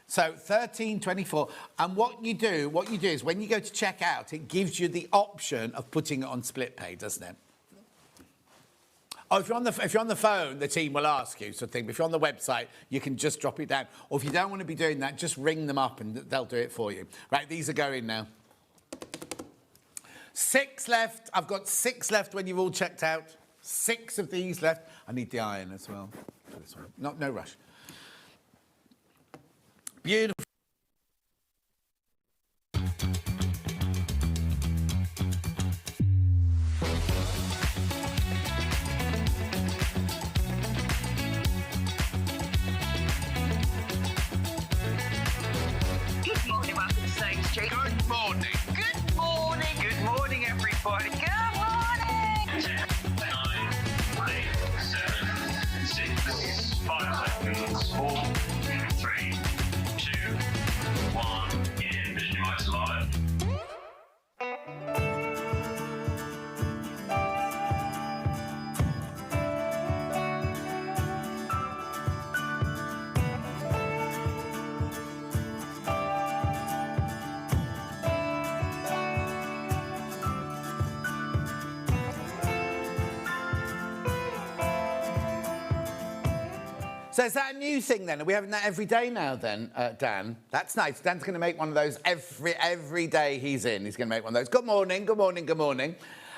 So 13.24, and what you do is when you go to check out, it gives you the option of putting it on split pay, doesn't it? Oh, if you're on the phone, the team will ask you sort of thing. But if you're on the website, you can just drop it down. Or if you don't want to be doing that, just ring them up and they'll do it for you. Right, these are going now. 6 left. I've got 6 left when you've all checked out. 6 of these left. I need the iron as well. No rush. Beautiful. Good morning, welcome to Stage Street. Good morning. Good morning. Good morning, everybody. Good morning. 10, 9, 8, 7, 6, 5 seconds, 4, 3, 2, 1, in Visualize Live. So is that a new thing then? Are we having that every day now then, Dan? That's nice. Dan's going to make one of those every day he's in. He's going to make one of those. Good morning, good morning, good morning.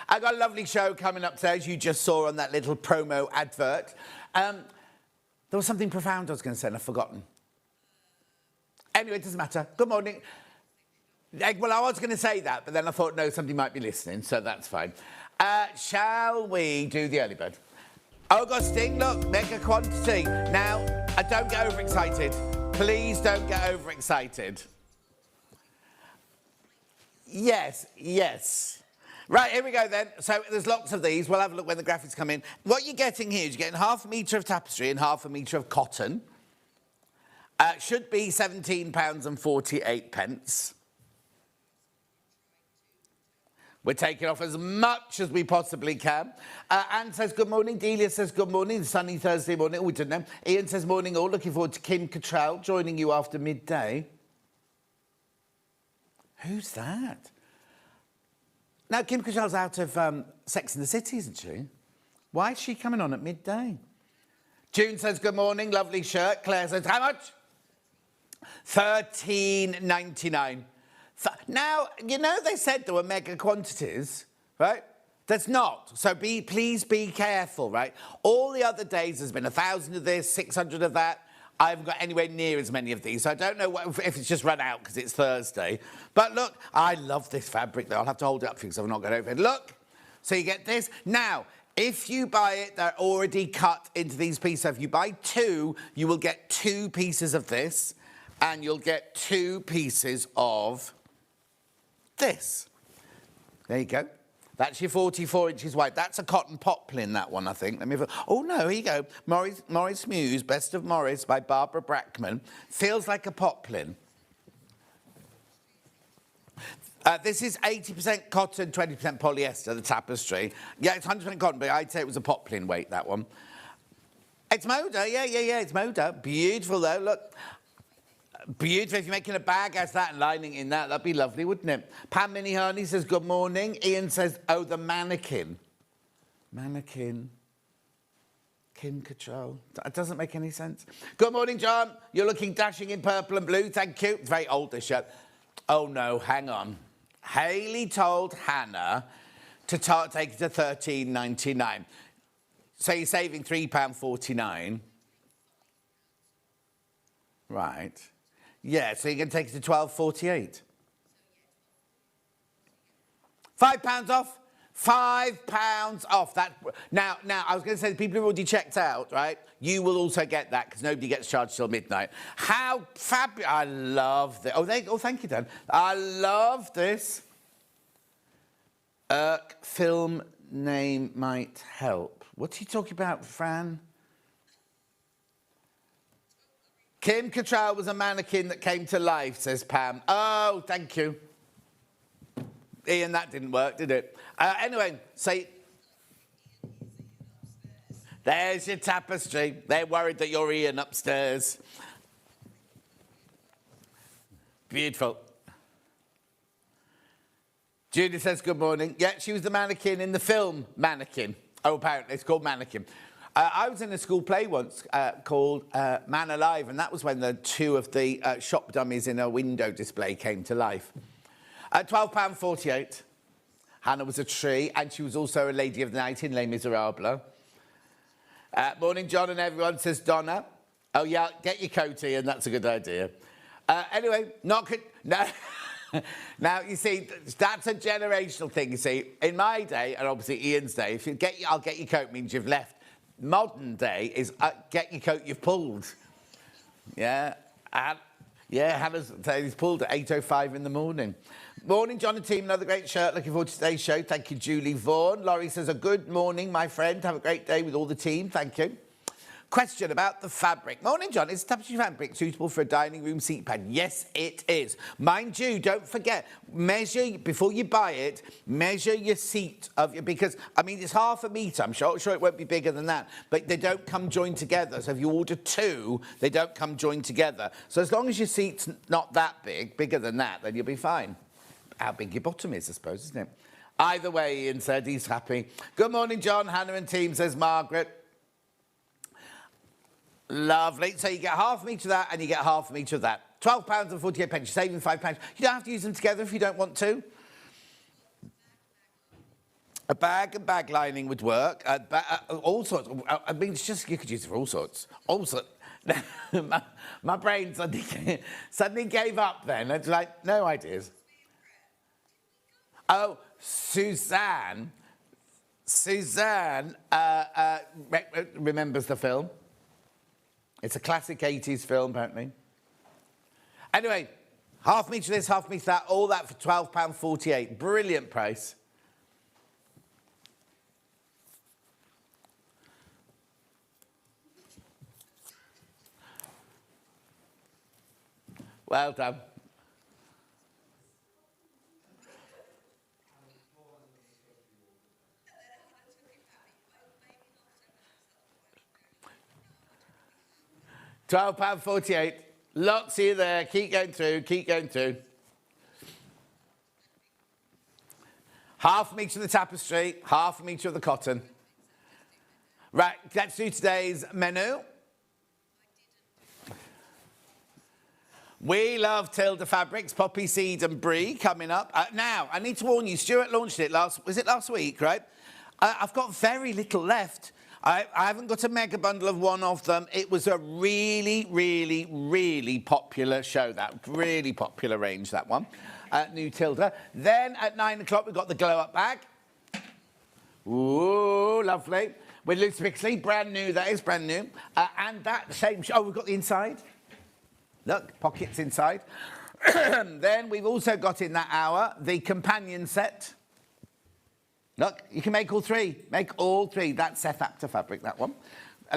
I've got a lovely show coming up today, as you just saw on that little promo advert. There was something profound I was going to say and I've forgotten. Anyway, it doesn't matter. Good morning. Well, I was going to say that, but then I thought, no, somebody might be listening, so that's fine. Shall we do the early bird? Augustine, look, mega quantity. Now, don't get overexcited. Please don't get overexcited. Yes. Right, here we go then. So there's lots of these. We'll have a look when the graphics come in. What you're getting here is you're getting half a metre of tapestry and half a metre of cotton. Should be £17.48. We're taking off as much as we possibly can. Anne says good morning. Delia says good morning. Sunny Thursday morning. Oh, we didn't know. Ian says morning all. Looking forward to Kim Cattrall joining you after midday. Who's that? Now, Kim Cattrall's out of Sex and the City, isn't she? Why is she coming on at midday? June says good morning. Lovely shirt. Claire says how much? £13.99. Now, you know they said there were mega quantities, right? There's not. So please be careful, right? All the other days there's been 1,000 of this, 600 of that. I haven't got anywhere near as many of these. So I don't know if it's just run out because it's Thursday. But look, I love this fabric though. I'll have to hold it up for you because I've not got over it. Look, so you get this. Now, if you buy it, they're already cut into these pieces. So if you buy 2, you will get 2 pieces of this and you'll get 2 pieces of this. There you go. That's your 44 inches wide. That's a cotton poplin, that one, I think. Let me have a... Oh, no, here you go. Morris Muse, Best of Morris by Barbara Brackman. Feels like a poplin. This is 80% cotton, 20% polyester, the tapestry. Yeah, it's 100% cotton, but I'd say it was a poplin weight, that one. It's Moda, yeah, it's Moda. Beautiful, though, look. Beautiful. If you're making a bag as that and lining in that, that'd be lovely, wouldn't it? Pam Minihani says good morning. Ian says, oh, the mannequin. Mannequin. Kim Cattrall. That doesn't make any sense. Good morning, John. You're looking dashing in purple and blue. Thank you. It's very old, this shirt. Oh, no, hang on. Hayley told Hannah to take it to £13.99. So you're saving £3.49. Right. Yeah, so you're going to take it to £12.48. £5 off. £5 off. That now, I was going to say the people who've already checked out, right? You will also get that because nobody gets charged till midnight. How fabulous! I love this. Oh, thank you, Dan. I love this. Film name might help. What's he talking about, Fran? Kim Cattrall was a mannequin that came to life, says Pam. Oh, thank you. Ian, that didn't work, did it? Anyway, say... There's your tapestry. They're worried that you're Ian upstairs. Beautiful. Judy says good morning. Yeah, she was the mannequin in the film Mannequin. Oh, apparently it's called Mannequin. I was in a school play once called Man Alive, and that was when the two of the shop dummies in a window display came to life. £12.48. Hannah was a tree, and she was also a lady of the night in Les Miserables. Morning, John and everyone, says Donna. Oh, yeah, get your coatie, and that's a good idea. Anyway, no. Now, you see, that's a generational thing, you see. In my day, and obviously Ian's day, if you get, I'll get your coat means you've left. Modern day is get your coat you've pulled. Yeah. Hannah's he's pulled at 8:05 in the morning. Morning, John and team. Another great shirt. Looking forward to today's show. Thank you, Julie Vaughan. Laurie says, a good morning, my friend. Have a great day with all the team. Thank you. Question about the fabric. Morning, John. Is tapestry fabric suitable for a dining room seat pad? Yes, it is. Mind you, don't forget, measure, before you buy it, measure your seat of your, because, I mean, it's 1/2 metre. I'm sure it won't be bigger than that, but they don't come joined together. So if you order 2, they don't come joined together. So as long as your seat's not that big, bigger than that, then you'll be fine. How big your bottom is, I suppose, isn't it? Either way, Ian said he's happy. Good morning, John. Hannah and team, says Margaret. Lovely. So you get 1/2 metre of that and you get 1/2 metre of that. £12.48. You're saving £5. You don't have to use them together if you don't want to. A bag and bag lining would work. All sorts. I mean, it's just, you could use it for all sorts. All sorts. my brain suddenly gave up then. It's like, no ideas. Oh, Suzanne remembers the film. It's a classic 80s film, apparently. Anyway, 1/2 metre this, 1/2 metre that, all that for £12.48. Brilliant price. Well done. £12.48. Lots of you there. Keep going through. Keep going through. 1/2 metre of the tapestry, 1/2 metre of the cotton. Right, let's do today's menu. We love Tilda fabrics, poppy seed and brie coming up. Now, I need to warn you, Stuart launched it last week, right? I've got very little left. I haven't got a mega bundle of one of them. It was a really, really, really popular show, that really popular range, that one. New Tilda. Then at 9 o'clock, we've got the glow-up bag. Ooh, lovely. With Lucy Pixley, brand new, that is brand new. And that same, we've got the inside. Look, pockets inside. Then we've also got in that hour the companion set. Look, you can make all 3. Make all 3. That's Seth Apter fabric, that one.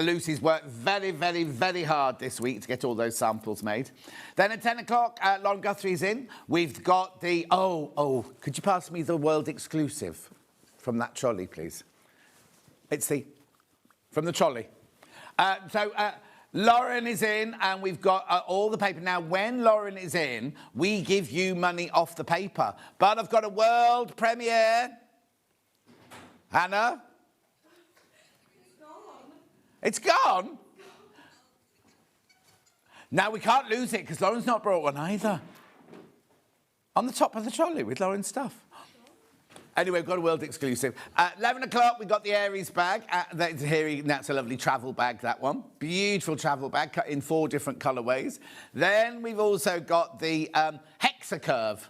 Lucy's worked very, very, very hard this week to get all those samples made. Then at 10 o'clock, Lauren Guthrie's in. We've got the... Oh, could you pass me the world exclusive from that trolley, please? It's the... From the trolley. Lauren is in, and we've got all the paper. Now, when Lauren is in, we give you money off the paper. But I've got a world premiere... Hannah? It's gone? Now, we can't lose it because Lauren's not brought one either. On the top of the trolley with Lauren's stuff. Anyway, we've got a world exclusive. At 11 o'clock, we've got the Aries bag. That's a lovely travel bag, that one. Beautiful travel bag, cut in 4 different colourways. Then we've also got the Hexa curve.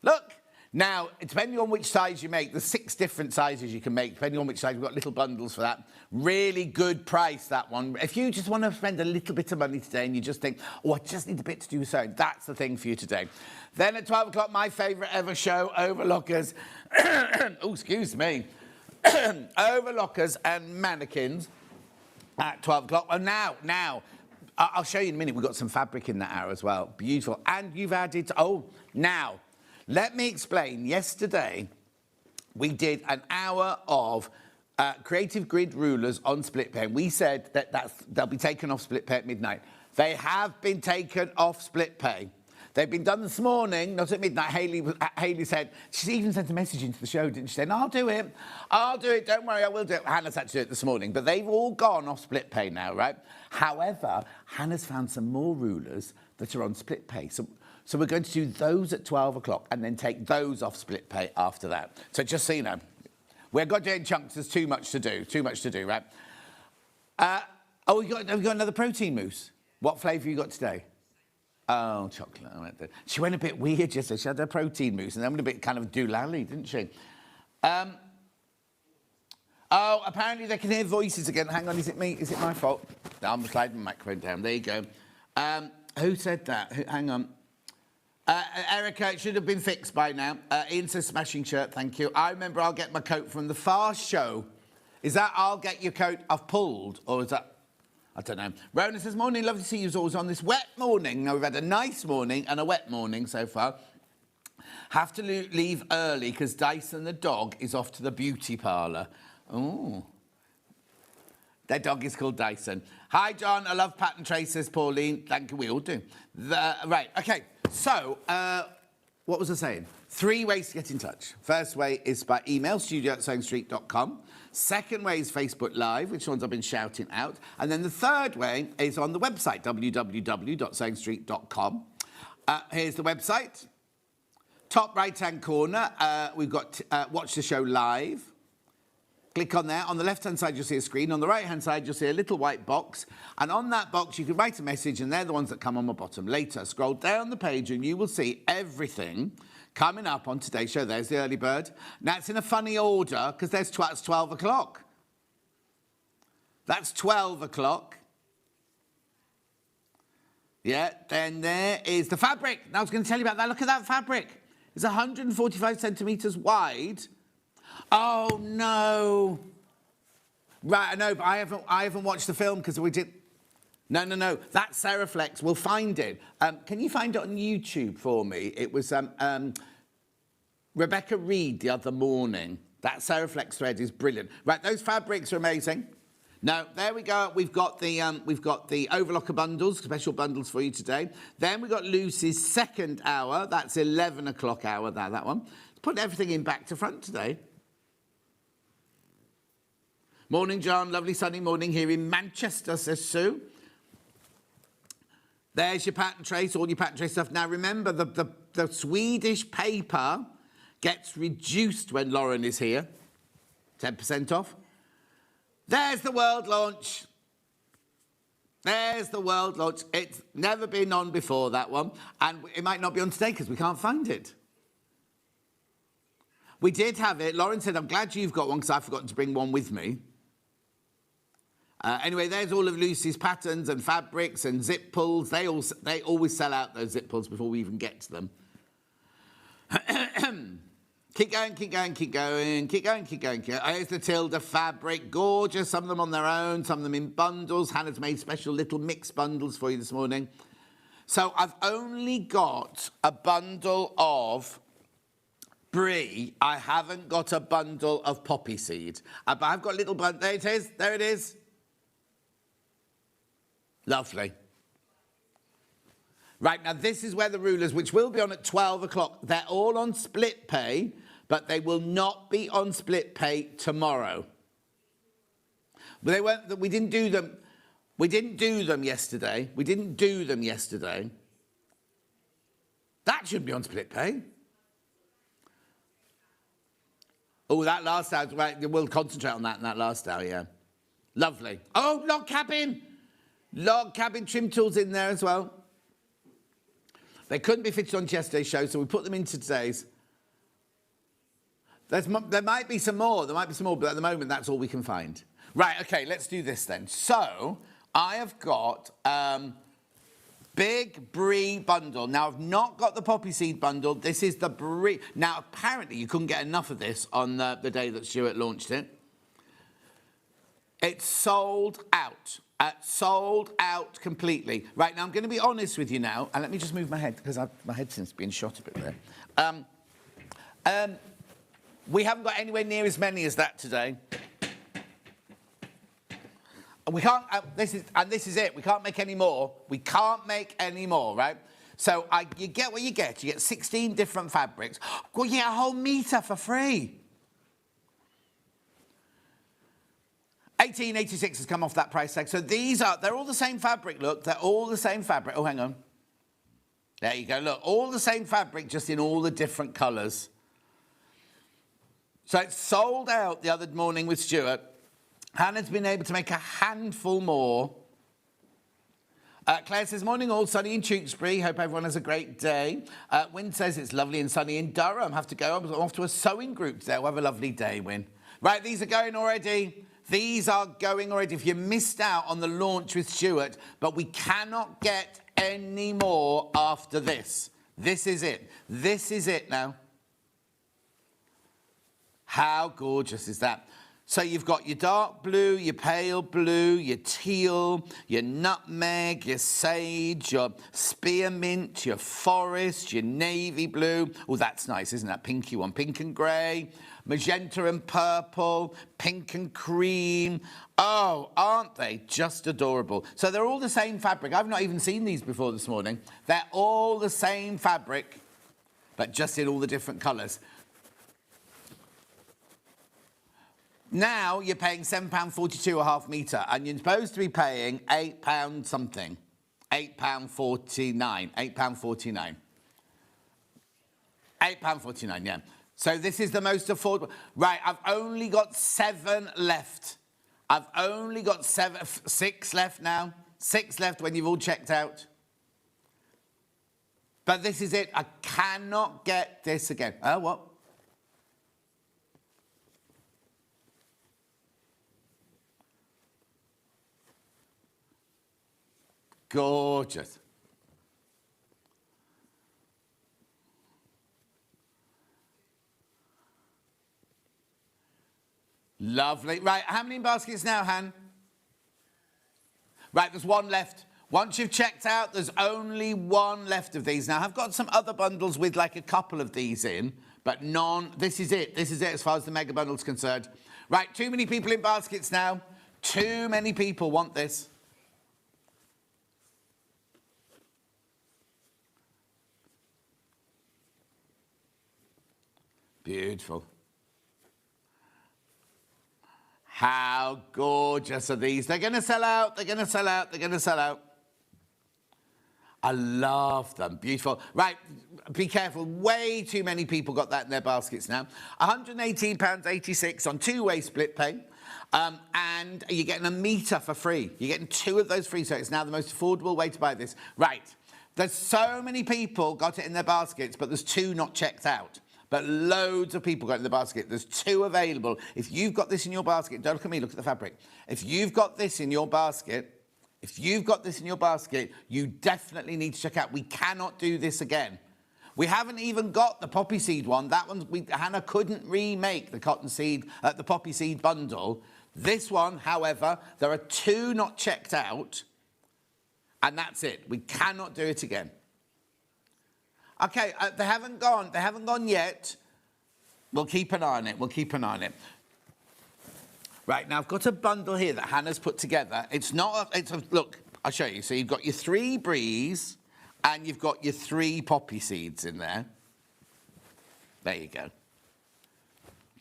Look. Now, depending on which size you make, there's 6 different sizes you can make, depending on which size. We've got little bundles for that. Really good price, that one. If you just want to spend a little bit of money today and you just think, oh, I just need a bit to do sewing, that's the thing for you today. Then at 12 o'clock, my favourite ever show, Overlockers. Oh, excuse me. Overlockers and mannequins at 12 o'clock. Oh, now, I'll show you in a minute. We've got some fabric in that hour as well. Beautiful. And you've added... now... Let me explain. Yesterday, we did an hour of creative grid rulers on split pay. We said that they'll be taken off split pay at midnight. They have been taken off split pay. They've been done this morning, not at midnight. Hayley said, she even sent a message into the show, didn't she? Saying, I'll do it, don't worry, I will do it. Hannah's had to do it this morning, but they've all gone off split pay now, right? However, Hannah's found some more rulers that are on split pay. So we're going to do those at 12 o'clock and then take those off split pay after that. So just so you know, we're going to do it in chunks. There's too much to do, right? We've got another protein mousse. What flavour you got today? Oh, chocolate. She went a bit weird yesterday. She had her protein mousse and then went a bit kind of doolally, didn't she? Apparently they can hear voices again. Hang on, is it me? Is it my fault? No, I'm sliding my microphone down. There you go. Who said that? Hang on. Erica, it should have been fixed by now. Ian says smashing shirt, thank you. I remember I'll get my coat from the Fast show. Is that I'll get your coat I've pulled? Or is that... I don't know. Rona says, morning, lovely to see you always on this wet morning. Now, we've had a nice morning and a wet morning so far. Have to leave early because Dyson the dog is off to the beauty parlour. Oh. Their dog is called Dyson. Hi, John. I love pattern tracers, Pauline. Thank you. We all do. Right. OK. So, what was I saying? 3 ways to get in touch. First way is by email, studio@sewingstreet.com. Second way is Facebook Live, which ones I've been shouting out. And then the third way is on the website, www.sewingstreet.com. Here's the website. Top right-hand corner, we've got Watch the Show Live. Click on there. On the left-hand side, you'll see a screen. On the right-hand side, you'll see a little white box. And on that box, you can write a message, and they're the ones that come on the bottom later. Scroll down the page, and you will see everything coming up on today's show. There's the early bird. Now, it's in a funny order, because that's 12 o'clock. That's 12 o'clock. Yeah, then there is the fabric. Now, I was going to tell you about that. Look at that fabric. It's 145 centimetres wide. Oh, no. Right, I know, but I haven't watched the film because we did... No. That's Seriflex. We'll find it. Can you find it on YouTube for me? It was Rebecca Reed the other morning. That Seriflex thread is brilliant. Right, those fabrics are amazing. Now, there we go. We've got the Overlocker bundles, special bundles for you today. Then we've got Lucy's second hour. That's 11 o'clock hour, that one. Put everything in back to front today. Morning, John. Lovely sunny morning here in Manchester, says Sue. There's your pattern trace, all your pattern trace stuff. Now, remember, the Swedish paper gets reduced when Lauren is here. 10% off. There's the world launch. There's the world launch. It's never been on before, that one. And it might not be on today because we can't find it. We did have it. Lauren said, I'm glad you've got one because I've forgotten to bring one with me. Anyway, there's all of Lucy's patterns and fabrics and zip pulls. They always sell out those zip pulls before we even get to them. Keep going. Here's the Tilda fabric. Gorgeous. Some of them on their own, some of them in bundles. Hannah's made special little mixed bundles for you this morning. So I've only got a bundle of brie. I haven't got a bundle of poppy seed. But I've got a little bundle. There it is. There it is. Lovely. Right, now this is where the rulers, which will be on at 12 o'clock, they're all on split pay, but they will not be on split pay tomorrow. But they weren't, we didn't do them. We didn't do them yesterday. That should be on split pay. Oh, that last hour, right, we'll concentrate on that in that last hour, yeah. Lovely. Oh, log cabin. Log cabin trim tools in there as well. They couldn't be fitted on yesterday's show, so we put them into today's. There might be some more, but at the moment, that's all we can find. Right, OK, let's do this then. So, I have got big brie bundle. Now, I've not got the poppy seed bundle. This is the brie. Now, apparently, you couldn't get enough of this on the day that Stuart launched it. It's sold out. Sold out completely. Right, now I'm going to be honest with you now, and let me just move my head, because my head seems to be shot a bit there. We haven't got anywhere near as many as that today. We can't, this is it, we can't make any more. We can't make any more, right? So you get what you get. You get 16 different fabrics. Well, you get a whole metre for free. 1886 has come off that price tag. So they're all the same fabric, look. They're all the same fabric. Oh, hang on. There you go, look. All the same fabric, just in all the different colours. So it sold out the other morning with Stuart. Hannah's been able to make a handful more. Claire says, morning all, sunny in Tewkesbury. Hope everyone has a great day. Wynne says it's lovely and sunny in Durham. Have to go. I'm off to a sewing group today. We'll have a lovely day, Wynne. Right, these are going already. These are going already. If you missed out on the launch with Stuart, but we cannot get any more after this. This is it. This is it now. How gorgeous is that? So you've got your dark blue, your pale blue, your teal, your nutmeg, your sage, your spearmint, your forest, your navy blue. Oh, that's nice, isn't that? Pinky one. Pink and grey, magenta and purple, pink and cream. Oh, aren't they just adorable? So they're all the same fabric. I've not even seen these before this morning. They're all the same fabric, but just in all the different colours. Now you're paying £7.42 a half metre, and you're supposed to be paying £8 something. £8.49. £8.49. £8.49, yeah. So this is the most affordable. Right, I've only got 7 left. I've only got 6 left now. 6 left when you've all checked out. But this is it. I cannot get this again. Oh, what? Gorgeous. Lovely. Right, how many baskets now, Han? Right, there's 1 left. Once you've checked out, there's only 1 left of these. Now, I've got some other bundles with like a couple of these in, but none. This is it. This is it as far as the mega bundle's concerned. Right, too many people in baskets now. Too many people want this. Beautiful. How gorgeous are these? They're going to sell out. They're going to sell out. They're going to sell out. I love them. Beautiful. Right, be careful. Way too many people got that in their baskets now. £118.86 on 2-way split pay. And you're getting a metre for free. You're getting 2 of those free, so it's now the most affordable way to buy this. Right, there's so many people got it in their baskets, but there's 2 not checked out. But loads of people got it in the basket. There's 2 available. If you've got this in your basket, don't look at me, look at the fabric. If you've got this in your basket, you definitely need to check out. We cannot do this again. We haven't even got the poppy seed one. That one, Hannah couldn't remake the cotton seed, the poppy seed bundle. This one, however, there are 2 not checked out, and that's it. We cannot do it again. Okay, they haven't gone. They haven't gone yet. We'll keep an eye on it. We'll keep an eye on it. Right, now I've got a bundle here that Hannah's put together. It's not, look, I'll show you. So you've got your 3 breeze and you've got your 3 poppy seeds in there. There you go.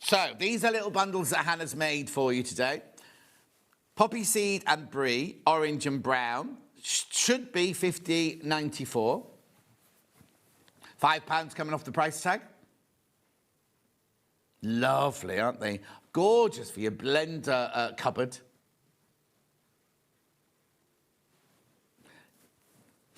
So these are little bundles that Hannah's made for you today. Poppy seed and brie, orange and brown. Should be $50.94. £5 coming off the price tag. Lovely, aren't they? Gorgeous for your blender cupboard.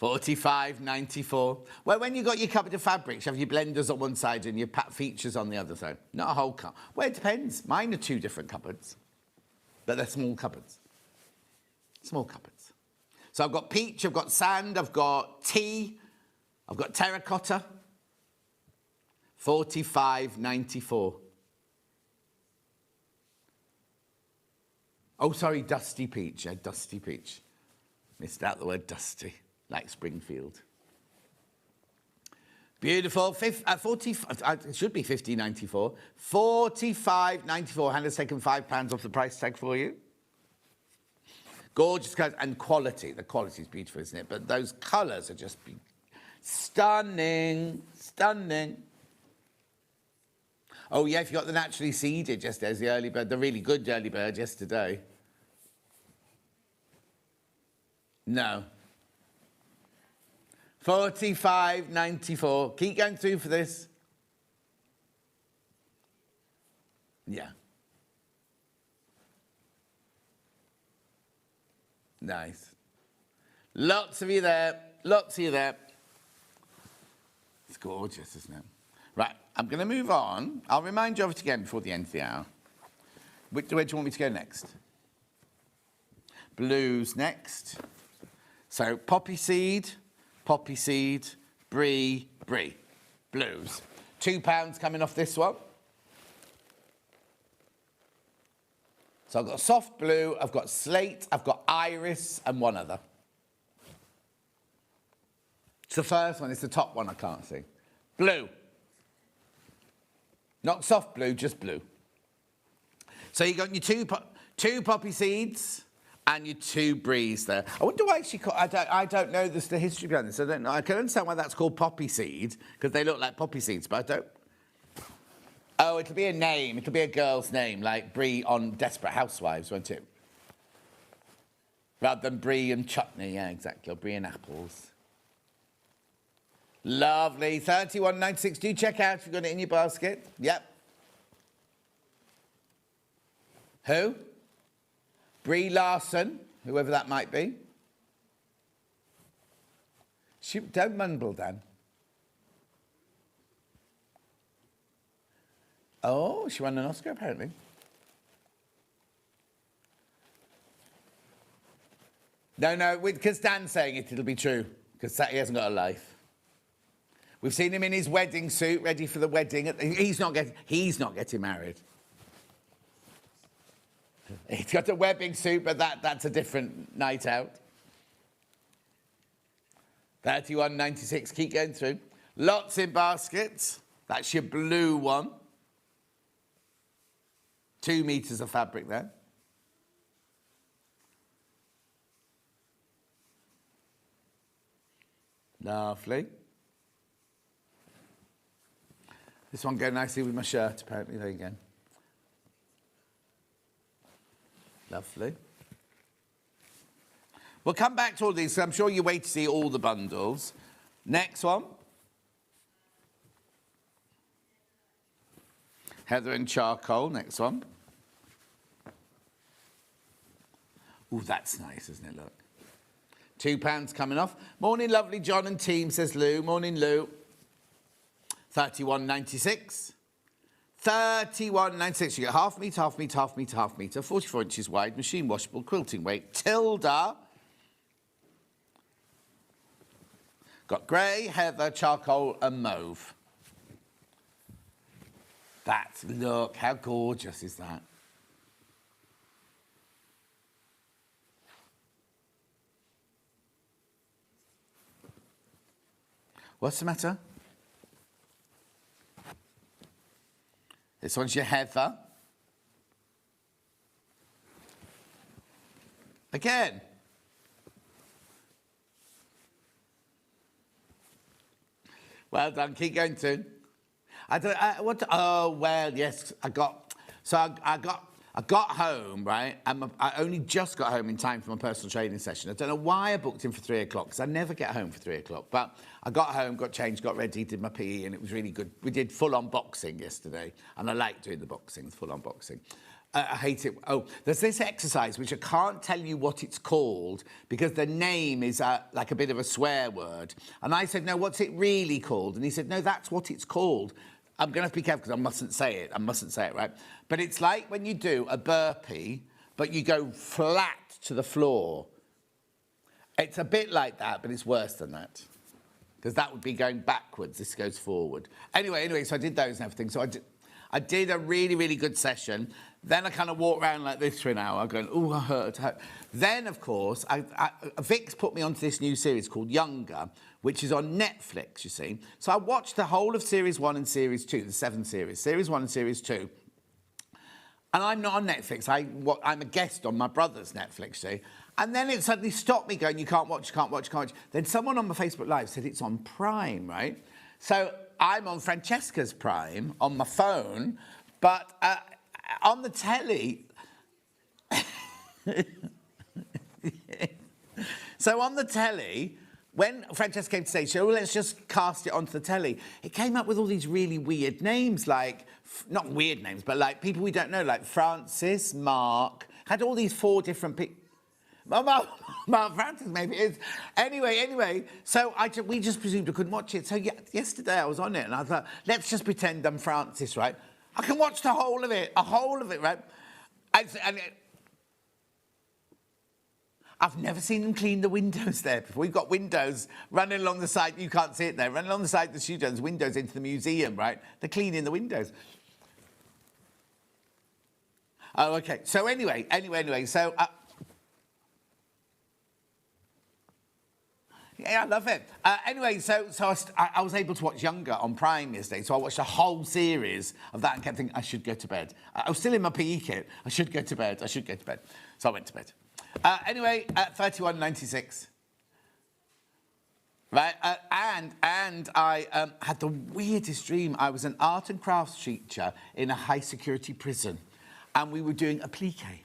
$45.94. Well, when you've got your cupboard of fabrics, you have your blenders on one side and your features on the other side. Not a whole cupboard. Well, it depends. Mine are 2 different cupboards, but they're small cupboards. Small cupboards. So I've got peach, I've got sand, I've got tea, I've got terracotta. $45.94. Oh, sorry, dusty peach. Yeah, dusty peach. Missed out the word dusty, like Springfield. Beautiful. It should be $50.94. $45.94. Hannah's taken £5 off the price tag for you. Gorgeous colours and quality. The quality is beautiful, isn't it? But those colours are just Stunning, stunning. Oh yeah, if you got the naturally seeded, just there's the early bird, the really good early bird yesterday. No. 45.94. Keep going through for this. Yeah. Nice. Lots of you there. Lots of you there. It's gorgeous, isn't it? Right, I'm going to move on. I'll remind you of it again before the end of the hour. Where do you want me to go next? Blues next. So poppy seed, brie, brie. Blues. £2 coming off this one. So I've got soft blue, I've got slate, I've got iris, and one other. It's the first one, it's the top one I can't see. Blue. Not soft blue, just blue. So you got your two poppy seeds and your 2 bries there. I wonder why she called, I don't know the history behind this. I don't know. I can understand why that's called poppy seed, because they look like poppy seeds, but I don't. Oh, it'll be a name. It'll be a girl's name, like Brie on Desperate Housewives, won't it? Rather than Brie and chutney, yeah, exactly. Or Brie and apples. Lovely. 31.96. Do check out if you've got it in your basket. Yep. Who? Brie Larson, whoever that might be. Don't mumble, Dan. Oh, she won an Oscar, apparently. No, because Dan's saying it, it'll be true. Because he hasn't got a life. We've seen him in his wedding suit, ready for the wedding. He's not getting married. He's got a wedding suit, but that's a different night out. 31.96, keep going through. Lots in baskets. That's your blue one. 2 meters of fabric there. Lovely. This one go nicely with my shirt, apparently. There you go. Lovely. We'll come back to all these, so I'm sure you wait to see all the bundles. Next one. Heather and charcoal, next one. Oh, that's nice, isn't it? Look. £2 coming off. Morning, lovely John and team, says Lou. Morning, Lou. 31.96. 31.96. You get half metre, half metre, half metre, half metre. 44 inches wide, machine washable, quilting weight. Tilda. Got grey, heather, charcoal, and mauve. Look, how gorgeous is that? What's the matter? This one's your heather. Again. Well done, keep going too. Oh, well, yes, I got home, right, and I only just got home in time for my personal training session. I don't know why I booked in for 3 o'clock, because I never get home for 3 o'clock. But I got home, got changed, got ready, did my PE, and it was really good. We did full-on boxing yesterday, and I like doing the boxing, full-on boxing. I hate it. Oh, there's this exercise, which I can't tell you what it's called, because the name is like a bit of a swear word. And I said, no, what's it really called? And he said, no, that's what it's called. I'm going to have to be careful because I mustn't say it, right? But it's like when you do a burpee, but you go flat to the floor. It's a bit like that, but it's worse than that. Because that would be going backwards. This goes forward. Anyway, so I did those and everything. So I did a really, really good session. Then I kind of walked around like this for an hour, going, oh, I hurt. Then, of course, Vic's put me onto this new series called Younger, which is on Netflix, you see. So I watched the whole of Series 1 and Series 2, the 7 series, Series 1 and Series 2. And I'm not on Netflix. I'm a guest on my brother's Netflix, see. And then it suddenly stopped me going, you can't watch, you can't watch, you can't watch. Then someone on my Facebook Live said it's on Prime, right? So I'm on Francesca's Prime on my phone, but on the telly... So on the telly, when Francesca came to say, well, let's just cast it onto the telly, it came up with all these really weird names, like, not weird names, but like people we don't know, like Francis, Mark, had all these 4 different people. Mark Francis, maybe it is. Anyway, so we just presumed I couldn't watch it. So yesterday I was on it and I thought, let's just pretend I'm Francis, right? I can watch the whole of it, right? I've never seen them clean the windows there before. We've got windows running along the side. You can't see it there. Running along the side of the studio, there's windows into the museum, right? They're cleaning the windows. Oh, okay. So anyway. So, yeah, I love it. Anyway, so I was able to watch Younger on Prime yesterday. So I watched a whole series of that and kept thinking, I should go to bed. I was still in my PE kit. I should go to bed. So I went to bed. Anyway, at 31.96. Right, and I had the weirdest dream. I was an art and crafts teacher in a high-security prison, and we were doing applique.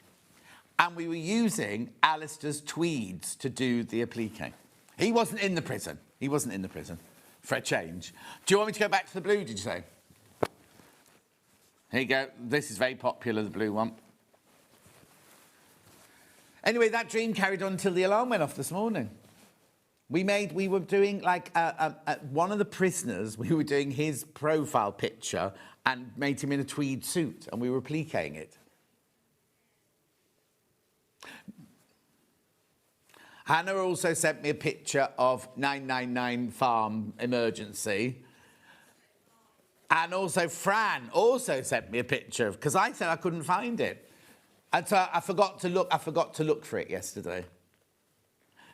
And we were using Alistair's tweeds to do the applique. He wasn't in the prison. For a change. Do you want me to go back to the blue, did you say? Here you go. This is very popular, the blue one. Anyway, that dream carried on until the alarm went off this morning. We were doing like one of the prisoners, we were doing his profile picture and made him in a tweed suit and we were appliquing it. Hannah also sent me a picture of 999 Farm Emergency. And also Fran also sent me a picture because I said I couldn't find it. And so I forgot to look for it yesterday.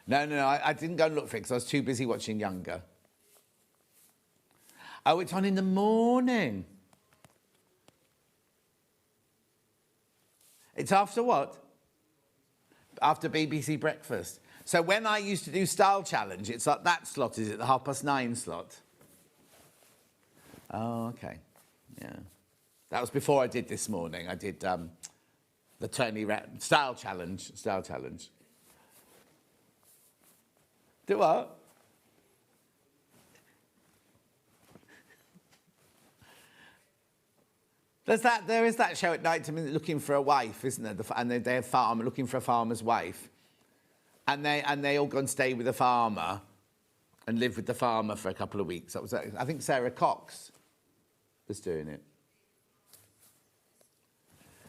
No, I didn't go and look for it because I was too busy watching Younger. Oh, it's on in the morning. It's after what? After BBC Breakfast. So when I used to do Style Challenge, it's like that slot, is it? The 9:30 slot? Oh, okay. Yeah. That was before I did this morning. I did... the Tony Style Challenge. Do what? There is that show at night, Looking for a Wife, isn't there? And they're farmer looking for a farmer's wife. And they all go and stay with the farmer and live with the farmer for a couple of weeks. That was, I think Sarah Cox was doing it.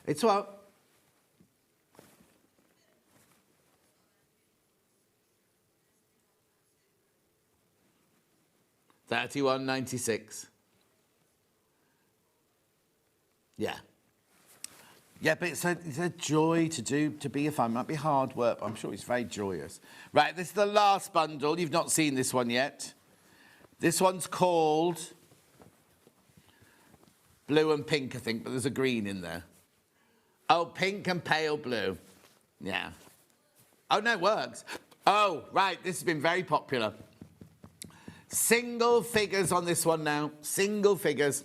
It's what? £31.96. Yeah. Yeah, but it's a joy to be a farmer. It might be hard work, but I'm sure it's very joyous. Right, this is the last bundle. You've not seen this one yet. This one's called Blue and Pink, I think, but there's a green in there. Oh, pink and pale blue. Yeah. Oh, no, it works. Oh, right, this has been very popular. Single figures on this one now. Single figures.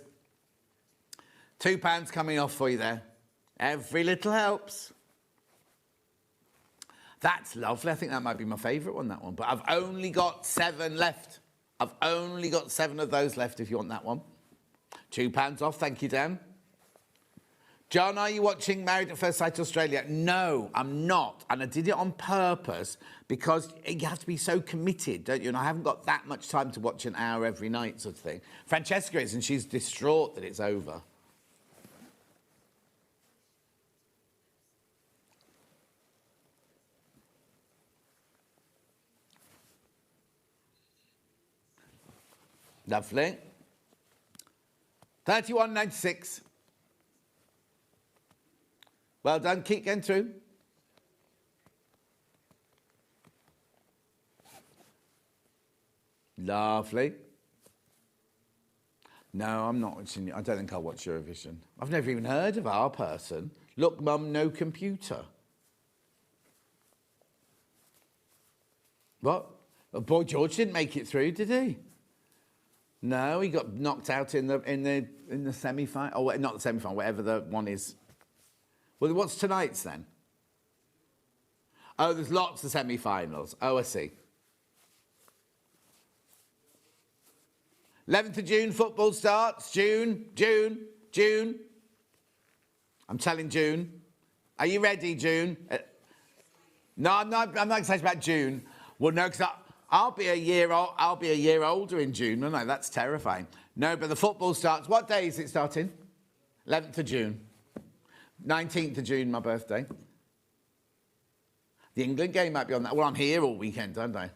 £2 coming off for you there. Every little helps. That's lovely. I think that might be my favourite one, that one. But I've only got 7 left. I've only got 7 of those left if you want that one. £2 off. Thank you, Dan. John, are you watching Married at First Sight Australia? No, I'm not. And I did it on purpose because you have to be so committed, don't you? And I haven't got that much time to watch an hour every night sort of thing. Francesca is, and she's distraught that it's over. Lovely. 31.96. Well done. Keep going through. Lovely. No, I'm not watching. I don't think I'll watch Eurovision. I've never even heard of our person. Look, Mum, no computer. What? Oh, boy, George didn't make it through, did he? No, he got knocked out in the semi-final. Oh, not the semi-final, whatever the one is. Well, what's tonight's then? Oh, there's lots of semi-finals. Oh, I see. 11th of June, football starts. June. I'm telling June. Are you ready, June? No, I'm not excited about June. Well, no, because I'll be a year older in June, won't I? That's terrifying. No, but the football starts. What day is it starting? 11th of June. 19th of June, my birthday. The England game might be on that. Well, I'm here all weekend, aren't I?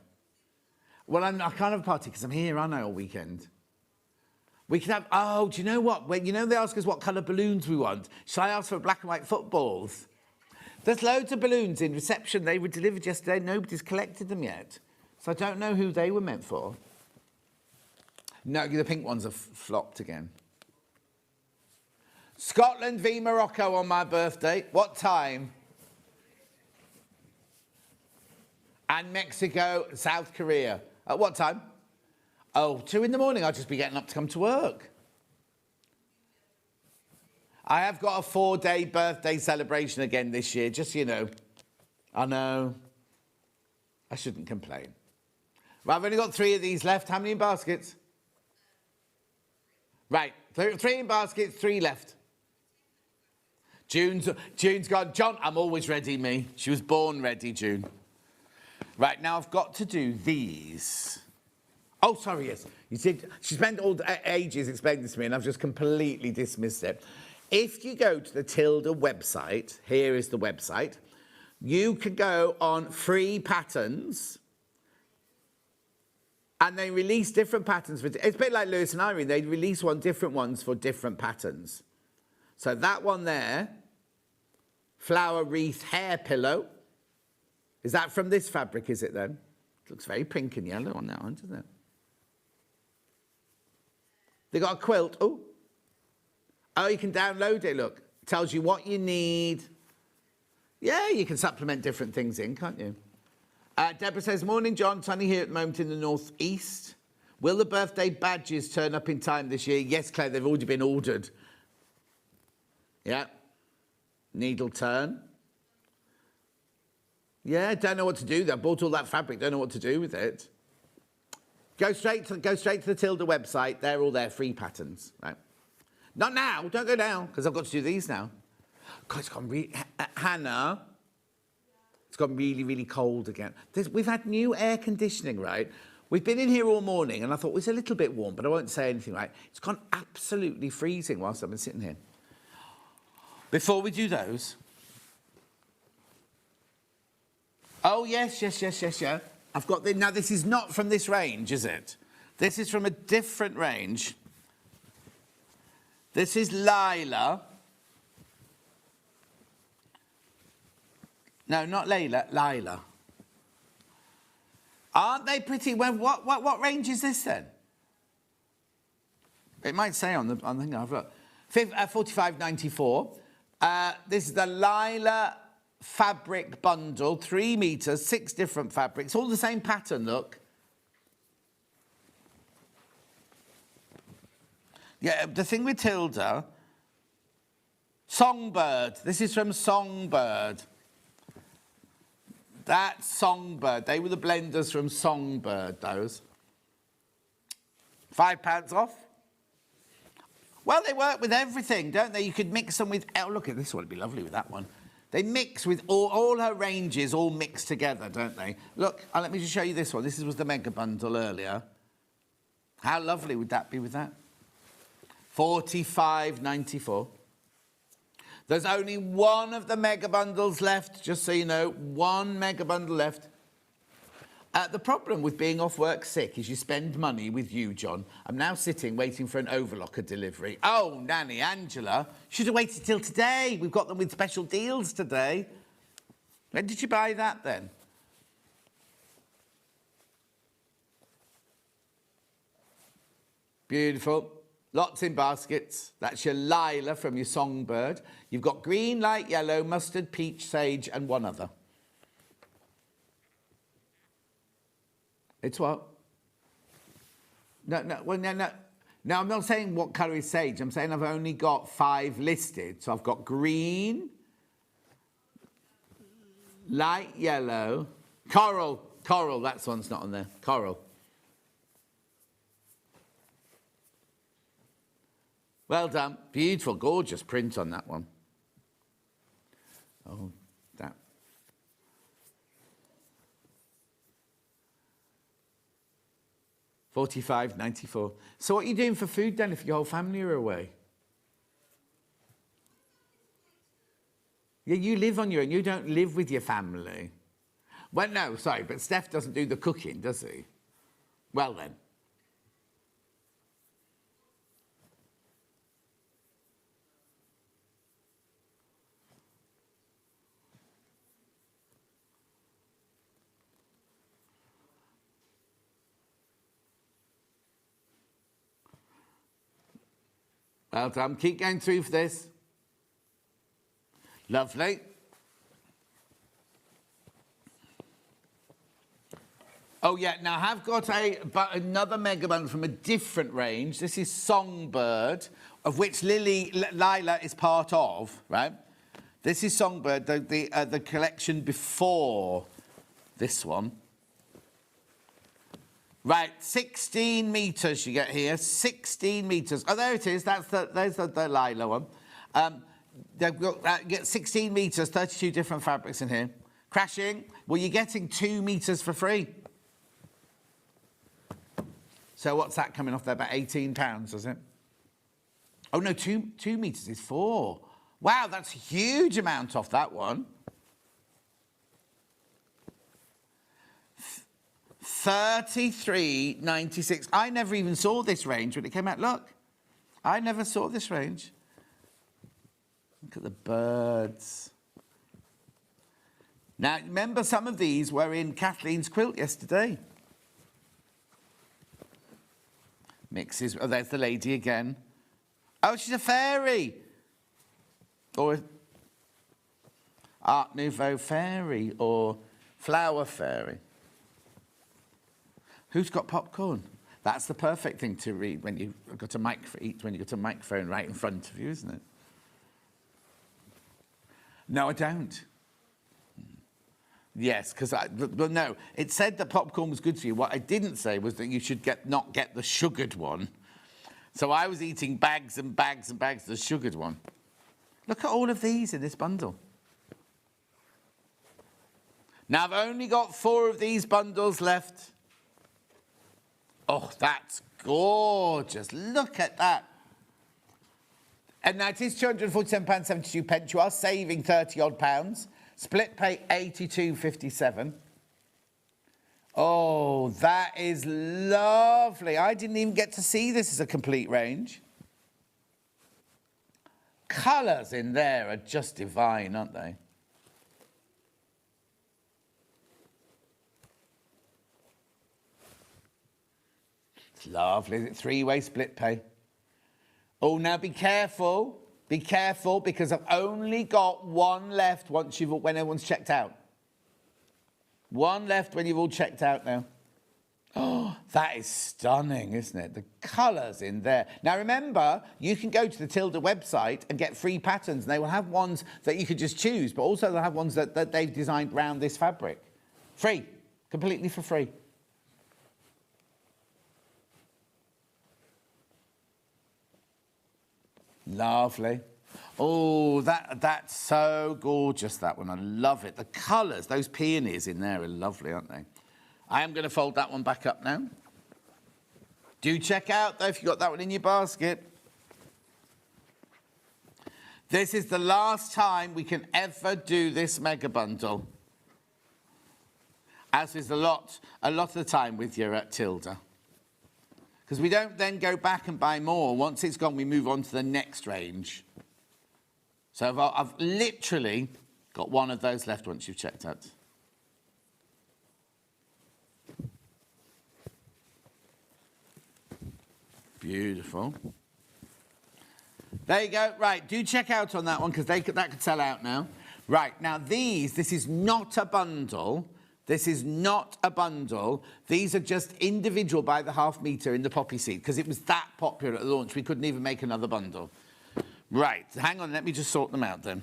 Well, I can't have a party because I'm here, aren't I, all weekend? We can have, oh, do you know what? When, they ask us what colour balloons we want. Shall I ask for black and white footballs? There's loads of balloons in reception. They were delivered yesterday. Nobody's collected them yet. So I don't know who they were meant for. No, the pink ones have flopped again. Scotland v Morocco on my birthday. What time? And Mexico, South Korea. At what time? Oh, 2 in the morning. I'll just be getting up to come to work. I have got a 4-day birthday celebration again this year, just so you know. I know. I shouldn't complain. Right, I've only got 3 of these left. How many in baskets? Right, 3 in baskets, 3 left. June's gone. John, I'm always ready, me. She was born ready, June. Right, now I've got to do these. Oh, sorry, yes. You see, she spent all ages explaining this to me, and I've just completely dismissed it. If you go to the Tilda website, here is the website, you can go on free patterns, and they release different patterns. It's a bit like Lewis and Irene. They release different ones for different patterns. So that one there, flower wreath hair pillow. Is that from this fabric, is it then? It looks very pink and yellow on that one, doesn't it? They got a quilt. Oh, you can download it, look. It tells you what you need. Yeah, you can supplement different things in, can't you? Deborah says, morning, John. Sunny here at the moment in the northeast. Will the birthday badges turn up in time this year? Yes, Claire, they've already been ordered. Yeah. Needle turn. Yeah, don't know what to do. I bought all that fabric, don't know what to do with it. Go straight to the Tilda website. They're all their free patterns, right? Not now. Don't go now, because I've got to do these now. God, it's gone really... Hannah, it's gone really, really cold again. We've had new air conditioning, right? We've been in here all morning, and I thought it was a little bit warm, but I won't say anything, right? It's gone absolutely freezing whilst I've been sitting here. Before we do those... Oh, yes. I've got now, this is not from this range, is it? This is from a different range. This is Lila. No, not Layla, Lila. Aren't they pretty? Well, what range is this then? It might say on the thing I've got. 45.94. This is the Lila fabric bundle, 3 meters, 6 different fabrics, all the same pattern, look. Yeah, the thing with Tilda, Songbird. This is from Songbird. That's Songbird. They were the blenders from Songbird, those. £5 off. Well, they work with everything, don't they? You could mix them with... Oh, look at this one. It'd be lovely with that one. They mix with all her ranges, all mixed together, don't they? Look, let me just show you this one. This was the mega bundle earlier. How lovely would that be with that? £45.94. There's only one of the mega bundles left, just so you know. One mega bundle left. The problem with being off work sick is you spend money with you, John. I'm now sitting waiting for an Overlocker delivery. Oh, Nanny Angela, should have waited till today. We've got them with special deals today. When did you buy that then? Beautiful. Lots in baskets. That's your Lila from your Songbird. You've got green, light yellow, mustard, peach, sage, and one other. It's what? No, well, no. No, I'm not saying what colour is sage. I'm saying I've only got 5 listed. So I've got green, light yellow, coral, that one's not on there, coral. Well done, beautiful, gorgeous print on that one. Oh, that. $45.94. So what are you doing for food then if your whole family are away? Yeah, you live on your own. You don't live with your family. Well, no, sorry, but Steph doesn't do the cooking, does he? Well then. Well done. Keep going through for this. Lovely. Oh, yeah. Now, I have got another mega bundle from a different range. This is Songbird, of which Lila is part of, right? This is Songbird, the collection before this one. Right, 16 metres you get here, 16 metres. Oh, there it is. There's the Lila one. They've got get 16 metres, 32 different fabrics in here. Crashing. Well, you're getting 2 metres for free. So what's that coming off there? About £18, is it? Oh no, 2 metres is 4. Wow, that's a huge amount off that one. 33.96. I never even saw this range when it came out. Look, I never saw this range. Look at the birds. Now, remember, some of these were in Kathleen's quilt yesterday. Mixes. Oh, there's the lady again. Oh, she's a fairy. Or Art Nouveau fairy or flower fairy. Who's got popcorn? That's the perfect thing to read when you've got a microphone right in front of you, isn't it? No, I don't. Yes, because no, it said that popcorn was good for you. What I didn't say was that you should not get the sugared one. So I was eating bags and bags and bags of the sugared one. Look at all of these in this bundle. Now I've only got 4 of these bundles left. Oh, that's gorgeous. Look at that. And now it is £247.72. You are saving 30-odd pounds. Split pay 82.57. Oh, that is lovely. I didn't even get to see this as a complete range. Colours in there are just divine, aren't they? It's lovely. Is it 3-way split pay? Oh, now be careful. Be careful, because I've only got 1 left when everyone's checked out. 1 left when you've all checked out now. Oh, that is stunning, isn't it? The colours in there. Now, remember, you can go to the Tilda website and get free patterns. And they will have ones that you could just choose, but also they'll have ones that they've designed around this fabric. Free. Completely for free. Lovely. Oh, that's so gorgeous, that one. I love it. The colours, those peonies in there are lovely, aren't they? I am going to fold that one back up now. Do check out, though, if you've got that one in your basket. This is the last time we can ever do this mega bundle. As is a lot of the time with you at Tilda. Because we don't then go back and buy more. Once it's gone, we move on to the next range. So I've literally got 1 of those left once you've checked out. Beautiful. There you go. Right, do check out on that one, because that could sell out now. Right, now this is not a bundle. This is not a bundle. These are just individual by the half metre in the poppy seed, because it was that popular at the launch, we couldn't even make another bundle. Right, hang on, let me just sort them out then.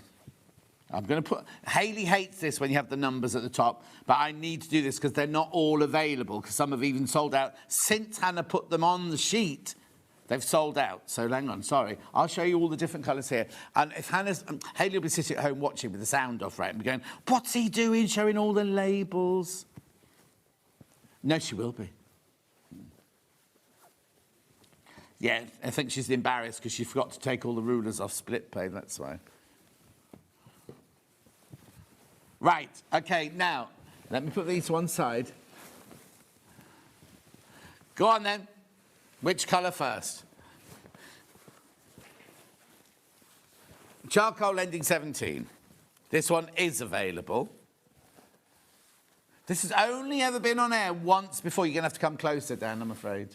I'm going to put... Hayley hates this when you have the numbers at the top, but I need to do this because they're not all available, because some have even sold out. Since Hannah put them on the sheet, they've sold out. So hang on, sorry. I'll show you all the different colours here. And if Hannah's... Hayley will be sitting at home watching with the sound off, right? And be going, what's he doing, showing all the labels? No, she will be. Yeah, I think she's embarrassed because she forgot to take all the rulers off split pay, that's why. Right, okay, now, let me put these to one side. Go on then. Which colour first? Charcoal ending 17. This one is available. This has only ever been on air once before. You're going to have to come closer, Dan, I'm afraid.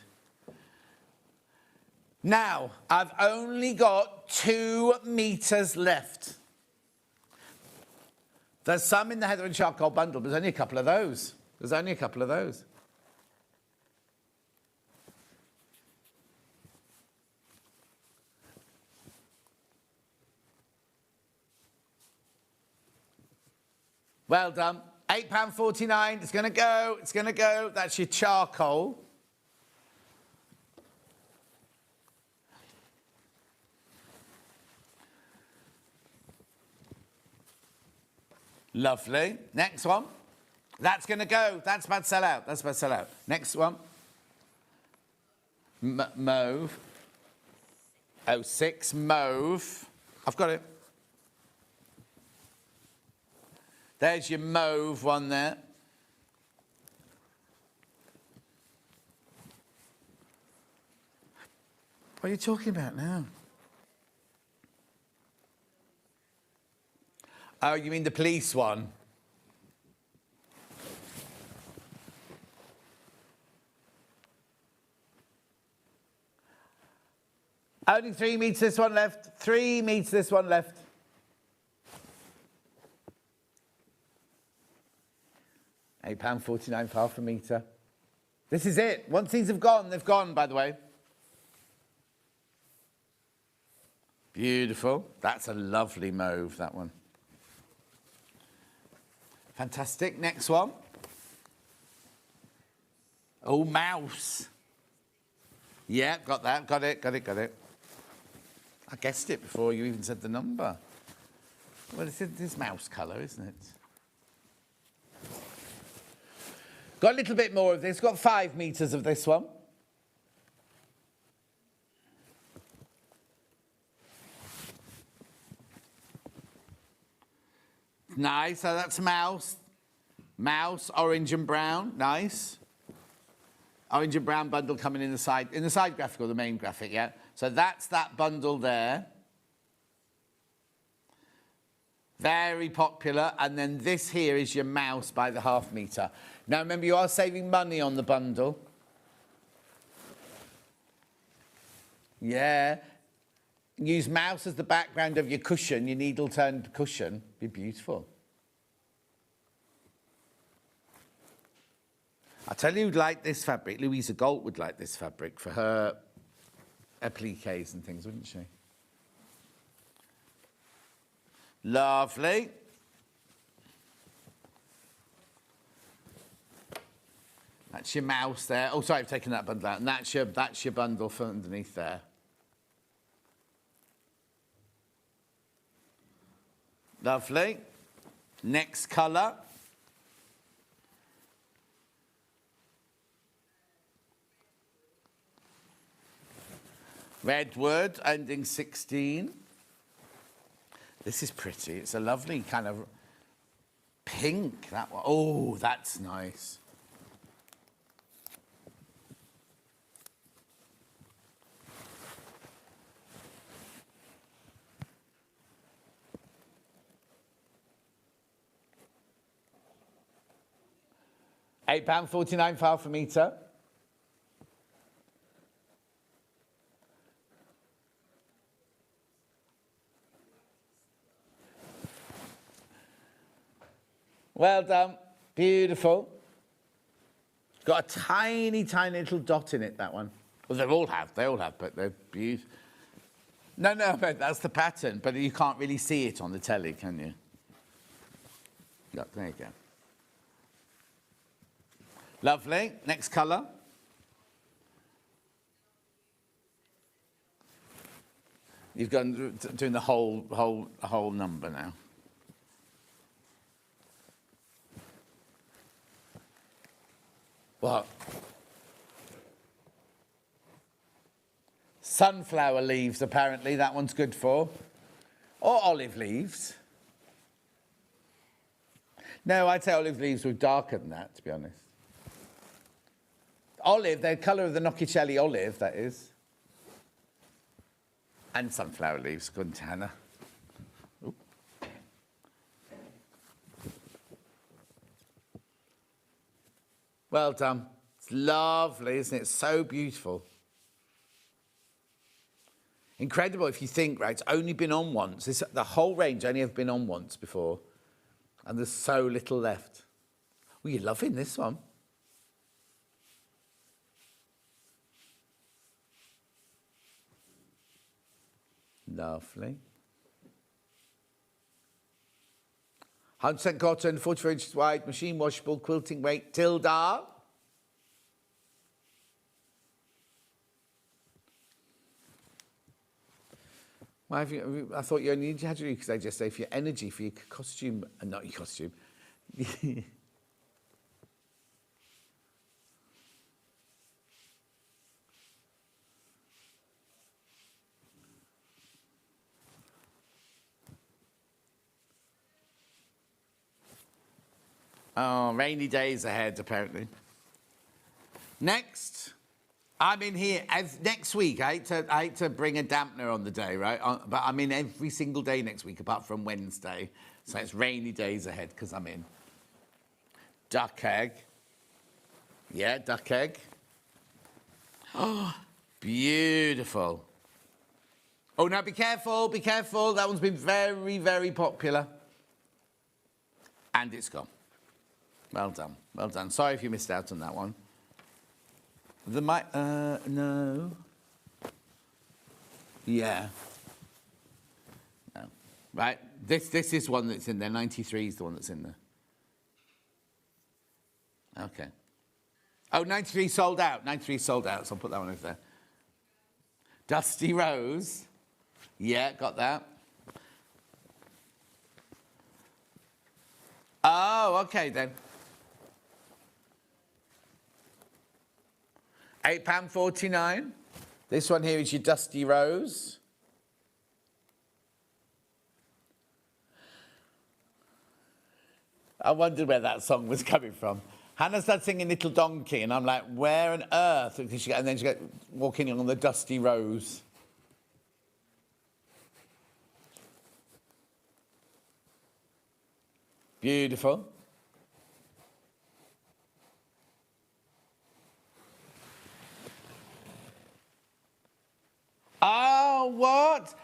Now, I've only got 2 metres left. There's some in the Heather and Charcoal bundle, but there's only a couple of those. There's only a couple of those. Well done. £8.49. It's going to go. It's going to go. That's your charcoal. Lovely. Next one. That's going to go. That's about to sell out. That's about to sell out. Next one. Mauve. 06 mauve. I've got it. There's your mauve one there. What are you talking about now? Oh, you mean the police one? Only 3 metres this one left. 3 metres this one left. £8.49 for half a metre. This is it. Once these have gone, they've gone, by the way. Beautiful. That's a lovely mauve, that one. Fantastic. Next one. Oh, mouse. Yeah, got that. Got it, got it, got it. I guessed it before you even said the number. Well, it's mouse colour, isn't it? Got a little bit more of this. Got 5 metres of this one. Nice. So that's mouse. Mouse, orange and brown. Nice. Orange and brown bundle coming in the side graphic or the main graphic, yeah? So that's that bundle there. Very popular. And then this here is your mouse by the half metre. Now, remember, you are saving money on the bundle. Yeah. Use mouse as the background of your cushion, your needle-turned cushion. Be beautiful. I tell you who'd like this fabric. Louisa Galt would like this fabric for her appliques and things, wouldn't she? Lovely. That's your mouse there. Oh, sorry, I've taken that bundle out. And that's your bundle for underneath there. Lovely. Next colour. Redwood, ending 16. This is pretty. It's a lovely kind of pink, that one. Oh, that's nice. £8.49 for half a metre. Well done. Beautiful. Got a tiny, tiny little dot in it, that one. Well, they all have, but they're beautiful. No, but that's the pattern, but you can't really see it on the telly, can you? Look, there you go. Lovely. Next colour. You've gone doing the whole number now. What? Sunflower leaves, apparently, that one's good for. Or olive leaves. No, I'd say olive leaves were darker than that, to be honest. Olive, the colour of the Nocchicelli olive, that is. And sunflower leaves, according to Hannah. Ooh. Well done. It's lovely, isn't it? So beautiful. Incredible if you think, right, it's only been on once. The whole range only have been on once before. And there's so little left. Well, you're loving this one. Lovely. 100% cotton, 44 inches wide, machine washable, quilting weight, Tilda. Why have you, I thought you only had to do because they just say for your energy, for your costume, not your costume. Oh, rainy days ahead, apparently. Next. I'm in here next week. I hate to bring a dampener on the day, right? But I'm in every single day next week, apart from Wednesday. So it's rainy days ahead because I'm in. Duck egg. Yeah, duck egg. Oh, beautiful. Oh, now be careful, be careful. That one's been very, very popular. And it's gone. Well done, well done. Sorry if you missed out on that one. No. Yeah. No. Right, this is one that's in there. 93 is the one that's in there. Okay. Oh, 93 sold out. 93 sold out, so I'll put that one over there. Dusty Rose. Yeah, got that. Oh, okay then. £8.49. This one here is your Dusty Rose. I wondered where that song was coming from. Hannah started singing Little Donkey, and I'm like, where on earth? And then she got walking on the Dusty Rose. Beautiful. Oh, what?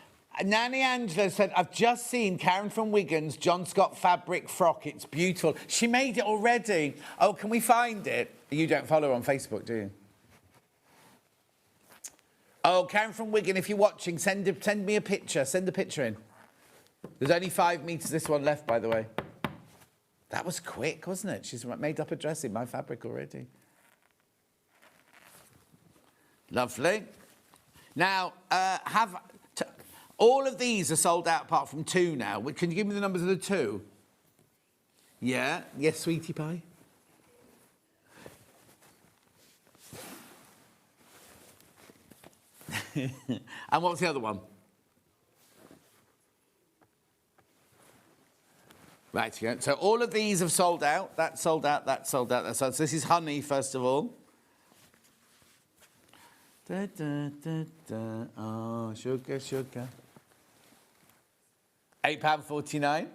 Nanny Angela said, I've just seen Karen from Wigan's John Scott fabric frock. It's beautiful. She made it already. Oh, can we find it? You don't follow her on Facebook, do you? Oh, Karen from Wigan, if you're watching, send me a picture. Send the picture in. There's only 5 meters this one left, by the way. That was quick, wasn't it? She's made up a dress in my fabric already. Lovely. Now, all of these are sold out apart from 2 now. Can you give me the numbers of the 2? Yeah? Yes, sweetie pie? And what's the other one? Right, so all of these have sold out. That's sold out, that's sold out, that's sold out. So this is honey, first of all. Da, da, da, da. Oh, sugar, sugar. £8.49.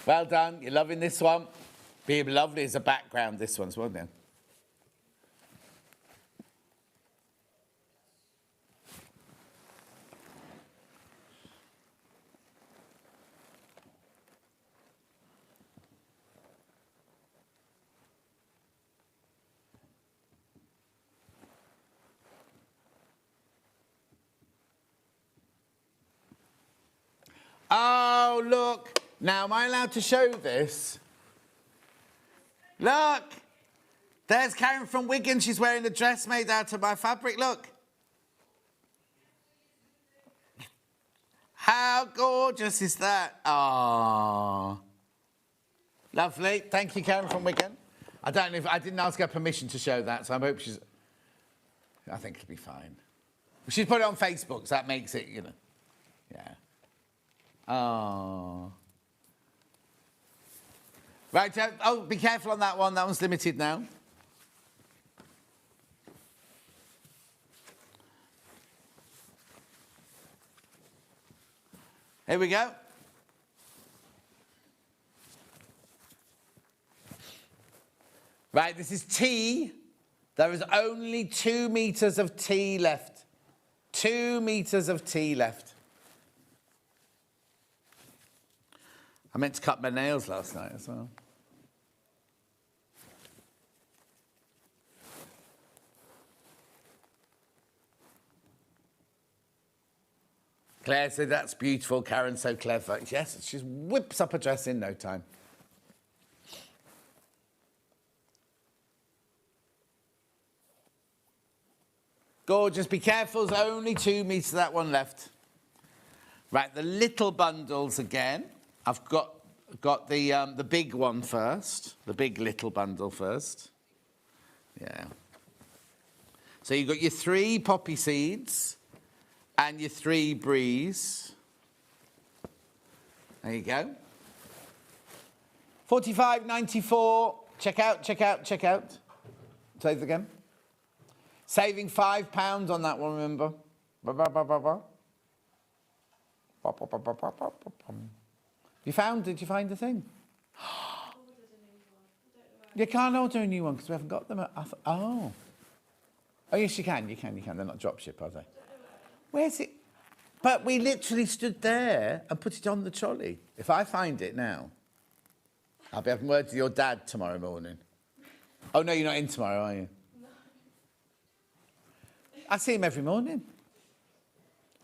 Well done. You're loving this one. Be lovely as a background, this one's, won't it? Oh, look. Now, am I allowed to show this? Look. There's Karen from Wigan. She's wearing a dress made out of my fabric. Look. How gorgeous is that? Oh. Lovely. Thank you, Karen from Wigan. I don't know if I didn't ask her permission to show that, so I hope she's... I think it'll be fine. She's put it on Facebook, so that makes it, you know. Yeah. Oh. Right, oh, be careful on that one. That one's limited now. Here we go. Right, this is tea. There is only 2 meters of tea left. 2 meters of tea left. I meant to cut my nails last night as well. Claire said, that's beautiful. Karen's so clever. Yes, she whips up a dress in no time. Gorgeous. Be careful. There's only 2 meters of that one left. Right, the little bundles again. I've got the big one first. The big little bundle first. Yeah. So you've got your 3 poppy seeds and your 3 breeze. There you go. 45.94. Check out, check out, check out. Say it again. Saving £5 on that one, remember? Did you find the thing? You can't order a new one because we haven't got them. Oh, yes, you can. They're not dropship, are they? Where's it? But we literally stood there and put it on the trolley. If I find it now, I'll be having words with your dad tomorrow morning. Oh, no, you're not in tomorrow, are you? No. I see him every morning.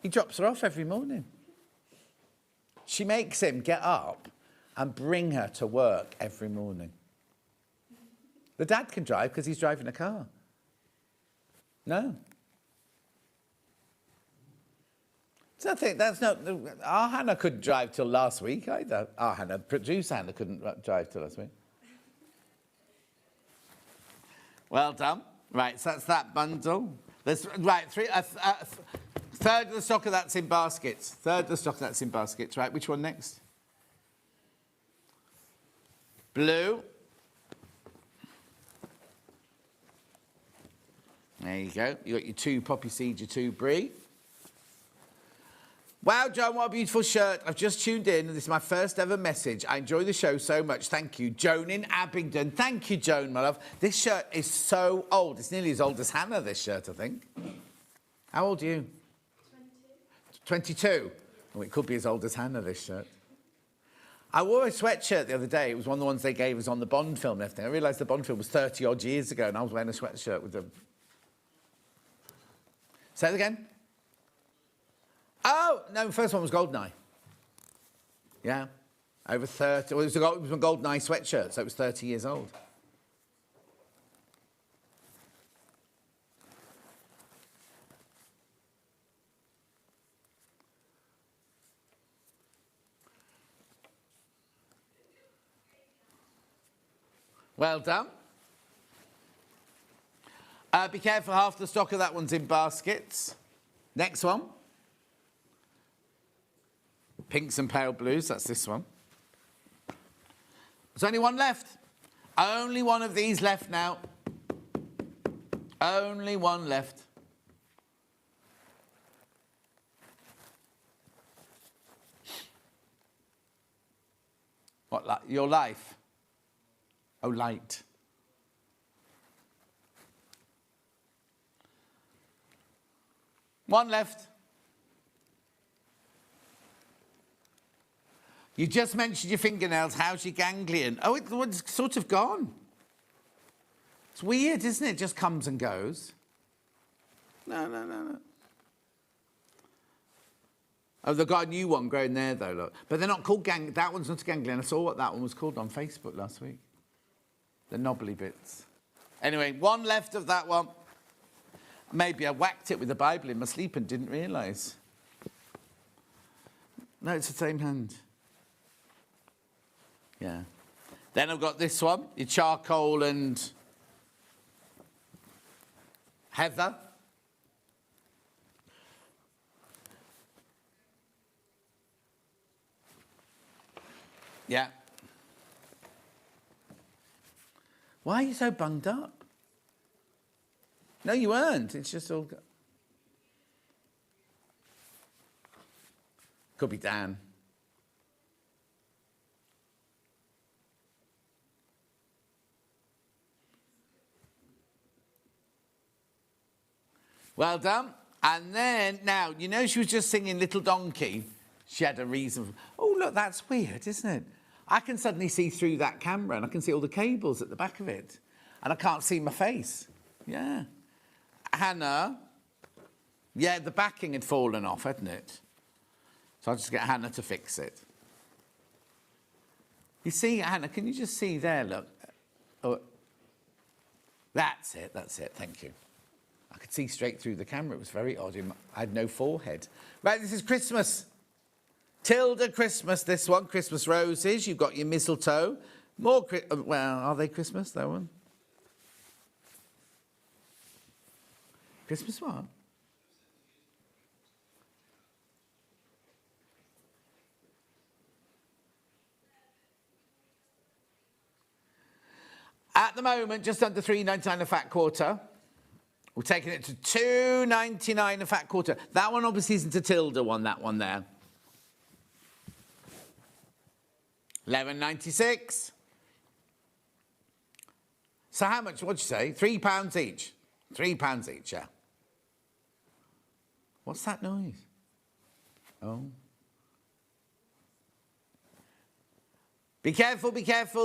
He drops her off every morning. She makes him get up and bring her to work every morning. The dad can drive because he's driving a car. No. So I think that's not... Our Hannah couldn't drive till last week either. Our Hannah, producer Hannah, couldn't drive till last week. Well done. Right, so that's that bundle. There's, right, third of the stock of that's in baskets. Third of the stock of that's in baskets. Right, which one next? Blue. There you go. You got your 2 poppy seeds, your 2 brie. Wow, John, what a beautiful shirt. I've just tuned in, and this is my first ever message. I enjoy the show so much. Thank you. Joan in Abingdon. Thank you, Joan, my love. This shirt is so old. It's nearly as old as Hannah, this shirt, I think. How old are you? 22? Oh, it could be as old as Hannah, this shirt. I wore a sweatshirt the other day. It was one of the ones they gave us on the Bond film and everything. I realised the Bond film was 30-odd years ago, and I was wearing a sweatshirt with them. Say it again. Oh, no, the first one was Goldeneye. Yeah, over 30. Well, it was a Goldeneye sweatshirt, so it was 30 years old. Well done. Be careful, half the stock of that one's in baskets. Next one. Pinks and pale blues, that's this one. There's only one left. Only one of these left now. Only one left. What, your life? Oh, light. One left. You just mentioned your fingernails. How's your ganglion? Oh, it's sort of gone. It's weird, isn't it? It just comes and goes. No. Oh, they've got a new one growing there, though, look. But they're not called that one's not a ganglion. I saw what that one was called on Facebook last week. The knobbly bits. Anyway, one left of that one. Maybe I whacked it with the Bible in my sleep and didn't realise. No, it's the same hand. Yeah. Then I've got this one, your charcoal and heather. Yeah. Why are you so bunged up? No, you weren't. It's just all... Could be Dan. Well done. And then, now, you know she was just singing Little Donkey? She had a reason. Oh, look, that's weird, isn't it? I can suddenly see through that camera and I can see all the cables at the back of it. And I can't see my face. Yeah. Hannah. Yeah, the backing had fallen off, hadn't it? So I'll just get Hannah to fix it. You see, Hannah, can you just see there, look? Oh, that's it, thank you. I could see straight through the camera. It was very odd. I had no forehead. Right, this is Christmas. Tilda Christmas, this one. Christmas roses. You've got your mistletoe. More, well, are they Christmas, that one? Christmas what? At the moment, just under £3.99 a fat quarter. We're taking it to £2.99 a fat quarter. That one obviously isn't a Tilda one, that one there. £11.96. So how much, what'd you say? £3 each. £3 each, yeah. What's that noise? Oh. Be careful,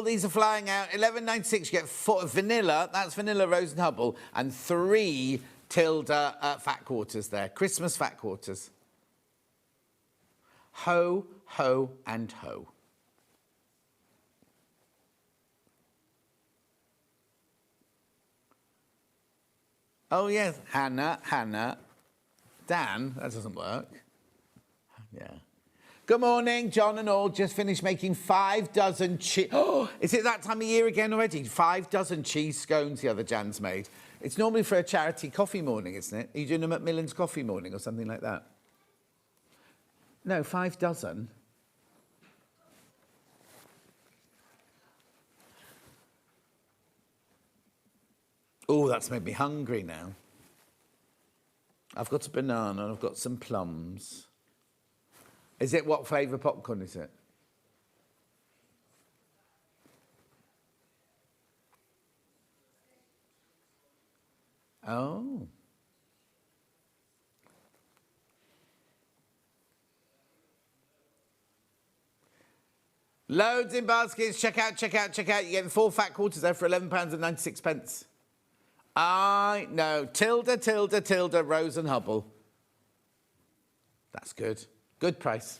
these are flying out. £11.96, you get vanilla, that's vanilla rose and hubble, and 3 Tilda fat quarters there. Christmas fat quarters. Ho, ho, and ho. Oh, yes, Hannah. Dan, that doesn't work. Yeah. Good morning, John and all. Just finished making 5 dozen cheese... Oh, is it that time of year again already? 5 dozen cheese scones the other Jan's made. It's normally for a charity coffee morning, isn't it? Are you doing them at Millen's Coffee Morning or something like that? No, 5 dozen. Oh, that's made me hungry now. I've got a banana and I've got some plums. Is it what flavour popcorn is it? Oh. Loads in baskets. Check out. You're getting 4 fat quarters there for £11.96. I know. Tilda, Rose and Hubble. That's good. Good price.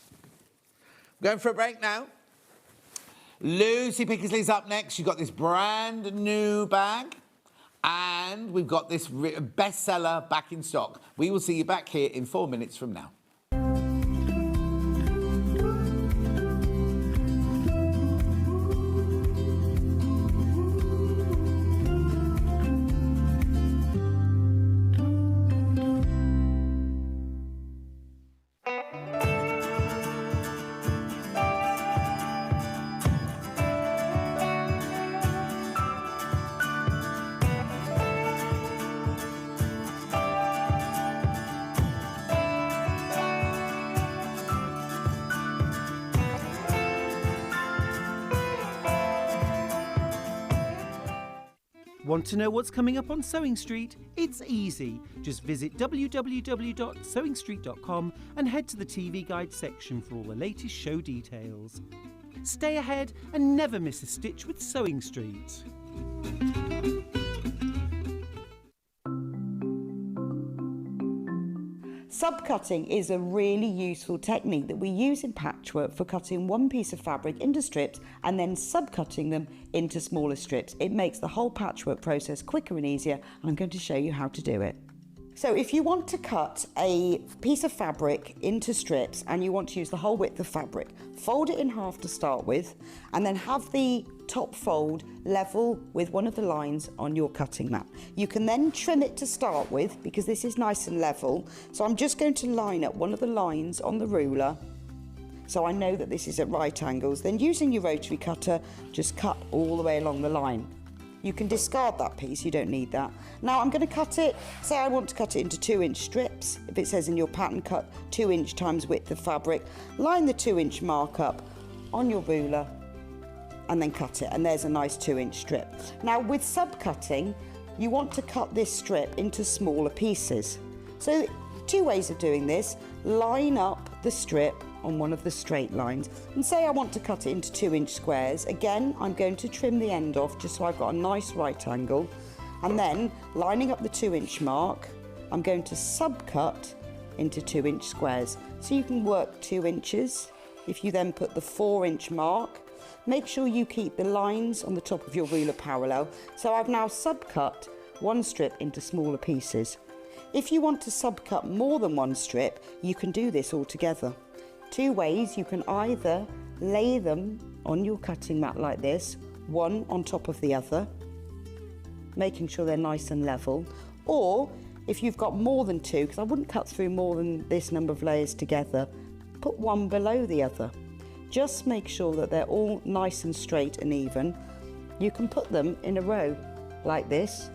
We're going for a break now. Lucy Pickersley's up next. You've got this brand new bag. And we've got this bestseller back in stock. We will see you back here in 4 minutes from now. Want to know what's coming up on Sewing Street? It's easy. Just visit www.sewingstreet.com and head to the TV Guide section for all the latest show details. Stay ahead and never miss a stitch with Sewing Street. Subcutting is a really useful technique that we use in patchwork for cutting one piece of fabric into strips and then subcutting them into smaller strips. It makes the whole patchwork process quicker and easier, and I'm going to show you how to do it. So if you want to cut a piece of fabric into strips and you want to use the whole width of fabric, fold it in half to start with and then have the top fold level with one of the lines on your cutting mat. You can then trim it to start with because this is nice and level. So I'm just going to line up one of the lines on the ruler so I know that this is at right angles. Then using your rotary cutter, just cut all the way along the line. You can discard that piece, you don't need that. Now I'm going to cut it, say I want to cut it into 2-inch strips. If it says in your pattern cut 2-inch times width of fabric, line the 2-inch mark up on your ruler and then cut it, and there's a nice 2-inch strip. Now with subcutting, you want to cut this strip into smaller pieces. So 2 ways of doing this: line up the strip on one of the straight lines and say I want to cut it into 2-inch squares. Again, I'm going to trim the end off just so I've got a nice right angle, and then lining up the 2-inch mark, I'm going to subcut into 2-inch squares. So you can work 2 inches. If you then put the 4-inch mark, make sure you keep the lines on the top of your ruler parallel. So I've now subcut one strip into smaller pieces. If you want to subcut more than one strip, you can do this all together. 2 ways: you can either lay them on your cutting mat like this, one on top of the other, making sure they're nice and level, or if you've got more than 2, because I wouldn't cut through more than this number of layers together, put one below the other. Just make sure that they're all nice and straight and even. You can put them in a row like this.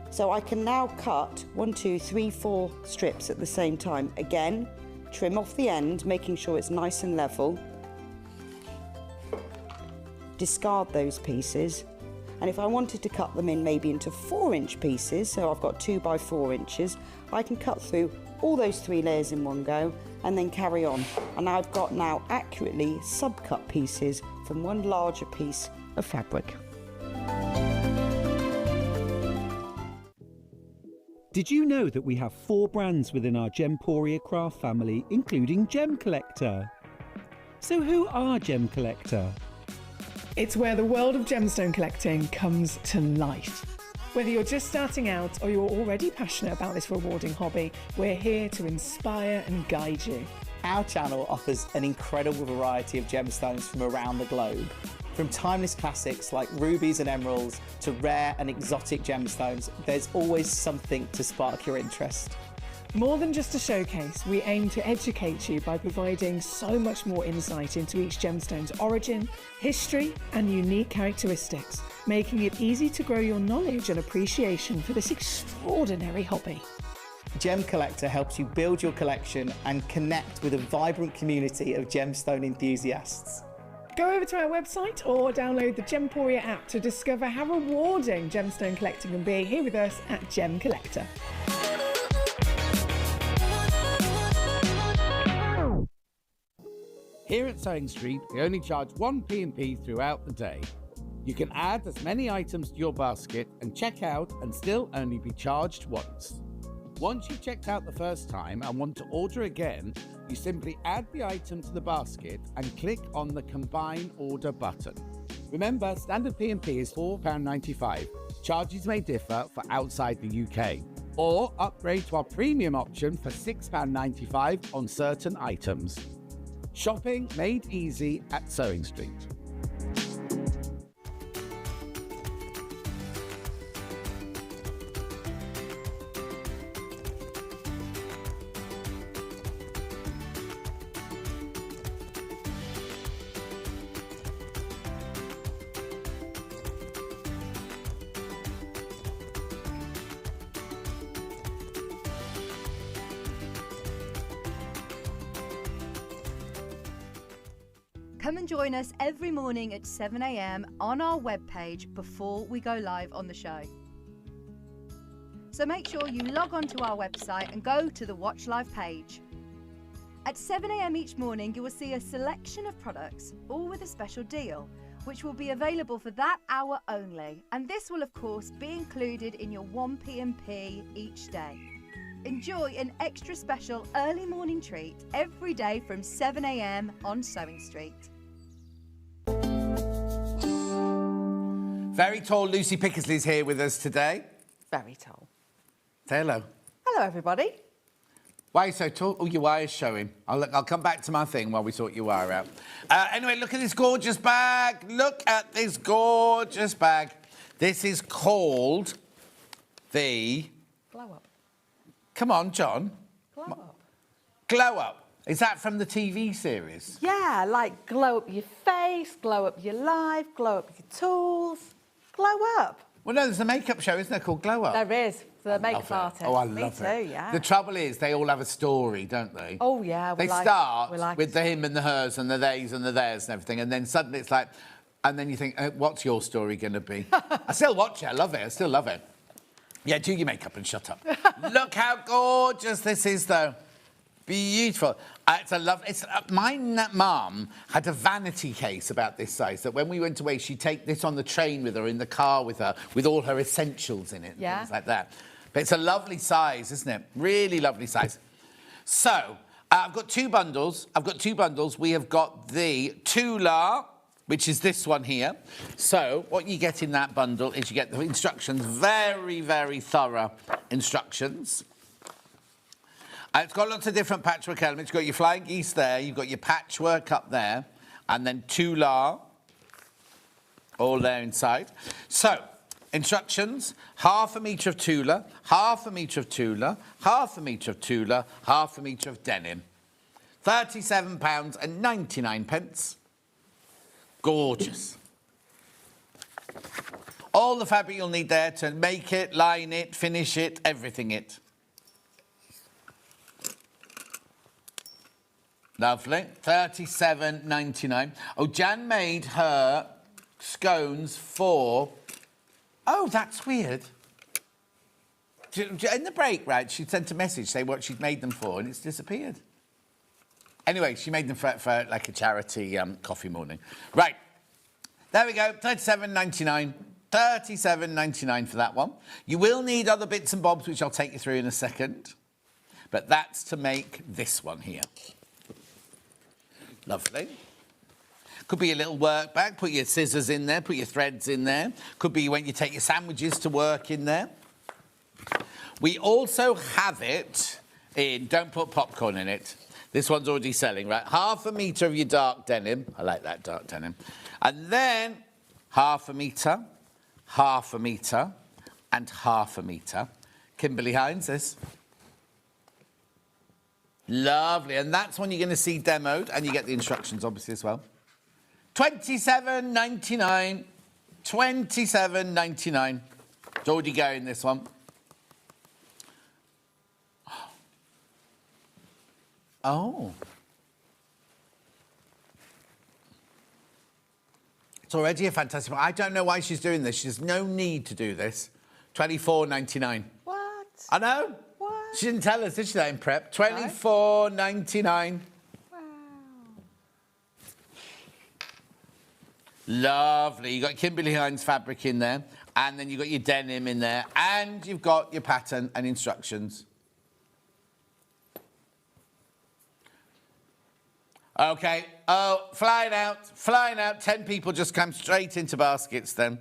So I can now cut 1, 2, 3, 4 strips at the same time. Again, trim off the end, making sure it's nice and level. Discard those pieces. And if I wanted to cut them in maybe into 4-inch pieces, so I've got 2 by 4 inches, I can cut through all those 3 layers in one go and then carry on. And I've got now accurately subcut pieces from one larger piece of fabric. Did you know that we have 4 brands within our Gemporia craft family, including Gem Collector? So who are Gem Collector? It's where the world of gemstone collecting comes to life. Whether you're just starting out or you're already passionate about this rewarding hobby, we're here to inspire and guide you. Our channel offers an incredible variety of gemstones from around the globe. From timeless classics like rubies and emeralds to rare and exotic gemstones, there's always something to spark your interest. More than just a showcase, we aim to educate you by providing so much more insight into each gemstone's origin, history, and unique characteristics, making it easy to grow your knowledge and appreciation for this extraordinary hobby. Gem Collector helps you build your collection and connect with a vibrant community of gemstone enthusiasts. Go over to our website or download the Gemporia app to discover how rewarding gemstone collecting can be here with us at Gem Collector. Here at Sewing Street, we only charge 1 P&P throughout the day. You can add as many items to your basket and check out and still only be charged once. Once you've checked out the first time and want to order again, you simply add the item to the basket and click on the Combine Order button. Remember, standard P&P is £4.95. Charges may differ for outside the UK. Or upgrade to our premium option for £6.95 on certain items. Shopping made easy at Sewing Street. Come and join us every morning at 7 a.m. on our webpage before we go live on the show. So make sure you log on to our website and go to the Watch Live page. At 7 a.m. each morning, you will see a selection of products, all with a special deal, which will be available for that hour only. And this will, of course, be included in your 1p&p each day. Enjoy an extra special early morning treat every day from 7 a.m. on Sewing Street. Very tall Lucy Pickersley's here with us today. Very tall. Say hello. Hello, everybody. Why are you so tall? Oh, your wire's showing. I'll come back to my thing while we sort your wire out. Anyway, look at this gorgeous bag. Look at this gorgeous bag. This is called the... Glow Up. Come on, John. Glow Up. Glow Up. Is that from the TV series? Yeah, like glow up your face, glow up your life, glow up your tools. Glow up. Well, no, there's a makeup show, isn't there, called Glow Up? There is, for the makeup artist. Oh, I love it. Me too, yeah. The trouble is, they all have a story, don't they? Oh, yeah. They start with the him and the hers and the theys and the theirs and everything, and then suddenly it's like, and then you think, what's your story going to be? I still watch it. I love it. I still love it. Yeah, do your makeup and shut up. Look how gorgeous this is, though. Beautiful. My mum had a vanity case about this size that when we went away, she'd take this on the train with her, in the car with her, with all her essentials in it, and things like that. But it's a lovely size, isn't it? Really lovely size. So, I've got two bundles. We have got the Tula, which is this one here. So, what you get in that bundle is you get the instructions, very, very thorough instructions. It's got lots of different patchwork elements. You've got your flying geese there, you've got your patchwork up there, and then Tula, all there inside. So, instructions, 1/2 metre of Tula, 1/2 metre of Tula, 1/2 metre of Tula, 1/2 metre of denim. £37.99. Gorgeous. All the fabric you'll need there to make it, line it, finish it, everything it. Lovely. £37.99. Oh, Jan made her scones for... Oh, that's weird. In the break, right, she sent a message saying what she'd made them for, and it's disappeared. Anyway, she made them for like a charity coffee morning. Right. There we go. £37.99. £37.99 for that one. You will need other bits and bobs, which I'll take you through in a second. But that's to make this one here. Lovely. Could be a little work bag. Put your scissors in there. Put your threads in there. Could be when you take your sandwiches to work in there. We also have it in... Don't put popcorn in it. This one's already selling, right? 1/2 metre of your dark denim. I like that dark denim. And then 1/2 metre, 1/2 metre, and 1/2 metre. Kimberly Hines, this. Lovely. And that's when you're going to see demoed, and you get the instructions, obviously, as well. £27.99. £27.99. It's already going, this one. Oh. It's already a fantastic one. I don't know why she's doing this. She has no need to do this. £24.99. What? I know. What? She didn't tell us, did she, that in prep? £24.99. Wow. Lovely. You've got Kimberly Hines fabric in there, and then you've got your denim in there, and you've got your pattern and instructions. OK. Oh, flying out. 10 people just come straight into baskets then.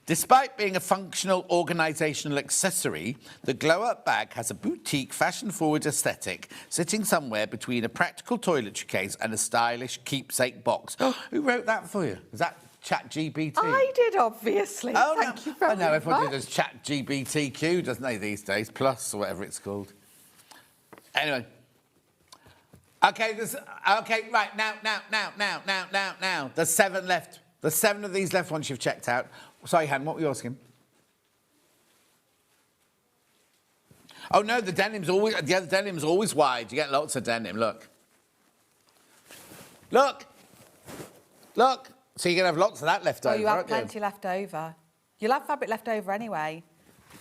Despite being a functional organisational accessory, the glow-up bag has a boutique, fashion-forward aesthetic, sitting somewhere between a practical toiletry case and a stylish keepsake box. Who wrote that for you? Is that ChatGPT? I did, obviously. Oh, Thank you very much. I know, everybody does ChatGPTQ, doesn't they, these days? Plus, or whatever it's called. Anyway. OK, right, now. There's 7 left. There's 7 of these left once you've checked out. Sorry, Han, what were you asking? Oh, no, the other denim's always wide. You get lots of denim, look. Look, Look. So you're going to have lots of that left over, Oh, you have aren't you? plenty left over. You'll have fabric left over anyway.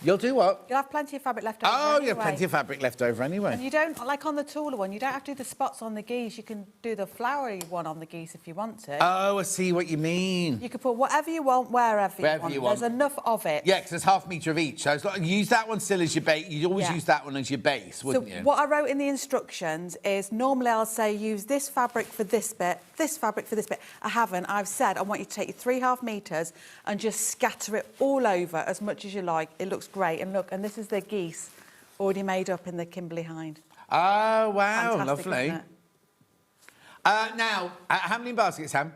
You'll do what? You'll have plenty of fabric left over Oh, anyway. you have plenty of fabric left over anyway. And you don't, like on the taller one, you don't have to do the spots on the geese. You can do the flowery one on the geese if you want to. Oh, I see what you mean. You can put whatever you want, wherever you want. There's enough of it. Yeah, because there's half a metre of each. So it's like, use that one still as your base. You'd always use that one as your base, wouldn't you? What I wrote in the instructions is normally I'll say use this fabric for this bit, this fabric for this bit. I haven't. I've said I want you to take your 3.5 metres and just scatter it all over as much as you like. It looks great. And look, and this is the geese already made up in the Kimberley hind. Oh, wow, Fantastic, lovely. isn't it? Now, how many baskets, Sam?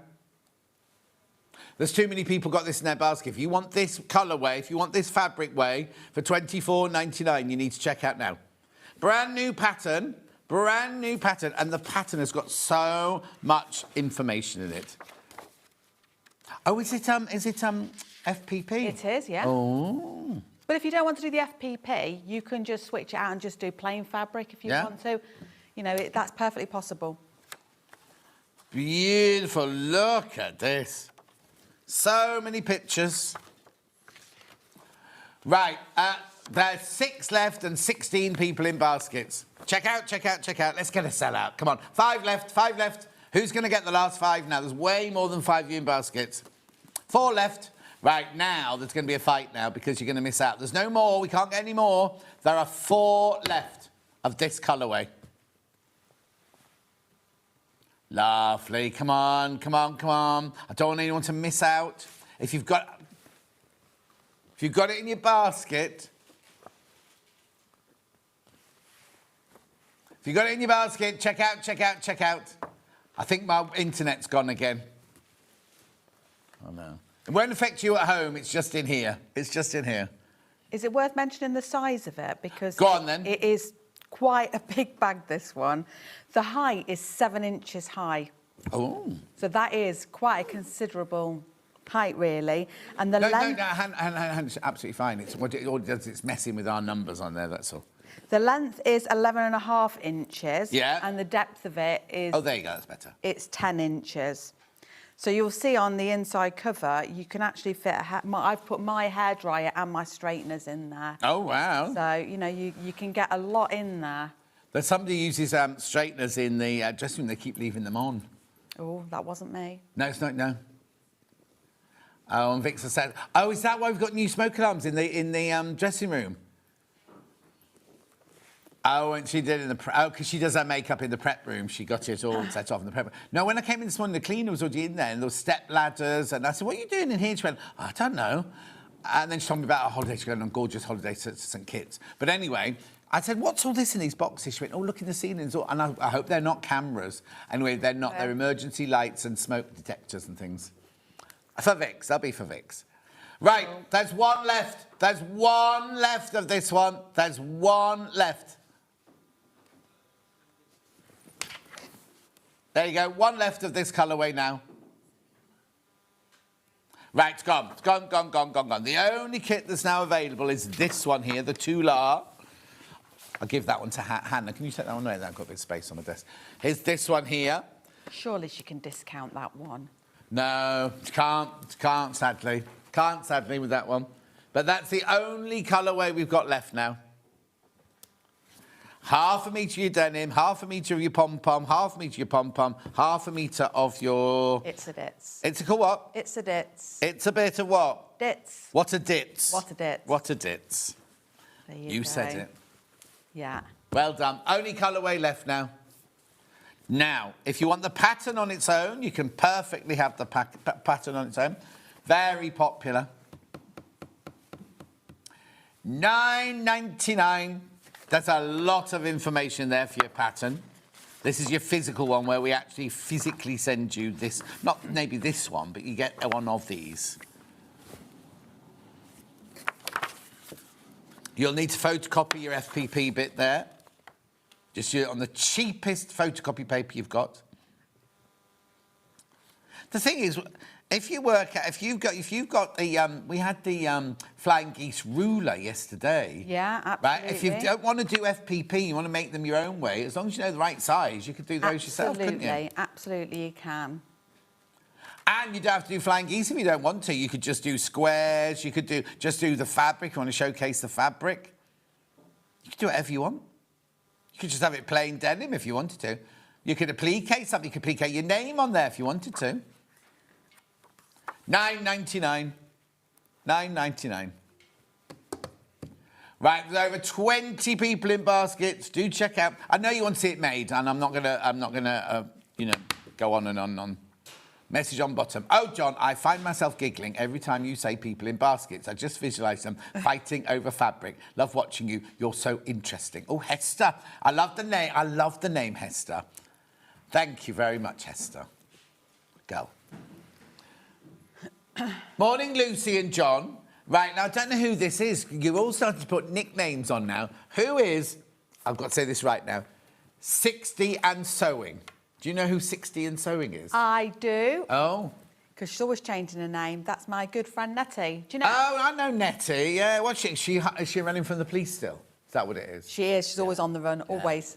There's too many people got this in their basket. If you want this colourway, if you want this fabric way for $24.99, you need to check out now. Brand new pattern, and the pattern has got so much information in it. Oh, is it FPP? It is, yeah. Oh. But if you don't want to do the FPP, you can just switch it out and just do plain fabric if you want to. You know, that's perfectly possible. Beautiful. Look at this. So many pictures. Right. There's 6 left and 16 people in baskets. Check out. Let's get a sellout. Come on. 5 left. Who's going to get the last 5 now? There's way more than 5 of you in baskets. 4 left. Right, now there's going to be a fight now because you're going to miss out. There's no more. We can't get any more. There are 4 left of this colourway. Lovely. Come on. I don't want anyone to miss out. If you've got it in your basket, check out. I think my internet's gone again. Oh, no. It won't affect you at home. It's just in here. Is it worth mentioning the size of it? Because go on, then. It is quite a big bag, this one. The height is 7 inches high. Oh. So that is quite a considerable height, really. And the length... No, it's absolutely fine. What it all does, it's messing with our numbers on there, that's all. The length is 11.5 inches. Yeah. And the depth of it is... Oh, there you go, that's better. It's 10 inches. So you'll see on the inside cover, you can actually fit I've put my hairdryer and my straighteners in there. Oh, wow. So, you know, you can get a lot in there. There's somebody uses straighteners in the dressing room. They keep leaving them on. Oh, that wasn't me. No, it's not, no. Oh, and Vixa said, oh, is that why we've got new smoke alarms in the dressing room? Oh, and she did because she does her makeup in the prep room. She got it all set off in the prep room. No, when I came in this morning, the cleaner was already in there, and there were step ladders, and I said, what are you doing in here? She went, oh, I don't know. And then she told me about a holiday. She's going on a gorgeous holiday to St Kitts. But anyway, I said, what's all this in these boxes? She went, oh, look in the ceilings. And I hope they're not cameras. Anyway, they're not. Yeah. They're emergency lights and smoke detectors and things. For Vix. They'll be for Vix. Right, there's 1 left. There's 1 left of this one. There's 1 left. There you go, 1 left of this colourway now. Right, it's gone. The only kit that's now available is this one here, the Tular. I'll give that one to Hannah. Can you take that one away? I've got a bit of space on my desk. Here's this one here. Surely she can discount that one. No, can't sadly. Can't sadly with that one. But that's the only colourway we've got left now. 1/2 metre of your denim, 1/2 metre of your pom-pom, 1/2 metre of your pom-pom, 1/2 metre of your... It's a ditz. It's a cool what? It's a ditz. It's a bit of what? Ditz. What a ditz. What a ditz. What a ditz. There you You go. said it. Yeah. Well done. Only colourway left now. Now, if you want the pattern on its own, you can perfectly have the pattern on its own. Very popular. $9.99. That's a lot of information there for your pattern. This is your physical one where we actually physically send you this. Not maybe this one, but you get one of these. You'll need to photocopy your FPP bit there. Just do it on the cheapest photocopy paper you've got. The thing is, if you've got the, we had the flying geese ruler yesterday. Yeah, absolutely. Right? If you don't want to do FPP, you want to make them your own way, as long as you know the right size, you could do those yourself, couldn't you? Absolutely, you can. And you don't have to do flying geese if you don't want to. You could just do squares. You could just do the fabric. You want to showcase the fabric. You could do whatever you want. You could just have it plain denim if you wanted to. You could applique something. You could applique your name on there if you wanted to. $9.99. $9.99. Right, there's over 20 people in baskets. Do check out. I know you want to see it made, and I'm not gonna, go on and on. Message on bottom. Oh, John, I find myself giggling every time you say people in baskets. I just visualise them fighting over fabric. Love watching you. You're so interesting. Oh, Hester. I love the name. I love the name Hester. Thank you very much, Hester. Go. Morning, Lucy and John. Right, now, I don't know who this is. You're all starting to put nicknames on now. Who is, I've got to say this right now, 60 and Sewing? Do you know who 60 and Sewing is? I do. Oh. Because she's always changing her name. That's my good friend Nettie. Do you know? Oh, I know Nettie. Yeah, what's she? Is she running from the police still? Is that what it is? She is. She's always on the run, always.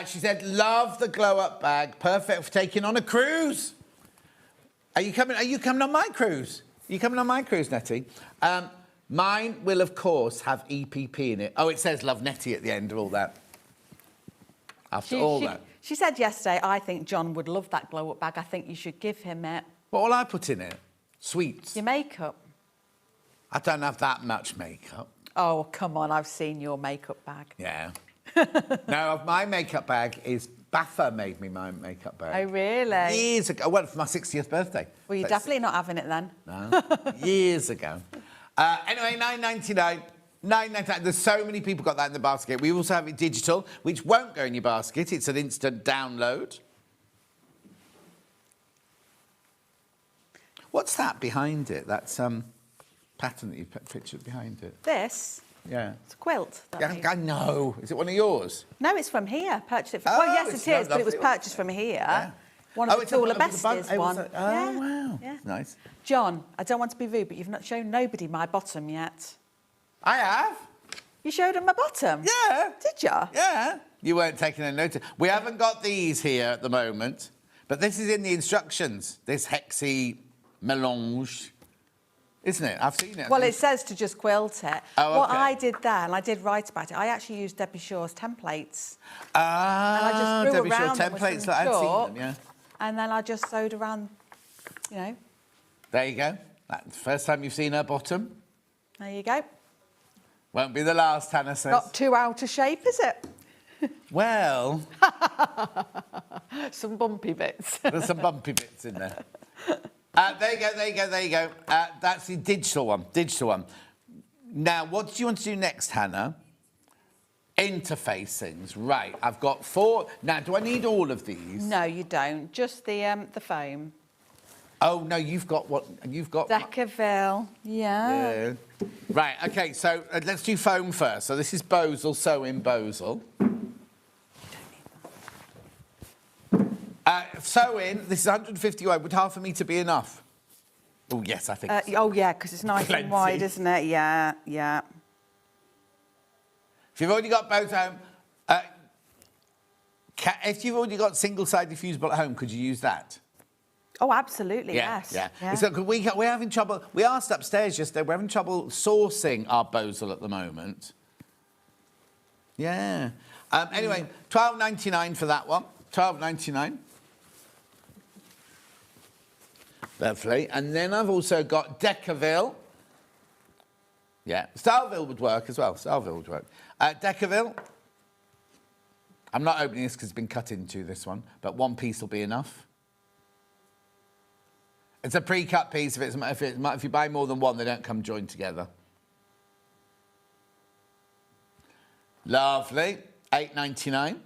She said, love the glow-up bag. Perfect for taking on a cruise. Are you coming on my cruise? Are you coming on my cruise, Nettie? Mine will, of course, have EPP in it. Oh, it says love Nettie at the end of all that. After all that. She said yesterday, I think John would love that glow-up bag. I think you should give him it. What will I put in it? Sweets. Your makeup. I don't have that much makeup. Oh, come on. I've seen your makeup bag. Yeah. No, my makeup bag is... Baffa made me my makeup bag. Oh, really? Years ago. Well, for my 60th birthday. Well, you're definitely not having it then. No. Years ago. Anyway, $9.99. $9.99. There's so many people got that in the basket. We also have it digital, which won't go in your basket. It's an instant download. What's that behind it? That's pattern that you've pictured behind it. This? Yeah. It's a quilt. Yeah, I know. Is it one of yours? No, it's from here. Purchased it from... Oh, well, yes, it's it is, but it was lovely. purchased from here. Yeah. One of the it's a Taller bun- Besties it was one. Oh, wow. Yeah. Nice. John, I don't want to be rude, but you've not shown nobody my bottom yet. I have. You showed them my bottom? Yeah. Did you? Yeah. You weren't taking any notice. We haven't got these here at the moment, but this is in the instructions. This Hexy melange, isn't it? I've seen it. Well, it says to just quilt it. Oh, What okay. I did there, and I did write about it, I actually used Debbie Shaw's templates. Ah, And I just drew Debbie Shaw around them with templates. some I'd seen chalk. them, yeah. And then I just sewed around, you know. There you go. That's the first time you've seen her bottom. There you go. Won't be the last, Hannah says. Not too out of shape, is it? Well, Some bumpy bits. there's some bumpy bits in there. There you go. That's the digital one. Now, what do you want to do next, Hannah? Interfacings. Right, I've got 4. Now, do I need all of these? No, you don't. Just the foam. Oh, no, you've got what? You've got... Decaville. Yeah. Yeah. Right, OK, so let's do foam first. So this is Bosel, sew in Bosel. Sew in, this is 150 wide. Would half a metre be enough? Oh, yes, I think so. Oh, yeah, because it's nice Plenty. and wide, isn't it? Yeah, yeah. If you've already got both home... if you've already got single-sided fusible at home, could you use that? Oh, absolutely, yes. Yeah. So, 'cause we're having trouble... We asked upstairs yesterday, we're having trouble sourcing our Bosel at the moment. Yeah. Anyway, $12.99 for that one. $12.99. Lovely. And then I've also got Decaville. Yeah. Starville would work as well. Starville would work. Decaville. I'm not opening this because it's been cut into, this one, but one piece will be enough. It's a pre-cut piece. If you buy more than one, they don't come joined together. Lovely. $8.99.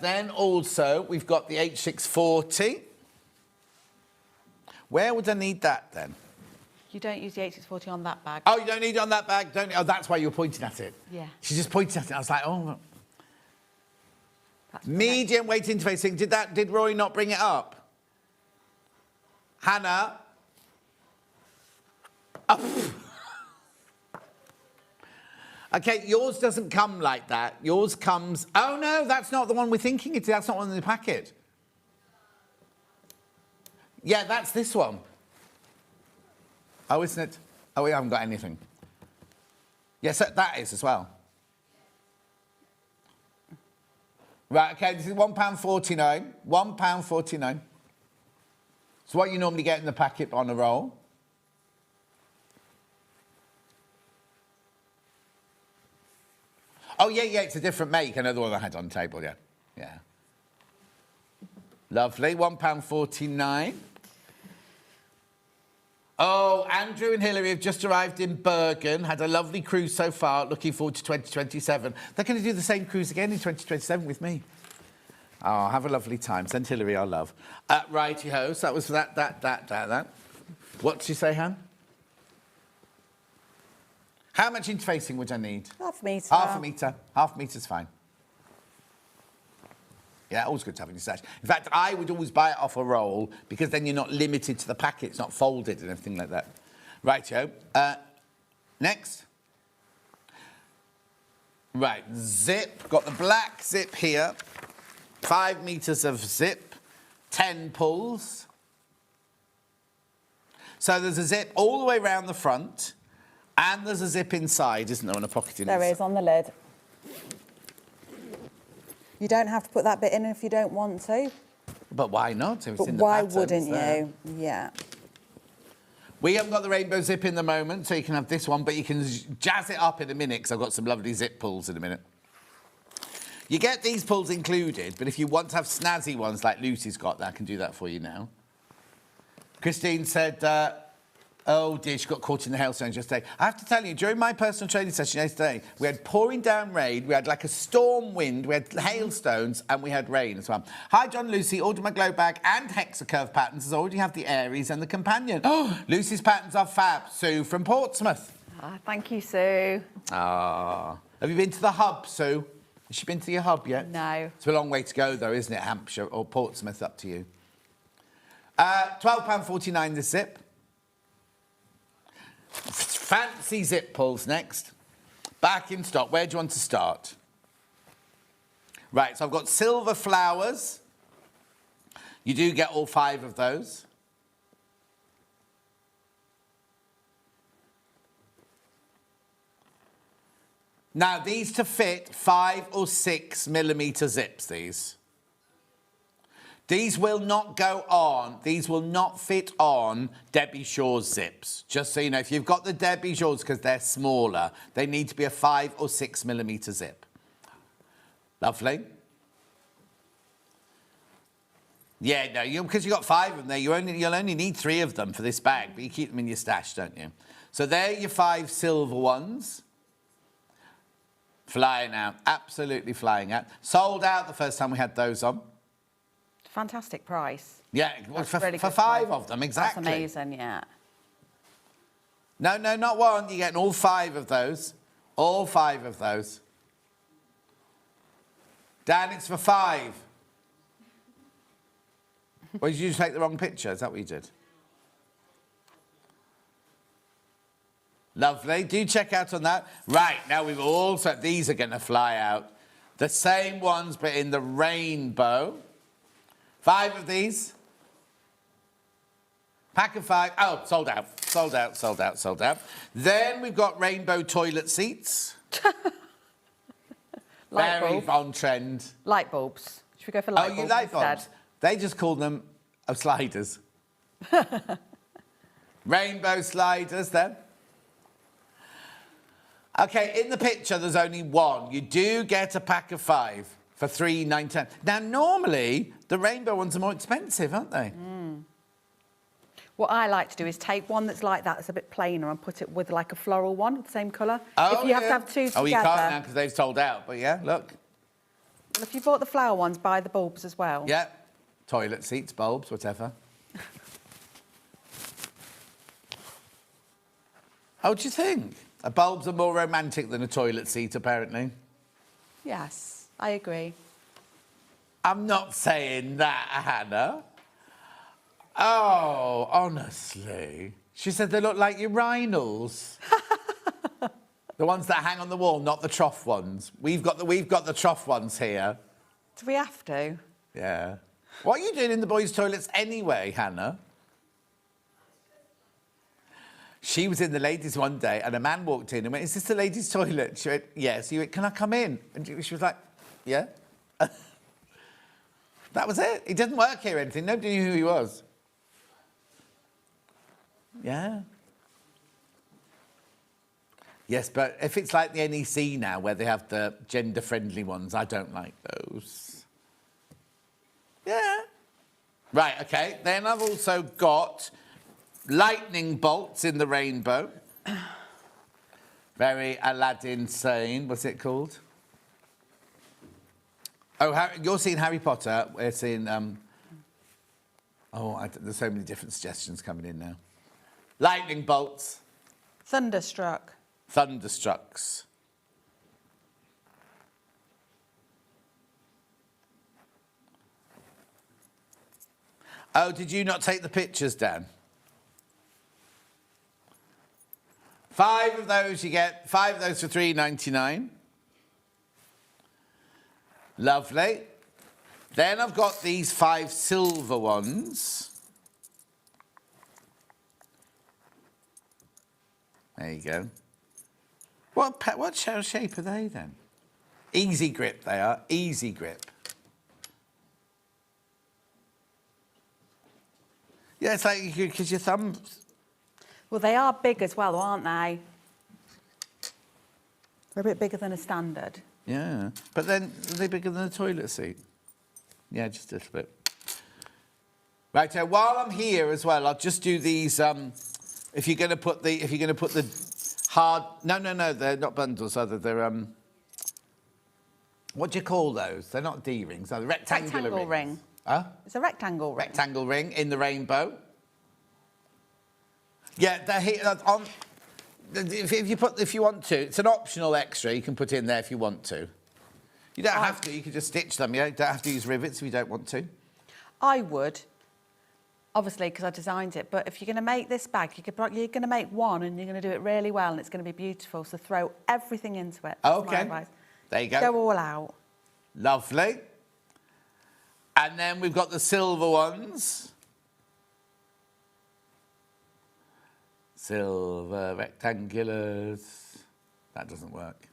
Then also, we've got the H640. Where would I need that then? You don't use the H640 on that bag. Oh, you don't need it on that bag, don't you? Oh, that's why you were pointing at it. Yeah. She just pointed at it. I was like, oh. That's Medium weight interfacing. Did Roy not bring it up? Hannah? Oh. OK, yours doesn't come like that. Yours comes... Oh, no, that's not the one we're thinking. That's not one in the packet. Yeah, that's this one. Oh, isn't it? Oh, we haven't got anything. Yes, that is as well. Right, okay, this is £1.49. £1.49. It's what you normally get in the packet on a roll. Oh, yeah, it's a different make. Another one I had on the table, yeah. Yeah. Lovely, £1.49. Oh, Andrew and Hilary have just arrived in Bergen, had a lovely cruise so far, looking forward to 2027. They're going to do the same cruise again in 2027 with me. Oh, have a lovely time. Send Hilary our love. Righty-ho, so that was that. What did you say, Han? How much interfacing would I need? Half a metre. Half a metre. Half a metre's fine. Yeah, always good to have in your stash. In fact, I would always buy it off a roll because then you're not limited to the packet. It's not folded and everything like that. Rightio. Next. Right, zip. Got the black zip here. 5 metres of zip. 10 pulls. So there's a zip all the way around the front. And there's a zip inside, isn't there, and a pocket in it? There is, on the lid. You don't have to put that bit in if you don't want to. But why not? If it's But in the why pattern, wouldn't so. you? Yeah. We haven't got the rainbow zip in the moment, so you can have this one, but you can jazz it up in a minute, because I've got some lovely zip pulls in a minute. You get these pulls included, but if you want to have snazzy ones like Lucy's got, I can do that for you now. Christine said, oh dear, she got caught in the hailstones yesterday. I have to tell you, during my personal training session yesterday, we had pouring down rain, we had like a storm wind, we had hailstones, and we had rain as well. Hi, John, Lucy, ordered my glow bag and Hexa curve patterns, as I already have the Aries and the Companion. Oh, Lucy's patterns are fab. Sue from Portsmouth. Thank you, Sue. Ah. Have you been to the hub, Sue? Has she been to your hub yet? No. It's a long way to go, though, isn't it? Hampshire or Portsmouth, up to you. £12.49 the zip. Fancy zip pulls next. Back in stock. Where do you want to start? Right, so I've got silver flowers. You do get all 5 of those. Now, these to fit 5 or 6 millimetre zips, these. These will not go on, these will not fit on Debbie Shaw's zips. Just so you know, if you've got the Debbie Shaw's because they're smaller, they need to be a 5 or 6 millimetre zip. Lovely. Yeah, no, because you've got 5 of them there, you'll only need 3 of them for this bag, but you keep them in your stash, don't you? So there are your 5 silver ones. Flying out, absolutely flying out. Sold out the first time we had those on. Fantastic price. Yeah, well, for really 5 price. of them, exactly. That's amazing, yeah. No, not one. You're getting all 5 of those. All 5 of those. Dan, it's for 5. Or did you just take the wrong picture? Is that what you did? Lovely. Do check out on that. Right, now we've also... These are going to fly out. The same ones, but in the rainbow. 5 of these. Pack of 5. Oh, sold out. Sold out, sold out, sold out. Then we've got rainbow toilet seats. Very on trend. Light bulbs. Should we go for light bulbs? Oh, you like instead? bulbs? They just call them sliders. Rainbow sliders, then. OK, in the picture, there's only 1. You do get a pack of 5 for $3.99. Now, normally, the rainbow ones are more expensive, aren't they? Mm. What I like to do is take one that's like that, that's a bit plainer, and put it with like a floral one of the same colour. Oh, if you have to have 2 together. Oh, you can't now because they've sold out. But yeah, look. Well, if you bought the flower ones, buy the bulbs as well. Yeah, toilet seats, bulbs, whatever. How do you think? Bulbs are more romantic than a toilet seat, apparently. Yes, I agree. I'm not saying that, Hannah. Oh, honestly. She said they look like urinals. The ones that hang on the wall, not the trough ones. We've got the trough ones here. Do we have to? Yeah. What are you doing in the boys' toilets anyway, Hannah? She was in the ladies one day and a man walked in and went, "Is this the ladies' toilet?" She went, "Yes." He went, "Can I come in?" And she was like, "Yeah." That was it. He didn't work here or anything. Nobody knew who he was. Yeah. Yes, but if it's like the NEC now, where they have the gender-friendly ones, I don't like those. Yeah. Right, okay. Then I've also got lightning bolts in the rainbow. Very Aladdin sane. What's it called? Oh, you're seeing Harry Potter. We're seeing... there's so many different suggestions coming in now. Lightning bolts. Thunderstruck. Thunderstrucks. Oh, did you not take the pictures, Dan? 5 of those, you get 5 of those for £3.99. Lovely. Then I've got these 5 silver ones. There you go. What shape are they then? Easy grip they are, easy grip. Yeah, it's like because your thumbs... Well, they are big as well, aren't they? They're a bit bigger than a standard. Yeah, but then are they bigger than a toilet seat? Yeah, just a little bit. Right, so while I'm here as well, I'll just do these. If you're going to put the hard, no, they're not bundles. They're what do you call those? They're not D rings. They're rectangular rings. Ring. Huh? It's a rectangle ring. Rectangle ring in the rainbow. Yeah, they're here on. If you want to, it's an optional extra. You can put in there if you want to. You don't have to. You can just stitch them. You don't have to use rivets if you don't want to. I would, obviously, because I designed it. But if you're going to make this bag, you're going to make one, and you're going to do it really well, and it's going to be beautiful. So throw everything into it. That's my advice. There you go. Go all out. Lovely. And then we've got the silver ones. Silver rectangulars. That doesn't work.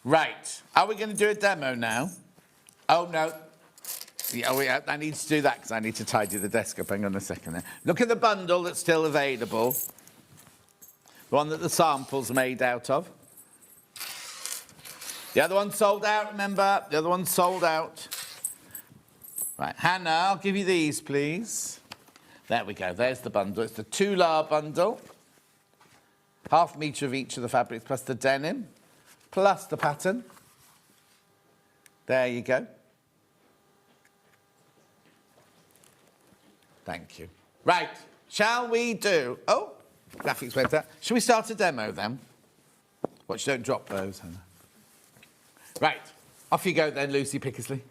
Right. Are we going to do a demo now? Oh, no. Yeah, I need to do that because I need to tidy the desk up. Hang on a second there. Look at the bundle that's still available. The one that the sample's made out of. The other one sold out, remember? The other one sold out. Right, Hannah, I'll give you these, please. There we go. There's the bundle. It's the 2-layer bundle. 1/2 metre of each of the fabrics plus the denim, plus the pattern. There you go. Thank you. Right, shall we do... Oh, graphics went out. Shall we start a demo then? Watch, don't drop those, Hannah. Right, off you go then, Lucy Pickersley.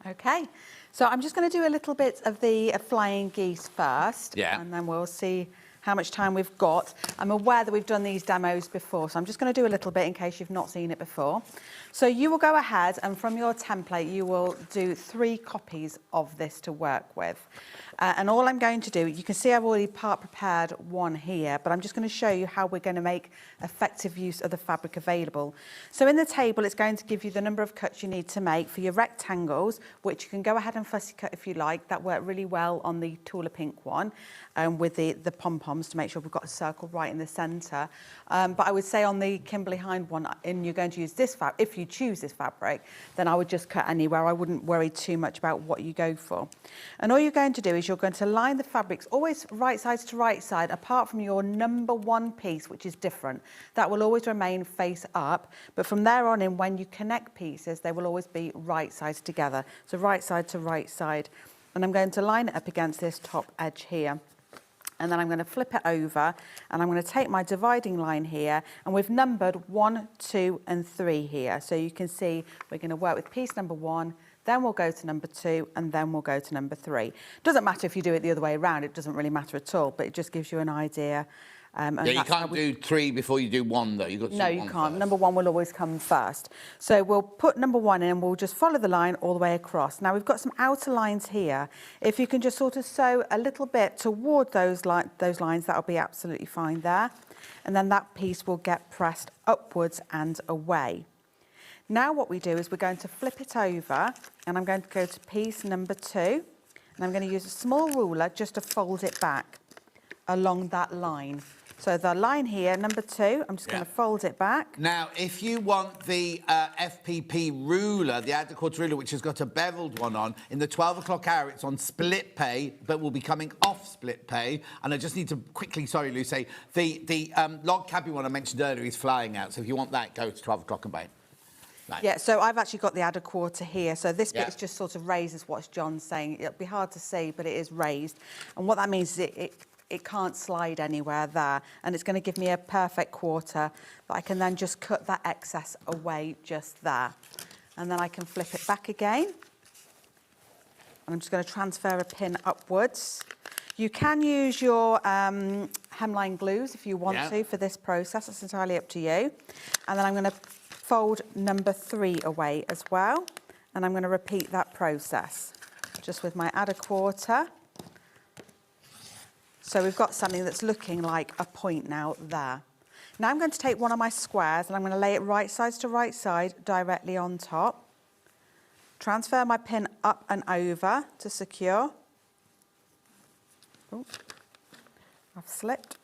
Okay, so I'm just going to do a little bit of the flying geese first. Yeah. And then we'll see how much time we've got. I'm aware that we've done these demos before, so I'm just going to do a little bit in case you've not seen it before. So you will go ahead and from your template, you will do 3 copies of this to work with. And all I'm going to do, you can see I've already part prepared one here, but I'm just going to show you how we're going to make effective use of the fabric available. So in the table, it's going to give you the number of cuts you need to make for your rectangles, which you can go ahead and fussy cut if you like. That worked really well on the Tula pink one with the pom-poms to make sure we've got a circle right in the centre. But I would say on the Kimberley Hind one, and you're going to use this fabric, if you choose this fabric, then I would just cut anywhere. I wouldn't worry too much about what you go for. And all you're going to do is you're going to line the fabrics always right side to right side, apart from your number 1 piece, which is different. That will always remain face up, but from there on in, when you connect pieces, they will always be right sides together. So right side to right side. And I'm going to line it up against this top edge here. And then I'm going to flip it over and I'm going to take my dividing line here, and we've numbered 1, 2 and 3 here. So you can see we're going to work with piece number 1, then we'll go to number 2 and then we'll go to number 3. Doesn't matter if you do it the other way around, it doesn't really matter at all, but it just gives you an idea And Yeah, you that's how can't we- do 3 before you do 1, though. You've got to No, do you 1 can't. first. Number 1 will always come first. So we'll put number 1 in and we'll just follow the line all the way across. Now we've got some outer lines here. If you can just sort of sew a little bit toward those lines, that'll be absolutely fine there. And then that piece will get pressed upwards and away. Now what we do is we're going to flip it over, and I'm going to go to piece number 2, and I'm going to use a small ruler just to fold it back along that line. So the line here, number 2, I'm just going to fold it back. Now, if you want the FPP ruler, the add a quarter ruler, which has got a beveled one on, in the 12 o'clock hour, it's on split pay, but will be coming off split pay. And I just need to quickly, sorry, Lucy, the log cabin one I mentioned earlier is flying out. So if you want that, go to 12 o'clock and buy it. Right. Yeah, so I've actually got the add a quarter here. So this bit is just sort of raised, is what John's saying. It'll be hard to see, but it is raised. And what that means is it can't slide anywhere there, and it's going to give me a perfect quarter that I can then just cut that excess away just there. And then I can flip it back again. And I'm just going to transfer a pin upwards. You can use your hemline glues if you want to for this process. It's entirely up to you. And then I'm going to fold number 3 away as well. And I'm going to repeat that process just with my add a quarter. So we've got something that's looking like a point now there. Now I'm going to take one of my squares and I'm going to lay it right sides to right side directly on top. Transfer my pin up and over to secure. Oh, I've slipped.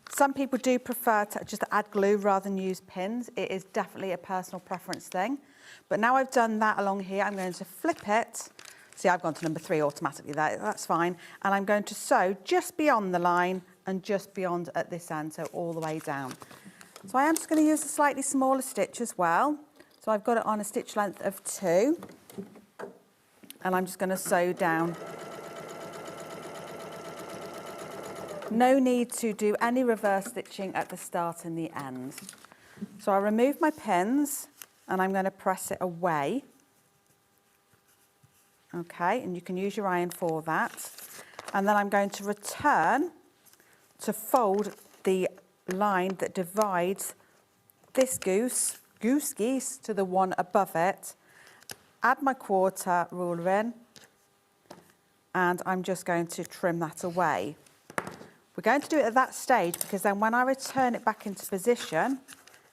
Some people do prefer to just add glue rather than use pins. It is definitely a personal preference thing. But now I've done that along here, I'm going to flip it. See, I've gone to number 3 automatically there, that's fine. And I'm going to sew just beyond the line and just beyond at this end, so all the way down. So I am just going to use a slightly smaller stitch as well. So I've got it on a stitch length of 2. And I'm just going to sew down. No need to do any reverse stitching at the start and the end. So I remove my pins and I'm going to press it away. Okay, and you can use your iron for that. And then I'm going to return to fold the line that divides this geese to the one above it. Add my quarter ruler in, and I'm just going to trim that away. We're going to do it at that stage because then when I return it back into position,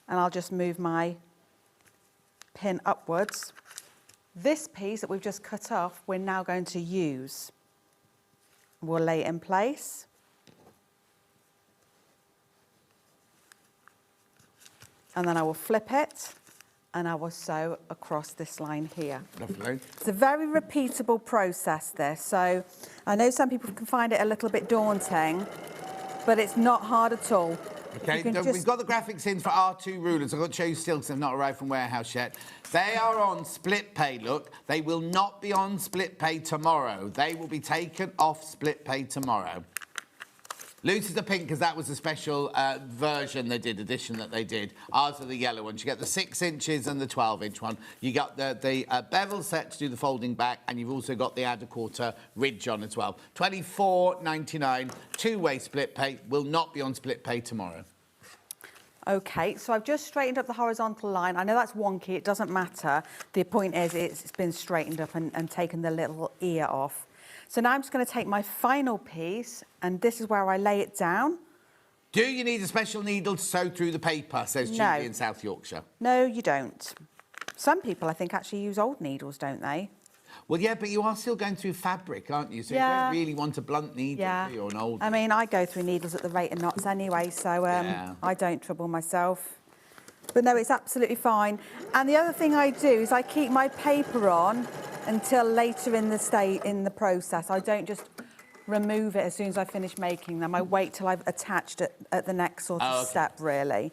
and I'll just move my pin upwards, this piece that we've just cut off, we're now going to use. We'll lay it in place. And then I will flip it and I will sew across this line here. Lovely. It's a very repeatable process, this. So I know some people can find it a little bit daunting, but it's not hard at all. Okay, we've got the graphics in for our 2 rulers. I've got to show you still because they've not arrived from warehouse yet. They are on split pay, look. They will not be on split pay tomorrow. They will be taken off split pay tomorrow. Lucy's the pink because that was a special edition that they did. Ours are the yellow ones. You get the 6 inches and the 12-inch one. You got the bevel set to do the folding back, and you've also got the add a quarter ridge on as well. $24.99, 2-way split pay. Will not be on split pay tomorrow. Okay, so I've just straightened up the horizontal line. I know that's wonky, it doesn't matter. The point is it's been straightened up and taken the little ear off. So now I'm just going to take my final piece, and this is where I lay it down. Do you need a special needle to sew through the paper, says Julie in South Yorkshire? No, you don't. Some people, I think, actually use old needles, don't they? Well, yeah, but you are still going through fabric, aren't you? So you don't really want a blunt needle, do you, or an old I mean, I go through needles at the rate of knots anyway, so I don't trouble myself. But no, it's absolutely fine. And the other thing I do is I keep my paper on until later in the process. I don't just remove it as soon as I finish making them. I wait till I've attached it at the next sort of step, really.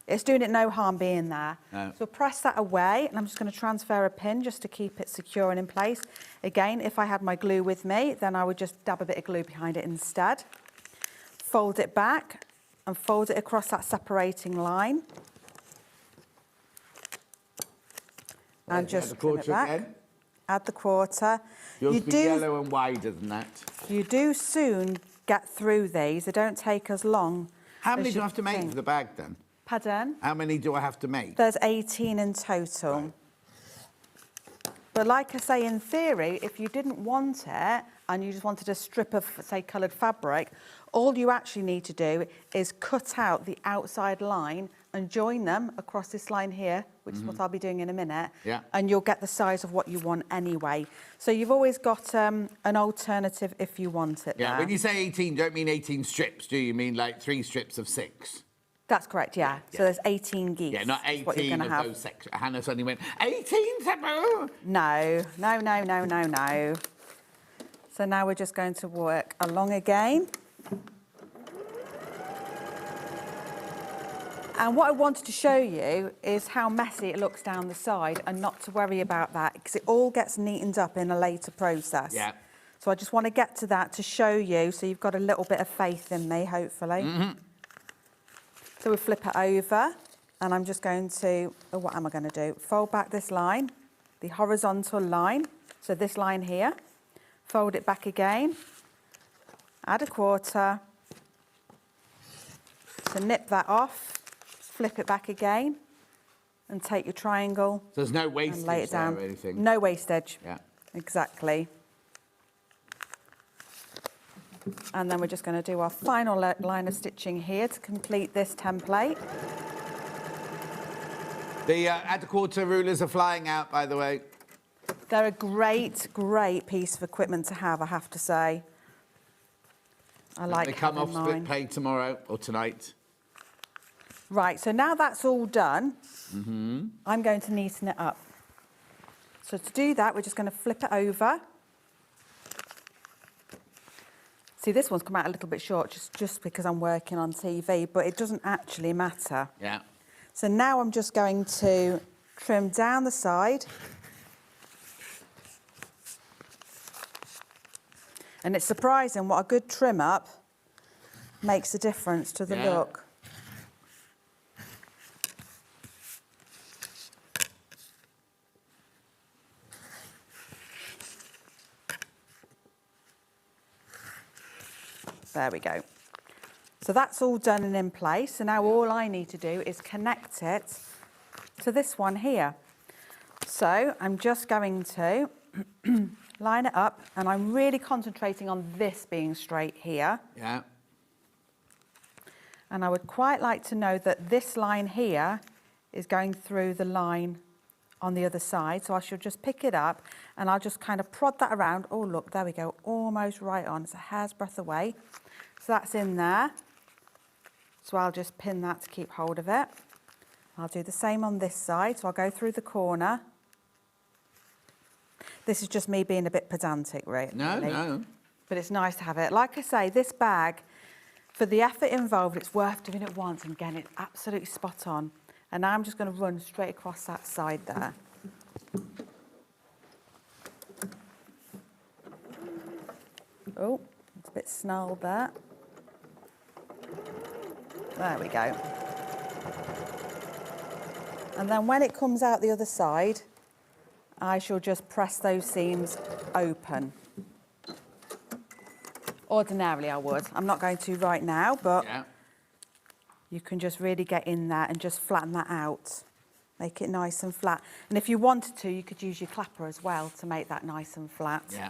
It's doing it no harm being there. No. So press that away, and I'm just going to transfer a pin just to keep it secure and in place. Again, if I had my glue with me, then I would just dab a bit of glue behind it instead. Fold it back and fold it across that separating line. And just trim it back. Again. Add the quarter. Yours be yellow and wider than that. You do soon get through these. They don't take as long. How many as do you I have to make think. for the bag then? Pardon? How many do I have to make? There's 18 in total. Right. But like I say, in theory, if you didn't want it and you just wanted a strip of, say, coloured fabric, all you actually need to do is cut out the outside line and join them across this line here, which is what I'll be doing in a minute. Yeah. And you'll get the size of what you want anyway. So you've always got an alternative if you want it Yeah, there. when you say 18, don't mean 18 strips, do you? mean like 3 strips of 6? That's correct, yeah. So there's 18 geese. Yeah, not is what you're 18 gonna of have. those sections. Hannah suddenly went, 18 taboo! No. So now we're just going to work along again. And what I wanted to show you is how messy it looks down the side and not to worry about that because it all gets neatened up in a later process. Yeah. So I just want to get to that to show you so you've got a little bit of faith in me, hopefully. So we flip it over and I'm just going to, what am I going to do? Fold back this line, the horizontal line, so this line here, fold it back again, add a quarter, so nip that off, flip it back again and take your triangle. So there's no and wastage lay it down. there or anything? No wastage. Yeah. Exactly. And then we're just going to do our final line of stitching here to complete this template. The add a quarter rulers are flying out, by the way. They're a great, great piece of equipment to have, I have to say. I like They come off having split mine. pay tomorrow or tonight. Right, so now that's all done, I'm going to neaten it up. So to do that, we're just going to flip it over. See, this one's come out a little bit short just because I'm working on TV, but it doesn't actually matter. Yeah. So now I'm just going to trim down the side. And it's surprising what a good trim up makes a difference to the Yeah. look. There we go. So that's all done and in place. So now all I need to do is connect it to this one here. So I'm just going to line it up and I'm really concentrating on this being straight here. Yeah. And I would quite like to know that this line here is going through the line on the other side. So I should just pick it up and I'll just kind of prod that around. Oh, look, there we go. Almost right on. It's a hair's breadth away. So that's in there. So I'll just pin that to keep hold of it. I'll do the same on this side. So I'll go through the corner. This is just me being a bit pedantic, really. No. But it's nice to have it. Like I say, this bag, for the effort involved, it's worth doing it once. And again, it's absolutely spot on. And now I'm just going to run straight across that side there. Oh, it's a bit snarled there. There we go. And then when it comes out the other side, I shall just press those seams open. Ordinarily I would. I'm not going to right now, but Yeah. you can just really get in there and just flatten that out. Make it nice and flat. And if you wanted to, you could use your clapper as well to make that nice and flat. Yeah.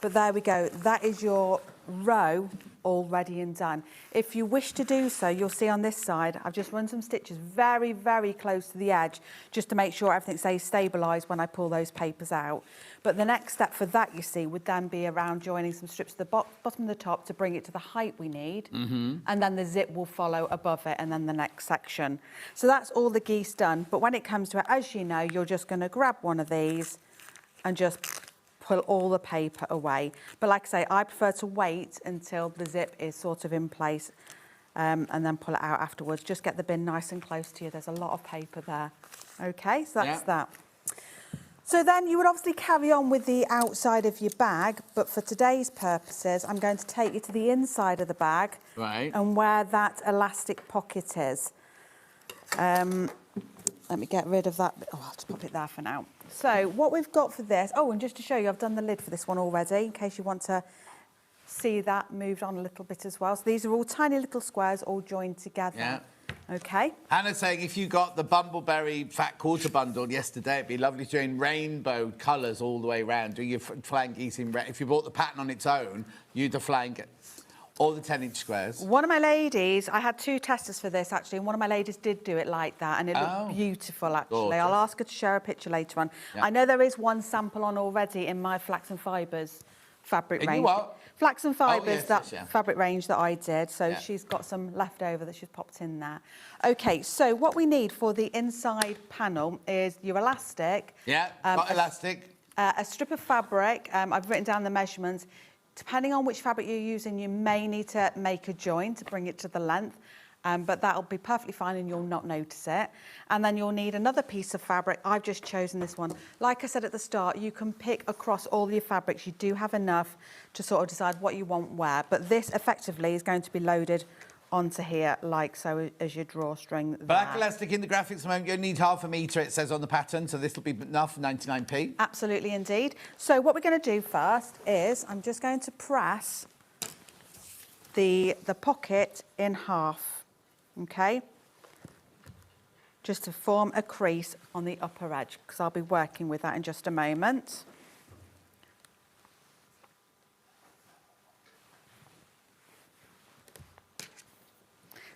But there we go. That is your row all ready and done. If you wish to do so, you'll see on this side, I've just run some stitches very, very close to the edge, just to make sure everything stays stabilised when I pull those papers out. But the next step for that, you see, would then be around joining some strips to the bottom and the top to bring it to the height we need. And then the zip will follow above it and then the next section. So that's all the geese done. But when it comes to it, as you know, you're just going to grab one of these and just pull all the paper away. But like I say, I prefer to wait until the zip is sort of in place and then pull it out afterwards. Just get the bin nice and close to you. There's a lot of paper there. Okay, so that's that. So then you would obviously carry on with the outside of your bag, but for today's purposes, I'm going to take you to the inside of the bag and where that elastic pocket is. Let me get rid of that. Oh, I'll just pop it there for now. So what we've got for this, oh, and just to show you, I've done the lid for this one already, in case you want to see that moved on a little bit as well. So these are all tiny little squares all joined together. Yeah. Okay. Hannah's saying if you got the Bumbleberry Fat Quarter Bundle yesterday, it'd be lovely to do in rainbow colours all the way round. Do your flying geese in red. If you bought the pattern on its own, you'd the flying all the 10-inch squares. One of my ladies, I had 2 testers for this actually, and one of my ladies did do it like that, and it looked beautiful actually. Gorgeous. I'll ask her to share a picture later on. Yeah. I know there is one sample on already in my Flax and Fibres fabric In range. your what? Flax and Fibres, yes, yeah. fabric range that I did, so she's got some left over that she's popped in there. Okay, so what we need for the inside panel is your elastic. Yeah, got elastic. A strip of fabric. I've written down the measurements. Depending on which fabric you're using, you may need to make a join to bring it to the length, but that'll be perfectly fine and you'll not notice it. And then you'll need another piece of fabric. I've just chosen this one. Like I said at the start, you can pick across all your fabrics. You do have enough to sort of decide what you want where, but this effectively is going to be loaded onto here like so as your drawstring there. Black elastic in the graphics at the moment, you need 1/2 metre, it says on the pattern, so this will be enough, 99p. Absolutely indeed. So what we're going to do first is I'm just going to press the pocket in half, okay? Just to form a crease on the upper edge, because I'll be working with that in just a moment.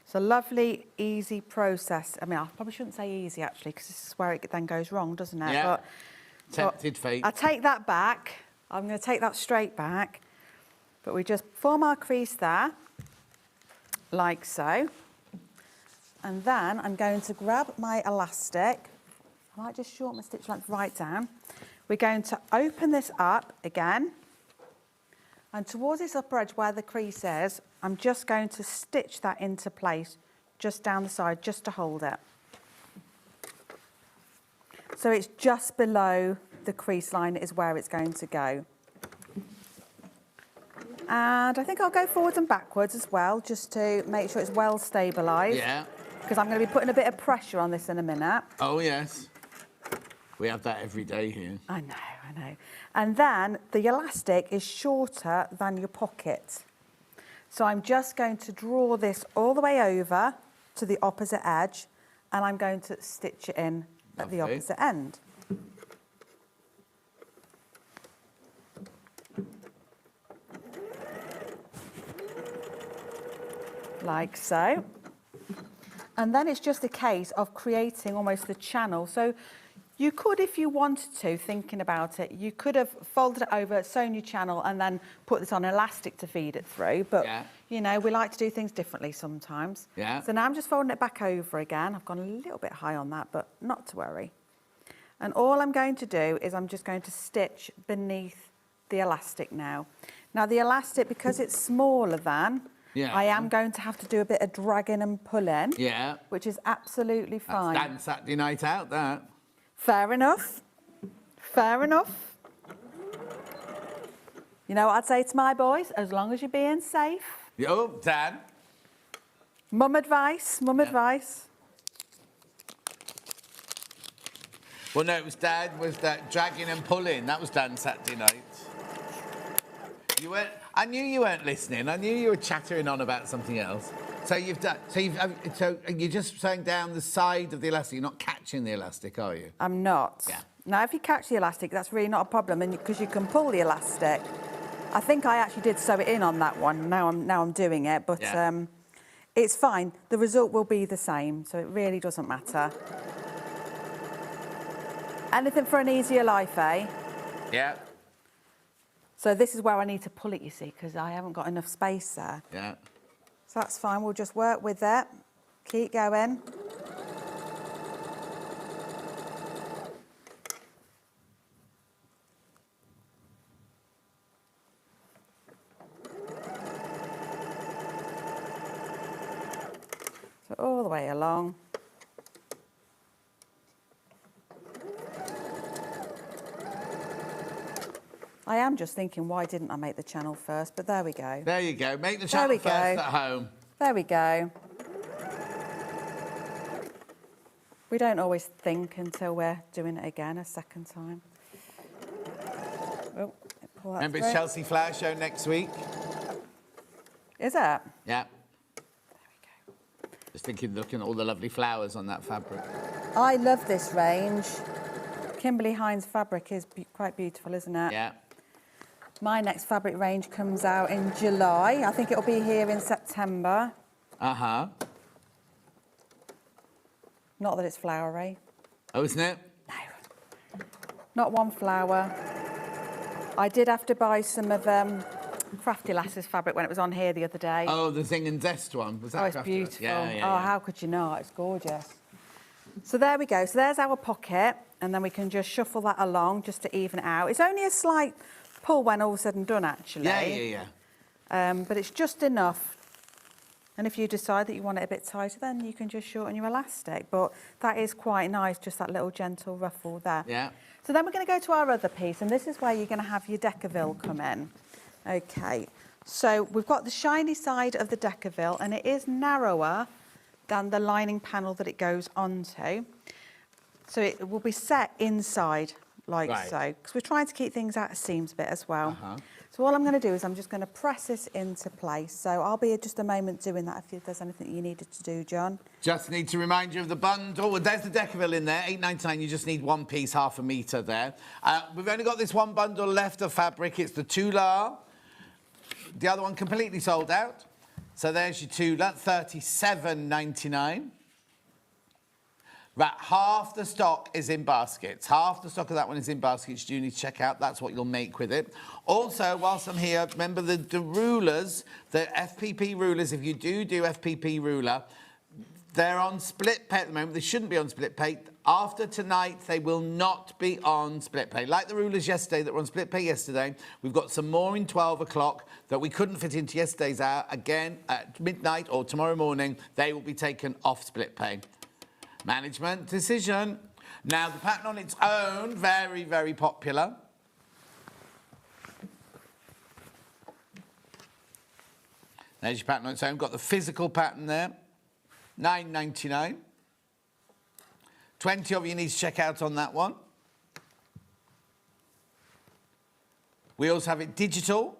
It's a lovely, easy process. I mean, I probably shouldn't say easy, actually, because this is where it then goes wrong, doesn't it? Yeah. But, Tempted fate. I take that back. I'm going to take that straight back. But we just form our crease there, like so. And then I'm going to grab my elastic. I might just shorten my stitch length right down. We're going to open this up again. And towards this upper edge where the crease is, I'm just going to stitch that into place, just down the side, just to hold it. So it's just below the crease line is where it's going to go. And I think I'll go forwards and backwards as well, just to make sure it's well stabilised. Yeah. Because I'm going to be putting a bit of pressure on this in a minute. Oh, yes. We have that every day here. I know. And then the elastic is shorter than your pocket. So I'm just going to draw this all the way over to the opposite edge, and I'm going to stitch it in at the opposite end. Like so. And then it's just a case of creating almost the channel. So you could, if you wanted to, thinking about it, you could have folded it over, sewn your channel, and then put this on elastic to feed it through. But, you know, we like to do things differently sometimes. Yeah. So now I'm just folding it back over again. I've gone a little bit high on that, but not to worry. And all I'm going to do is I'm just going to stitch beneath the elastic now. Now, the elastic, because it's smaller than, I am going to have to do a bit of dragging and pulling. Yeah. Which is absolutely fine. That's Saturday night out, that. Fair enough. Fair enough. You know what I'd say to my boys? As long as you're being safe. Oh, Dan. Mum advice, advice. Well, no, it was Dad, was that dragging and pulling. That was Dan Saturday night. You weren't... I knew you weren't listening. I knew you were chattering on about something else. So you've done. So you're just sewing down the side of the elastic. You're not catching the elastic, are you? I'm not. Yeah. Now, if you catch the elastic, that's really not a problem, and because you can pull the elastic. I think I actually did sew it in on that one. Now I'm doing it, but it's fine. The result will be the same, so it really doesn't matter. Anything for an easier life, eh? Yeah. So this is where I need to pull it, you see, because I haven't got enough space there. Yeah. So that's fine. We'll just work with it. Keep going. So all the way along. I am just thinking, why didn't I make the channel first? But there we go. There you go. Make the channel first at home. There we go. We don't always think until we're doing it again a second time. Oh, pull that Remember, through. it's Chelsea Flower Show next week. Is it? Yeah. Just thinking, looking at all the lovely flowers on that fabric. I love this range. Kimberly Hines fabric is quite beautiful, isn't it? Yeah. My next fabric range comes out in July. I think it'll be here in September. Uh-huh. Not that it's flowery. Oh, isn't it? No. Not one flower. I did have to buy some of Crafty Lasses fabric when it was on here the other day. Oh, the Zing and Zest one. Was that Oh, it's Crafty? beautiful. Yeah, Oh, how could you not? It's gorgeous. So there we go. So there's our pocket, and then we can just shuffle that along just to even it out. It's only a slight pull when all said and done, actually. Yeah. But it's just enough. And if you decide that you want it a bit tighter, then you can just shorten your elastic. But that is quite nice, just that little gentle ruffle there. Yeah. So then we're going to go to our other piece, and this is where you're going to have your Decaville come in. Okay, so we've got the shiny side of the Decaville, and it is narrower than the lining panel that it goes onto. So it will be set inside like so, because we're trying to keep things out of seams a bit as well. So all I'm going to do is I'm just going to press this into place. So I'll be just a moment doing that if there's anything you needed to do, John. Just need to remind you of the bundle. Well, there's the Decaville in there, £8.99. You just need one piece, half a metre there. We've only got this one bundle left of fabric. It's the Tula. The other one completely sold out. So there's your Tula, £37.99. Right, half the stock is in baskets. Half the stock of that one is in baskets. You need to check out. That's what you'll make with it. Also, whilst I'm here, remember the rulers, the FPP rulers. If you do FPP ruler, they're on split pay at the moment. They shouldn't be on split pay. After tonight, they will not be on split pay. Like the rulers yesterday that were on split pay yesterday, we've got some more in 12 o'clock that we couldn't fit into yesterday's hour. Again, at midnight or tomorrow morning, they will be taken off split pay. Management decision. Now, the pattern on its own, very, very popular. There's your pattern on its own. Got the physical pattern there. £9.99. 20 of you need to check out on that one. We also have it digital.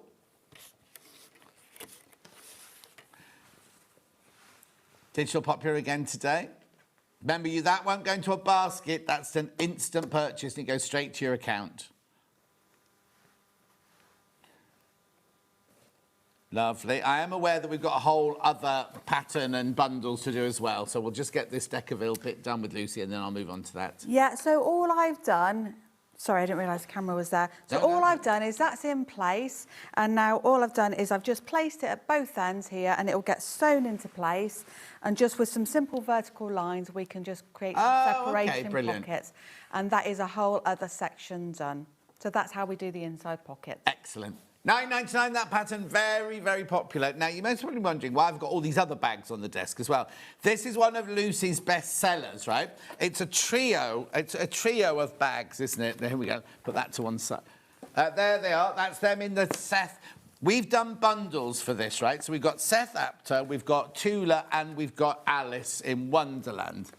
Digital popular again today. Remember, that won't go into a basket. That's an instant purchase and it goes straight to your account. Lovely. I am aware that we've got a whole other pattern and bundles to do as well. So we'll just get this Decaville bit done with Lucy and then I'll move on to that. Yeah, so all I've done... Sorry, I didn't realise the camera was there. So all I've done is that's in place. And now all I've done is I've just placed it at both ends here and it will get sewn into place. And just with some simple vertical lines, we can just create some separation pockets. And that is a whole other section done. So that's how we do the inside pocket. Excellent. £9.99, that pattern, very, very popular. Now, you may be wondering why I've got all these other bags on the desk as well. This is one of Lucy's best sellers, right? It's a trio of bags, isn't it? There we go. Put that to one side. There they are. That's them in the Seth. We've done bundles for this, right? So we've got Seth Apter, we've got Tula, and we've got Alice in Wonderland.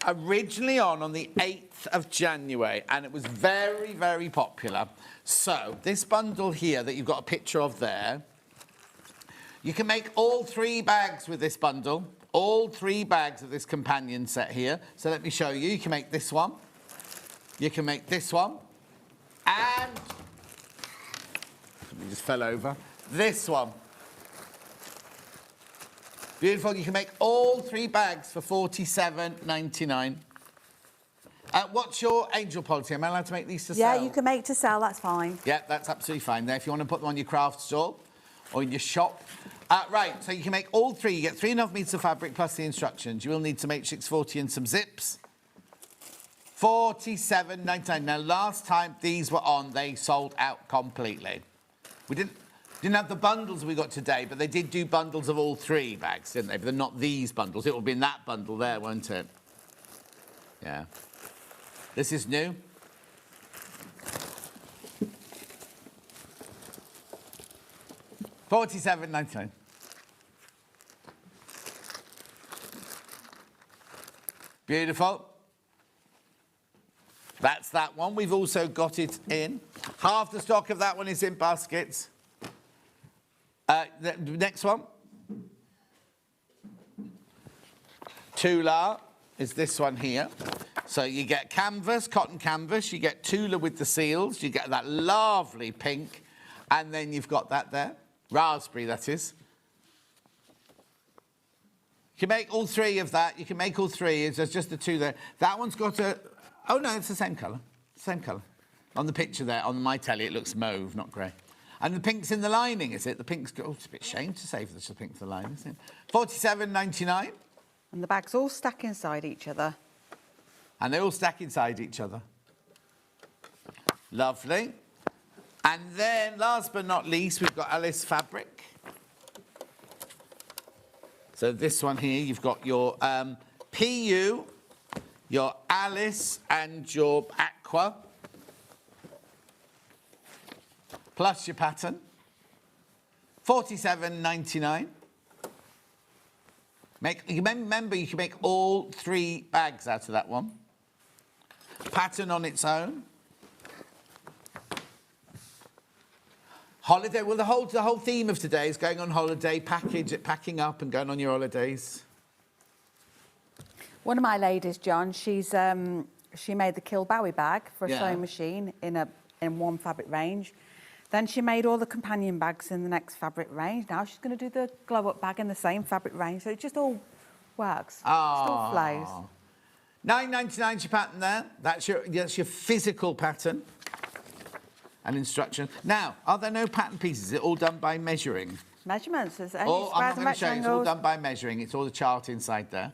Originally on the 8th of January, and it was very, very popular. So this bundle here that you've got a picture of there, you can make all 3 bags with this bundle, all 3 bags of this companion set here. So let me show you. You can make this one, you can make this one, and something just fell over, this one. Beautiful. You can make all 3 bags for £47.99. What's your angel policy? Am I allowed to make these to sell? Yeah, you can make to sell, that's fine. Yeah, that's absolutely fine there. If you want to put them on your craft stall or in your shop. Right, so you can make all 3. You get 3.5 metres of fabric plus the instructions. You will need some H640 and some zips. £47.99. Now, last time these were on, they sold out completely. We didn't have the bundles we got today, but they did do bundles of all 3 bags, didn't they? But they're not these bundles. It will be in that bundle there, won't it? Yeah. This is new. £47.99. Beautiful. That's that one. We've also got it in. Half the stock of that one is in baskets. The next one. Tula is this one here. So you get canvas, cotton canvas, you get Tula with the seals, you get that lovely pink, and then you've got that there. Raspberry, that is. You can make all three of that. You can make all three. There's just the two there. That one's got a... Oh, no, it's the same colour. Same colour. On the picture there, on my telly, it looks mauve, not grey. And the pink's in the lining, is it? The pink's... Oh, it's a bit shame to say there's a pink for the lining, isn't it? $47.99. And the bags all stack inside each other. And they all stack inside each other. Lovely. And then, last but not least, we've got Alice fabric. So this one here, you've got your PU, your Alice, and your Aqua. Plus your pattern. $47.99. Remember, you can make all three bags out of that one. Pattern on its own. Holiday. Well, the whole theme of today is going on holiday, packing up and going on your holidays. One of my ladies, John, she made the Kill Bowie bag for a sewing machine in one fabric range. Then she made all the companion bags in the next fabric range. Now she's going to do the glow-up bag in the same fabric range. So it just all works. Oh. It still flows. $9.99 your pattern there. That's your physical pattern and instruction. Now, are there no pattern pieces? Is it all done by measuring? Measurements. There's only Oh, I'm not squares and going to show you. It's all rectangles. done by measuring. It's all the chart inside there.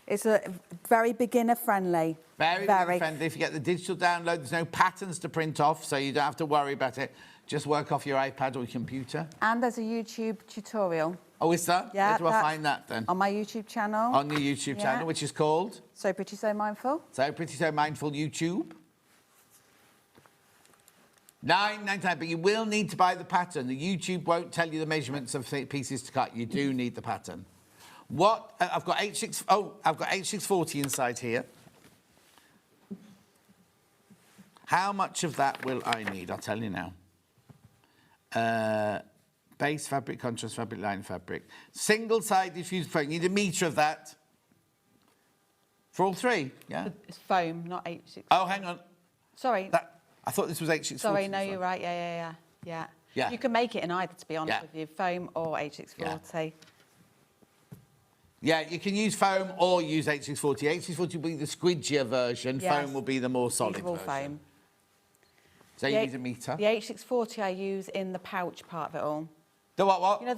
It's a very beginner-friendly. Very friendly. If you get the digital download, there's no patterns to print off, so you don't have to worry about it. Just work off your iPad or your computer. And there's a YouTube tutorial. Oh, is there? Yeah. Where do I find that then? On my YouTube channel. On your YouTube channel, which is called? So Pretty So Mindful. So Pretty So Mindful YouTube. $9.99, but you will need to buy the pattern. The YouTube won't tell you the measurements of pieces to cut. You do need the pattern. What I've got H640 inside here. How much of that will I need? I'll tell you now. Base fabric, contrast fabric, line fabric. Single-sided fused foam. You need 1 metre of that. For all three, yeah? It's foam, not H6. Oh, hang on. Sorry. I thought this was H640. Sorry, no, you're right. Yeah. You can make it in either, to be honest with you, foam or H640. Yeah, you can use foam or use H640. H640 will be the squidgier version. Yes. Foam will be the more solid Suitable version. foam. So you need 1 metre. The H640 I use in the pouch part of it all. The what? You know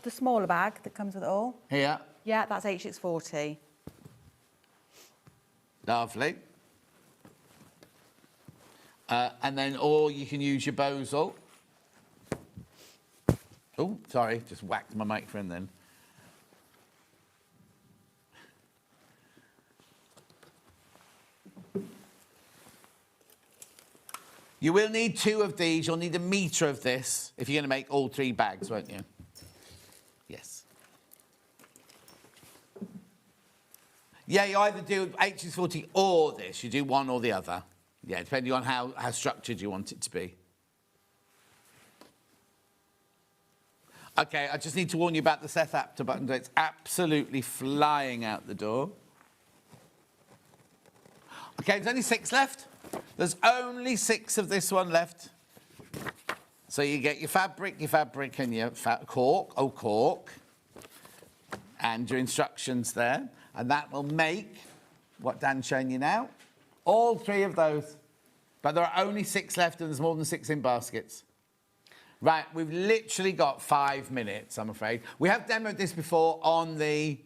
the smaller bag that comes with it all? Here. Yeah, that's H640. Lovely. And then, or you can use your Bosal. Oh, sorry, just whacked my microphone then. You will need 2 of these. You'll need 1 metre of this if you're going to make all 3 bags, won't you? Yes. Yeah, you either do H640 or this. You do one or the other. Yeah, depending on how structured you want it to be. OK, I just need to warn you about the Seth Apter button. It's absolutely flying out the door. OK, there's only 6 left. There's only 6 of this one left. So you get your fabric and your cork, and your instructions there. And that will make what Dan's showing you now. All 3 of those. But there are only 6 left and there's more than 6 in baskets. Right, we've literally got 5 minutes, I'm afraid. We have demoed this before on the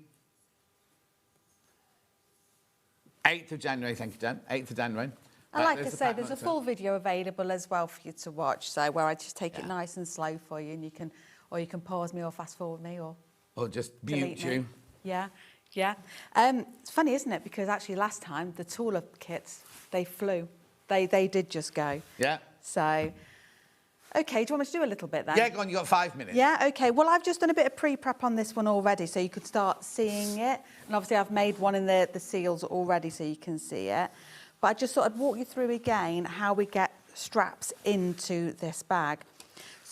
8th of January. Thank you, Dan. 8th of January. And like I say, there's a full video available as well for you to watch. So where I just take it nice and slow for you, and you can pause me or fast forward me or just mute you. Yeah. It's funny, isn't it? Because actually last time the Tula kits they flew, they did just go. Yeah. So, okay, do you want me to do a little bit then? Yeah, go on. You got 5 minutes. Yeah. Okay. Well, I've just done a bit of pre-prep on this one already, so you could start seeing it. And obviously, I've made one in the seals already, so you can see it. But I just thought I'd walk you through again how we get straps into this bag.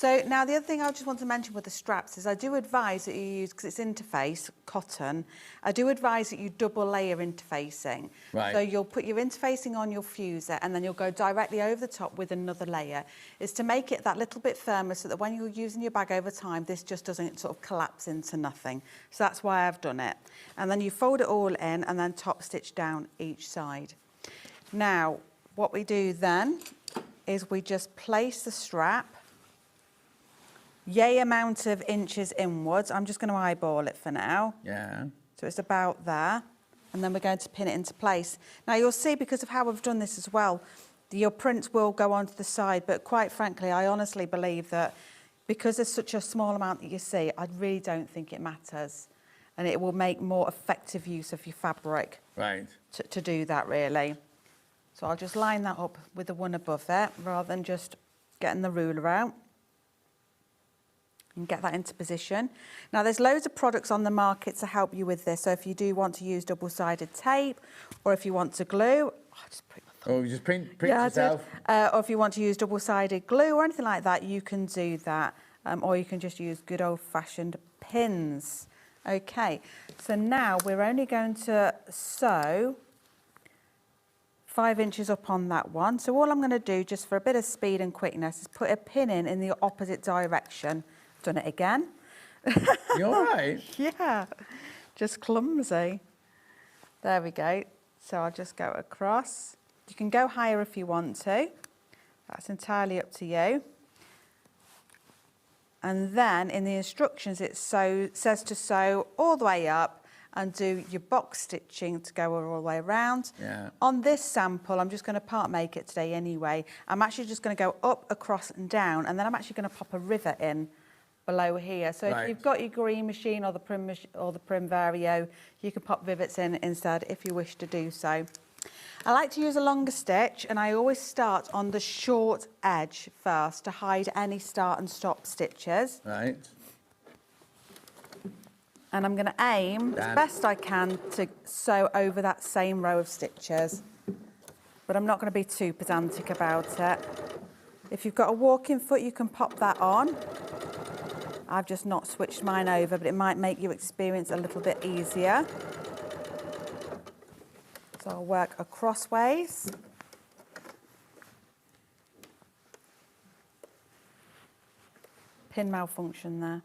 So now the other thing I just want to mention with the straps is I do advise that you use, because it's interface, cotton, I do advise that you double layer interfacing. Right. So you'll put your interfacing on your fuser and then you'll go directly over the top with another layer. It's to make it that little bit firmer so that when you're using your bag over time, this just doesn't sort of collapse into nothing. So that's why I've done it. And then you fold it all in and then top stitch down each side. Now, what we do then is we just place the strap yay amount of inches inwards. I'm just going to eyeball it for now. Yeah. So it's about there. And then we're going to pin it into place. Now you'll see, because of how I've done this as well, your prints will go onto the side. But quite frankly, I honestly believe that because there's such a small amount that you see, I really don't think it matters. And it will make more effective use of your fabric. Right. To do that, really. So I'll just line that up with the one above it, rather than just getting the ruler out. And get that into position. Now there's loads of products on the market to help you with this. So if you do want to use double-sided tape, or if you want to glue, you just print yourself. Or if you want to use double-sided glue or anything like that, you can do that. Or you can just use good old-fashioned pins. Okay, so now we're only going to sew 5 inches up on that one. So all I'm going to do, just for a bit of speed and quickness, is put a pin in the opposite direction. Done it again. You all right? Yeah, just clumsy. There we go. So I'll just go across. You can go higher if you want to. That's entirely up to you. And then in the instructions it says to sew all the way up and do your box stitching to go all the way around. Yeah. On this sample, I'm just going to part make it today anyway. I'm actually just going to go up, across and down, and then I'm actually going to pop a rivet in below here. So if you've got your green machine or the Prim Vario, you can pop rivets in instead if you wish to do so. I like to use a longer stitch, and I always start on the short edge first to hide any start and stop stitches. Right. And I'm going to aim as best I can to sew over that same row of stitches. But I'm not going to be too pedantic about it. If you've got a walking foot, you can pop that on. I've just not switched mine over, but it might make your experience a little bit easier. So I'll work across ways. Pin malfunction there.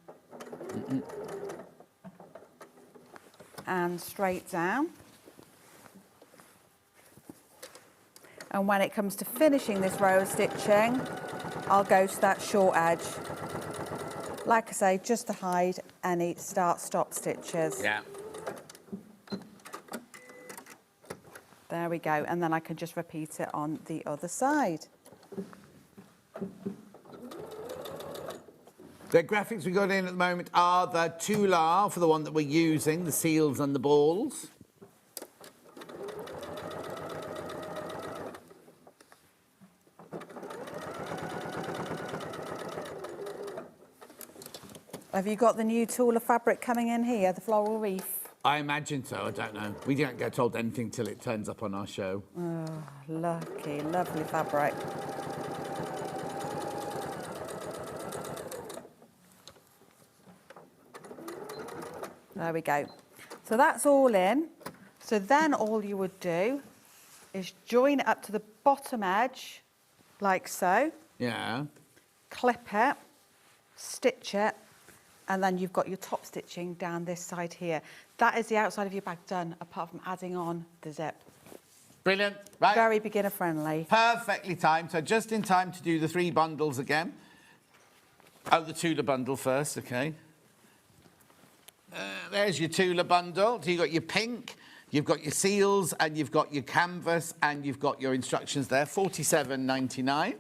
And straight down. And when it comes to finishing this row of stitching, I'll go to that short edge. Like I say, just to hide any start-stop stitches. Yeah. There we go, and then I can just repeat it on the other side. The graphics we got in at the moment are the tulle for the one that we're using, the seals and the balls. Have you got the new Tilda fabric coming in here, the floral reef? I imagine so, I don't know. We don't get told anything till it turns up on our show. Oh, lucky, lovely fabric. There we go. So that's all in. So then all you would do is join it up to the bottom edge, like so. Yeah. Clip it, stitch it, and then you've got your top stitching down this side here. That is the outside of your bag done, apart from adding on the zip. Brilliant. Right. Very beginner friendly. Perfectly timed. So just in time to do the 3 bundles again. Oh, the Tulle bundle first, okay. There's your Tulle bundle. So you've got your pink, you've got your seals, and you've got your canvas, and you've got your instructions there. $47.99.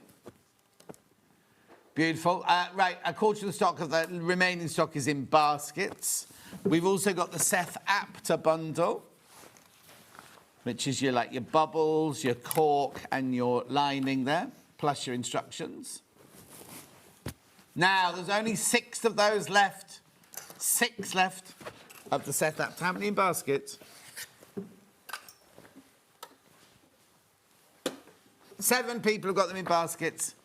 Beautiful. Right, a quarter of the stock of the remaining stock is in baskets. We've also got the Seth Apter bundle, which is your bubbles, your cork, and your lining there, plus your instructions. Now, there's only 6 of those left. 6 left of the Seth Apter. How many in baskets? 7 people have got them in baskets.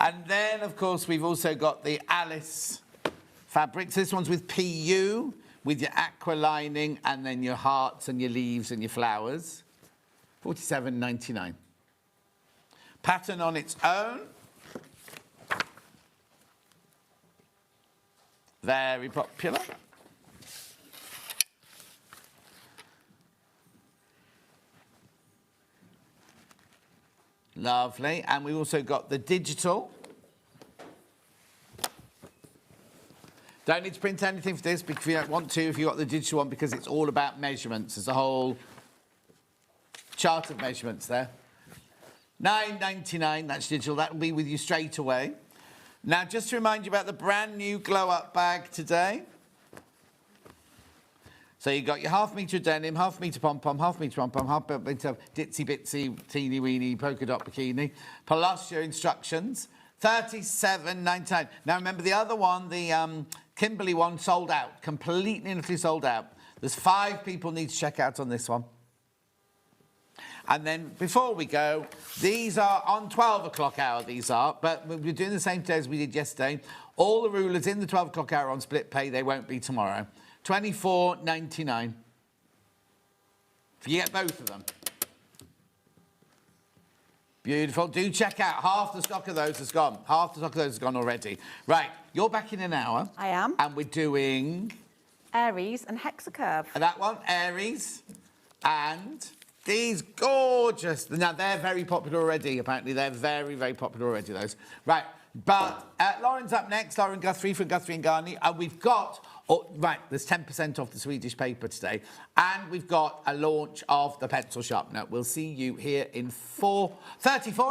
And then, of course, we've also got the Alice fabrics. This one's with PU, with your aqua lining, and then your hearts and your leaves and your flowers. $47.99. Pattern on its own. Very popular. Lovely. And we've also got the digital. Don't need to print anything for this because you don't want to if you've got the digital one, because it's all about measurements. There's a whole chart of measurements there. $9.99, that's digital. That will be with you straight away. Now, just to remind you about the brand new glow-up bag today. So you've got your half-metre denim, half-metre pom-pom, half-metre pom-pom, half-metre ditsy-bitsy, teeny-weeny polka dot bikini, plus your instructions, $37.99. Now, remember the other one, the Kimberley one, sold out, completely and utterly sold out. There's 5 people need to check out on this one. And then before we go, these are on 12 o'clock hour, these are, but we're doing the same today as we did yesterday. All the rulers in the 12 o'clock hour on split pay, they won't be tomorrow. $24.99. If you get both of them. Beautiful. Do check out. Half the stock of those has gone. Half the stock of those has gone already. Right, you're back in an hour. I am. And we're doing... Aries and Hexa curve. And that one, Aries, and... These gorgeous... Now, they're very popular already, apparently. They're very, very popular already, those. Right, but Lauren's up next. Lauren Guthrie from Guthrie & Garney. And we've got... Oh, right, there's 10% off the Swedish paper today. And we've got a launch of the pencil sharpener. We'll see you here in 34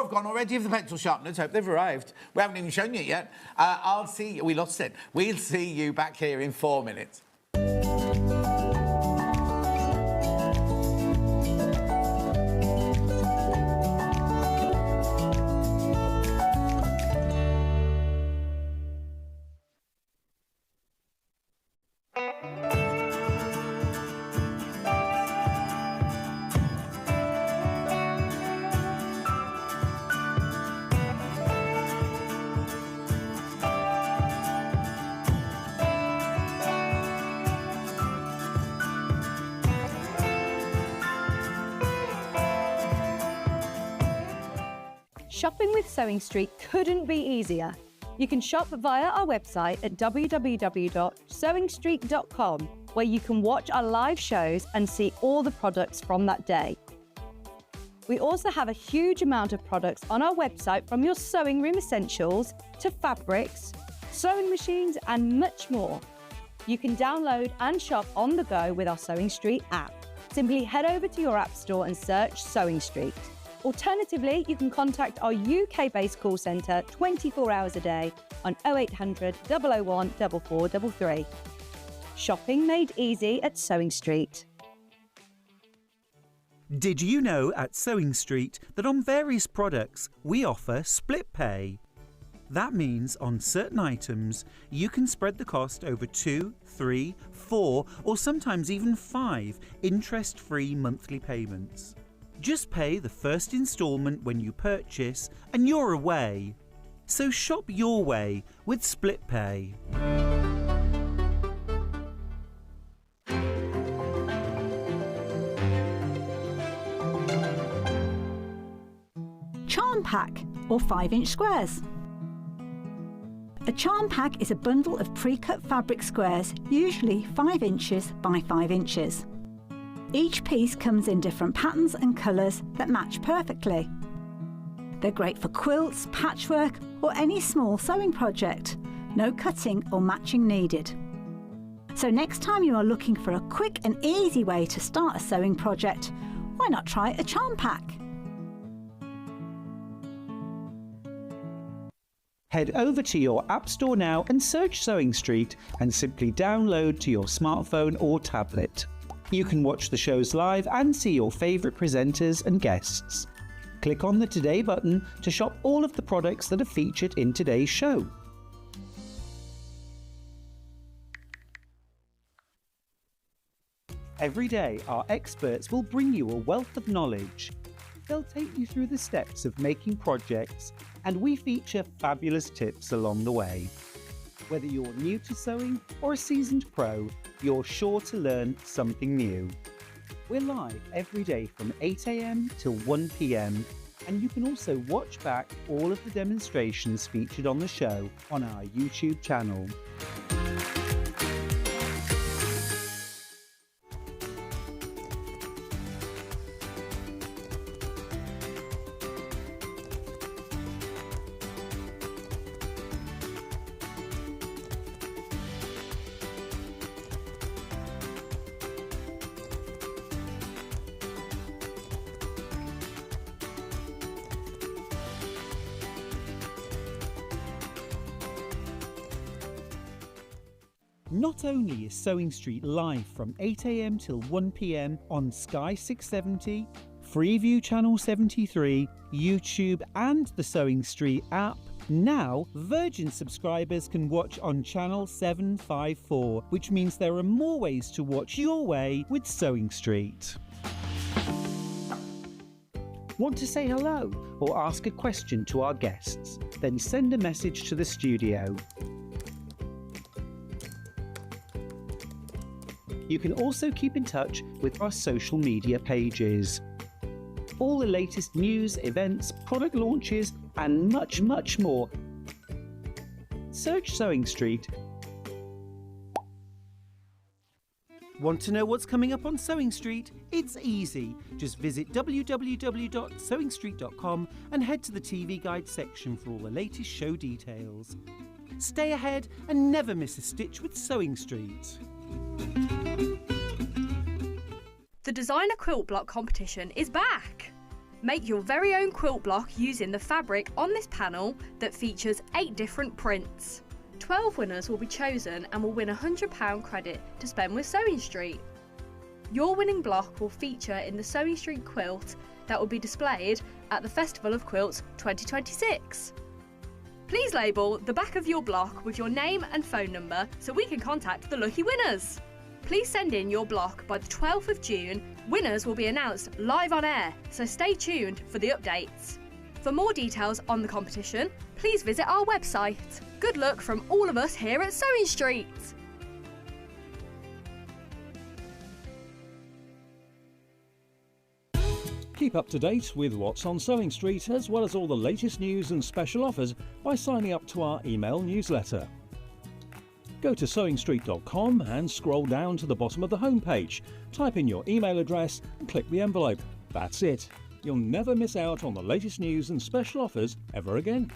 have gone already of the pencil sharpeners. Hope they've arrived. We haven't even shown you it yet. I'll see you... We lost it. We'll see you back here in 4 minutes. Shopping with Sewing Street couldn't be easier. You can shop via our website at www.sewingstreet.com, where you can watch our live shows and see all the products from that day. We also have a huge amount of products on our website, from your sewing room essentials to fabrics, sewing machines and much more. You can download and shop on the go with our Sewing Street app. Simply head over to your app store and search Sewing Street. Alternatively, you can contact our UK-based call centre 24 hours a day on 0800 001 4433. Shopping made easy at Sewing Street. Did you know at Sewing Street that on various products we offer split pay? That means on certain items you can spread the cost over 2, 3, 4 or sometimes even 5 interest-free monthly payments. Just pay the first instalment when you purchase and you're away. So shop your way with split pay. Charm pack, or 5-inch squares. A charm pack is a bundle of pre-cut fabric squares, usually 5 inches by 5 inches. Each piece comes in different patterns and colours that match perfectly. They're great for quilts, patchwork or any small sewing project. No cutting or matching needed. So next time you are looking for a quick and easy way to start a sewing project, why not try a charm pack? Head over to your App Store now and search Sewing Street and simply download to your smartphone or tablet. You can watch the shows live and see your favourite presenters and guests. Click on the Today button to shop all of the products that are featured in today's show. Every day, our experts will bring you a wealth of knowledge. They'll take you through the steps of making projects, and we feature fabulous tips along the way. Whether you're new to sewing or a seasoned pro, you're sure to learn something new. We're live every day from 8 a.m. till 1 p.m. and you can also watch back all of the demonstrations featured on the show on our YouTube channel. Not only is Sewing Street live from 8 a.m. till 1 p.m. on Sky 670, Freeview Channel 73, YouTube and the Sewing Street app, now Virgin subscribers can watch on Channel 754, which means there are more ways to watch your way with Sewing Street. Want to say hello or ask a question to our guests? Then send a message to the studio. You can also keep in touch with our social media pages. All the latest news, events, product launches, and much, much more. Search Sewing Street. Want to know what's coming up on Sewing Street? It's easy. Just visit www.sewingstreet.com and head to the TV Guide section for all the latest show details. Stay ahead and never miss a stitch with Sewing Street. The Designer Quilt Block competition is back! Make your very own quilt block using the fabric on this panel that features 8 different prints. 12 winners will be chosen and will win a £100 credit to spend with Sewing Street. Your winning block will feature in the Sewing Street quilt that will be displayed at the Festival of Quilts 2026. Please label the back of your block with your name and phone number so we can contact the lucky winners. Please send in your block by the 12th of June. Winners will be announced live on air, so stay tuned for the updates. For more details on the competition, please visit our website. Good luck from all of us here at Sewing Street. Keep up to date with what's on Sewing Street, as well as all the latest news and special offers by signing up to our email newsletter. Go to sewingstreet.com and scroll down to the bottom of the homepage. Type in your email address and click the envelope. That's it. You'll never miss out on the latest news and special offers ever again.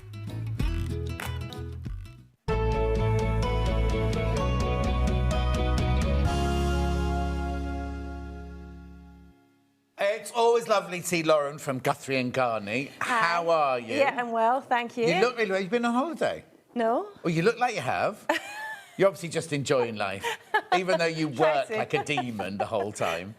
It's always lovely to see Lauren from Guthrie and Garney. Hi. How are you? Yeah, I'm well, thank you. You look really well. You've been on holiday? No. Well, you look like you have. You're obviously just enjoying life, even though you work like a demon the whole time.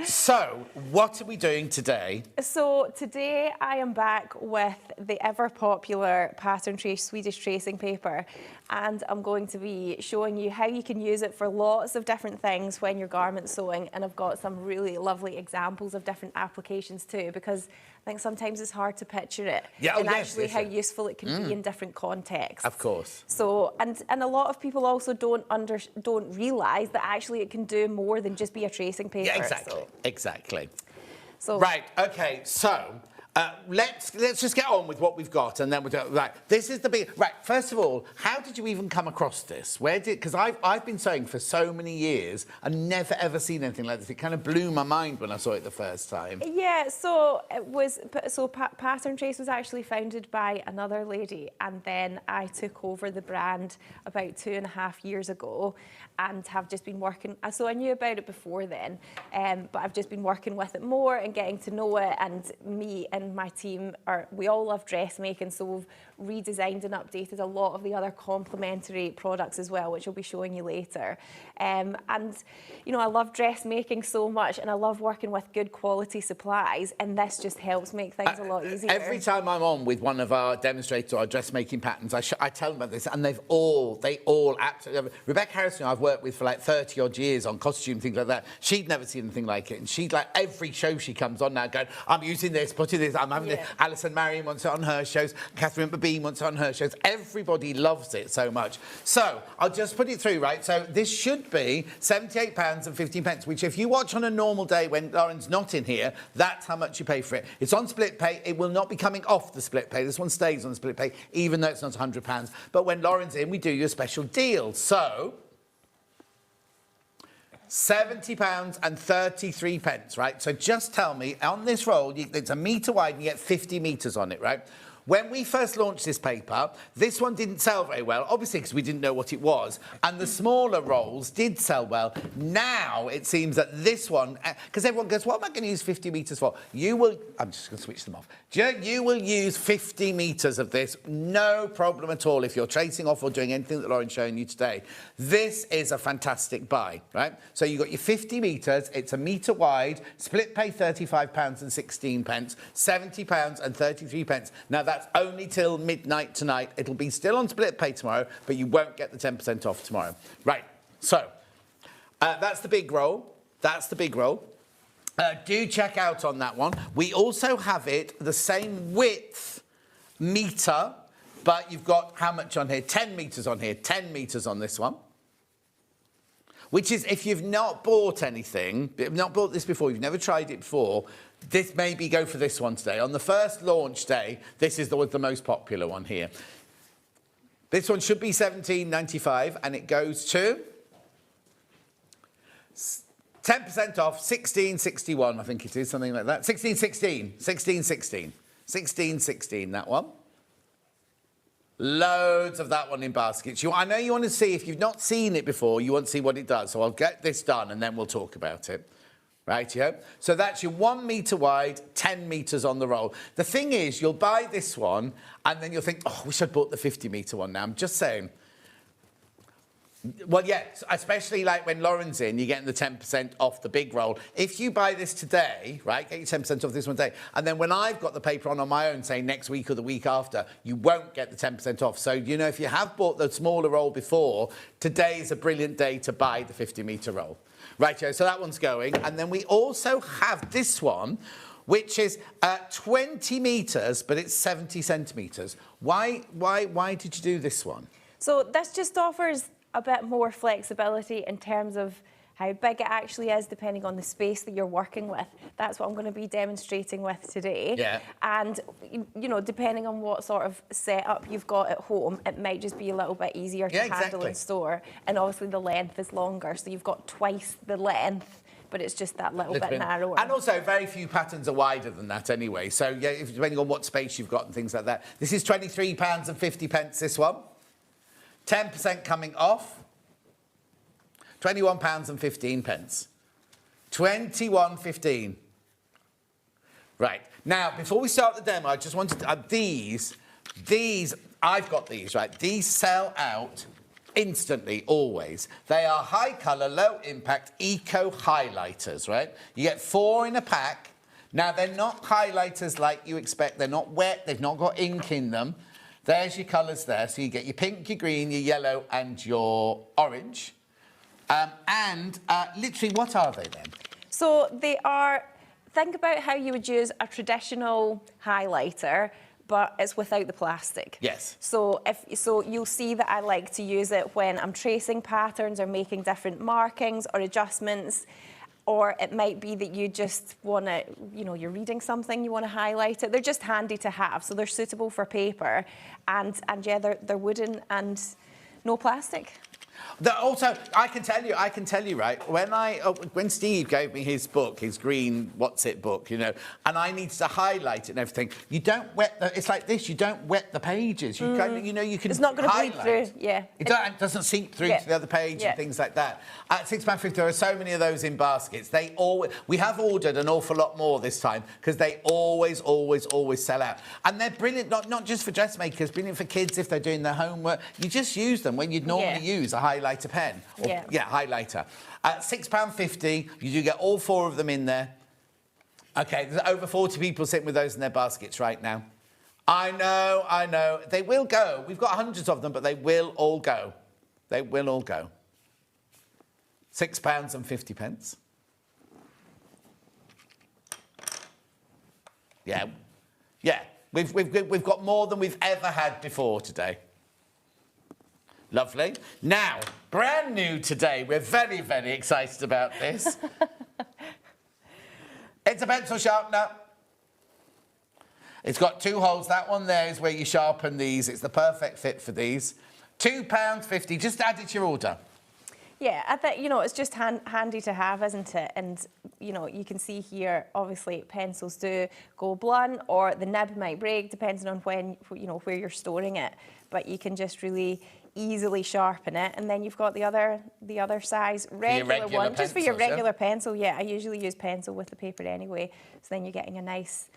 So, what are we doing today? So, today I am back with the ever-popular pattern trace Swedish tracing paper, and I'm going to be showing you how you can use it for lots of different things when you're garment sewing, and I've got some really lovely examples of different applications too, because I think sometimes it's hard to picture it and actually how useful it can be in different contexts. Of course. So, and a lot of people also don't realise that actually it can do more than just be a tracing paper. Yeah, exactly. So. Exactly. So. Right. Okay. So. Let's just get on with what we've got, and then we'll do it. Right, this is the big... Right, first of all, how did you even come across this? Because I've been sewing for so many years and never, ever seen anything like this. It kind of blew my mind when I saw it the first time. Yeah, so it was... So Pattern Trace was actually founded by another lady, and then I took over the brand about 2.5 years ago and have just been working... So I knew about it before then, but I've just been working with it more and getting to know it, and me and and my team we all love dressmaking, so we've redesigned and updated a lot of the other complementary products as well, which I'll be showing you later. And you know, I love dressmaking so much, and I love working with good quality supplies, and this just helps make things a lot easier. Every time I'm on with one of our demonstrators or our dressmaking patterns, I tell them about this, and they all absolutely. Rebecca Harrison, I've worked with for like 30 odd years on costume, things like that. She'd never seen anything like it, and she'd like every show she comes on now going, I'm using this, putting this, I'm having this. Alison Marion wants it on her shows, Catherine Babine wants it on her shows. Everybody loves it so much. So I'll just put it through, right? So this should be £78.15, which if you watch on a normal day when Lauren's not in here, that's how much you pay for it. It's on split pay. It will not be coming off the split pay. This one stays on split pay, even though it's not £100. But when Lauren's in, we do you a special deal. So £70.33, right? So just tell me, on this roll, it's a metre wide and you get 50 metres on it, right? When we first launched this paper, this one didn't sell very well, obviously because we didn't know what it was, and the smaller rolls did sell well. Now it seems that this one, because everyone goes, what am I going to use 50 metres for? You will, I'm just going to switch them off. You will use 50 metres of this, no problem at all, if you're tracing off or doing anything that Lauren's showing you today. This is a fantastic buy, right? So you've got your 50 metres, it's a metre wide, split pay £35.16, £70.33. Now that's only till midnight tonight. It'll be still on split pay tomorrow, but you won't get the 10% off tomorrow. Right, so that's the big roll. That's the big roll. Do check out on that one. We also have it the same width metre, but you've got how much on here? 10 metres on here, 10 metres on this one. Which is, if you've not bought anything, you've not bought this before, you've never tried it before, this maybe go for this one today. On the first launch day, this is the most popular one here. This one should be £17.95, and it goes to 10% off, £16.61, I think it is, something like that. £16.16, that one. Loads of that one in baskets. I know you want to see, if you've not seen it before, you want to see what it does. So I'll get this done and then we'll talk about it. Rightio? So that's your 1 metre wide, 10 metres on the roll. The thing is, you'll buy this one and then you'll think, oh, I wish I'd bought the 50 metre one now. I'm just saying. Well, yeah, especially like when Lauren's in, you're getting the 10% off the big roll. If you buy this today, right, get your 10% off this one today, and then when I've got the paper on my own, saying next week or the week after, you won't get the 10% off. So, you know, if you have bought the smaller roll before, today is a brilliant day to buy the 50 metre roll. Right, Joe, so that one's going. And then we also have this one, which is 20 metres, but it's 70 centimetres. Why did you do this one? So this just offers a bit more flexibility in terms of how big it actually is, depending on the space that you're working with. That's what I'm going to be demonstrating with today. Yeah. And, you know, depending on what sort of setup you've got at home, it might just be a little bit easier to handle in store. And obviously the length is longer, so you've got twice the length, but it's just that little bit narrower. And also, very few patterns are wider than that anyway. So, yeah, depending on what space you've got and things like that. This is £23.50, this one. 10% coming off. £21.15. £21.15. Right. Now, before we start the demo, I just wanted to... these, I've got these, right? These sell out instantly, always. They are high colour, low impact, eco highlighters, right? You get 4 in a pack. Now, they're not highlighters like you expect. They're not wet. They've not got ink in them. There's your colours there. So you get your pink, your green, your yellow and your orange. Literally, what are they then? So they are, think about how you would use a traditional highlighter, but it's without the plastic. Yes. So you'll see that I like to use it when I'm tracing patterns or making different markings or adjustments. Or it might be that you just want to, you know, you're reading something, you want to highlight it. They're just handy to have, so they're suitable for paper. And yeah, they're wooden and no plastic. Also, I can tell you, right, when Steve gave me his book, his green what's it book, you know, and I needed to highlight it and everything, you don't wet it's like this, you don't wet the pages. You kind of, you know, you can It's not going to bleed highlight. through, yeah. It doesn't seep through to the other page and things like that. At £6.50, there are so many of those in baskets. We have ordered an awful lot more this time because they always sell out. And they're brilliant, not just for dressmakers, brilliant for kids if they're doing their homework. You just use them when you'd normally use a highlighter pen. Highlighter. At £6.50, you do get all 4 of them in there. OK, there's over 40 people sitting with those in their baskets right now. I know. They will go. We've got hundreds of them, but they will all go. They will all go. £6.50. Yeah. We've got more than we've ever had before today. Lovely. Now, brand new today. We're very, very excited about this. It's a pencil sharpener. It's got 2 holes. That one there is where you sharpen these. It's the perfect fit for these. £2.50. Just add it to your order. Yeah, I think, you know, it's just handy to have, isn't it? And, you know, you can see here, obviously, pencils do go blunt or the nib might break, depending on when, you know, where you're storing it. But you can just really easily sharpen it. And then you've got the other size, regular one, just for your regular pencil. Yeah, I usually use pencil with the paper anyway. So then you're getting a nice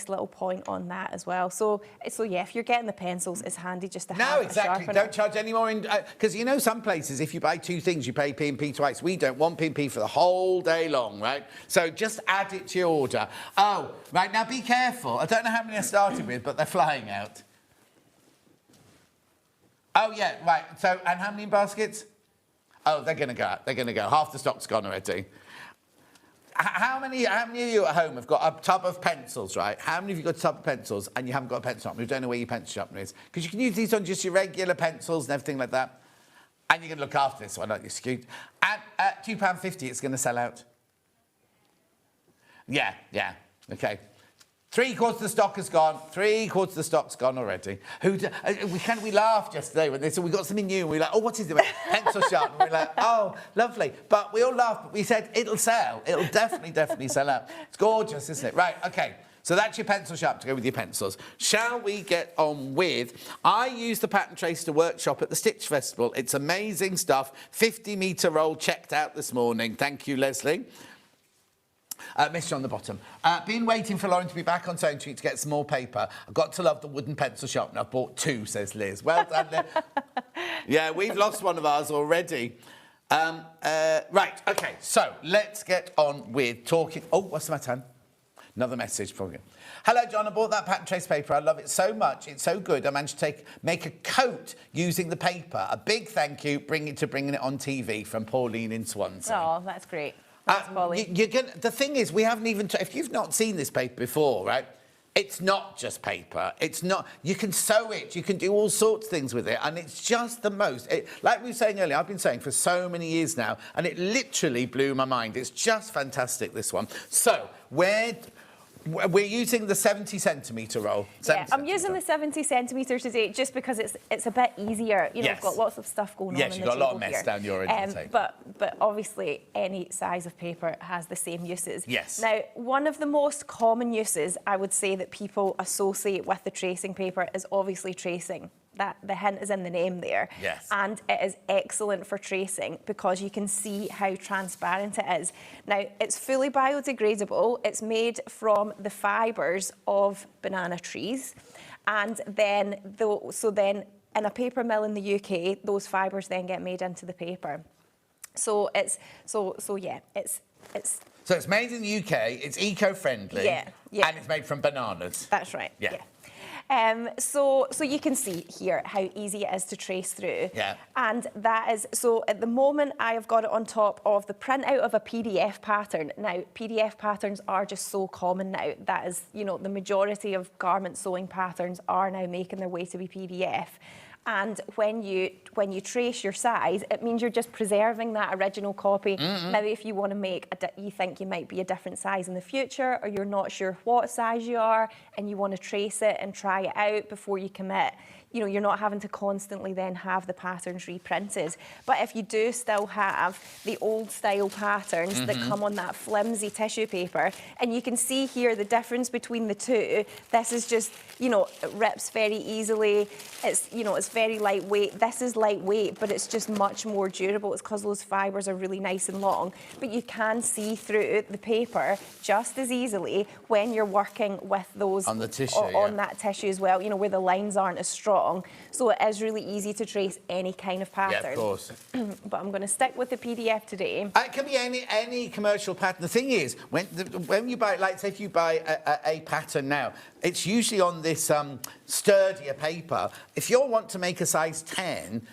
little point on that as well. So yeah, if you're getting the pencils, it's handy just to have a sharpener. Don't charge any more, because you know some places, if you buy 2 things, you pay P&P twice. We don't want P&P for the whole day long, right? So just add it to your order. Oh, right, now be careful. I don't know how many I started with, but they're flying out. Oh, yeah, right. So, and how many in baskets? Oh, they're going to go out. They're going to go. Half the stock's gone already. How many of you at home have got a tub of pencils, right? How many of you got a tub of pencils and you haven't got a pencil sharpener? You don't know where your pencil sharpener is? Because you can use these on just your regular pencils and everything like that. And you can look after this one, aren't you? Skewed. And at £2.50, it's going to sell out. Yeah, OK. 3/4 of the stock has gone. 3/4 of the stock's gone already. We laughed yesterday when they said we got something new. And we were like, oh, what is it? Pencil sharpener. We were like, oh, lovely. But we all laughed. But we said it'll sell. It'll definitely sell out. It's gorgeous, isn't it? Right. OK. So that's your pencil sharpener to go with your pencils. Shall we get on with? I used the Pattern Tracer workshop at the Stitch Festival. It's amazing stuff. 50-metre roll checked out this morning. Thank you, Leslie. Missed you on the bottom. Been waiting for Lauren to be back on Sewing Street to get some more paper. I've got to love the wooden pencil sharpener. I've bought 2, says Liz. Well done, Liz. Yeah, we've lost one of ours already. Right, OK, so let's get on with talking... Oh, what's the matter, Anne? Another message from you. Hello, John. I bought that Pattern Trace paper. I love it so much. It's so good. I managed to make a coat using the paper. A big thank you. Bringing it on TV from Pauline in Swansea. Oh, that's great. The thing is, we haven't even... If you've not seen this paper before, right, it's not just paper. It's not... You can sew it. You can do all sorts of things with it. And it's just the most... like we were saying earlier, I've been saying for so many years now, and it literally blew my mind. It's just fantastic, this one. So, we're using the 70-centimetre roll. Yeah, I'm using the 70 centimetres today just because it's a bit easier. You know, we've got lots of stuff going on. Yes, you've got a lot of mess down your end. But obviously, any size of paper has the same uses. Yes. Now, one of the most common uses I would say that people associate with the tracing paper is obviously tracing. That the hint is in the name there. Yes. And it is excellent for tracing because you can see how transparent it is. Now, it's fully biodegradable. It's made from the fibres of banana trees. And then, in a paper mill in the UK, those fibres then get made into the paper. So it's made in the UK, it's eco-friendly. Yeah. And it's made from bananas. That's right. Yeah. So you can see here how easy it is to trace through. Yeah. And that is, so at the moment I have got it on top of the printout of a PDF pattern. Now, PDF patterns are just so common now. That is, you know, the majority of garment sewing patterns are now making their way to be PDF. And when you trace your size, it means you're just preserving that original copy. Maybe if you want to make you think you might be a different size in the future, or you're not sure what size you are, and you want to trace it and try it out before you commit, you know, you're not having to constantly then have the patterns reprinted. But if you do still have the old style patterns that come on that flimsy tissue paper, and you can see here the difference between the two, this is just, you know, it rips very easily. It's, you know, it's very lightweight. This is lightweight, but it's just much more durable. It's because those fibres are really nice and long. But you can see through the paper just as easily when you're working with those on the tissue, on that tissue as well, you know, where the lines aren't as strong. So it is really easy to trace any kind of pattern. Yeah, of course. But I'm going to stick with the PDF today. It can be any commercial pattern. The thing is, when you buy, like say if you buy a pattern now, it's usually on this sturdier paper. If you want to make a size 10,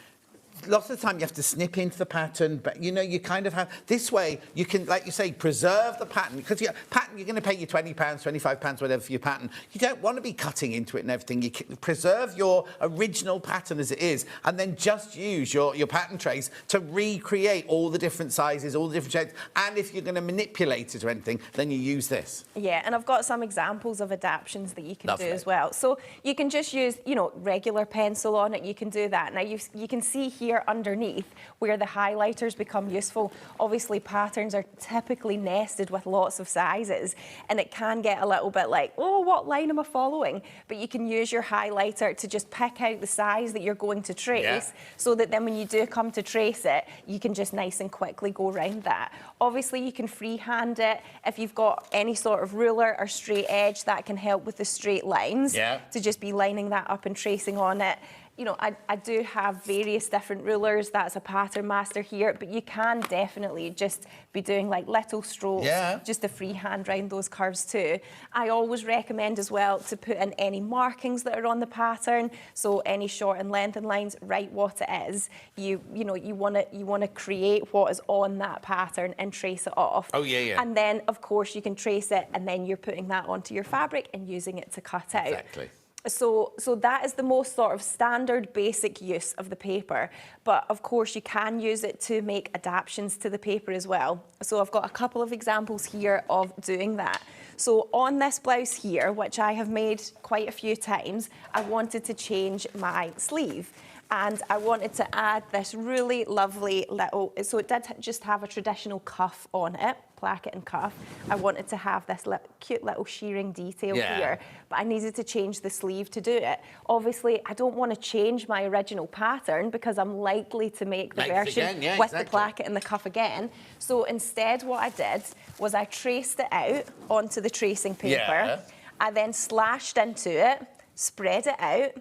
lots of the time you have to snip into the pattern, but you know, you kind of have, this way you can, like you say, preserve the pattern, because your pattern, you're going to pay you £20, £25, whatever for your pattern. You don't want to be cutting into it and everything. You can preserve your original pattern as it is, and then just use your pattern trace to recreate all the different sizes, all the different shapes, and if you're going to manipulate it or anything, then you use this. Yeah, and I've got some examples of adaptations that you can Lovely. do as well. So you can just use, you know, regular pencil on it, you can do that. Now you can see here underneath where the highlighters become useful. Obviously patterns are typically nested with lots of sizes, and it can get a little bit like, oh, what line am I following? But you can use your highlighter to just pick out the size that you're going to trace, so that then when you do come to trace it, you can just nice and quickly go around that. Obviously you can freehand it. If you've got any sort of ruler or straight edge, that can help with the straight lines, to just be lining that up and tracing on it. You know, I do have various different rulers. That's a Pattern Master here, but you can definitely just be doing like little strokes, just to freehand round those curves too. I always recommend as well to put in any markings that are on the pattern. So any short and length and lines, write what it is. You know, you want to create what is on that pattern and trace it off. Oh yeah. And then of course you can trace it, and then you're putting that onto your fabric and using it to cut out. Exactly. So that is the most sort of standard basic use of the paper, but of course you can use it to make adaptations to the paper as well. So I've got a couple of examples here of doing that. So on this blouse here, which I have made quite a few times, I wanted to change my sleeve. And I wanted to add this really lovely little, so it did just have a traditional cuff on it, placket and cuff. I wanted to have this cute little shearing detail here, but I needed to change the sleeve to do it. Obviously, I don't want to change my original pattern because I'm likely to make the version with the placket and the cuff again. So instead what I did was I traced it out onto the tracing paper. I then slashed into it, spread it out,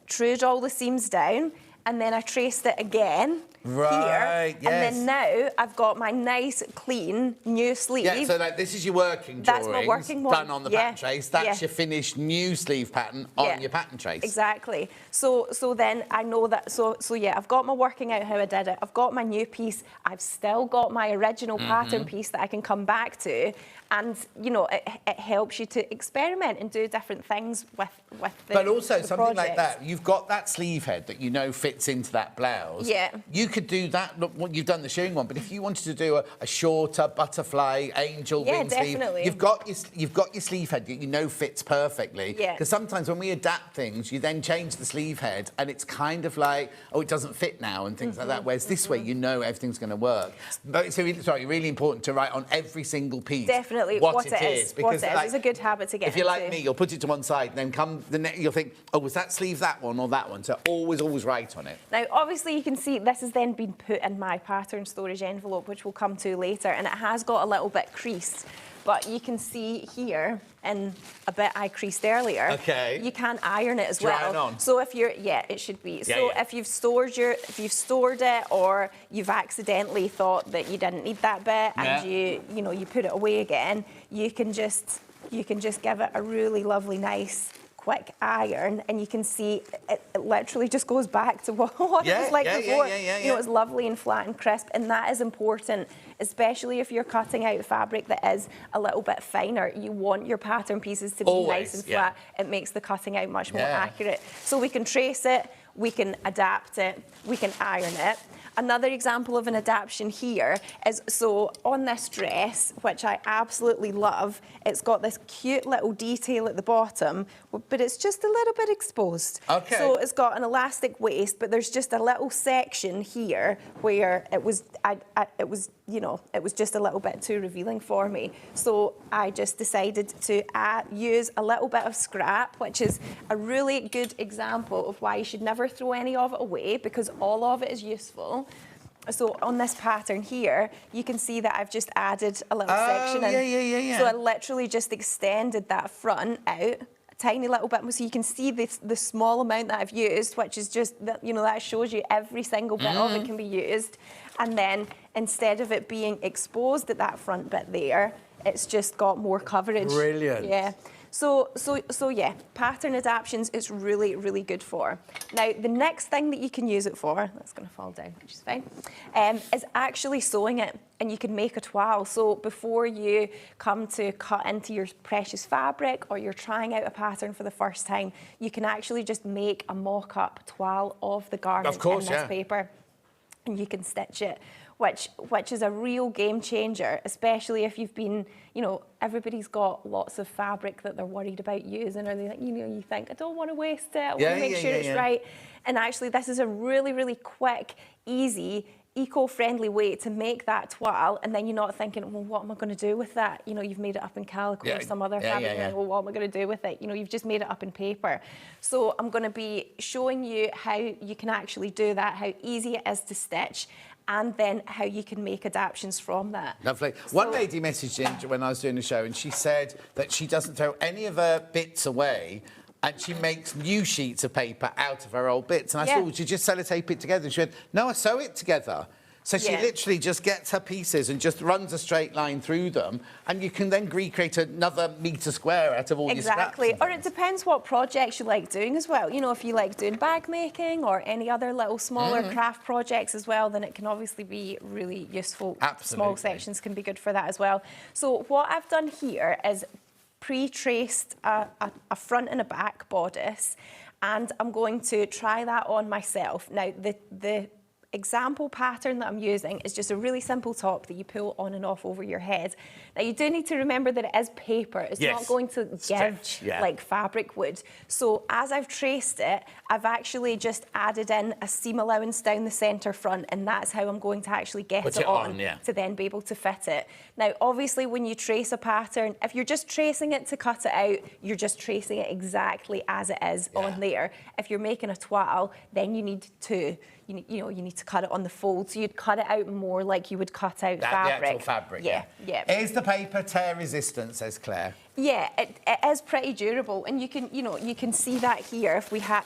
trued all the seams down, and then I traced it again here. And then now I've got my nice, clean, new sleeve. Yeah, so like, this is your working drawings. That's my working one. Done on the pattern trace. That's your finished new sleeve pattern on your pattern trace. Exactly. So then I know that, so yeah, I've got my working out how I did it. I've got my new piece. I've still got my original pattern piece that I can come back to. And, you know, it helps you to experiment and do different things with the But also the something project. like that, you've got that sleeve head that you know fits into that blouse. Yeah. You could do that, look, you've done the shearing one, but if you wanted to do a shorter butterfly, angel wing definitely. sleeve, you've got your sleeve head that you know fits perfectly. Yeah. Because sometimes when we adapt things, you then change the sleeve head and it's kind of like, oh, it doesn't fit now and things like that. Whereas this way, you know everything's going to work. But it's really important to write on every single piece. Definitely what it is. Because like, it's a good habit to get if you're into. like me, you'll put it to one side, and then come the next, you'll think, oh, was that sleeve that one or that one? So always write on it. Now, obviously, you can see this has then been put in my pattern storage envelope, which we'll come to later, and it has got a little bit creased. But you can see here, in a bit I creased earlier, you can iron it as well. Dry it on. So if you're, it should be. If you've stored it, or you've accidentally thought that you didn't need that bit, and you put it away again, you can just give it a really lovely, nice, quick iron, and you can see it literally just goes back to what it was like before. You know, it's lovely and flat and crisp, and that is important, especially if you're cutting out fabric that is a little bit finer. You want your pattern pieces to be nice and flat. It makes the cutting out much more accurate. So we can trace it, we can adapt it, we can iron it. Another example of an adaptation here is, so on this dress, which I absolutely love, it's got this cute little detail at the bottom, but it's just a little bit exposed. Okay. So it's got an elastic waist, but there's just a little section here where it was, you know, it was just a little bit too revealing for me. So I just decided to use a little bit of scrap, which is a really good example of why you should never throw any of it away, because all of it is useful. So on this pattern here, you can see that I've just added a little section in. Yeah. So I literally just extended that front out a tiny little bit more, so you can see the small amount that I've used, which is just, you know, that shows you every single bit of it can be used. And then instead of it being exposed at that front bit there, it's just got more coverage. Brilliant. Yeah. So yeah, pattern adaptations it's really, really good for. Now, the next thing that you can use it for, that's going to fall down, which is fine, is actually sewing it, and you can make a twile. So before you come to cut into your precious fabric or you're trying out a pattern for the first time, you can actually just make a mock-up twile of the garment in this paper, and you can stitch it. Which is a real game changer, especially if you've been, you know, everybody's got lots of fabric that they're worried about using, or they, you know, you think, I don't want to waste it, I want to make sure it's right. And actually, this is a really, really quick, easy, eco-friendly way to make that twile, and then you're not thinking, well, what am I going to do with that? You know, you've made it up in calico or some other fabric, and well, what am I going to do with it? You know, you've just made it up in paper. So I'm going to be showing you how you can actually do that, how easy it is to stitch, and then how you can make adaptations from that. Lovely. One lady messaged in when I was doing the show, and she said that she doesn't throw any of her bits away, and she makes new sheets of paper out of her old bits. And I thought, would you just sellotape it together? And she went, no, I sew it together. So she literally just gets her pieces and just runs a straight line through them, and you can then recreate another metre square out of all your scraps. Exactly. Or it depends what projects you like doing as well. You know, if you like doing bag making or any other little smaller craft projects as well, then it can obviously be really useful. Absolutely. Small sections can be good for that as well. So what I've done here is pre-traced a front and a back bodice, and I'm going to try that on myself. Now, the example pattern that I'm using is just a really simple top that you pull on and off over your head. Now, you do need to remember that it is paper. It's not going to give like fabric would. So as I've traced it, I've actually just added in a seam allowance down the centre front, and that's how I'm going to actually get it on to then be able to fit it. Now, obviously, when you trace a pattern, if you're just tracing it to cut it out, you're just tracing it exactly as it is on there. If you're making a twile, then you need to you need to cut it on the fold, so you'd cut it out more like you would cut out fabric. The actual fabric, Is the paper tear resistant, says Claire? Yeah, it is pretty durable, and you can see that here. If we have,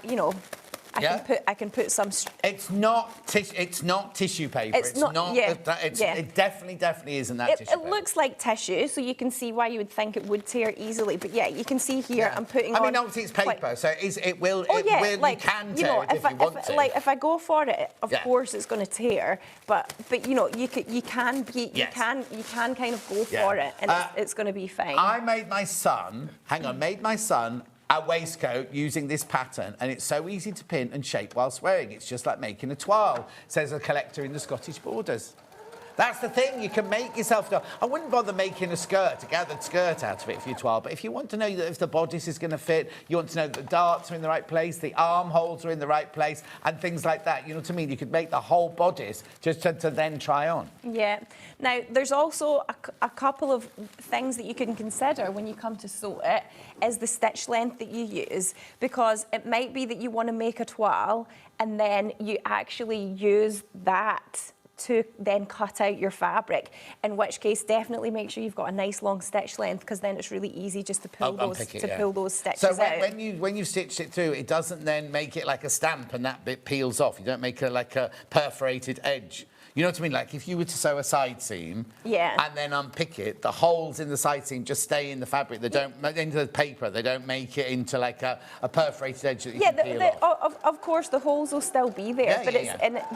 I can put some. It's not tissue paper. It's not. It definitely isn't that tissue paper. It looks like tissue, so you can see why you would think it would tear easily. But yeah, you can see here I'm putting. I mean, obviously it's paper, so it will. You can tear it if you want to. Like if I go for it, of course it's going to tear. But you can kind of go for it, and it's going to be fine. I made my son. A waistcoat using this pattern, and it's so easy to pin and shape whilst wearing. It's just like making a twile, says a collector in the Scottish Borders. That's the thing, you can make yourself. I wouldn't bother making a gathered skirt out of it for your twile, but if you want to know that if the bodice is going to fit, you want to know that the darts are in the right place, the armholes are in the right place, and things like that. You know what I mean? You could make the whole bodice just to then try on. Yeah. Now, there's also a couple of things that you can consider when you come to sew it, is the stitch length that you use, because it might be that you want to make a twile and then you actually use that to then cut out your fabric, in which case definitely make sure you've got a nice long stitch length, because then it's really easy just to pull those stitches out. So when you stitched it through, it doesn't then make it like a stamp and that bit peels off. You don't make it like a perforated edge. You know what I mean? Like if you were to sew a side seam and then unpick it, the holes in the side seam just stay in the fabric. They don't into the paper. They don't make it into like a perforated edge that you can peel off. Of course, the holes will still be there,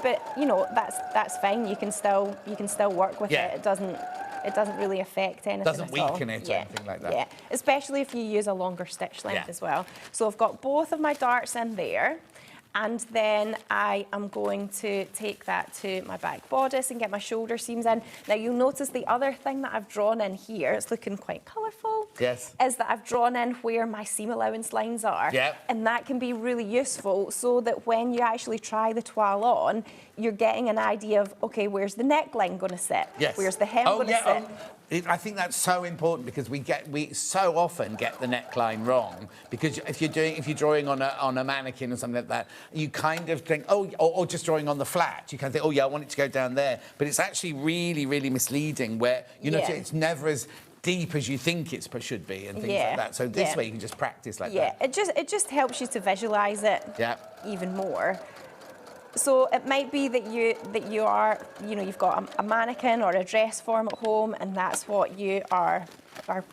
but you know that's fine. You can still work with it. It doesn't really affect anything. Doesn't weaken it or anything like that. Yeah, especially if you use a longer stitch length as well. So I've got both of my darts in there. And then I am going to take that to my back bodice and get my shoulder seams in. Now you'll notice the other thing that I've drawn in here, it's looking quite colourful, yes, is that I've drawn in where my seam allowance lines are. Yeah. And that can be really useful so that when you actually try the twile on, you're getting an idea of, okay, where's the neckline going to sit? Yes. Where's the hem going to sit? I think that's so important because we so often get the neckline wrong because if you're drawing on a mannequin or something like that, you kind of think, or just drawing on the flat, you kind of think, oh yeah, I want it to go down there, but it's actually really, really misleading where it's never as deep as you think it should be and things like that. So this way you can just practice like that. Yeah, it just helps you to visualise it even more. So it might be that you are, you've got a mannequin or a dress form at home and that's what you are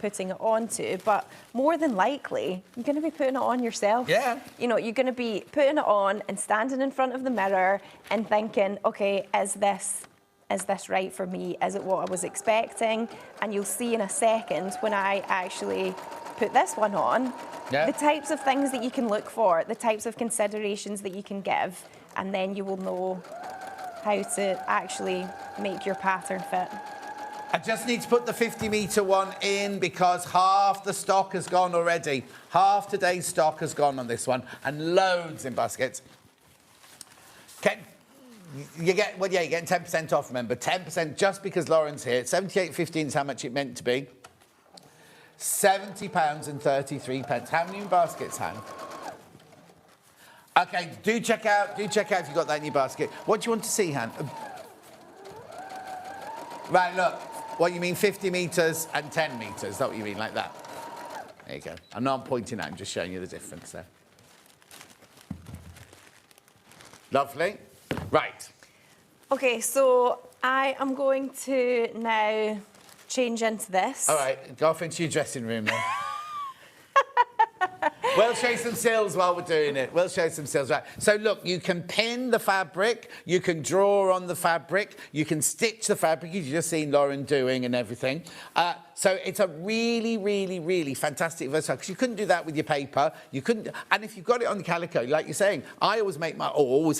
putting it onto, but more than likely you're going to be putting it on yourself. Yeah. You're going to be putting it on and standing in front of the mirror and thinking, okay, is this right for me? Is it what I was expecting? And you'll see in a second when I actually put this one on, the types of things that you can look for, the types of considerations that you can give, and then you will know how to actually make your pattern fit. I just need to put the 50-metre one in because half the stock has gone already. Half today's stock has gone on this one, and loads in baskets. You're getting 10% off, remember. 10% just because Lauren's here. £78.15 is how much it meant to be. £70.33. How many baskets, Han? Okay, do check out if you've got that in your basket. What do you want to see, Han? Right, look. What you mean 50 metres and 10 metres? Is that what you mean, like that? There you go. I'm not pointing out, I'm just showing you the difference there. Lovely. Right. Okay, so I am going to now change into this. All right, go off into your dressing room then. We'll show some sills while we're doing it. We'll show some sills. Right. So look, you can pin the fabric, you can draw on the fabric, you can stitch the fabric, you've just seen Lauren doing and everything. So it's a really, really, really fantastic versatile, because you couldn't do that with your paper. You couldn't, and if you've got it on the calico, like you're saying, I always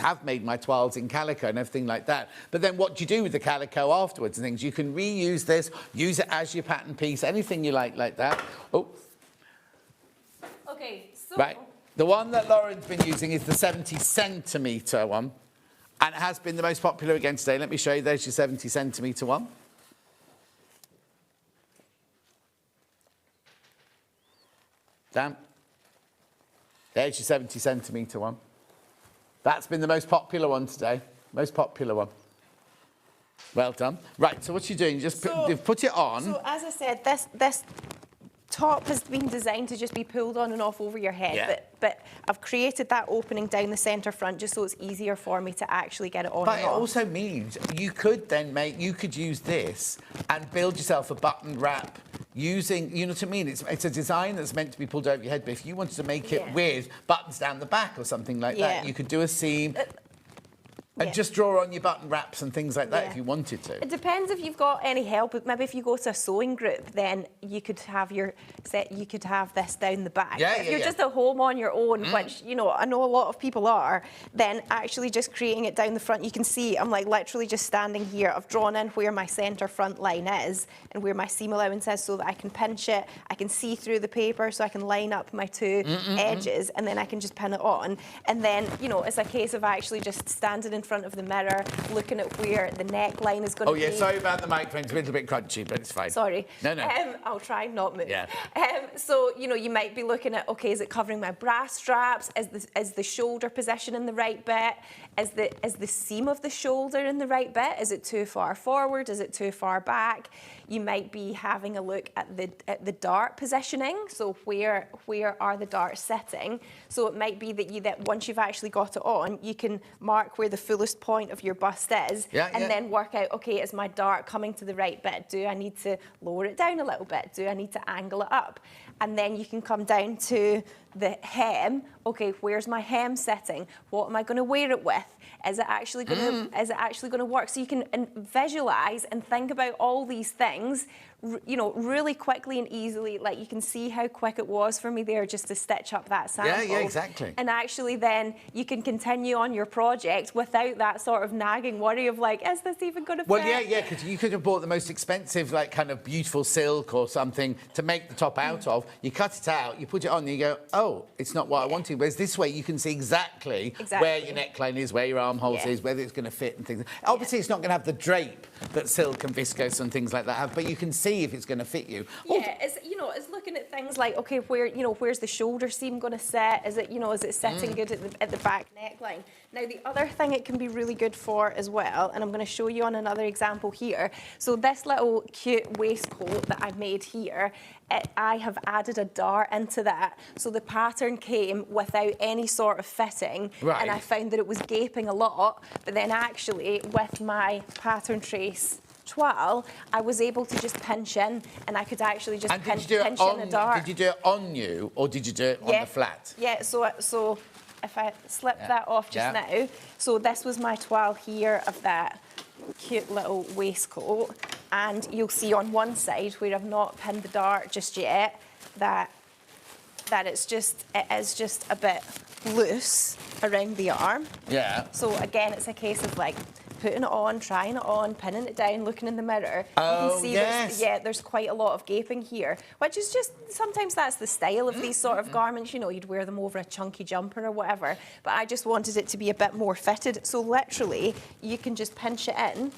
have made my twiles in calico and everything like that. But then what do you do with the calico afterwards and things? You can reuse this, use it as your pattern piece, anything you like that. Oh. Okay, so... Right. The one that Lauren's been using is the 70 centimetre one, and it has been the most popular again today. Let me show you. There's your 70 centimetre one. Down. There's your 70 centimetre one. That's been the most popular one today. Most popular one. Well done. Right, so what you're doing, you've put it on. So as I said, this top has been designed to just be pulled on and off over your head, but I've created that opening down the centre front just so it's easier for me to actually get it on But and it off. also means you could use this and build yourself a button wrap using, you know what I mean? It's a design that's meant to be pulled over your head, but if you wanted to make it with buttons down the back or something like that, you could do a seam. And just draw on your button wraps and things like that if you wanted to. It depends if you've got any help. Maybe if you go to a sewing group, then you could have you could have this down the back. If you're just at home on your own, which, you know, I know a lot of people are, then actually just creating it down the front, you can see I'm like literally just standing here. I've drawn in where my centre front line is and where my seam allowance is so that I can pinch it. I can see through the paper so I can line up my two edges and then I can just pin it on. And then, you know, it's a case of actually just standing in front of the mirror, looking at where the neckline is going to be. Oh, yeah, sorry about the microphone. It's a little bit crunchy, but it's fine. Sorry. No. I'll try not move. Yeah. So, you know, you might be looking at, okay, is it covering my bra straps? Is the shoulder position in the right bit? Is the seam of the shoulder in the right bit? Is it too far forward? Is it too far back? You might be having a look at the dart positioning. So where are the darts sitting? So it might be that once you've actually got it on, you can mark where the fullest point of your bust is, and then work out, okay, is my dart coming to the right bit? Do I need to lower it down a little bit? Do I need to angle it up? And then you can come down to the hem. Okay, where's my hem sitting? What am I going to wear it with? Is it actually going to work? So you can visualize and think about all these things, you know, really quickly and easily. Like, you can see how quick it was for me there just to stitch up that sample. Yeah, exactly. And actually then you can continue on your project without that sort of nagging worry of like, is this even going to fit? Well, yeah, because you could have bought the most expensive, like, kind of beautiful silk or something to make the top out of. You cut it out, you put it on, and you go, oh, it's not what I wanted. Whereas this way, you can see exactly where your neckline is, where your armholes is, whether it's going to fit and things. Obviously, it's not going to have the drape that silk and viscose and things like that have, but you can see if it's going to fit you. Yeah, it's, you know, it's looking at things like, okay, where, you know, where's the shoulder seam going to sit? Is it, you know, is it sitting good at the back neckline? Now, the other thing it can be really good for as well, and I'm going to show you on another example here. So this little cute waistcoat that I've made here, I have added a dart into that. So the pattern came without any sort of fitting. Right. And I found that it was gaping a lot. But then actually, with my pattern trace twirl, I was able to just pinch in, and I could actually just pinch in a dart. Did you do it on you, or did you do it on the flat? Yeah, so if I slip that off just now, so this was my twirl here of that cute little waistcoat, and you'll see on one side where I've not pinned the dart just yet that it is just a bit loose around the arm. Yeah. So again, it's a case of like putting it on, trying it on, pinning it down, looking in the mirror. Oh, you can see there's quite a lot of gaping here, which is just, sometimes that's the style of these sort of garments. You know, you'd wear them over a chunky jumper or whatever, but I just wanted it to be a bit more fitted. So literally, you can just pinch it in,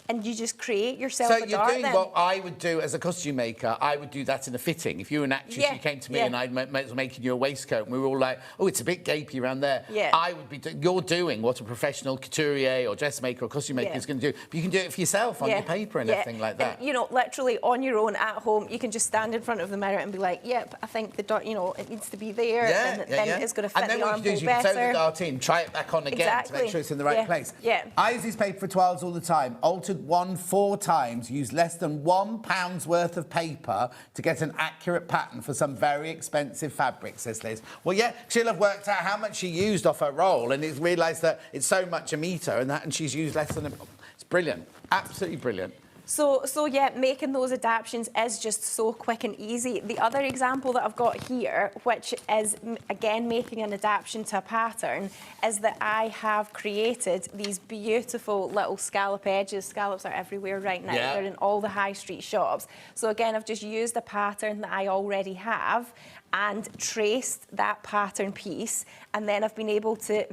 and you just create yourself a dart. So you're doing what I would do as a costume maker. I would do that in a fitting. If you were an actress, you came to me and I was making you a waistcoat, and we were all like, oh, it's a bit gapey around there. Yeah. I would be you're doing what a professional couturier or dressmaker or costume maker is going to do. But you can do it for yourself on your paper and everything like that. And, you know, literally on your own at home, you can just stand in front of the mirror and be like, yep, I think the dart, you know, it needs to be there. Then it's going to fit the armhole better. And then what you do is you can sew the dart in, try it back on again to make sure it's in the right place. Yeah. I use these paper for twirls all the time. Altered 4 times, use less than £1 worth of paper to get an accurate pattern for some very expensive fabric, says Liz. Well, yeah, she'll have worked out how much she used off her roll and it's realised that it's so much a metre and she's used less than It's brilliant. Absolutely brilliant. So yeah, making those adaptations is just so quick and easy. The other example that I've got here, which is, again, making an adaptation to a pattern, is that I have created these beautiful little scallop edges. Scallops are everywhere right now. Yeah. They're in all the high street shops. So again, I've just used a pattern that I already have and traced that pattern piece, and then I've been able to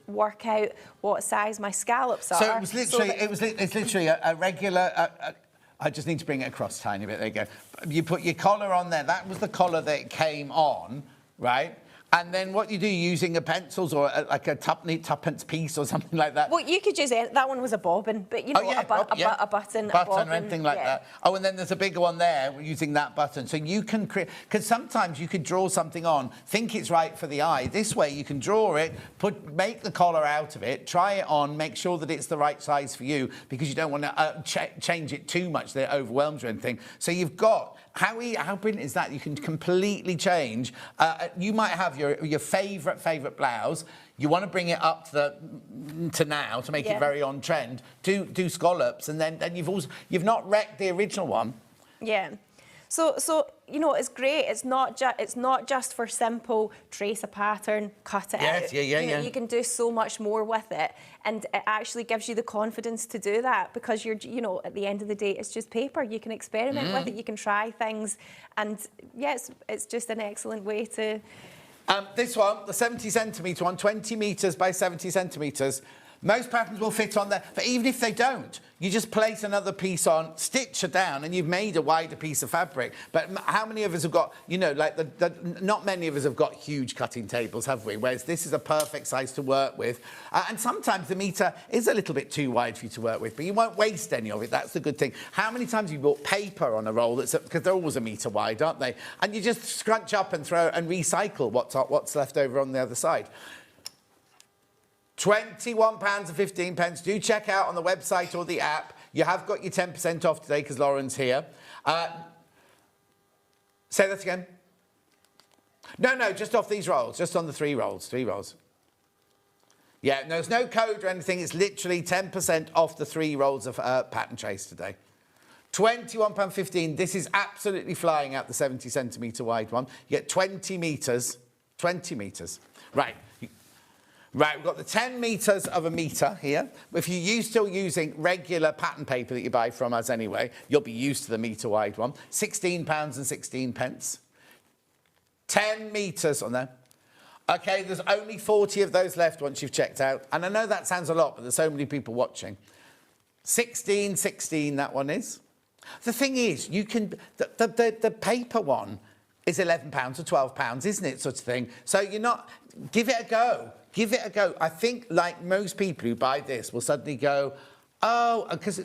work out what size my scallops are. So it was literally, it's literally a regular. I just need to bring it across a tiny bit. There you go. You put your collar on there. That was the collar that it came on, right? And then what you do, using a pencils or like a tuppence piece or something like that. Well, you could use it. That one was a bobbin, but you know, a button, a bobbin, or anything like that. Oh, and then there's a bigger one there using that button. So you can create, because sometimes you could draw something on, think it's right for the eye. This way you can draw it, make the collar out of it, try it on, make sure that it's the right size for you, because you don't want to change it too much that it overwhelms you or anything. So you've got, how brilliant is that? You can completely change. You might have your favourite blouse. You want to bring it up to now to make it very on trend. Do scallops, and then you've not wrecked the original one. Yeah. So you know, it's great. It's not just for simple trace a pattern, cut it out. You can do so much more with it, and it actually gives you the confidence to do that, because you know, at the end of the day, it's just paper. You can experiment with it. You can try things, and yes, it's just an excellent way to. This one, the 70 centimetre one, 20 metres by 70 centimetres. Most patterns will fit on there, but even if they don't, you just place another piece on, stitch it down, and you've made a wider piece of fabric. But how many of us have got, you know, like not many of us have got huge cutting tables, have we? Whereas this is a perfect size to work with. And sometimes the metre is a little bit too wide for you to work with, but you won't waste any of it. That's the good thing. How many times have you bought paper on a roll because they're always a metre wide, aren't they? And you just scrunch up and throw and recycle what's left over on the other side. £21.15. Do check out on the website or the app. You have got your 10% off today because Lauren's here. Say that again. No, just off these rolls, just on the 3 rolls, 3 rolls. Yeah, no, there's no code or anything. It's literally 10% off the 3 rolls of pattern trace today. £21.15. This is absolutely flying out the 70 centimetre wide one. You get 20 metres. 20 metres. Right. Right, we've got the 10 metres of a metre here. If you're still using regular pattern paper that you buy from us anyway, you'll be used to the metre wide one. £16.16. 10 metres on there. OK, there's only 40 of those left once you've checked out. And I know that sounds a lot, but there's so many people watching. 16.16 that one is. The thing is, you can... The paper one is £11 or £12, isn't it, sort of thing? So you're not... Give it a go. Give it a go. I think, like most people who buy this will suddenly go, oh, because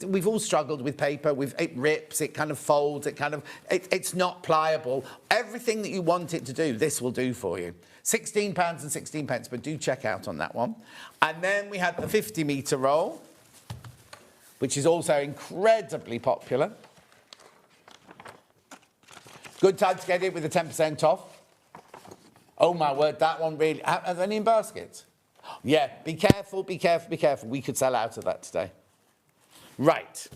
we've all struggled with paper. It rips, it kind of folds, it's not pliable. Everything that you want it to do, this will do for you. £16.16, but do check out on that one. And then we had the 50 metre roll, which is also incredibly popular. Good time to get it with the 10% off. Oh, my word, that one really... Are there any in baskets? Yeah, be careful, be careful, be careful. We could sell out of that today. Right.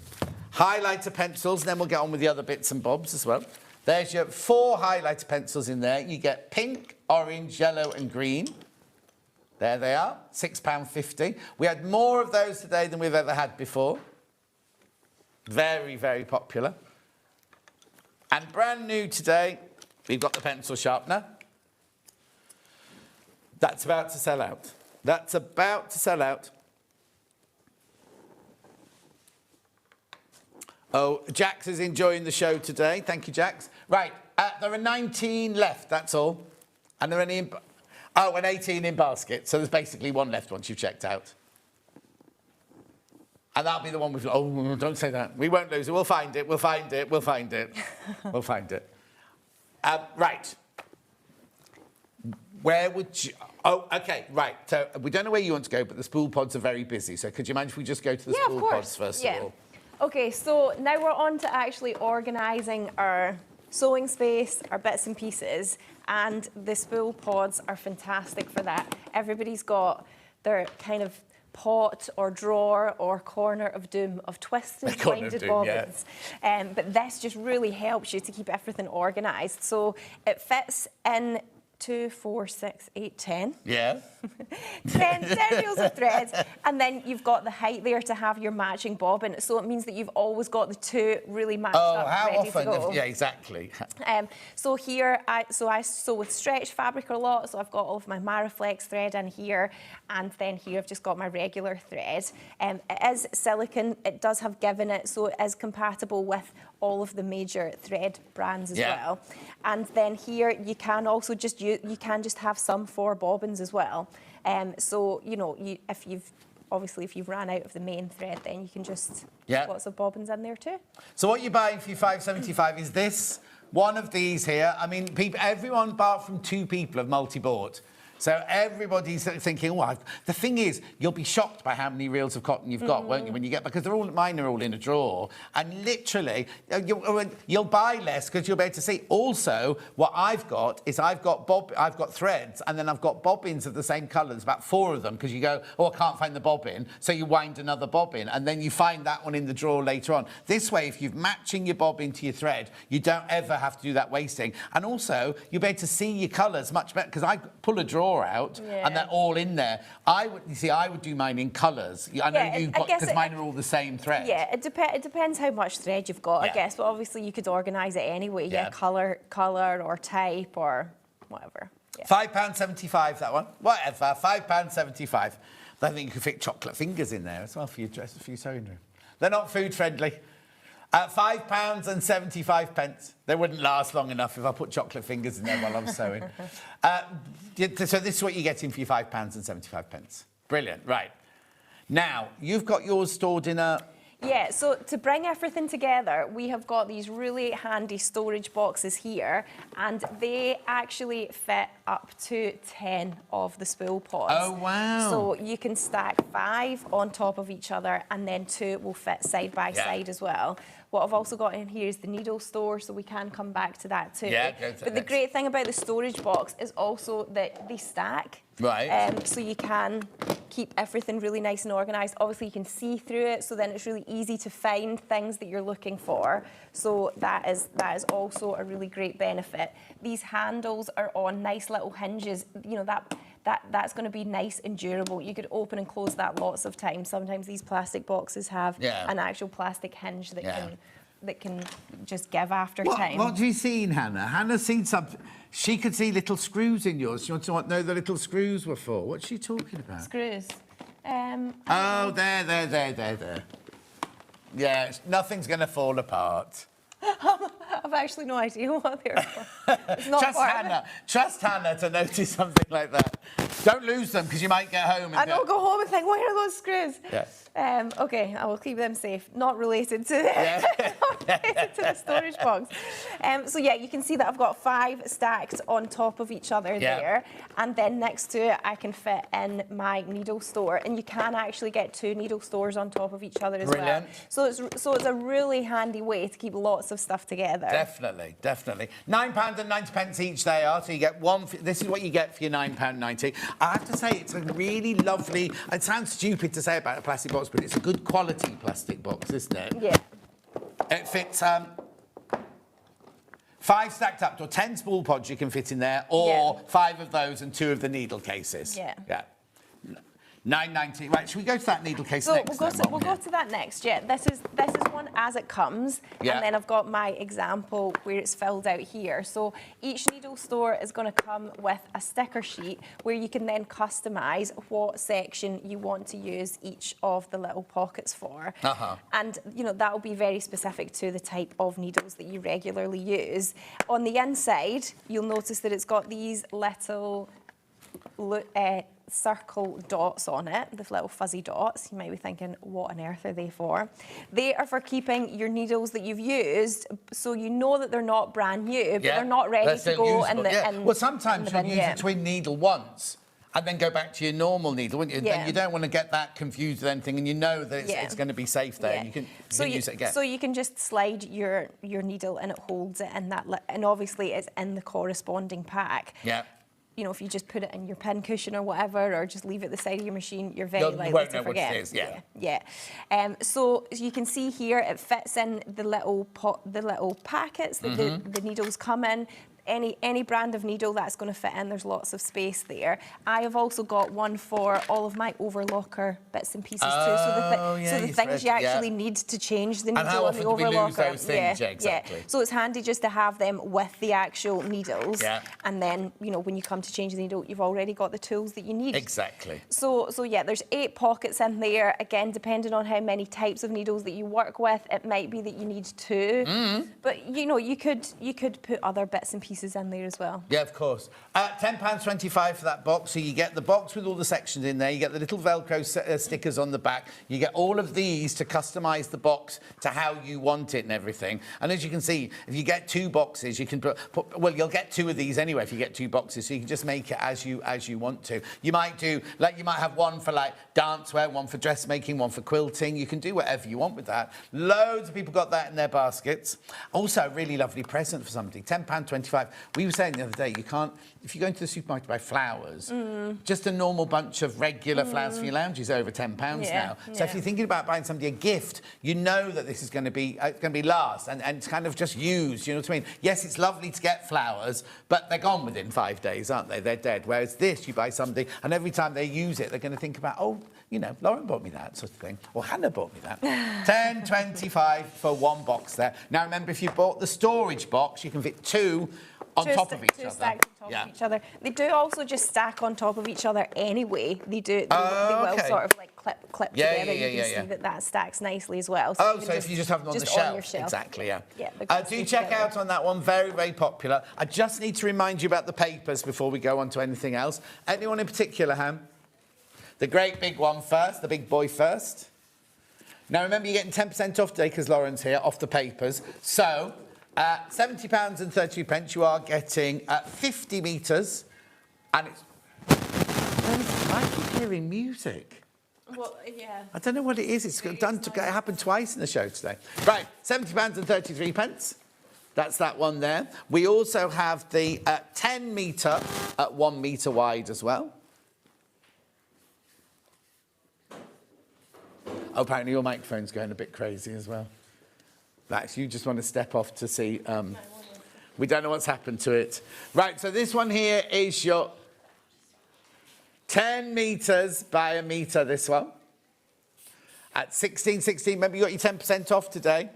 Highlighter pencils, then we'll get on with the other bits and bobs as well. There's your 4 highlighter pencils in there. You get pink, orange, yellow and green. There they are, £6.50. We had more of those today than we've ever had before. Very, very popular. And brand new today, we've got the pencil sharpener. That's about to sell out. That's about to sell out. Oh, Jax is enjoying the show today. Thank you, Jax. Right, there are 19 left, that's all. And there are any in... Oh, and 18 in basket. So there's basically 1 left once you've checked out. And that'll be the one we've... Oh, don't say that. We won't lose it. We'll find it. We'll find it. We'll find it. We'll find it. Right. Where would you... Oh, OK, right. So we don't know where you want to go, but the spool pods are very busy. So could you mind if we just go to the spool pods first of all? OK, so now we're on to actually organising our sewing space, our bits and pieces, and the spool pods are fantastic for that. Everybody's got their kind of pot or drawer or corner of doom of twisted winded bobbins. Yeah. But this just really helps you to keep everything organised. So it fits in 2, 4, 6, 8, 10. Yeah. 10 reels of thread, and then you've got the height there to have your matching bobbin. So it means that you've always got the 2 really matched up, ready to go. Yeah, exactly. So here, I sew with stretch fabric a lot. So I've got all of my Mariflex thread in here, and then here I've just got my regular thread. It is silicone. It does have give in it, so it is compatible with all of the major thread brands as well. And then here you can also just have some 4 bobbins as well. So you know, if you've ran out of the main thread, then you can just put lots of bobbins in there too. So what you're buying for your £5.75 is this one of these here. I mean, everyone apart from 2 people have multi-bought. So everybody's thinking, oh, the thing is, you'll be shocked by how many reels of cotton you've got, won't you, when you get, because mine are all in a drawer. And literally, you'll buy less because you'll be able to see. Also, what I've got is I've got threads, and then I've got bobbins of the same colour. There's about 4 of them, because you go, oh, I can't find the bobbin. So you wind another bobbin, and then you find that one in the drawer later on. This way, if you're matching your bobbin to your thread, you don't ever have to do that wasting. And also, you'll be able to see your colours much better, because I pull a drawer out and they're all in there. I would do mine in colours. I know you've got, because mine are all the same thread. Yeah, it depends how much thread you've got, I guess, but obviously you could organise it anyway. Yeah, colour or type or whatever. Yeah. £5.75 that one. Whatever, £5.75. I think you could fit chocolate fingers in there as well for your sewing room. They're not food friendly. £5.75. They wouldn't last long enough if I put chocolate fingers in there while I'm sewing. So this is what you're getting for your £5.75. Brilliant. Right. Now, you've got yours stored in a... Yeah, so to bring everything together, we have got these really handy storage boxes here, and they actually fit up to 10 of the spool pods. Oh, wow. So you can stack 5 on top of each other, and then 2 will fit side by side as well. What I've also got in here is the needle store, so we can come back to that too. Yeah, go to but the Hexa. great thing about the storage box is also that they stack. Right. So you can keep everything really nice and organised. Obviously, you can see through it, so then it's really easy to find things that you're looking for. So that is also a really great benefit. These handles are on nice little hinges. You know, that's going to be nice and durable. You could open and close that lots of times. Sometimes these plastic boxes have an actual plastic hinge that can just give after time. What have you seen, Hannah? Hannah's seen something. She could see little screws in yours. She wants to know the little screws were for. What's she talking about? Screws. Oh, there. Yeah, nothing's going to fall apart. I've actually no idea what they're for. It's not Trust for Hannah. Trust Hannah to notice something like that. Don't lose them, because you might get home and I don't go home and think, where are those screws? Yeah. Okay, I will keep them safe. Not related to, not related to the storage box. So yeah, you can see that I've got 5 stacked on top of each other there, and then next to it I can fit in my needle store, and you can actually get 2 needle stores on top of each other as well. So it's a really handy way to keep lots of stuff together. Definitely. £9.90 each they are, so you get one. This is what you get for your £9.90. I have to say, it's a really lovely. It sounds stupid to say about a plastic box, but it's a good quality plastic box, isn't it? Yeah. It fits 5 stacked up to 10 spool pods you can fit in there, or 5 of those and 2 of the needle cases. Yeah. £9.90. Right, should we go to that needle case so next? We'll go to that next. Yeah, this is one as it comes, and then I've got my example where it's filled out here. So each needle store is going to come with a sticker sheet where you can then customise what section you want to use each of the little pockets for. And you know, that will be very specific to the type of needles that you regularly use. On the inside, you'll notice that it's got these little circle dots on it, the little fuzzy dots. You might be thinking, what on earth are they for? They are for keeping your needles that you've used, so you know that they're not brand new, but they're not ready to go in the Well, sometimes you'll use a twin needle once and then go back to your normal needle, wouldn't you? And you don't want to get that confused with anything, and you know that it's going to be safe there, and you can use it again. So you can just slide your needle and it holds it in that, and obviously it's in the corresponding pack. You know, if you just put it in your pin cushion or whatever, or just leave it at the side of your machine, you're very likely to forget. What it is, so as you can see here, it fits in the little packets that the needles come in. Any brand of needle that's going to fit in, there's lots of space there. I have also got one for all of my overlocker bits and pieces too. So the things you actually need to change the needle on the overlocker. And how often do we lose those things? Yeah, exactly. So it's handy just to have them with the actual needles. And then, you know, when you come to change the needle, you've already got the tools that you need. Exactly. So yeah, there's 8 pockets in there. Again, depending on how many types of needles that you work with, it might be that you need 2. But you know, you could put other bits and pieces in there as well. Yeah, of course. £10.25 for that box. So you get the box with all the sections in there. You get the little Velcro stickers on the back. You get all of these to customise the box to how you want it and everything. And as you can see, if you get 2 boxes, you can well, you'll get 2 of these anyway if you get 2 boxes. So you can just make it as you want to. You might do, like, you might have one for like dancewear, one for dressmaking, one for quilting. You can do whatever you want with that. Loads of people got that in their baskets. Also, a really lovely present for somebody. £10.25. We were saying the other day, you can't, if you go into the supermarket to buy flowers, just a normal bunch of regular flowers for your lounge is over £10 now. So if you're thinking about buying somebody a gift, you know that this is going to be last and it's kind of just used. You know what I mean? Yes, it's lovely to get flowers, but they're gone within 5 days, aren't they? They're dead. Whereas this, you buy something, and every time they use it, they're going to think about, oh, you know, Lauren bought me that sort of thing, or Hannah bought me that. £10.25 for one box there. Now remember, if you bought the storage box, you can fit 2 on top of each other. Stacked on top of each other. They do also just stack on top of each other anyway. They will sort of like clip together. You can see that stacks nicely as well. So so if you just have them on the shelf. Exactly, do check out on that one. Very, very popular. I just need to remind you about the papers before we go on to anything else. Anyone in particular, Ham? The great big one first, the big boy first. Now, remember, you're getting 10% off today because Lauren's here, off the papers. So, £70.32, you are getting 50 metres, and it's... I keep hearing music. Well, yeah. I don't know what it is. It's done to happen twice in the show today. Right, £70.33. That's that one there. We also have the 10 metre at 1 metre wide as well. Oh, apparently your microphone's going a bit crazy as well. Max, you just want to step off to see. We don't know what's happened to it. Right, so this one here is your 10 metres by 1 metre, this one. At 16.16, remember you got your 10% off today.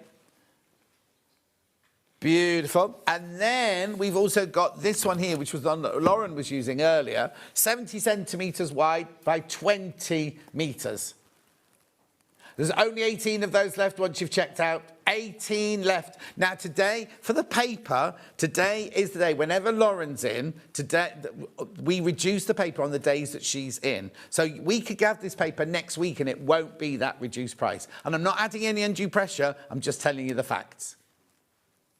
Beautiful. And then we've also got this one here, which was the one that Lauren was using earlier. 70 centimetres wide by 20 metres. There's only 18 of those left once you've checked out. 18 left. Now, today, for the paper, today is the day. Whenever Lauren's in, today we reduce the paper on the days that she's in. So we could have this paper next week and it won't be that reduced price. And I'm not adding any undue pressure. I'm just telling you the facts.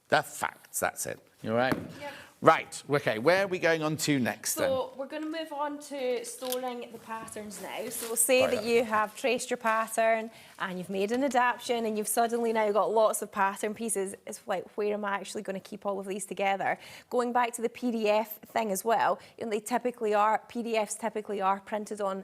The facts, that's it. You all right? Yep. Right, okay, where are we going on to next then? So we're going to move on to storing the patterns now. So say that you have traced your pattern and you've made an adaptation and you've suddenly now got lots of pattern pieces. It's like, where am I actually going to keep all of these together? Going back to the PDF thing as well, you know, PDFs typically are printed on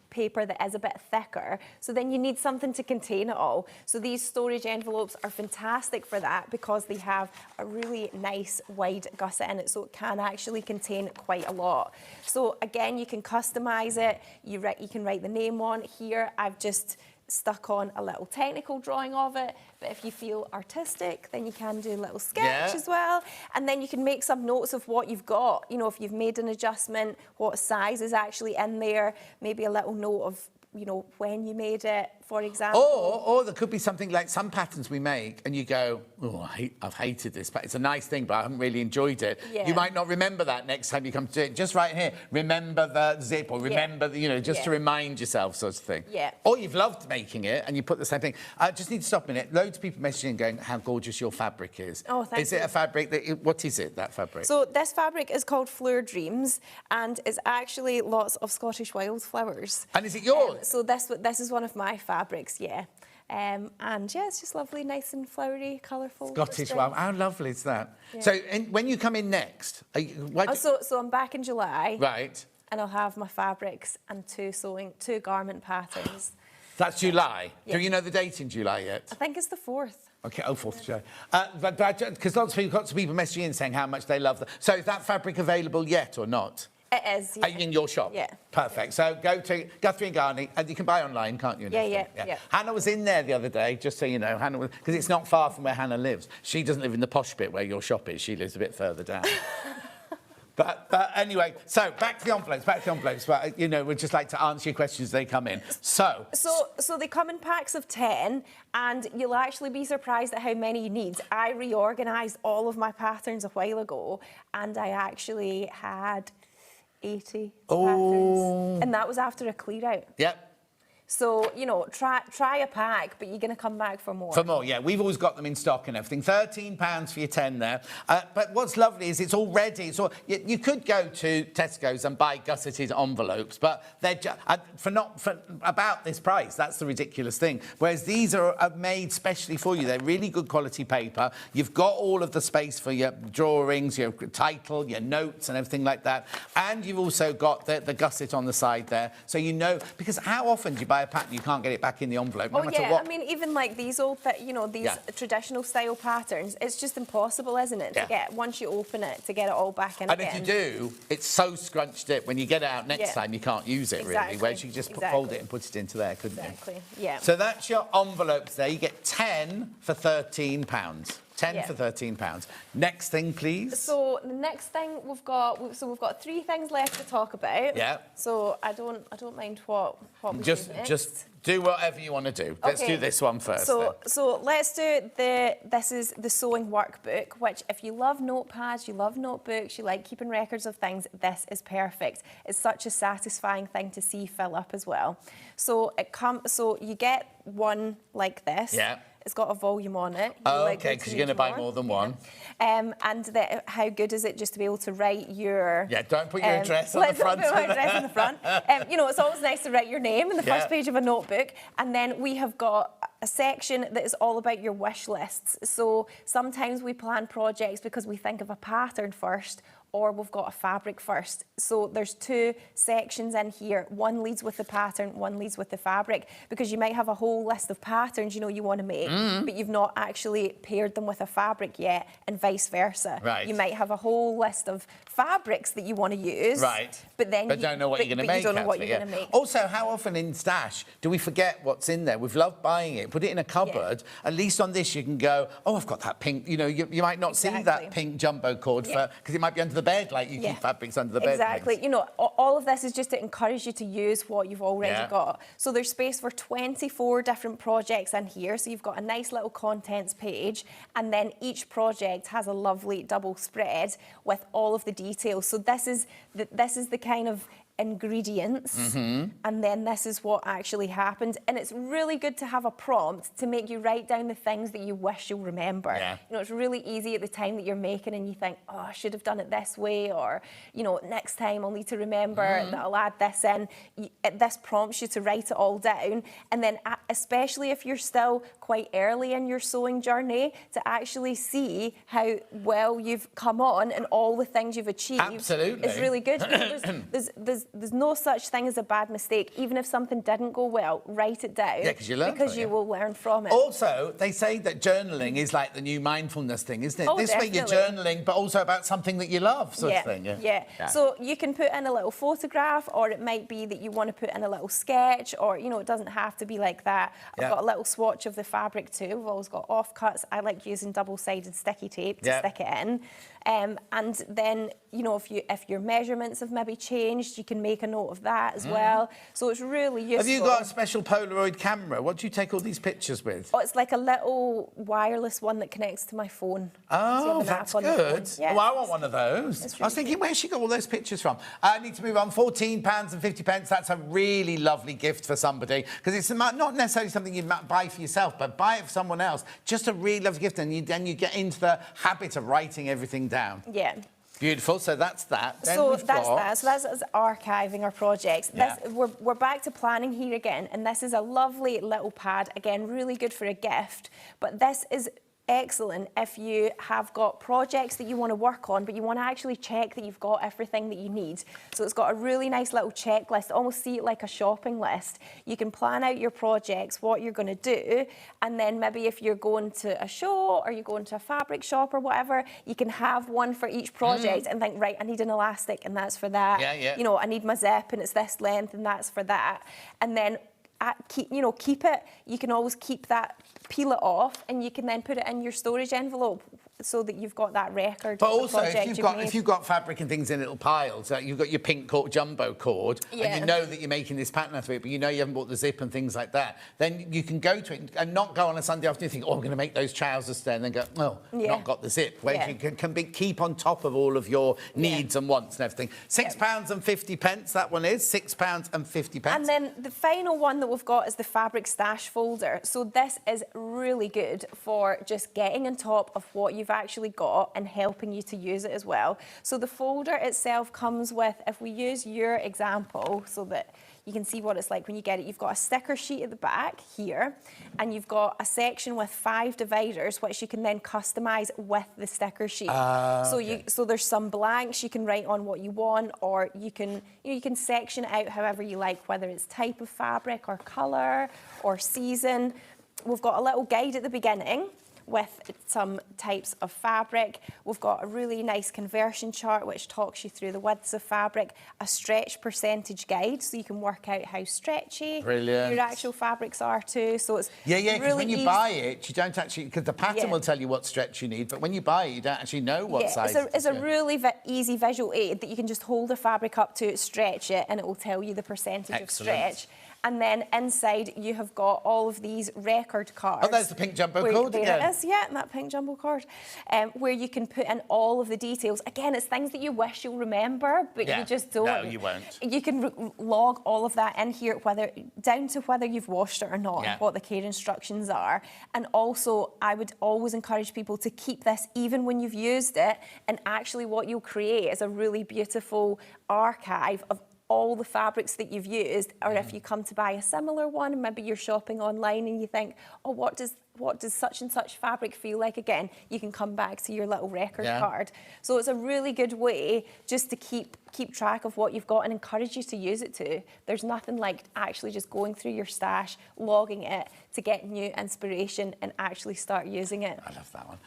paper that is a bit thicker, so then you need something to contain it all. So these storage envelopes are fantastic for that because they have a really nice wide gusset in it, so it can actually contain quite a lot. So again, you can customize it. You can write the name on here. I've just stuck on a little technical drawing of it, but if you feel artistic, then you can do a little sketch as well, and then you can make some notes of what you've got. You know, if you've made an adjustment, what size is actually in there, maybe a little note of, you know, when you made it, for example. Or there could be something like some patterns we make and you go, oh, I've hated this, but it's a nice thing, but I haven't really enjoyed it. Yeah. You might not remember that next time you come to do it. Just right here, remember the zip or remember, the, you know, just to remind yourself sort of thing. Yeah. Or you've loved making it and you put the same thing. I just need to stop a minute. Loads of people messaging going, how gorgeous your fabric is. Oh, thank you. Is it a fabric that, what is it, that fabric? So this fabric is called Fleur Dreams and it's actually lots of Scottish wildflowers. And is it yours? So this is one of my fabrics, yeah. And yeah, it's just lovely, nice and flowery, colourful. Scottish, wow, how lovely is that? Yeah. So when you come in next, so I'm back in July. Right. And I'll have my fabrics and two garment patterns. That's July. Yeah. Do you know the date in July yet? I think it's the 4th. Okay, 4th of July. Because lots of people messaging in saying how much they love that. So is that fabric available yet or not? It is, yeah. In your shop? Yeah. Perfect. So go to Guthrie & Garney, and you can buy online, can't you? Yeah. Hannah was in there the other day, just so you know. Hannah was, because it's not far from where Hannah lives. She doesn't live in the posh bit where your shop is. She lives a bit further down. But anyway, so back to the envelopes. But, you know, we'd just like to answer your questions as they come in. So they come in packs of 10, and you'll actually be surprised at how many you need. I reorganised all of my patterns a while ago, and I actually had 80 patterns. And that was after a clear out. Yep. So, you know, try a pack, but you're going to come back for more. For more, yeah. We've always got them in stock and everything. £13 for your 10 there. But what's lovely is it's all ready. So you could go to Tesco's and buy gusseted envelopes, but they're for about this price. That's the ridiculous thing. Whereas these are made specially for you. They're really good quality paper. You've got all of the space for your drawings, your title, your notes and everything like that. And you've also got the gusset on the side there. So you know, because how often do you buy a pattern, you can't get it back in the envelope, no matter what. I mean, even like these old, these traditional style patterns, it's just impossible, isn't it, to get, once you open it, to get it all back in again. And if you do, it's so scrunched up, when you get it out next time, you can't use it, really, whereas you just fold it and put it into there, couldn't you? Yeah. So that's your envelopes there. You get 10 for £13. 10 for £13. Next thing, please. So the next thing we've got 3 things left to talk about. Yeah. So I don't mind what we Just do next. just do whatever you want to do. Let's do this one first. So let's do this is the sewing workbook, which if you love notepads, you love notebooks, you like keeping records of things, this is perfect. It's such a satisfying thing to see fill up as well. So you get one like this. Yeah. It's got a volume on it. Oh, okay, because you're going to buy more than one. And how good is it just to be able to write your... Yeah, don't put your address on the front. Don't put my address on the front. You know, it's always nice to write your name in the first page of a notebook. And then we have got a section that is all about your wish lists. So sometimes we plan projects because we think of a pattern first, or we've got a fabric first. So there's 2 sections in here. One leads with the pattern, one leads with the fabric, because you might have a whole list of patterns you know you want to make, but you've not actually paired them with a fabric yet, and vice versa. Right. You might have a whole list of fabrics that you want to use, right? But then you don't know what you're going to make. You don't know what you're going to make. Also, how often in stash do we forget what's in there? We've loved buying it, put it in a cupboard. At least on this you can go, oh, I've got that pink. You know, you might not see that pink jumbo cord because it might be under the bed, like you keep fabrics under the bed. Exactly. You know, all of this is just to encourage you to use what you've already got. So there's space for 24 different projects in here. So you've got a nice little contents page, and then each project has a lovely double spread with all of the details. So this is the kind of ingredients, and then this is what actually happened. And it's really good to have a prompt to make you write down the things that you wish you'll remember. You know, it's really easy at the time that you're making and you think, oh, I should have done it this way, or, you know, next time I'll need to remember that I'll add this in. This prompts you to write it all down, and then especially if you're still quite early in your sewing journey, to actually see how well you've come on and all the things you've achieved. Absolutely. It's really good. There's no such thing as a bad mistake. Even if something didn't go well, write it down. Yeah, because you learn because from it, you will learn from it. Also, they say that journaling is like the new mindfulness thing, isn't it? Oh, this way you're journaling, but also about something that you love, sort of thing. Yeah. So you can put in a little photograph, or it might be that you want to put in a little sketch, or, you know, it doesn't have to be like that. I've got a little swatch of the fabric too. We've always got offcuts. I like using double-sided sticky tape to stick it in. And then, you know, if your measurements have maybe changed, you can make a note of that as well. So it's really useful. Have you got a special Polaroid camera? What do you take all these pictures with? Oh, it's like a little wireless one that connects to my phone. Oh, that's good. Yeah. Oh, I want one of those. Really I was thinking, where's she got all those pictures from? I need to move on. £14.50. That's a really lovely gift for somebody, because it's not necessarily something you buy for yourself, but buy it for someone else. Just a really lovely gift, and then you get into the habit of writing everything down. Yeah. Beautiful. So that's that. Then So we've that's got... that. So that's us archiving our projects. Yeah. We're back to planning here again, and this is a lovely little pad. Again, really good for a gift. But this is excellent if you have got projects that you want to work on, but you want to actually check that you've got everything that you need. So it's got a really nice little checklist. Almost see it like a shopping list. You can plan out your projects, what you're going to do, and then maybe if you're going to a show or you're going to a fabric shop or whatever, you can have one for each project and think, right, I need an elastic and that's for that. You know, I need my zip and it's this length and that's for that. And then keep it. You can always keep that, peel it off, and you can then put it in your storage envelope so that you've got that record. But also, if you've got fabric and things in little piles, you've got your pink jumbo cord, and you know that you're making this pattern out of it, but you know you haven't bought the zip and things like that, then you can go to it and not go on a Sunday afternoon and think, oh, I'm going to make those trousers today, and then go, oh, not got the zip. Whereas you can keep on top of all of your needs and wants and everything. £6.50, that one is, £6.50. And then the final one that we've got is the fabric stash folder. So this is really good for just getting on top of what you've actually got and helping you to use it as well. So the folder itself comes with, if we use your example so that you can see what it's like when you get it, you've got a sticker sheet at the back here, and you've got a section with 5 dividers which you can then customise with the sticker sheet. So there's some blanks you can write on what you want, or you can section it out however you like, whether it's type of fabric or colour or season. We've got a little guide at the beginning with some types of fabric. We've got a really nice conversion chart which talks you through the widths of fabric, a stretch percentage guide so you can work out how stretchy your actual fabrics are too. So it's because really when you buy it, you don't actually, because the pattern will tell you what stretch you need, but when you buy it, you don't actually know what size. It's a really easy visual aid that you can just hold the fabric up to, stretch it, and it will tell you the percentage of stretch. And then inside you have got all of these record cards. Oh, there's the pink jumbo cord again. There it is, yeah, that pink jumbo card, where you can put in all of the details. Again, it's things that you wish you'll remember, but you just don't. No, you won't. You can log all of that in here, down to whether you've washed it or not, and what the care instructions are. And also, I would always encourage people to keep this even when you've used it, and actually what you'll create is a really beautiful archive of all the fabrics that you've used, or if you come to buy a similar one, maybe you're shopping online and you think, oh, what does such and such fabric feel like again? You can come back to your little record card. So it's a really good way just to keep track of what you've got and encourage you to use it too. There's nothing like actually just going through your stash, logging it to get new inspiration and actually start using it. I love that one.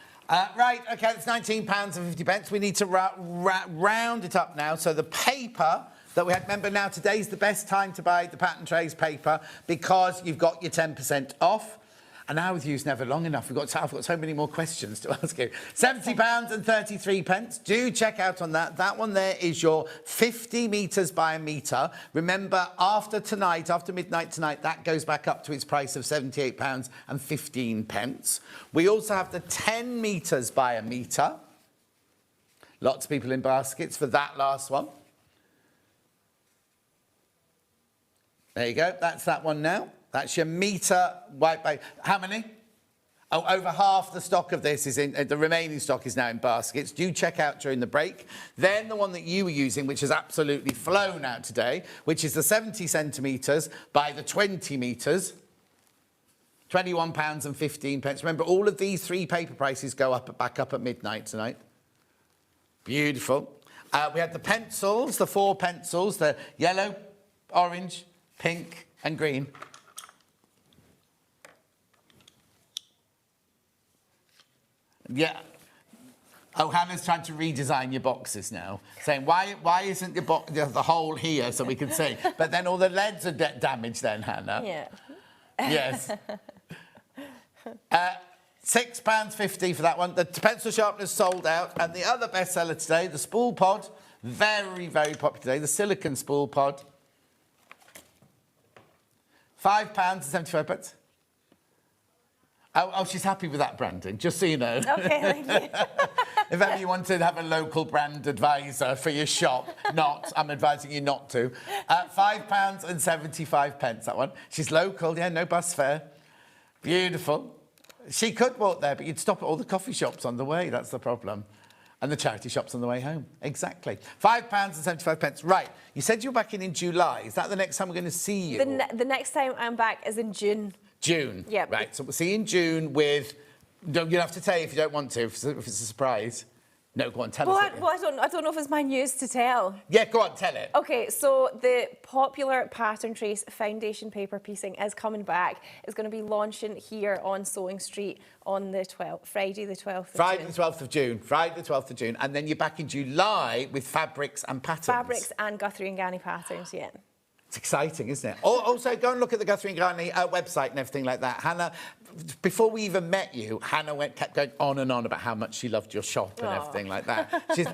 Right, OK, it's £19.50. We need to round it up now. So the paper that we had, remember now, today's the best time to buy the pattern trays paper because you've got your 10% off. An hour with you is never long enough. I've got so many more questions to ask you. £70.33. Do check out on that. That one there is your 50 metres by a metre. Remember, after midnight tonight, that goes back up to its price of £78.15. We also have the 10 metres by a metre. Lots of people in baskets for that last one. There you go. That's that one now. That's your metre white bag. How many? Oh, over half the stock of this is in, the remaining stock is now in baskets. Do check out during the break. Then the one that you were using, which has absolutely flown out today, which is the 70 centimetres by the 20 metres. £21.15. Remember, all of these three paper prices go back up at midnight tonight. Beautiful. We had the pencils, the 4 pencils, the yellow, orange, pink and green. Yeah. Oh, Hannah's trying to redesign your boxes now, saying, why isn't the hole here so we can see? But then all the leads are damaged then, Hannah. Yeah. Yes. £6.50 for that one. The pencil sharpeners sold out. And the other bestseller today, the Spool pod, very, very popular today, the silicone Spool pod. £5.75. Oh, she's happy with that branding, just so you know. Okay, thank you. If ever you want to have a local brand advisor for your shop, I'm advising you not to. £5.75, that one. She's local, yeah, no bus fare. Beautiful. She could walk there, but you'd stop at all the coffee shops on the way, that's the problem. And the charity shops on the way home. Exactly. £5.75. Right. You said you were back in July. Is that the next time we're going to see you? The next time I'm back is in June. June? Yeah. Right. So we'll see you in June with... You'll have to say if you don't want to, if it's a surprise. No, go on, tell us. I don't know if it's my news to tell. Yeah, go on, tell it. OK, so the popular pattern trace foundation paper piecing is coming back. It's going to be launching here on Sewing Street on the Friday the 12th of June. Friday the 12th of June. Friday the 12th of June. And then you're back in July with fabrics and patterns. Fabrics and Guthrie and Ghani patterns, yeah. It's exciting, isn't it? Also, go and look at the Guthrie and Ghani website and everything like that. Hannah, before we even met you, Hannah kept going on and on about how much she loved your shop and everything like that. She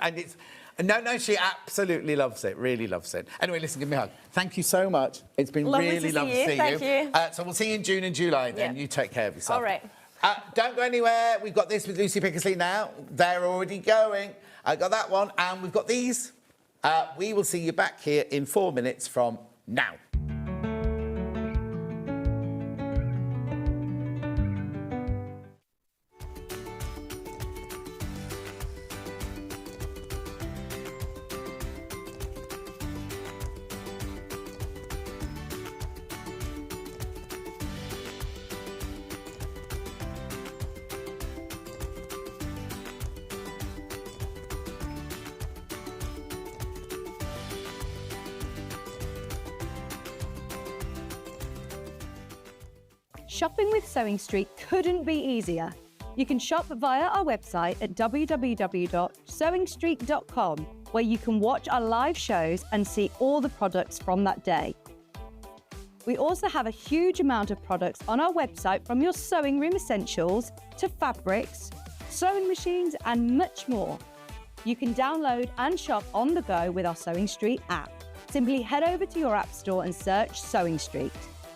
absolutely loves it, really loves it. Anyway, listen, give me a hug. Thank you so much. It's been really lovely to see you. Thank you. So we'll see you in June and July then. Yeah. You take care of yourself. All right. Don't go anywhere. We've got this with Lucy Pickersley now. They're already going. I got that one. And we've got these. We will see you back here in 4 minutes from now. Shopping with Sewing Street couldn't be easier. You can shop via our website at www.sewingstreet.com, where you can watch our live shows and see all the products from that day. We also have a huge amount of products on our website, from your sewing room essentials to fabrics, sewing machines and much more. You can download and shop on the go with our Sewing Street app. Simply head over to your app store and search Sewing Street.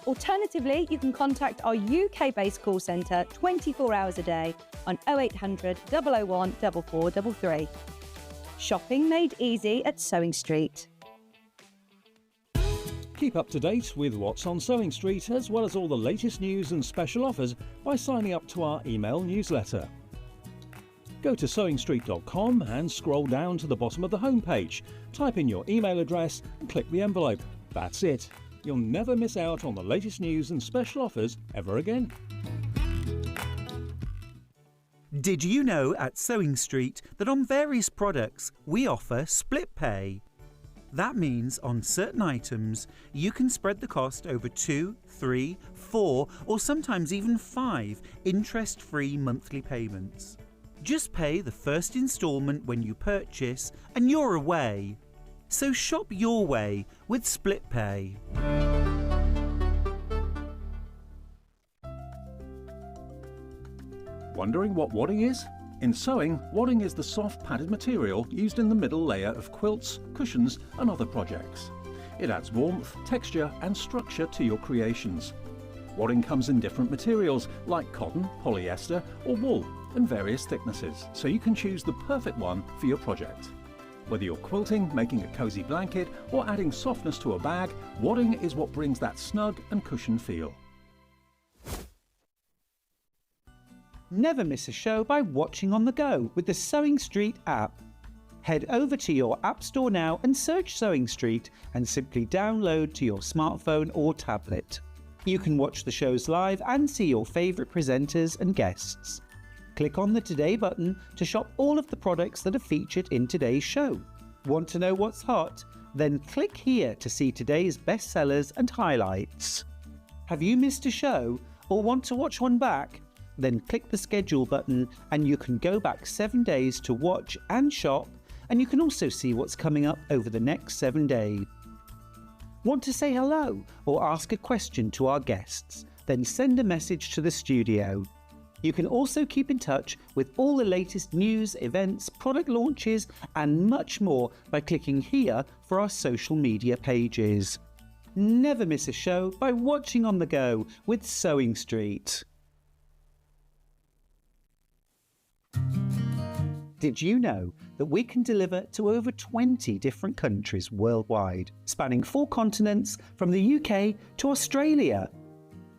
Alternatively, you can contact our UK-based call centre 24 hours a day on 0800 001 4433. Shopping made easy at Sewing Street. Keep up to date with what's on Sewing Street, as well as all the latest news and special offers, by signing up to our email newsletter. Go to sewingstreet.com and scroll down to the bottom of the homepage. Type in your email address and click the envelope. That's it. You'll never miss out on the latest news and special offers ever again. Did you know at Sewing Street that on various products we offer split pay? That means on certain items you can spread the cost over 2, 3, 4 or sometimes even 5 interest-free monthly payments. Just pay the first instalment when you purchase and you're away. So shop your way with split pay. Wondering what wadding is? In sewing, wadding is the soft padded material used in the middle layer of quilts, cushions and other projects. It adds warmth, texture and structure to your creations. Wadding comes in different materials like cotton, polyester or wool, and various thicknesses, so you can choose the perfect one for your project. Whether you're quilting, making a cosy blanket or adding softness to a bag, wadding is what brings that snug and cushioned feel. Never miss a show by watching on the go with the Sewing Street app. Head over to your app store now and search Sewing Street and simply download to your smartphone or tablet. You can watch the shows live and see your favourite presenters and guests. Click on the Today button to shop all of the products that are featured in today's show. Want to know what's hot? Then click here to see today's bestsellers and highlights. Have you missed a show or want to watch one back? Then click the schedule button and you can go back 7 days to watch and shop, and you can also see what's coming up over the next 7 days. Want to say hello or ask a question to our guests? Then send a message to the studio. You can also keep in touch with all the latest news, events, product launches and much more by clicking here for our social media pages. Never miss a show by watching on the go with Sewing Street. Did you know that we can deliver to over 20 different countries worldwide, spanning 4 continents from the UK to Australia?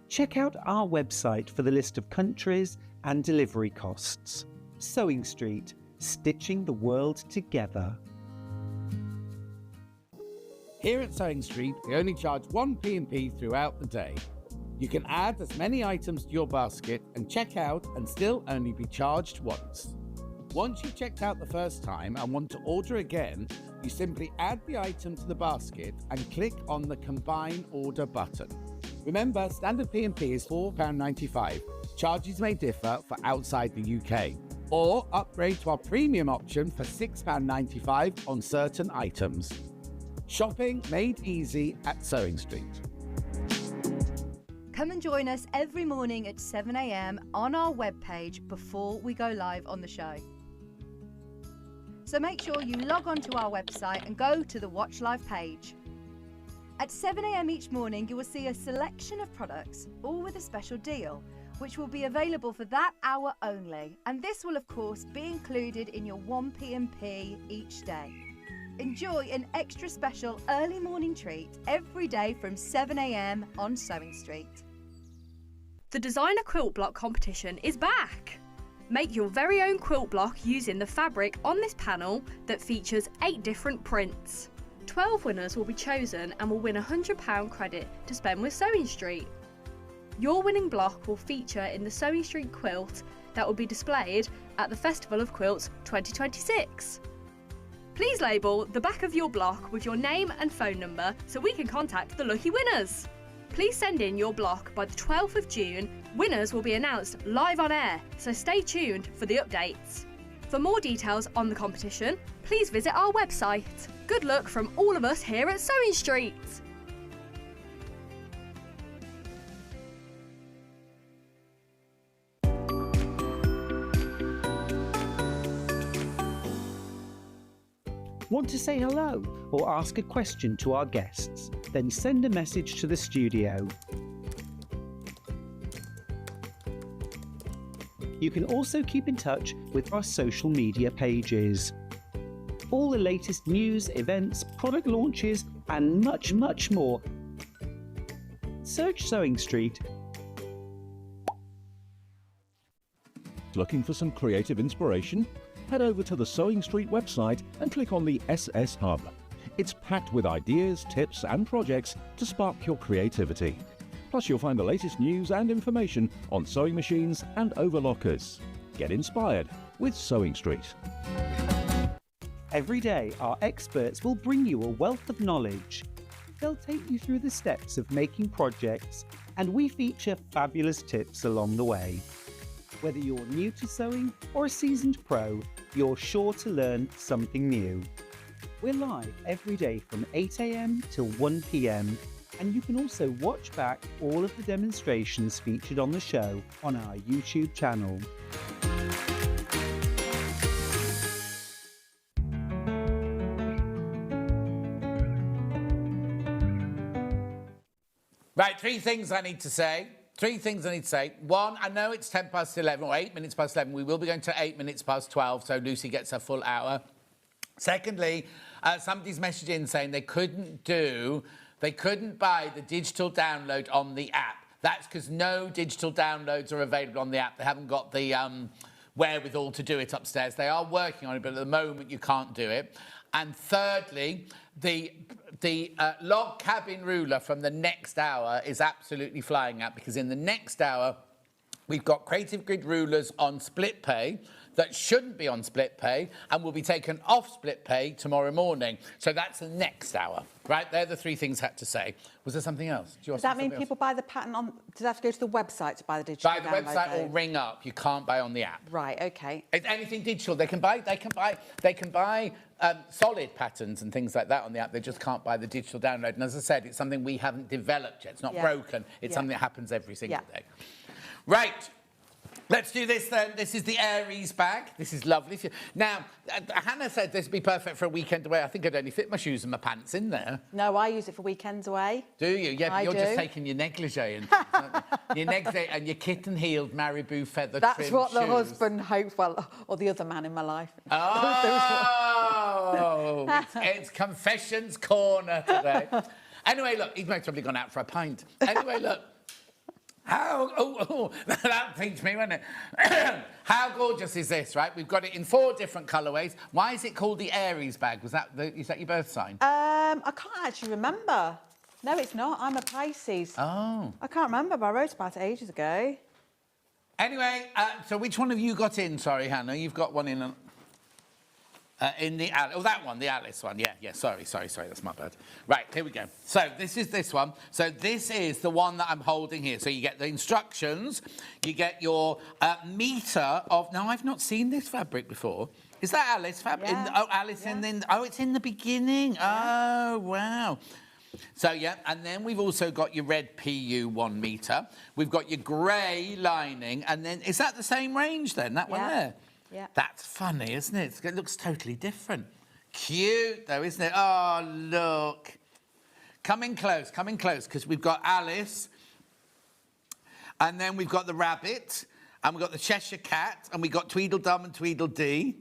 Check out our website for the list of countries and delivery costs. Sewing Street, stitching the world together. Here at Sewing Street, we only charge 1 P&P throughout the day. You can add as many items to your basket and check out and still only be charged once. Once you've checked out the first time and want to order again, you simply add the item to the basket and click on the Combine Order button. Remember, standard P&P is £4.95. Charges may differ for outside the UK. Or upgrade to our premium option for £6.95 on certain items. Shopping made easy at Sewing Street. Come and join us every morning at 7 a.m. on our webpage before we go live on the show. So make sure you log on to our website and go to the Watch Live page. At 7 a.m. each morning, you will see a selection of products, all with a special deal, which will be available for that hour only. And this will, of course, be included in your 1 P&P each day. Enjoy an extra special early morning treat every day from 7 a.m. on Sewing Street. The Designer Quilt Block competition is back! Make your very own quilt block using the fabric on this panel that features 8 different prints. 12 winners will be chosen and will win a £100 credit to spend with Sewing Street. Your winning block will feature in the Sewing Street quilt that will be displayed at the Festival of Quilts 2026. Please label the back of your block with your name and phone number so we can contact the lucky winners. Please send in your block by the 12th of June Winners will be announced live on air, so stay tuned for the updates. For more details on the competition, please visit our website. Good luck from all of us here at Sewing Street. Want to say hello or ask a question to our guests? Then send a message to the studio. You can also keep in touch with our social media pages. All the latest news, events, product launches, and much, much more. Search Sewing Street. Looking for some creative inspiration? Head over to the Sewing Street website and click on the SS Hub. It's packed with ideas, tips and projects to spark your creativity. Plus you'll find the latest news and information on sewing machines and overlockers. Get inspired with Sewing Street. Every day, our experts will bring you a wealth of knowledge. They'll take you through the steps of making projects, and we feature fabulous tips along the way. Whether you're new to sewing or a seasoned pro, you're sure to learn something new. We're live every day from 8 AM till 1 PM, and you can also watch back all of the demonstrations featured on the show on our YouTube channel. Right, three things I need to say. One, I know it's 10 past 11 or 8 minutes past 11. We will be going to 8 minutes past 12, so Lucy gets her full hour. Secondly, somebody's messaged in saying they couldn't buy the digital download on the app. That's because no digital downloads are available on the app. They haven't got the wherewithal to do it upstairs. They are working on it, but at the moment you can't do it. And thirdly, the log cabin ruler from the next hour is absolutely flying out, because in the next hour we've got Creative Grid rulers on split pay that shouldn't be on split pay and will be taken off split pay tomorrow morning. So that's the next hour, right? They're the three things I had to say. Was there something else? Does that mean people buy the pattern on... Do they have to go to the website to buy the digital download? Buy the website or ring up. You can't buy on the app. Right, OK. It's anything digital. They can buy solid patterns and things like that on the app. They just can't buy the digital download. And as I said, it's something we haven't developed yet. It's not broken. It's something that happens every single day. Right. Let's do this then. This is the Aries bag. This is lovely. Now, Hannah said this would be perfect for a weekend away. I think I'd only fit my shoes and my pants in there. No, I use it for weekends away. Do you? Yeah, but you're just taking your negligee and your negligee and your kitten-heeled marabou feather trim shoes. That's what the husband hopes, well, or the other man in my life. Oh, it's Confessions Corner today. Anyway, look, he's most probably gone out for a pint. Anyway, look. That piqued me, wasn't it? How gorgeous is this, right? We've got it in 4 different colourways. Why is it called the Aries bag? Is that your birth sign? I can't actually remember. No, it's not. I'm a Pisces. Oh. I can't remember, but I wrote about it ages ago. Anyway, so which one have you got in? Sorry, Hannah, you've got one in the... Oh, that one, the Alice one. Yeah, sorry, that's my bad. Right, here we go. So this is this one. So this is the one that I'm holding here. So you get the instructions, you get your metre of... Now, I've not seen this fabric before. Is that Alice fabric? Yeah. Alice in the... Oh, it's in the beginning. Yeah. Oh, wow. So, yeah, and then we've also got your red PU 1 metre. We've got your grey lining, and then... Is that the same range, then, that one there? Yeah. That's funny, isn't it? It looks totally different. Cute, though, isn't it? Oh, look. Coming close, because we've got Alice, and then we've got the rabbit, and we've got the Cheshire Cat, and we've got Tweedledum and Tweedledee.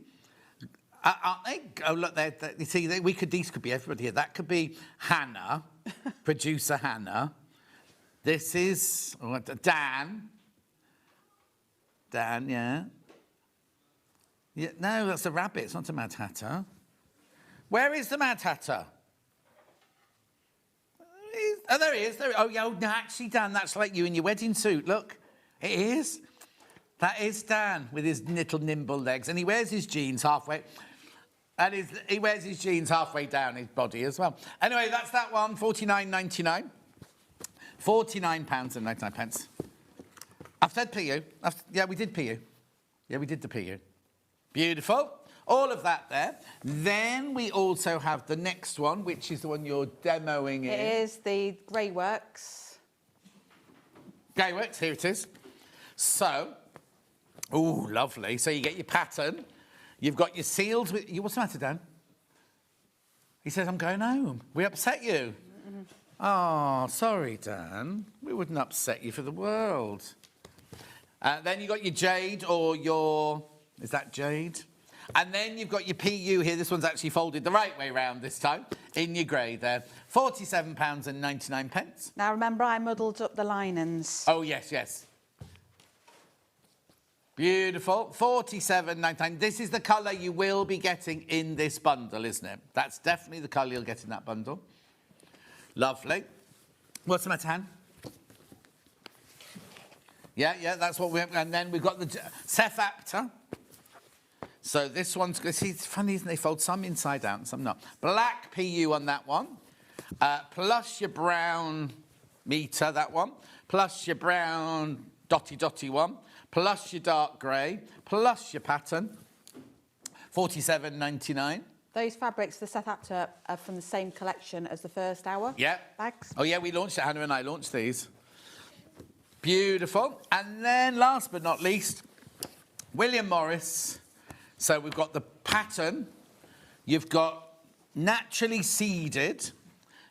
Aren't they? Oh, look, you see, these could be everybody here. That could be Hannah, producer Hannah. This is Dan. Dan, yeah. Yeah, no, that's a rabbit. It's not a Mad Hatter. Where is the Mad Hatter? Oh, there he is. Oh, no, actually, Dan, that's like you in your wedding suit. Look, it is. That is Dan with his little nimble legs. And he wears his jeans halfway. And he wears his jeans halfway down his body as well. Anyway, that's that one, £49.99. £49.99. I've said PU. Yeah, we did PU. Yeah, we did the PU. Beautiful. All of that there. Then we also have the next one, which is the one you're demoing in. It is the Grey Works. Grey Works, here it is. So, ooh, lovely. So you get your pattern. You've got your seals with... What's the matter, Dan? He says, I'm going home. We upset you? Oh, sorry, Dan. We wouldn't upset you for the world. Then you've got your jade or your... Is that jade? And then you've got your PU here. This one's actually folded the right way round this time. In your grey there. £47.99. Now, remember, I muddled up the linings. Oh, yes, yes. Beautiful. £47.99. This is the colour you will be getting in this bundle, isn't it? That's definitely the colour you'll get in that bundle. Lovely. What's the matter, Han? Yeah, that's what we have. And then we've got the Sephapter. So this one's... See, it's funny, isn't it? They fold some inside out and some not. Black PU on that one. Plus your brown meter, that one. Plus your brown dotty one. Plus your dark grey. Plus your pattern. £47.99. Those fabrics, the Sephapter, are from the same collection as the first hour. Yeah. Bags. Oh, yeah, we launched it. Hannah and I launched these. Beautiful. And then, last but not least, William Morris. So we've got the pattern. You've got naturally seeded.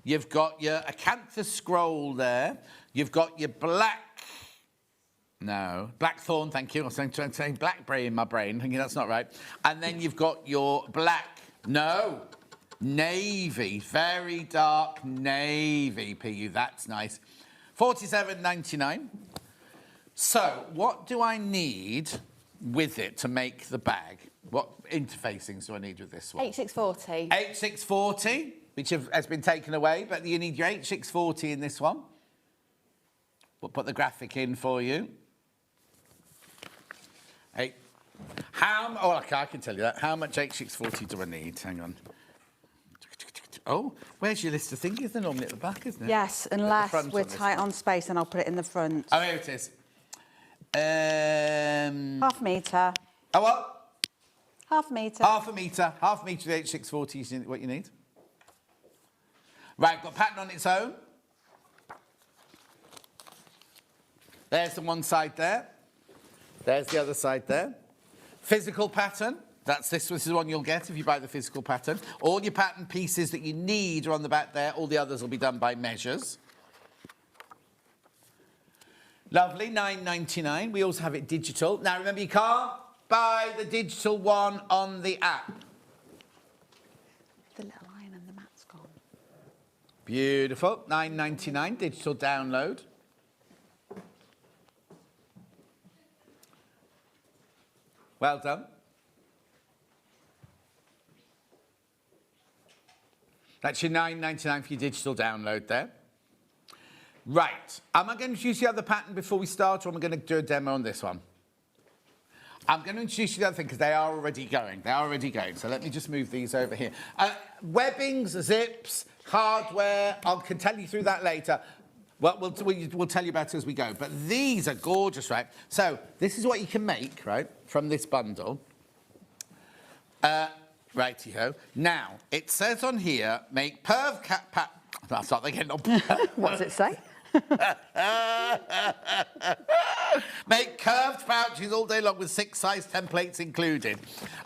You've got your acanthus scroll there. You've got your blackthorn, thank you. I was saying blackberry in my brain, thinking that's not right. And then you've got your navy, very dark navy PU. That's nice. £47.99. So, what do I need with it to make the bag? What interfacings do I need with this one? H640. H640, which has been taken away, but you need your H640 in this one. We'll put the graphic in for you. I can tell you that. How much H640 do I need? Hang on. Oh, where's your list of things? They're normally at the back, isn't it? Yes, unless we're tight on space, and I'll put it in the front. Oh, here it is. Half metre. Oh, what? Half metre. Half a metre. Half a metre of H640 is what you need. Right, got pattern on its own. There's the one side there. There's the other side there. Physical pattern. This is the one you'll get if you buy the physical pattern. All your pattern pieces that you need are on the back there. All the others will be done by measures. Lovely, £9.99. We also have it digital. Now, remember, you can't buy the digital one on the app. The little line and the mat's gone. Beautiful. £9.99, digital download. Well done. That's your £9.99 for your digital download there. Right. Am I going to introduce the other pattern before we start, or am I going to do a demo on this one? I'm going to introduce you the other thing because they are already going. They are already going. So let me just move these over here. Webbings, zips, hardware. I can tell you through that later. Well, we'll tell you about it as we go. But these are gorgeous, right? So this is what you can make, right, from this bundle. Righty-ho. Now, it says on here, make perv cap pat... I'll start again. What does it say? Make curved pouches all day long with 6 size templates included.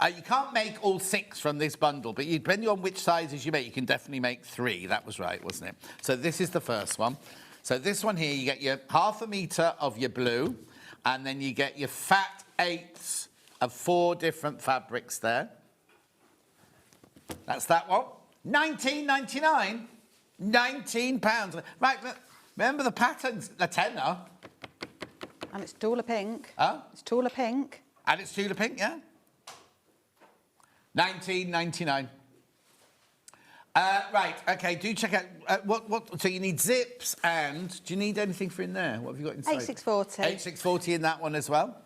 You can't make all 6 from this bundle, but depending on which sizes you make, you can definitely make 3. That was right, wasn't it? So this is the first one. So this one here, you get your half a metre of your blue, and then you get your fat 8ths of 4 different fabrics there. That's that one. £19.99. £19. Right, remember the patterns, the tenner. And it's Tula pink. Huh? It's Tula pink. And it's Tula pink, yeah. £19.99. Right, okay, do check out, so you need zips and, do you need anything for in there? What have you got inside? H640. H640 in that one as well.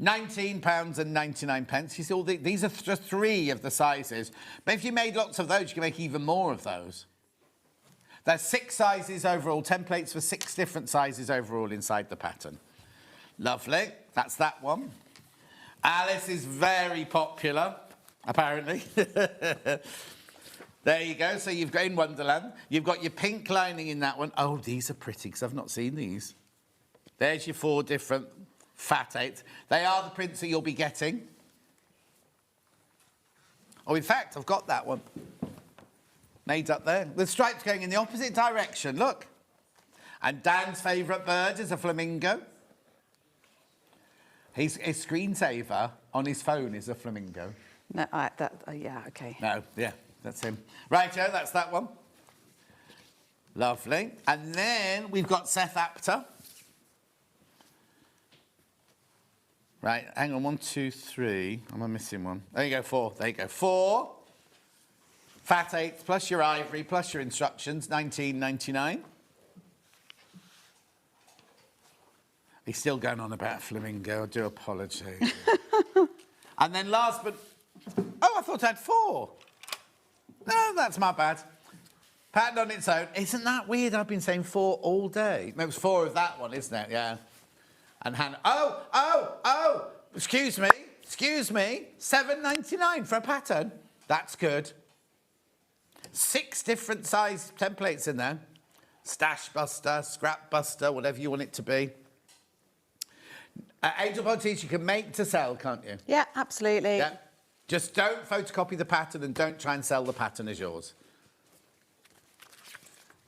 £19.99. You see, these are just 3 of the sizes. But if you made lots of those, you can make even more of those. There's 6 sizes overall, templates for 6 different sizes overall inside the pattern. Lovely. That's that one. Alice is very popular, apparently. There you go. So you've got in Wonderland. You've got your pink lining in that one. Oh, these are pretty because I've not seen these. There's your 4 different fat 8s. They are the prints that you'll be getting. Oh, in fact, I've got that one. Made up there. The stripes going in the opposite direction. Look. And Dan's favourite bird is a flamingo. His screensaver on his phone is a flamingo. No, yeah, okay. No, yeah, that's him. Righto, that's that one. Lovely. And then we've got Seth Apter. Right, hang on, 1, 2, 3. Am I missing one? There you go, 4. There you go, 4. Fat 8 plus your ivory plus your instructions, $19.99. He's still going on about flamingo. I do apologise. And then last but... Oh, I thought I had 4. No, that's my bad. Pattern on its own. Isn't that weird? I've been saying 4 all day. No, it was 4 of that one, isn't it? Yeah. And Hannah... Oh! Excuse me. $7.99 for a pattern. That's good. 6 different size templates in there. Stash buster, scrap buster, whatever you want it to be. Angel Pontice, you can make to sell, can't you? Yeah, absolutely. Yeah. Just don't photocopy the pattern and don't try and sell the pattern as yours.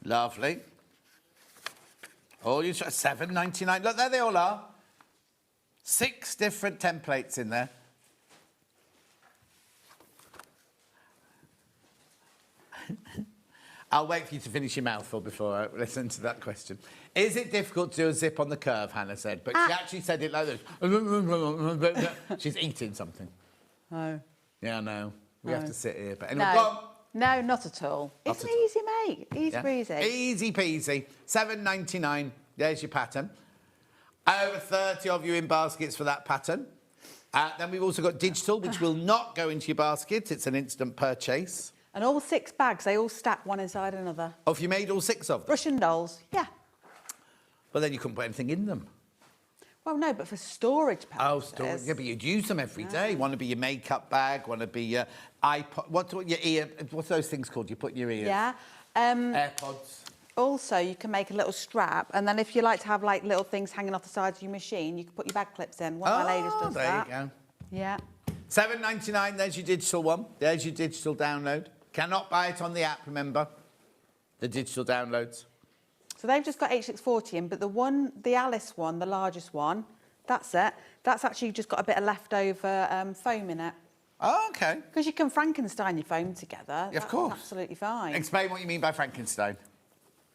Lovely. All you $7.99. Look, there they all are. 6 different templates in there. I'll wait for you to finish your mouthful before I listen to that question. Is it difficult to do a zip on the curve, Hannah said, but she actually said it like this. She's eating something. No. Yeah, I know. We No. have to sit here. But anyway, No. go on. No, not at all. Not It's at an easy make. Easy breezy. Easy peasy. $7.99. There's your pattern. Over 30 of you in baskets for that pattern. Then we've also got digital, which will not go into your basket. It's an instant purchase. And all 6 bags, they all stack one inside another. Oh, have you made all 6 of them? Russian dolls, yeah. But then you couldn't put anything in them. Well, no, but for storage purposes. Oh, storage. Yeah, but you'd use them every day. Want to be your makeup bag, want to be your iPod. What's your ear? What's those things called? You put in your ears. Yeah. AirPods. Also, you can make a little strap, and then if you like to have like little things hanging off the sides of your machine, you can put your bag clips in. One of my ladies does that. There you go. Yeah. $7.99. There's your digital one. There's your digital download. Cannot buy it on the app. Remember, the digital downloads. So they've just got H640 in, but the Alice one, the largest one, that's it. That's actually just got a bit of leftover foam in it. Oh, OK. Because you can Frankenstein your foam together. Yeah, of course. That's absolutely fine. Explain what you mean by Frankenstein.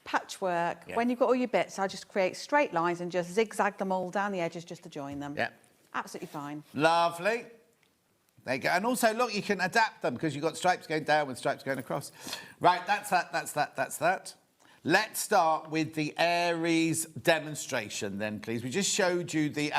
Patchwork. Yeah. When you've got all your bits, I just create straight lines and just zigzag them all down the edges just to join them. Yeah. Absolutely fine. Lovely. There you go. And also, look, you can adapt them because you've got stripes going down with stripes going across. Right, that's that. Let's start with the Aries demonstration then, please. We just showed you the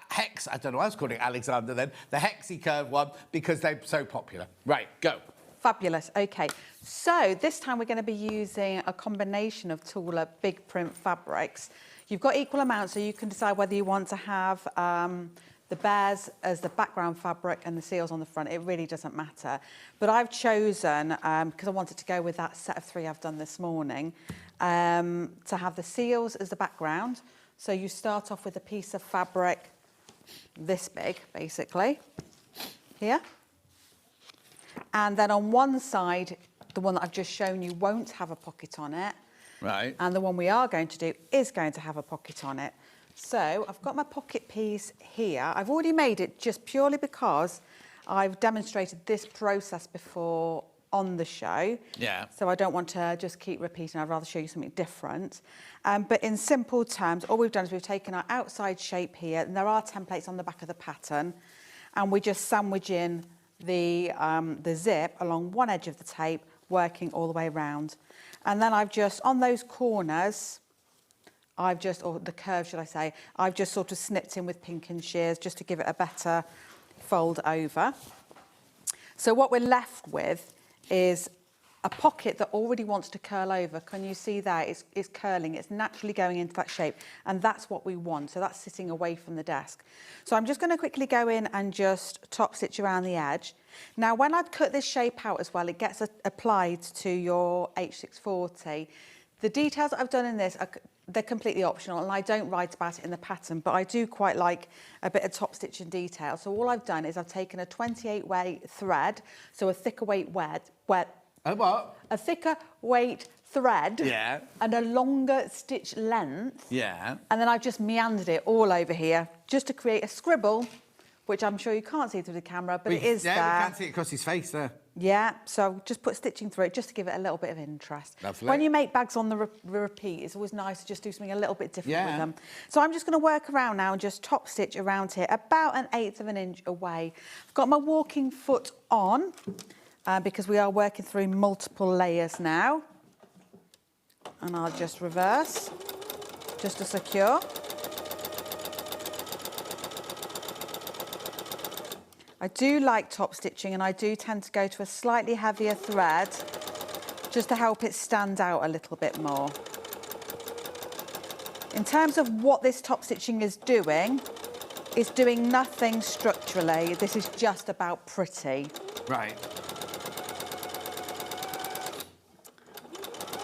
Hex, I don't know, I was calling it Alexander then, the Hexy curve one because they're so popular. Right, go. Fabulous. OK. So this time we're going to be using a combination of Tilda big print fabrics. You've got equal amounts, so you can decide whether you want to have the bears as the background fabric and the seals on the front. It really doesn't matter. But I've chosen, because I wanted to go with that set of 3 I've done this morning, to have the seals as the background. So you start off with a piece of fabric this big, basically, here. And then on one side, the one that I've just shown you won't have a pocket on it. Right. And the one we are going to do is going to have a pocket on it. So I've got my pocket piece here. I've already made it just purely because I've demonstrated this process before on the show. Yeah. So I don't want to just keep repeating. I'd rather show you something different. But in simple terms, all we've done is we've taken our outside shape here, and there are templates on the back of the pattern, and we just sandwich in the zip along one edge of the tape, working all the way around. And then I've just, on those corners, or the curve, should I say, I've just sort of snipped in with pinking shears just to give it a better fold over. So what we're left with is a pocket that already wants to curl over. Can you see there? It's curling, it's naturally going into that shape, and that's what we want. So that's sitting away from the desk. So I'm just going to quickly go in and just top stitch around the edge. Now, when I've cut this shape out as well, it gets applied to your H640. The details that I've done in this, they're completely optional, and I don't write about it in the pattern, but I do quite like a bit of top stitching detail. So all I've done is I've taken a 28 weight thread, so a thicker weight A what? A thicker weight thread. Yeah. And a longer stitch length. Yeah. And then I've just meandered it all over here just to create a scribble, which I'm sure you can't see through the camera, but it is there. Yeah, we can't see it across his face there. Yeah, so just put stitching through it just to give it a little bit of interest. Lovely. When you make bags on the repeat, it's always nice to just do something a little bit different with them. So I'm just going to work around now and just top stitch around here, about 1/8 of an inch away. I've got my walking foot on because we are working through multiple layers now. And I'll just reverse, just to secure. I do like top stitching, and I do tend to go to a slightly heavier thread just to help it stand out a little bit more. In terms of what this top stitching is doing, it's doing nothing structurally. This is just about pretty. Right.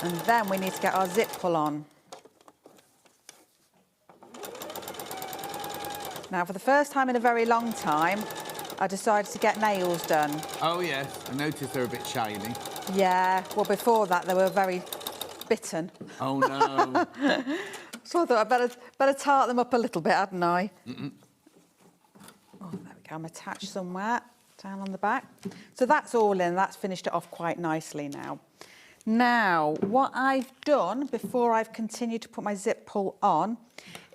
And then we need to get our zip pull on. Now, for the first time in a very long time, I decided to get nails done. Oh, yes. I noticed they're a bit shiny. Yeah, well, before that, they were very bitten. Oh, no. So I thought I'd better tart them up a little bit, hadn't I? Oh, there we go. I'm attached somewhere, down on the back. So that's all in. That's finished it off quite nicely now. Now, what I've done before I've continued to put my zip pull on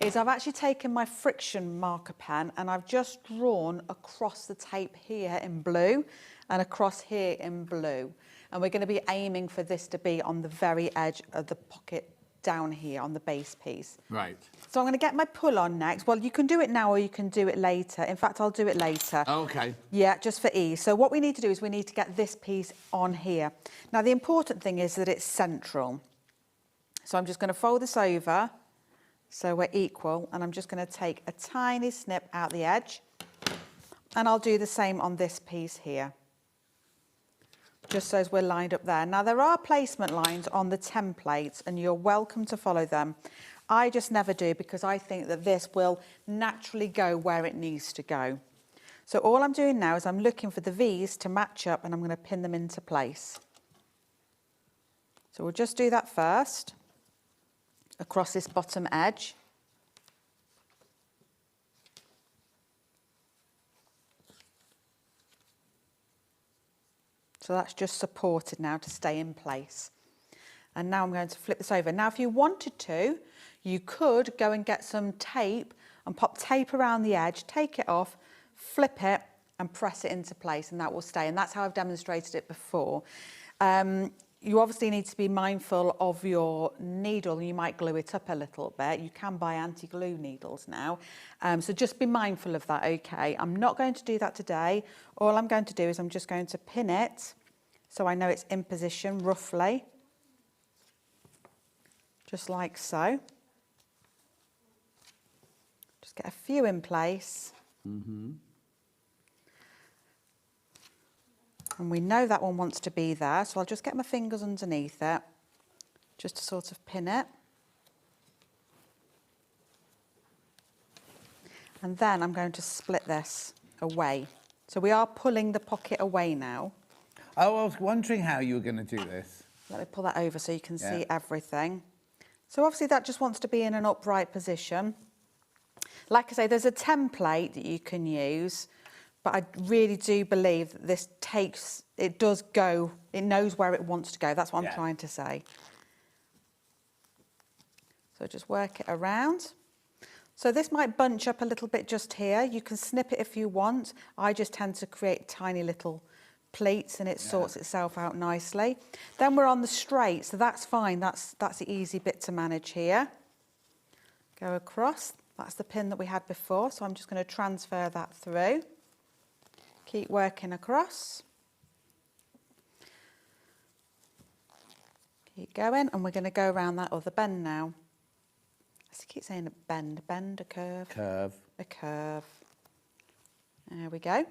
is I've actually taken my friction marker pen and I've just drawn across the tape here in blue and across here in blue. And we're going to be aiming for this to be on the very edge of the pocket down here on the base piece. Right. So I'm going to get my pull on next. Well, you can do it now or you can do it later. In fact, I'll do it later. Okay. Yeah, just for ease. So what we need to do is we need to get this piece on here. Now, the important thing is that it's central. So I'm just going to fold this over so we're equal, and I'm just going to take a tiny snip out the edge, and I'll do the same on this piece here, just so as we're lined up there. Now, there are placement lines on the templates, and you're welcome to follow them. I just never do because I think that this will naturally go where it needs to go. So all I'm doing now is I'm looking for the V's to match up, and I'm going to pin them into place. So we'll just do that first, across this bottom edge. So that's just supported now to stay in place. And now I'm going to flip this over. Now, if you wanted to, you could go and get some tape and pop tape around the edge, take it off, flip it and press it into place, and that will stay. And that's how I've demonstrated it before. You obviously need to be mindful of your needle. You might glue it up a little bit. You can buy anti-glue needles now. So just be mindful of that, okay? I'm not going to do that today. All I'm going to do is I'm just going to pin it so I know it's in position roughly. Just like so. Just get a few in place. And we know that one wants to be there, so I'll just get my fingers underneath it, just to sort of pin it. And then I'm going to split this away. So we are pulling the pocket away now. Oh, I was wondering how you were going to do this. Let me pull that over so you can see everything. So obviously that just wants to be in an upright position. Like I say, there's a template that you can use, but I really do believe that this takes, it does go, it knows where it wants to go. That's what I'm trying to say. So just work it around. So this might bunch up a little bit just here. You can snip it if you want. I just tend to create tiny little pleats and it sorts itself out nicely. Then we're on the straight, so that's fine. That's the easy bit to manage here. Go across. That's the pin that we had before, so I'm just going to transfer that through. Keep working across. Keep going, and we're going to go around that other bend now. I keep saying a bend, a curve. Curve. A curve. There we go.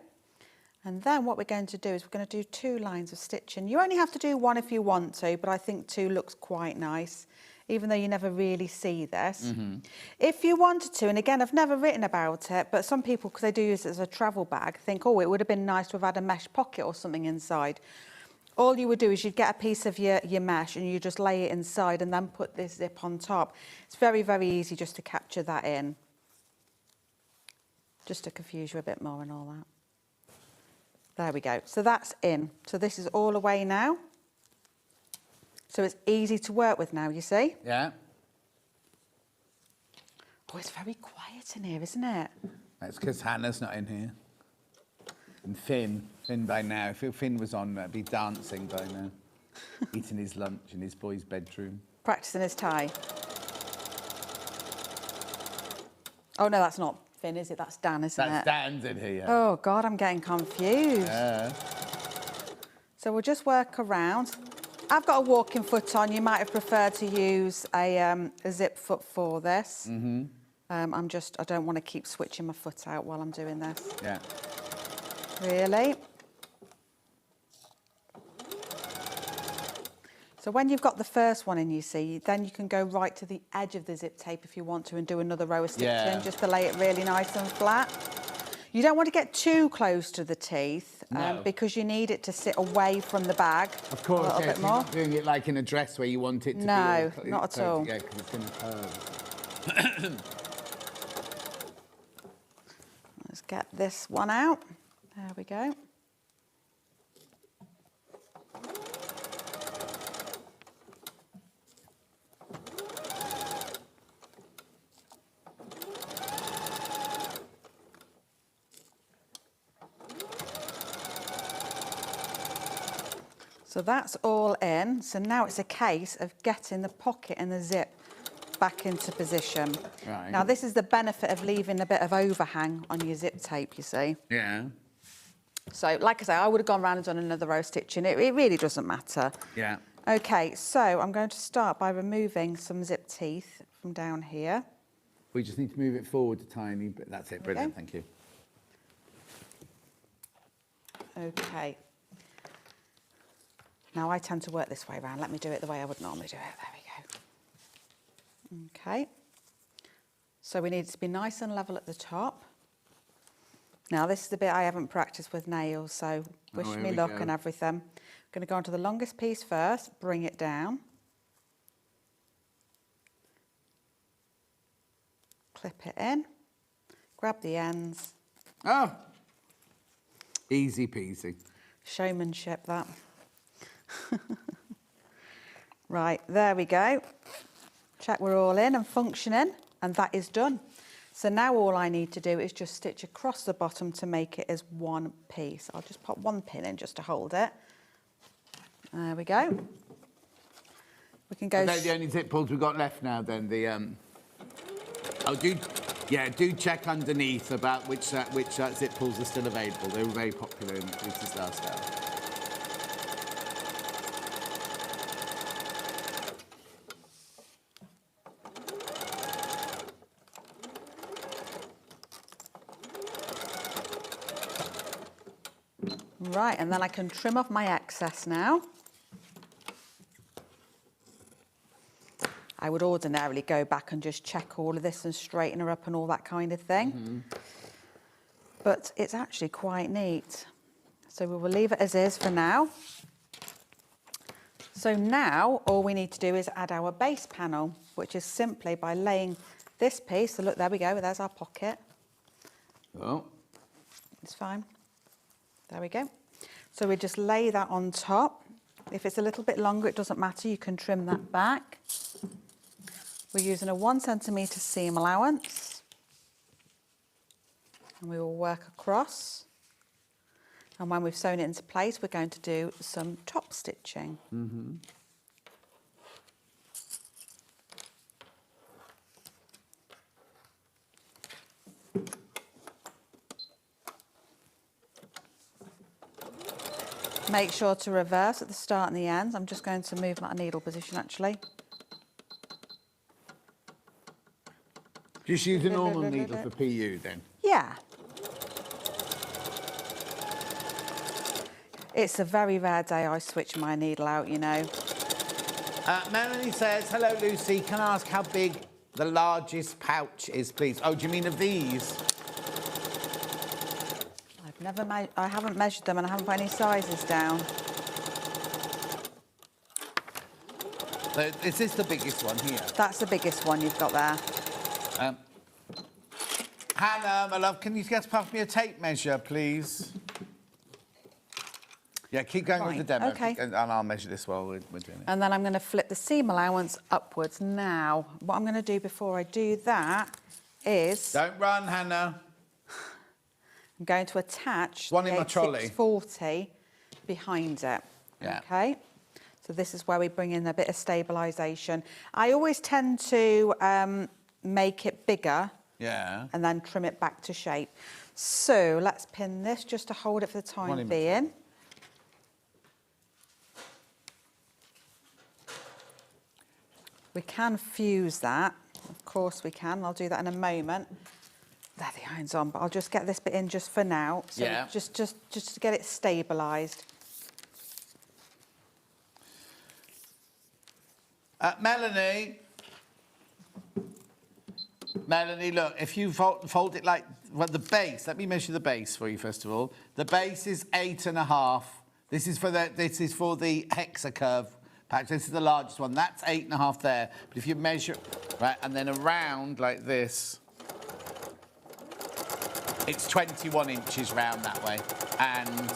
And then what we're going to do is we're going to do 2 lines of stitching. You only have to do 1 if you want to, but I think 2 looks quite nice, even though you never really see this. If you wanted to, and again, I've never written about it, but some people, because they do use it as a travel bag, think, oh, it would have been nice to have had a mesh pocket or something inside. All you would do is you'd get a piece of your mesh and you just lay it inside and then put this zip on top. It's very, very easy just to capture that in. Just to confuse you a bit more and all that. There we go. So that's in. So this is all away now. So it's easy to work with now, you see? Yeah. Oh, it's very quiet in here, isn't it? That's because Hannah's not in here. And Finn by now, if Finn was on, he'd be dancing by now. Eating his lunch in his boy's bedroom. Practicing his tie. Oh, no, that's not Finn, is it? That's Dan, isn't it? That's Dan's in here. Oh, God, I'm getting confused. Yeah. So we'll just work around. I've got a walking foot on. You might have preferred to use a zip foot for this. I don't want to keep switching my foot out while I'm doing this. Yeah. Really. So when you've got the first one in, you see, then you can go right to the edge of the zip tape if you want to and do another row of stitching, just to lay it really nice and flat. You don't want to get too close to the teeth because you need it to sit away from the bag. Of course, a little bit more. You're not doing it like in a dress where you want it to be. No, not at all. Yeah, because it's going to curve. Let's get this one out. There we go. So that's all in. So now it's a case of getting the pocket and the zip back into position. Right. Now this is the benefit of leaving a bit of overhang on your zip tape, you see. Yeah. So like I say, I would have gone round and done another row of stitching. It really doesn't matter. Yeah. Okay, so I'm going to start by removing some zip teeth from down here. We just need to move it forward a tiny bit. That's it. Brilliant. Thank you. Okay. Now I tend to work this way around. Let me do it the way I would normally do it. There we go. Okay. So we need it to be nice and level at the top. Now this is the bit I haven't practiced with nails, so wish me luck and everything. I'm going to go onto the longest piece first, bring it down. Clip it in, grab the ends. Oh! Easy peasy. Showmanship, that. Right, there we go. Check we're all in and functioning, and that is done. So now all I need to do is just stitch across the bottom to make it as one piece. I'll just pop one pin in just to hold it. There we go. We can go... Are they the only zip pulls we've got left now then? Do check underneath about which zip pulls are still available. They were very popular in Lisa's last hour. Right, and then I can trim off my excess now. I would ordinarily go back and just check all of this and straighten her up and all that kind of thing. But it's actually quite neat. So we will leave it as is for now. So now all we need to do is add our base panel, which is simply by laying this piece. So look, there we go, there's our pocket. Oh. It's fine. There we go. So we just lay that on top. If it's a little bit longer, it doesn't matter, you can trim that back. We're using a 1 centimetre seam allowance. And we will work across. And when we've sewn it into place, we're going to do some top stitching. Make sure to reverse at the start and the end. I'm just going to move that needle position actually. Just use a normal needle for PU then? Yeah. It's a very rare day I switch my needle out, you know. Melanie says, hello Lucy, can I ask how big the largest pouch is, please? Oh, do you mean of these? I haven't measured them and I haven't put any sizes down. So is this the biggest one here? That's the biggest one you've got there. Hannah, my love, can you just pass me a tape measure, please? Yeah, keep going with the demo. Okay. And I'll measure this while we're doing it. And then I'm going to flip the seam allowance upwards. Now, what I'm going to do before I do that is... Don't run, Hannah. I'm going to attach One in the my trolley. 8640 behind it. Yeah. Okay. So this is where we bring in a bit of stabilisation. I always tend to make it bigger. Yeah. And then trim it back to shape. So let's pin this just to hold it for the time being. We can fuse that. Of course we can. I'll do that in a moment. There, the iron's on, but I'll just get this bit in just for now. So yeah. Just to get it stabilised. Melanie, look, if you fold it like, well, the base, let me measure the base for you first of all. The base is 8.5. This is for the Hexa curve patch. This is the largest one. That's 8.5 there. But if you measure, right, and then around like this, it's 21 inches round that way. And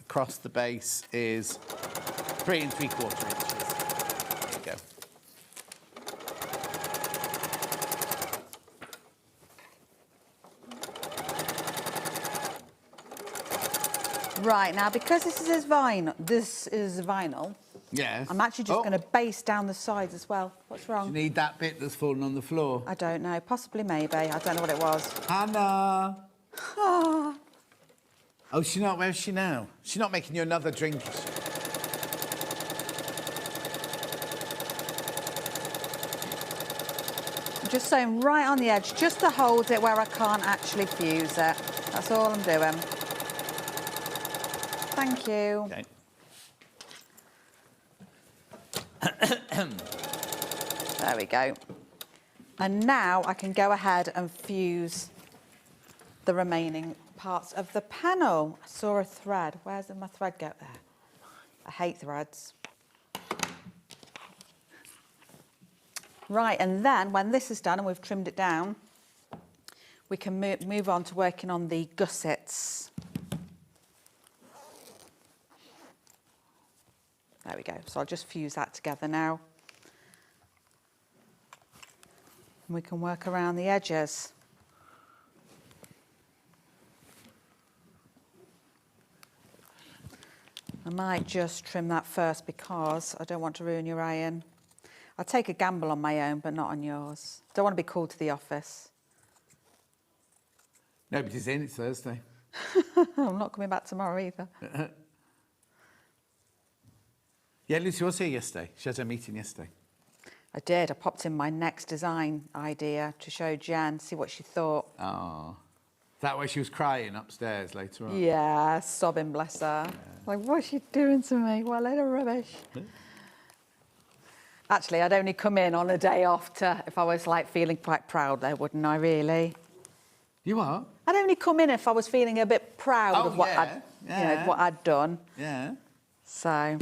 across the base is 3 3/4 inches. There you go. Right, now because this is vinyl, Yes. I'm actually just going to base down the sides as well. What's wrong? Do you need that bit that's fallen on the floor? I don't know. Possibly, maybe. I don't know what it was. Hannah! Oh, she's not. Where's she now? She's not making you another drink, is she? I'm just sewing right on the edge, just to hold it where I can't actually fuse it. That's all I'm doing. Thank you. Okay. There we go. And now I can go ahead and fuse the remaining parts of the panel. I saw a thread. Where's my thread go there? I hate threads. Right, and then when this is done and we've trimmed it down, we can move on to working on the gussets. There we go. So I'll just fuse that together now. And we can work around the edges. I might just trim that first because I don't want to ruin your iron. I'll take a gamble on my own, but not on yours. Don't want to be called to the office. Nobody's in, it's Thursday. I'm not coming back tomorrow either. Yeah, Lucy was here yesterday. She had her meeting yesterday. I did. I popped in my next design idea to show Jan, see what she thought. Oh. That way she was crying upstairs later on. Yeah, sobbing, bless her. Yeah. Like, what's she doing to me? What a load of rubbish. Actually, I'd only come in on a day off if I was like feeling quite proud there, wouldn't I, really? You are? I'd only come in if I was feeling a bit proud of what what I'd done. Yeah. So...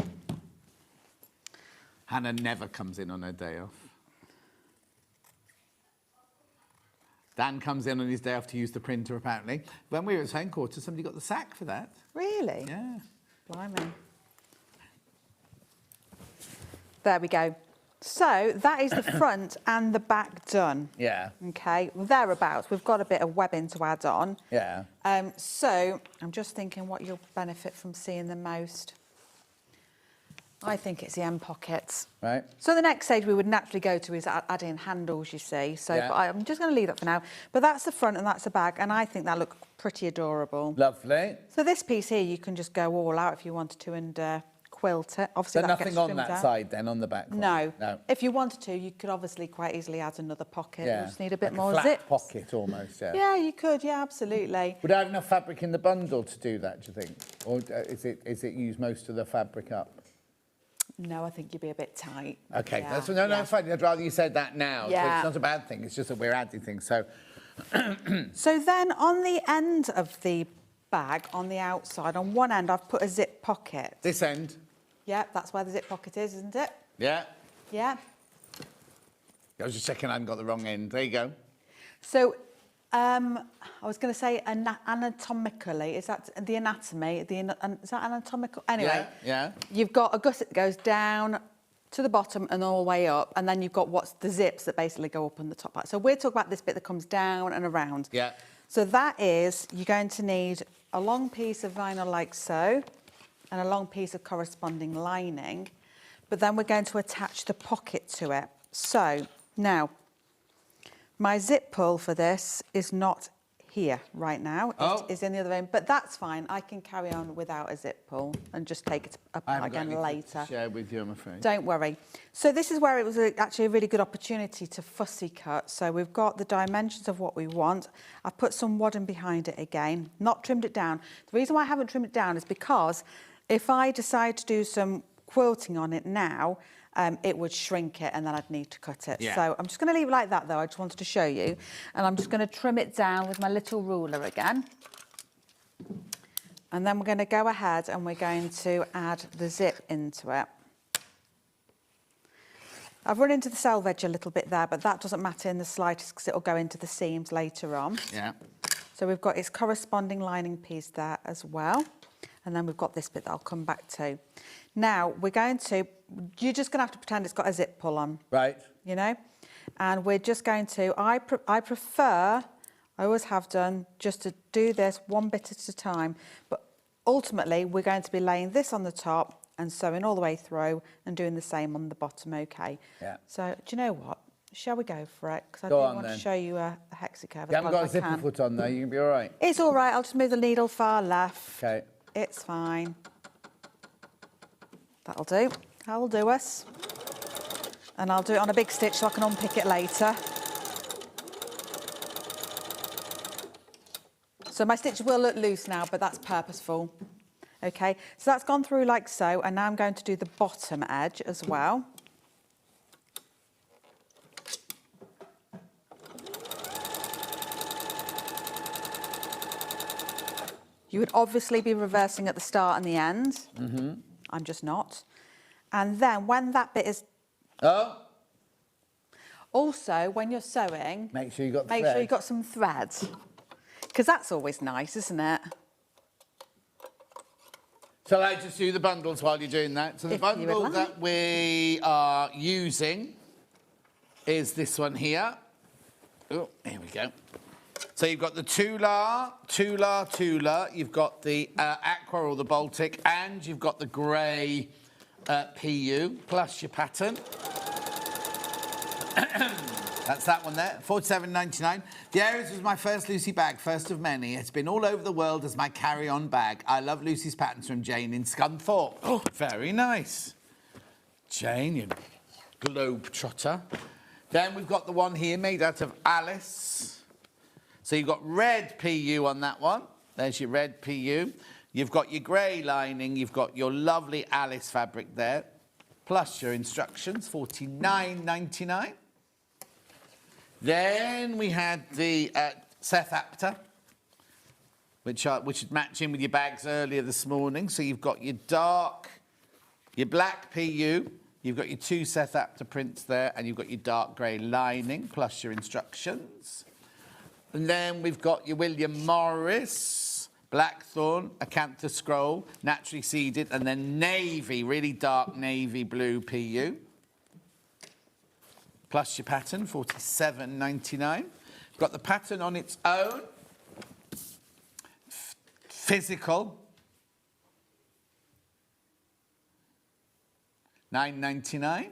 Hannah never comes in on her day off. Dan comes in on his day off to use the printer, apparently. When we were at his home quarters, somebody got the sack for that. Really? Yeah. Blimey. There we go. So that is the front and the back done. Yeah. Okay, thereabouts. We've got a bit of webbing to add on. Yeah. So I'm just thinking what you'll benefit from seeing the most. I think it's the end pockets. Right. So the next stage we would naturally go to is add in handles, you see. So Yeah. but I'm just going to leave that for now. But that's the front and that's the back, and I think that looks pretty adorable. Lovely. So this piece here, you can just go all out if you wanted to and quilt it. Obviously, So that nothing gets on trimmed that out. side then, on the back one? No. No. If you wanted to, you could obviously quite easily add another pocket. Yeah. You just need a bit Like more flat zip. pocket almost, yeah. Yeah, you could. Yeah, absolutely. Would I have enough fabric in the bundle to do that, do you think? Or is it use most of the fabric up? No, I think you'd be a bit tight. Okay, Yeah, that's yeah. it's fine. I'd rather you said that now. So Yeah. it's not a bad thing. It's just that we're adding things. So So then on the end of the bag, on the outside, on one end, I've put a zip pocket. this end, Yeah, that's where the zip pocket is, isn't it? yeah. Yeah. I was just checking I haven't got the wrong end. There you go. So I was going to say anatomically, is that the anatomy? Is that anatomical? Anyway, Yeah. you've got a gusset that goes down to the bottom and all the way up, and then you've got what's the zips that basically go up on the top part. So we're talking about this bit that comes down and around. Yeah. So that is, you're going to need a long piece of vinyl like so, and a long piece of corresponding lining, but then we're going to attach the pocket to it. So now, my zip pull for this is not here right now. Oh. It is in the other end, but that's fine. I can carry on without a zip pull and just take it I apart haven't got again anything later. to share with you, I'm afraid. Don't worry. So this is where it was actually a really good opportunity to fussy cut. So we've got the dimensions of what we want. I've put some wadding behind it again, not trimmed it down. The reason why I haven't trimmed it down is because if I decide to do some quilting on it now, it would shrink it and then I'd need to cut it. Yeah. So I'm just going to leave it like that though. I just wanted to show you. And I'm just going to trim it down with my little ruler again. And then we're going to go ahead and we're going to add the zip into it. I've run into the selvage a little bit there, but that doesn't matter in the slightest because it'll go into the seams later on. Yeah. So we've got its corresponding lining piece there as well. And then we've got this bit that I'll come back to. Now, you're just going to have to pretend it's got a zip pull on. Right. You know? And we're just going to, I prefer, I always have done, just to do this one bit at a time. But ultimately, we're going to be laying this on the top and sewing all the way through and doing the same on the bottom, okay? Yeah. So, do you know what? Shall we go for it? Because I Go do on, want then. to show you a hexa curve You as haven't well got a as I zipper can. foot on there, you can be all right. It's all right, I'll just move the needle far left. Okay. It's fine. That'll do. That'll do us. And I'll do it on a big stitch so I can unpick it later. So my stitches will look loose now, but that's purposeful. Okay, so that's gone through like so, and now I'm going to do the bottom edge as well. You would obviously be reversing at the start and the end. Mm-hmm. I'm just not. And then when that bit is... Oh. Also, when you're sewing... Make sure you got Make thread. sure you've got some threads. Because that's always nice, isn't it? Shall I just do the bundles while you're doing that? So the If you would bundle like. that we are using is this one here. Oh, here we go. So you've got the Tula. You've got the Aqua or the Baltic, and you've got the grey PU plus your pattern. That's that one there, £47.99. The Aries was my first Lucy bag, first of many. It's been all over the world as my carry-on bag. I love Lucy's patterns from Jane in Scunthorpe. Oh, very nice. Jane, you globe-trotter. Then we've got the one here made out of Alice. So you've got red PU on that one. There's your red PU. You've got your grey lining. You've got your lovely Alice fabric there, plus your instructions, £49.99. Then we had the Seth Apter, which would match in with your bags earlier this morning. So you've got your black PU, you've got your two Seth Apter prints there, and you've got your dark grey lining, plus your instructions. And then we've got your William Morris, Blackthorn, Acantha Scroll, naturally seeded, and then navy, really dark navy blue PU. Plus your pattern, £47.99. Got the pattern on its own. Physical. 9.99.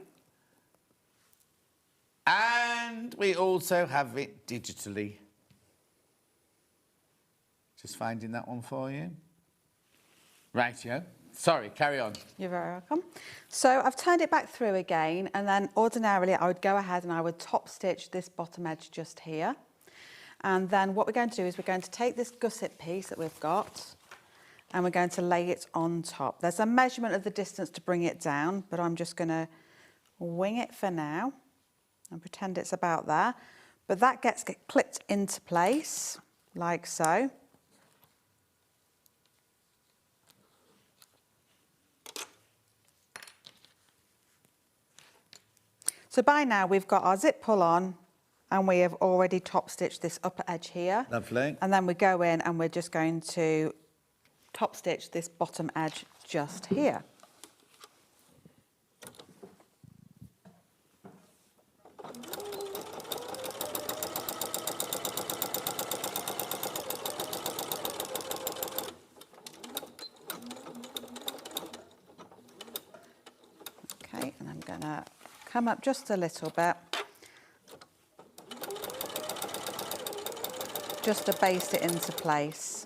And we also have it digitally. Just finding that one for you. Rightio. Sorry, carry on. You're very welcome. So I've turned it back through again, and then ordinarily I would go ahead and I would top stitch this bottom edge just here. And then what we're going to do is we're going to take this gusset piece that we've got and we're going to lay it on top. There's a measurement of the distance to bring it down, but I'm just going to wing it for now and pretend it's about there. But that gets clipped into place like so. So by now we've got our zip pull on and we have already top stitched this upper edge here. Lovely. And then we go in and we're just going to top stitch this bottom edge just here. Okay, and I'm gonna come up just a little bit, just to baste it into place.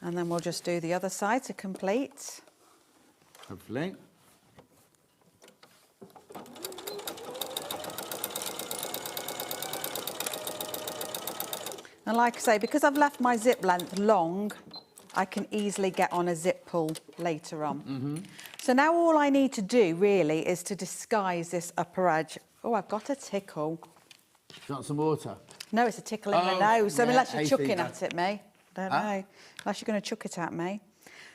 And then we'll just do the other side to complete. Lovely. And like I say, because I've left my zip length long, I can easily get on a zip pull later on. Mm-hmm. So now all I need to do really is to disguise this upper edge. Oh, I've got a tickle. Got some water? No, it's a tickle in my nose. So unless you're chucking at it, me. Don't know. Unless you're going to chuck it at me.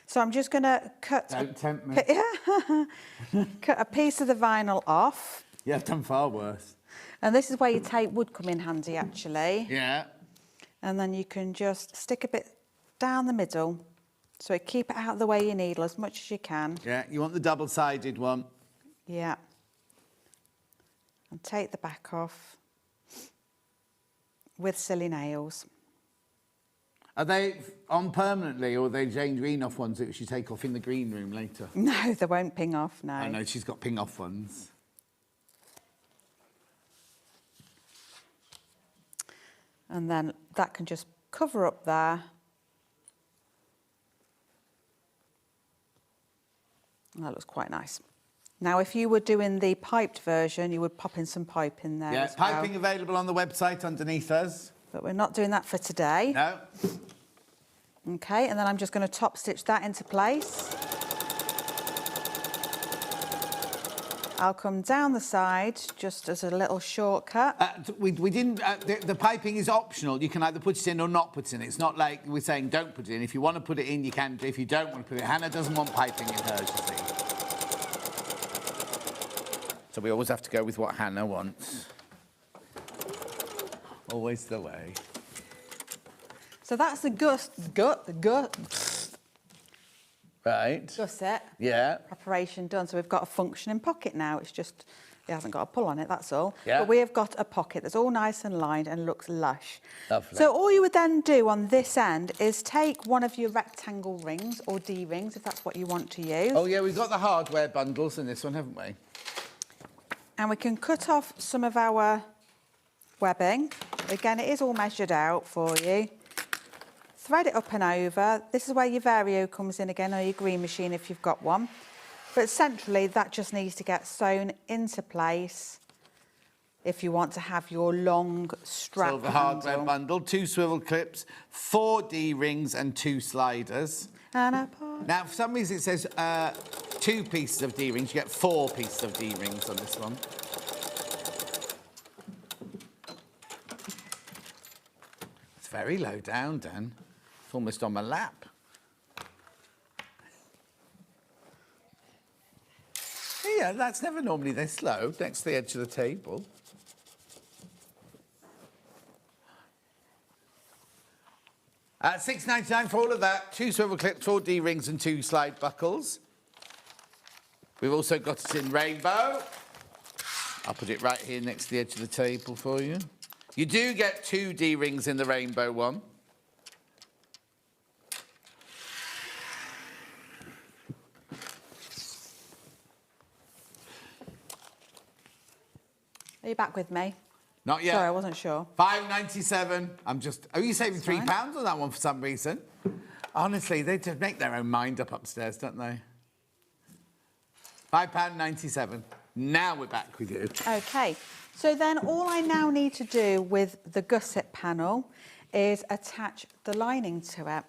So I'm just going to cut... Don't tempt me. Cut a piece of the vinyl off. Yeah, I've done far worse. And this is where your tape would come in handy, actually. Yeah. And then you can just stick a bit down the middle. So keep it out of the way of your needle as much as you can. Yeah, you want the double-sided one. Yeah. And take the back off with silly nails. Are they on permanently, or are they Jane Green off ones that she take off in the green room later? No, they won't ping off, no. I know, she's got ping off ones. And then that can just cover up there. And that looks quite nice. Now, if you were doing the piped version, you would pop in some pipe in there as well. Piping available on the website underneath us. But we're not doing that for today. No. Okay, and then I'm just going to top stitch that into place. I'll come down the side just as a little shortcut. We didn't. The piping is optional. You can either put it in or not put it in. It's not like we're saying don't put it in. If you want to put it in, you can. If you don't want to put it in, Hannah doesn't want piping in hers, you see. So we always have to go with what Hannah wants. Always the way. So that's the Right. gusset. Yeah. Preparation done. So we've got a functioning pocket now. It's just, it hasn't got a pull on it, that's all. Yeah. But we have got a pocket that's all nice and lined and looks lush. Lovely. So all you would then do on this end is take one of your rectangle rings or D-rings, if that's what you want to use. Oh, yeah, we've got the hardware bundles in this one, haven't we? And we can cut off some of our webbing. Again, it is all measured out for you. Thread it up and over. This is where your Vario comes in again, or your green machine if you've got one. But centrally, that just needs to get sewn into place if you want to have your long strap Silver hardware bundle, 2 swivel clips, 4 D-rings and 2 sliders. And now, for some reason, it says 2 pieces of D-rings. You get 4 pieces of D-rings on this one. It's very low down, Dan. It's almost on my lap. Yeah, that's never normally this low, next to the edge of the table. $6.99 for all of that. 2 swivel clips, 4 D-rings and 2 slide buckles. We've also got it in rainbow. I'll put it right here next to the edge of the table for you. You do get 2 D-rings in the rainbow one. Are you back with me? Not yet. Sorry, I wasn't sure. £5.97. Are you saving £3 on that one for some reason? Honestly, they just make their own mind up upstairs, don't they? £5.97. Now we're back with you. Okay, so then all I now need to do with the gusset panel is attach the lining to it.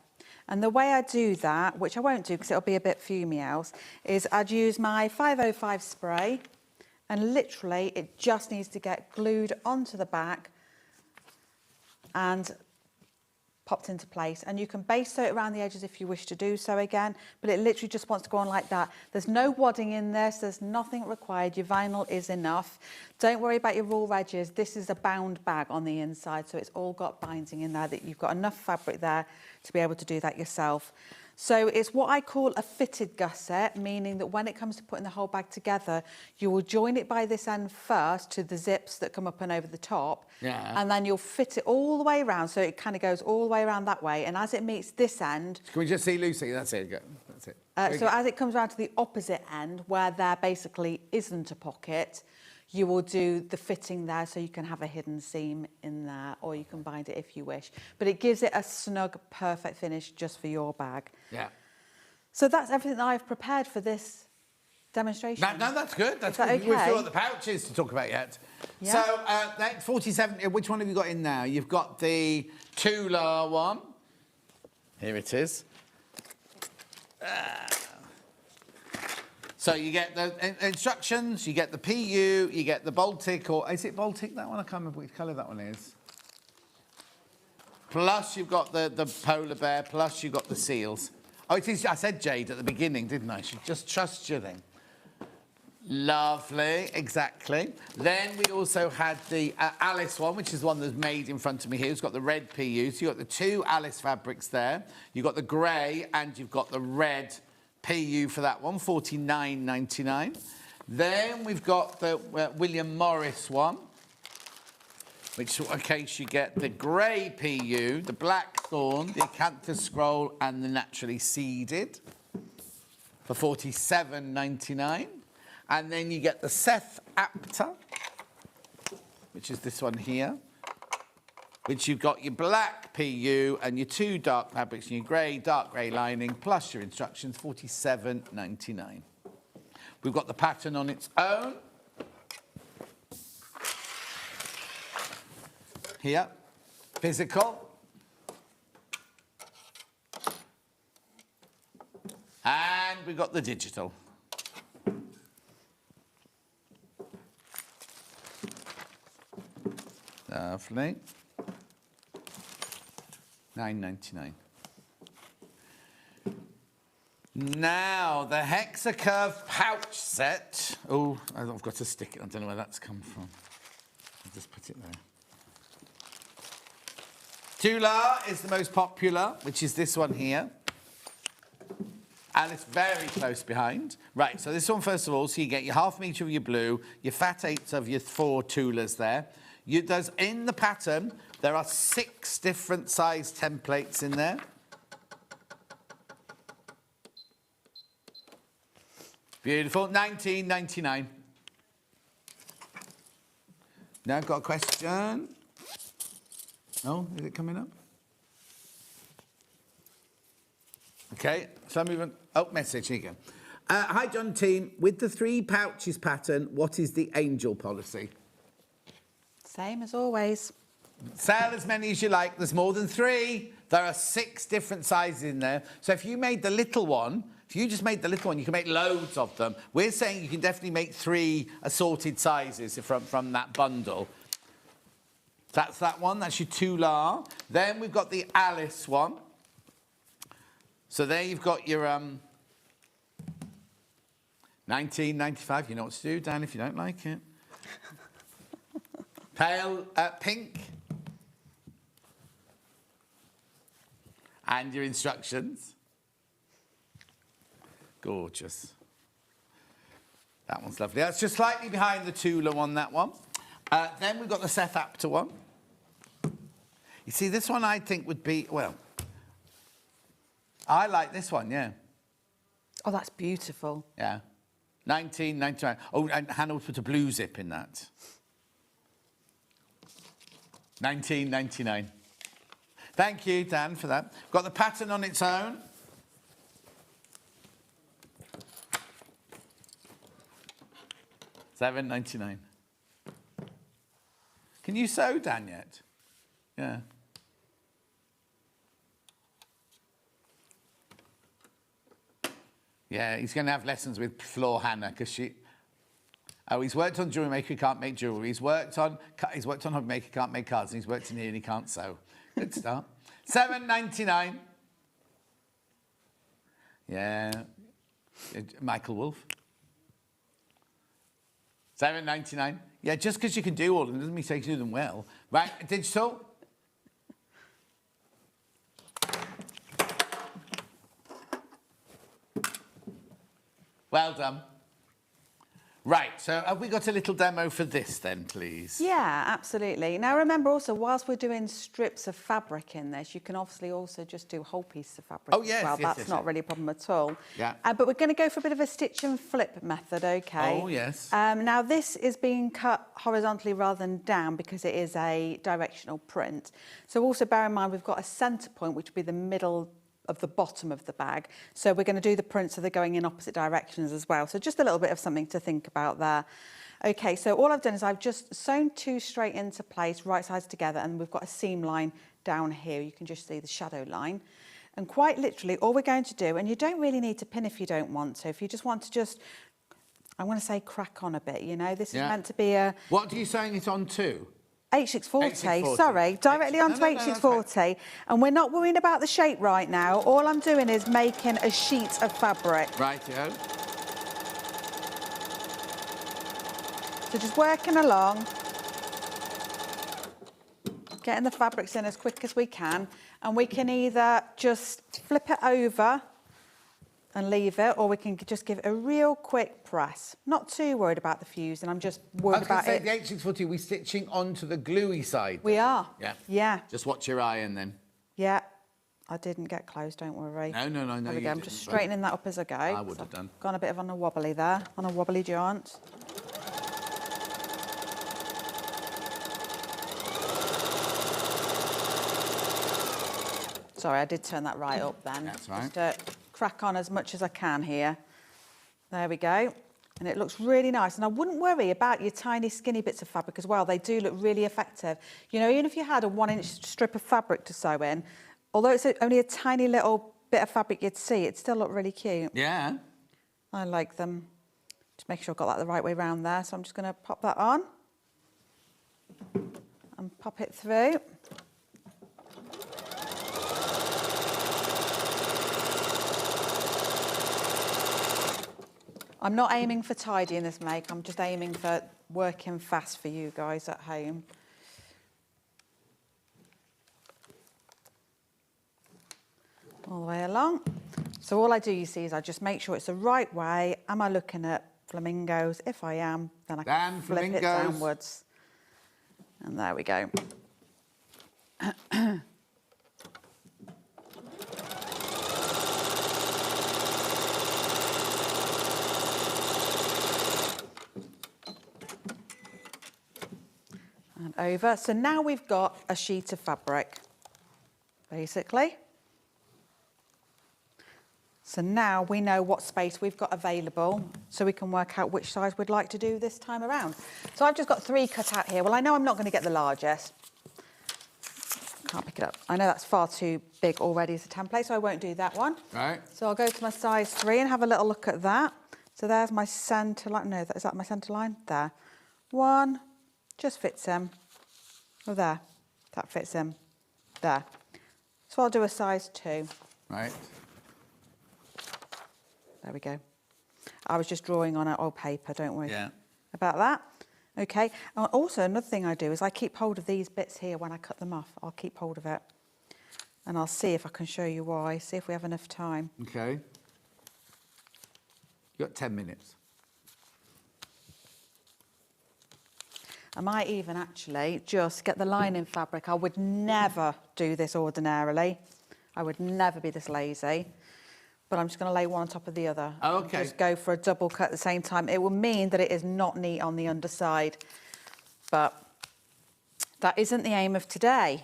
And the way I do that, which I won't do because it'll be a bit fumey else, is I'd use my 505 spray, and literally it just needs to get glued onto the back and popped into place. And you can base sew it around the edges if you wish to do so again, but it literally just wants to go on like that. There's no wadding in this, there's nothing required, your vinyl is enough. Don't worry about your raw edges, this is a bound bag on the inside, so it's all got binding in there, that you've got enough fabric there to be able to do that yourself. So it's what I call a fitted gusset, meaning that when it comes to putting the whole bag together, you will join it by this end first to the zips that come up and over the top. Yeah. And then you'll fit it all the way around, so it kind of goes all the way around that way. And as it meets this end... Can we just see Lucy? That's it. Go. That's it. So as it comes around to the opposite end, where there basically isn't a pocket, you will do the fitting there, so you can have a hidden seam in there, or you can bind it if you wish. But it gives it a snug, perfect finish just for your bag. Yeah. So that's everything that I've prepared for this demonstration. No, that's good. That's Is that good. We've still okay? got the pouches to talk about yet. Yeah. So, that 47, which one have you got in now? You've got the Tula one. Here it is. So you get the instructions, you get the PU, you get the Baltic, or is it Baltic, that one? I can't remember which colour that one is. Plus you've got the polar bear, plus you've got the seals. Oh, it is, I said jade at the beginning, didn't I? Should just trust you then. Lovely, exactly. Then we also had the Alice one, which is the one that's made in front of me here. It's got the red PU. So you've got the two Alice fabrics there. You've got the grey and you've got the red PU for that one, $49.99. Then we've got the William Morris one, which in case you get the grey PU, the blackthorn, the acanthus scroll, and the naturally seeded for $47.99. And then you get the Seth Apta, which is this one here, which you've got your black PU and your two dark fabrics and your grey, dark grey lining, plus your instructions, $47.99. We've got the pattern on its own. Here, physical. And we've got the digital. Lovely. $9.99. Now, the Hexa Curve pouch set. Oh, I've got to stick it. I don't know where that's come from. I'll just put it there. Tula is the most popular, which is this one here. And it's very close behind. Right, so this one, first of all, so you get your 1/2 metre of your blue, your fat 8 of your 4 Tulas there. In the pattern, there are 6 different size templates in there. Beautiful, $19.99. Now I've got a question. Oh, is it coming up? Okay, so I'm moving. Oh, message, here you go. Hi, John team. With the 3 pouches pattern, what is the angel policy? Same as always. Sell as many as you like. There's more than 3. There are 6 different sizes in there. So if you made the little one, if you just made the little one, you can make loads of them. We're saying you can definitely make 3 assorted sizes from that bundle. That's that one. That's your Tula. Then we've got the Alice one. So there you've got your $19.95. You know what to do, Dan, if you don't like it. Pale pink. And your instructions. Gorgeous. That one's lovely. That's just slightly behind the Tula one, that one. Then we've got the Seth Apta one. You see, this one I think would be, well, I like this one, yeah. Oh, that's beautiful. Yeah. $19.99. Oh, and Hannah would put a blue zip in that. $19.99. Thank you, Dan, for that. Got the pattern on its own. $7.99. Can you sew, Dan, yet? Yeah. Yeah, he's going to have lessons with Floor Hannah because she... Oh, he's worked on Jewellery Maker, can't make jewellery. He's worked on Hobby Maker, can't make cards. And he's worked in here and he can't sew. Good start. $7.99. Yeah. Michael Wolf. $7.99. Yeah, just because you can do all of them doesn't mean you can do them well. Right, digital. Well done. Right, so have we got a little demo for this then, please? Yeah, absolutely. Now remember also, whilst we're doing strips of fabric in this, you can obviously also just do whole pieces of fabric as well. That's not really a problem at all. Yeah. But we're going to go for a bit of a stitch and flip method, okay? Oh, yes. Now this is being cut horizontally rather than down because it is a directional print. So also bear in mind we've got a centre point, which would be the middle of the bottom of the bag. So we're going to do the prints so they're going in opposite directions as well. So just a little bit of something to think about there. Okay, so all I've done is I've just sewn 2 straight into place, right sides together, and we've got a seam line down here. You can just see the shadow line. And quite literally, all we're going to do, and you don't really need to pin if you don't want to, if you just want to just, I want to say crack on a bit, you know, this is meant to be a... What are you sewing it on to? H640, sorry, directly onto H640. And we're not worrying about the shape right now. All I'm doing is making a sheet of fabric. Right-o. So just working along, getting the fabrics in as quick as we can. And we can either just flip it over and leave it, or we can just give it a real quick press. Not too worried about the fusing, I'm just worried about it. The H640, we're stitching onto the gluey side. We are. Yeah. Yeah. Just watch your iron then. Yeah. I didn't get close, don't worry. No, There we go. I'm just straightening that up as I go. I would have done. Gone a bit of on a wobbly there, on a wobbly jaunt. Sorry, I did turn that right up then. That's right. Just crack on as much as I can here. There we go. And it looks really nice. And I wouldn't worry about your tiny skinny bits of fabric as well. They do look really effective. You know, even if you had a 1-inch strip of fabric to sew in, although it's only a tiny little bit of fabric you'd see, it still look really cute. Yeah. I like them. Just make sure I've got that the right way around there. So I'm just going to pop that on and pop it through. I'm not aiming for tidy in this make, I'm just aiming for working fast for you guys at home. All the way along. So all I do, you see, is I just make sure it's the right way. Am I looking at flamingos? If I am, then I can flip it downwards. And there we go. And over. So now we've got a sheet of fabric, basically. So now we know what space we've got available, so we can work out which size we'd like to do this time around. So I've just got 3 cut out here. Well, I know I'm not going to get the largest. Can't pick it up. I know that's far too big already as a template, so I won't do that one. Right. So I'll go to my size 3 and have a little look at that. So there's my centre line. No, is that my centre line? There. 1. Just fits in. Oh, there. That fits in. There. So I'll do a size 2. Right. There we go. I was just drawing on old paper, don't worry about that. Okay. And also, another thing I do is I keep hold of these bits here when I cut them off. I'll keep hold of it. And I'll see if I can show you why, see if we have enough time. Okay. You've got 10 minutes. I might even actually just get the lining fabric. I would never do this ordinarily. I would never be this lazy. But I'm just going to lay one on top of the other. Oh, okay. Just go for a double cut at the same time. It will mean that it is not neat on the underside. But That isn't the aim of today.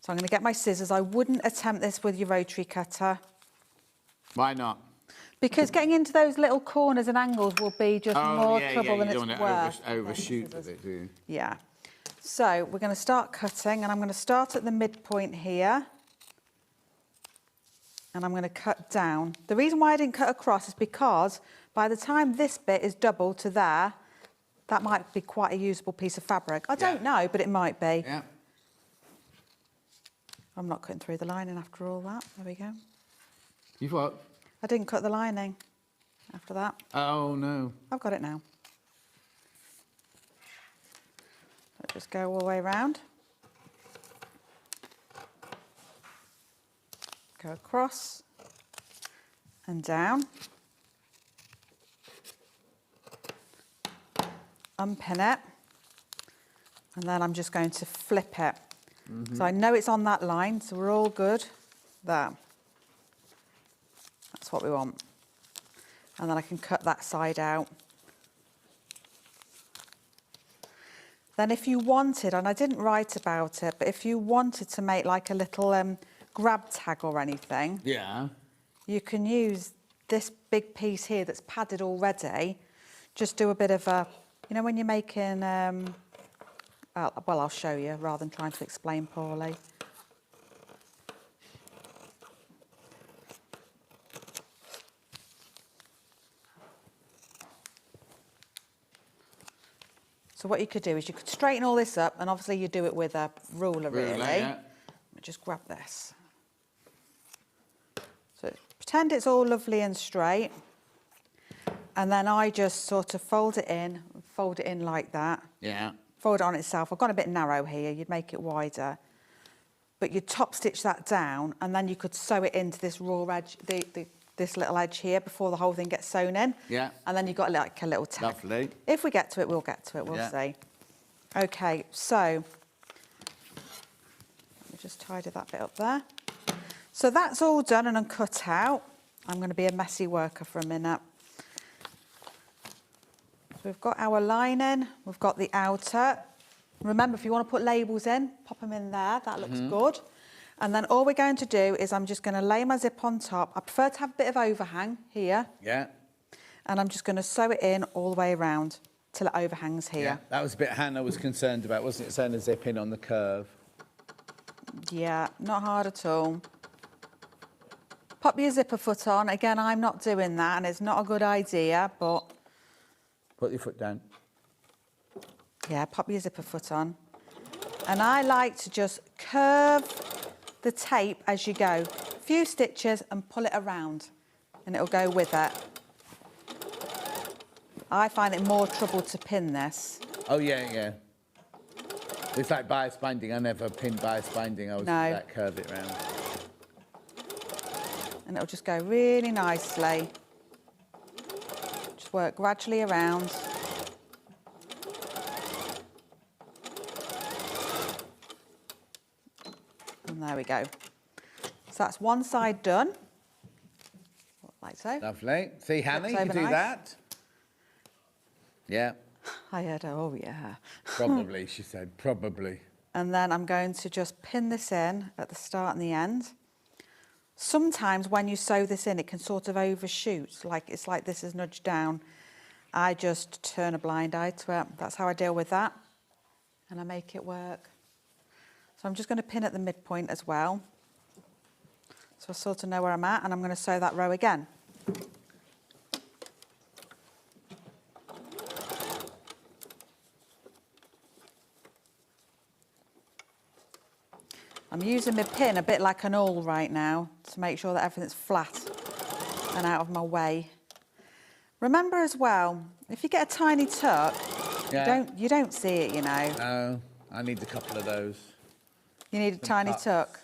So I'm going to get my scissors. I wouldn't attempt this with your rotary cutter. Why not? Because getting into those little corners and angles will be just more trouble than it's worth. You don't want to overshoot with it, do you? Yeah. So we're going to start cutting, and I'm going to start at the midpoint here. And I'm going to cut down. The reason why I didn't cut across is because by the time this bit is double to there, that might be quite a usable piece of fabric. I don't know, but it might be. Yeah. I'm not cutting through the lining after all that. There we go. You've what? I didn't cut the lining after that. Oh, no. I've got it now. Let's just go all the way around. Go across and down. Unpin it. And then I'm just going to flip it. So I know it's on that line, so we're all good. There. That's what we want. And then I can cut that side out. Then if you wanted, and I didn't write about it, but if you wanted to make like a little grab tag or anything, you can use this big piece here that's padded already. Just do a bit of a, you know when you're making, well, I'll show you rather than trying to explain poorly. So what you could do is you could straighten all this up, and obviously you do it with a ruler, really. Yeah. Just grab this. So pretend it's all lovely and straight. And then I just sort of fold it in like that. Yeah. Fold it on itself. I've gone a bit narrow here, you'd make it wider. But you'd top stitch that down, and then you could sew it into this raw edge, this little edge here before the whole thing gets sewn in. Yeah. And then you've got like a little tag. Lovely. If we get to it, we'll get to it, we'll see. Okay, so let me just tidy that bit up there. So that's all done and cut out. I'm going to be a messy worker for a minute. So we've got our lining, we've got the outer. Remember, if you want to put labels in, pop them in there, that looks good. And then all we're going to do is I'm just going to lay my zip on top. I prefer to have a bit of overhang here. Yeah. And I'm just going to sew it in all the way around till it overhangs here. Yeah, that was a bit Hannah was concerned about, wasn't it? Sewing a zip in on the curve. Yeah, not hard at all. Pop your zipper foot on. Again, I'm not doing that, and it's not a good idea, but... Put your foot down. Yeah, pop your zipper foot on. And I like to just curve the tape as you go. A few stitches and pull it around, and it'll go with it. I find it more trouble to pin this. Oh, yeah, yeah. It's like bias binding. I never pinned bias binding. I was that curve it round. And it'll just go really nicely. Just work gradually around. And there we go. So that's one side done. Like so. Lovely. See, Hannah, you can do nice. that. Yeah. I heard, oh yeah. Probably, she said, probably. And then I'm going to just pin this in at the start and the end. Sometimes when you sew this in, it can sort of overshoot, like it's like this is nudged down. I just turn a blind eye to it. That's how I deal with that. And I make it work. So I'm just going to pin at the midpoint as well. So I sort of know where I'm at, and I'm going to sew that row again. I'm using my pin a bit like an awl right now to make sure that everything's flat and out of my way. Remember as well, if you get a tiny tuck, you don't see it, you know. No, I need a couple of those. You need a tiny tuck.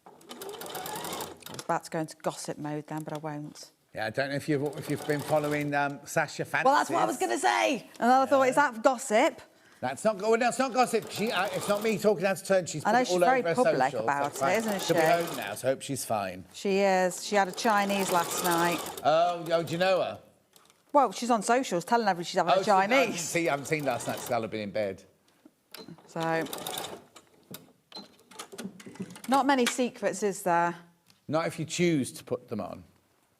I was about to go into gossip mode then, but I won't. Yeah, I don't know if you've been following Sasha Fancies. Well, that's what I was going to say. And then I thought, is that gossip? That's not good. That's not gossip. It's not me talking out of turn. She's I know put it she's all very over her public socials. about That's it, fine. isn't she? She'll be home now, so I hope she's fine. She is. She had a Chinese last night. Oh, do you know her? Well, she's on socials telling everybody she's having a Chinese. I haven't seen last night. Scallop been in bed. So, not many secrets, is there? Not if you choose to put them on.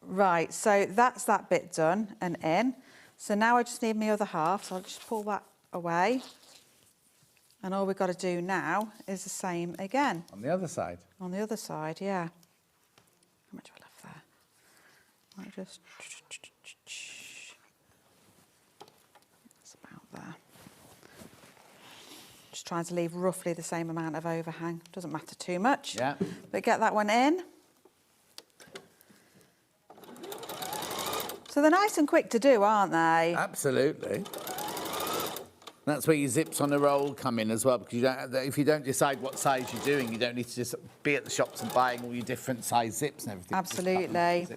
Right, so that's that bit done and in. So now I just need my other half, so I'll just pull that away. And all we've got to do now is the same again. On the other side? On the other side, yeah. How much do I left there? I just... It's about there. Just trying to leave roughly the same amount of overhang. Doesn't matter too much. Yeah. But get that one in. So they're nice and quick to do, aren't they? Absolutely. That's where your zips on a roll come in as well, because if you don't decide what size you're doing, you don't need to just be at the shops and buying all your different size zips and everything. Absolutely.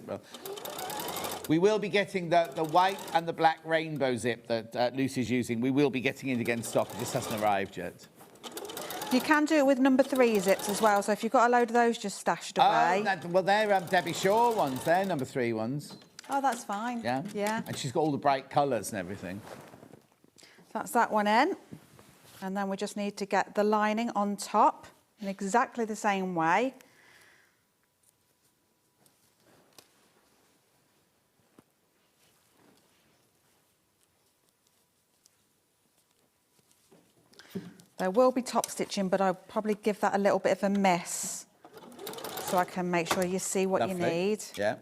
We will be getting the white and the black rainbow zip that Lucy's using. We will be getting it again stock. It just hasn't arrived yet. You can do it with number 3 zips as well, so if you've got a load of those just stashed away. Well, they're Debbie Shaw ones. They're number 3 ones. Oh, that's fine. Yeah? Yeah. And she's got all the bright colours and everything. That's that one in. And then we just need to get the lining on top in exactly the same way. There will be top stitching, but I'll probably give that a little bit of a miss so I can make sure you see what you need. Yeah.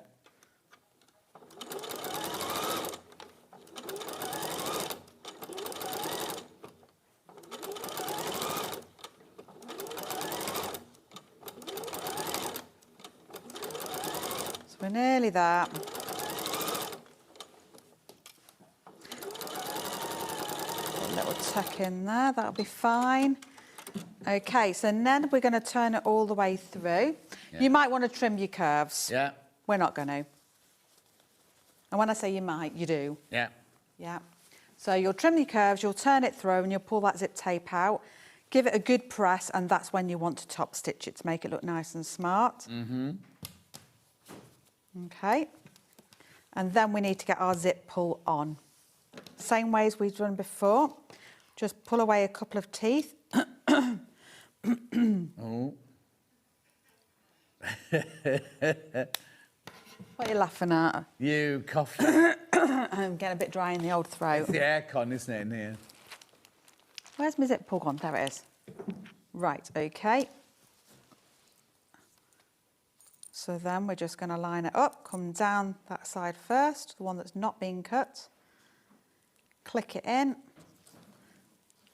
So we're nearly there. Little tuck in there, that'll be fine. Okay, so then we're going to turn it all the way through. Yeah. You might want to trim your curves. Yeah. We're not going to. And when I say you might, you do. Yeah. Yeah. So you'll trim your curves, you'll turn it through and you'll pull that zip tape out. Give it a good press and that's when you want to top stitch it to make it look nice and smart. Mm-hmm. Okay. And then we need to get our zip pull on. Same way as we've done before. Just pull away a couple of teeth. Oh. What are you laughing at? You coughed. I'm getting a bit dry in the old throat. It's the aircon, isn't it, in here? Where's my zip pull gone? There it is. Right, okay. So then we're just going to line it up, come down that side first, the one that's not being cut. Click it in,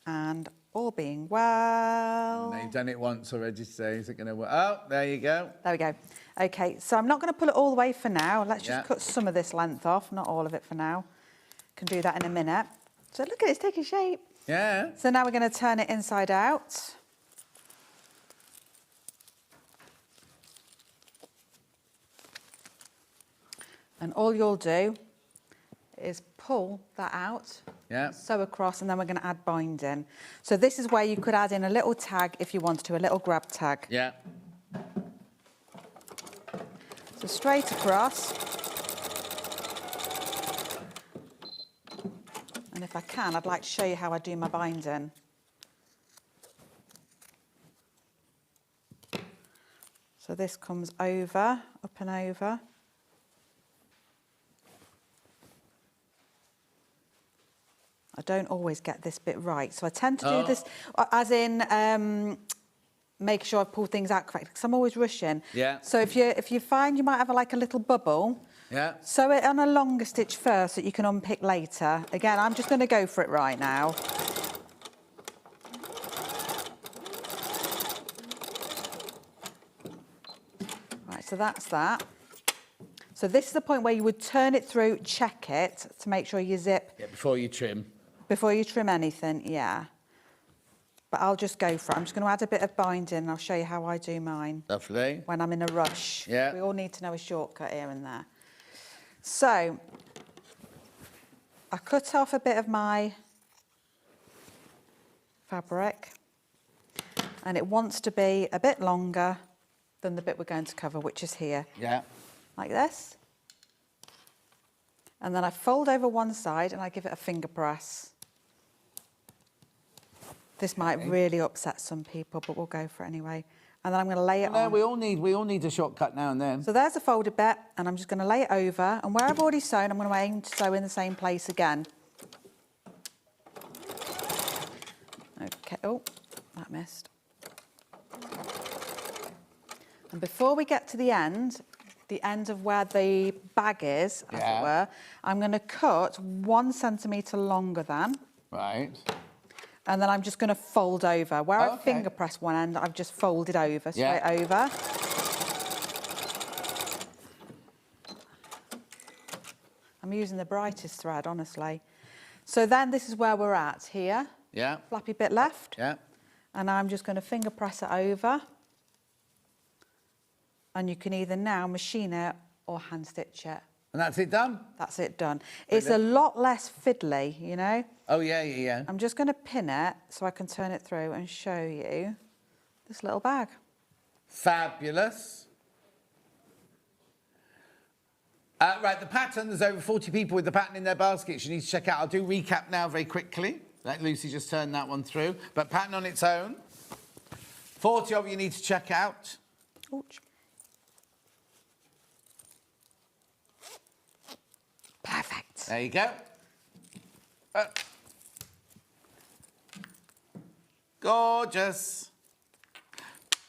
and all being well... Now, you've done it once already today, is it going to work? Oh, there you go. There we go. OK, so I'm not going to pull it all the way for now. Let's just cut some of this length off, not all of it for now. Can do that in a minute. So look at it, it's taking shape. Yeah. So now we're going to turn it inside out. And all you'll do is pull that out, sew across, and then we're going to add binding. So this is where you could add in a little tag if you wanted to, a little grab tag. Yeah. So straight across. And if I can, I'd like to show you how I do my binding. So this comes over, up and over. I don't always get this bit right, so I tend to do this as in make sure I pull things out correctly because I'm always rushing. Yeah. So if you find you might have like a little bubble, sew it on a longer stitch first that you can unpick later. Again, I'm just going to go for it right now. Right, so that's that. So this is the point where you would turn it through, check it to make sure you zip. Yeah, before you trim. Before you trim anything, yeah. But I'll just go for it. I'm just going to add a bit of binding and I'll show you how I do mine. Lovely. When I'm in a rush. Yeah. We all need to know a shortcut here and there. So, I cut off a bit of my fabric and it wants to be a bit longer than the bit we're going to cover, which is here. Yeah. Like this. And then I fold over one side and I give it a finger press. This might really upset some people, but we'll go for it anyway. And then I'm going to lay it on. We all need a shortcut now and then. So there's a folded bit, and I'm just going to lay it over. And where I've already sewn, I'm going to aim to sew in the same place again. Okay, oh, that missed. And before we get to the end of where the bag is, as it were, I'm going to cut 1 centimetre longer than. Right. And then I'm just going to fold over. Where I finger press one end, I've just folded over, straight over. I'm using the brightest thread, honestly. So then this is where we're at here. Yeah. Flappy bit left. Yeah. And I'm just going to finger press it over. And you can either now machine it or hand stitch it. And that's it done? That's it done. It's a lot less fiddly, you know? Oh, yeah. I'm just going to pin it so I can turn it through and show you this little bag. Fabulous. Right, the pattern, there's over 40 people with the pattern in their baskets you need to check out. I'll do recap now very quickly. Let Lucy just turn that one through. But pattern on its own, 40 of you need to check out. Ouch. Perfect. There you go. Gorgeous.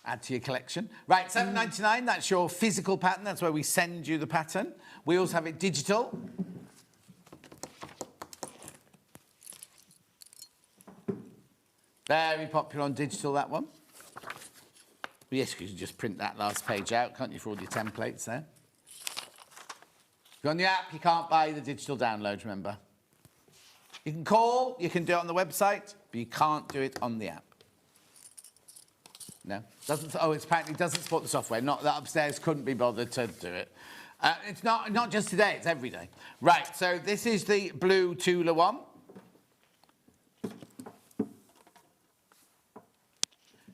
Add to your collection. Right, $7.99, that's your physical pattern. That's where we send you the pattern. We also have it digital. Very popular on digital, that one. Yes, you can just print that last page out, can't you, for all your templates there? If you're on the app, you can't buy the digital download, remember. You can call, you can do it on the website, but you can't do it on the app. No? It apparently doesn't support the software. Not that upstairs couldn't be bothered to do it. It's not just today, it's every day. Right, so this is the blue Tula one.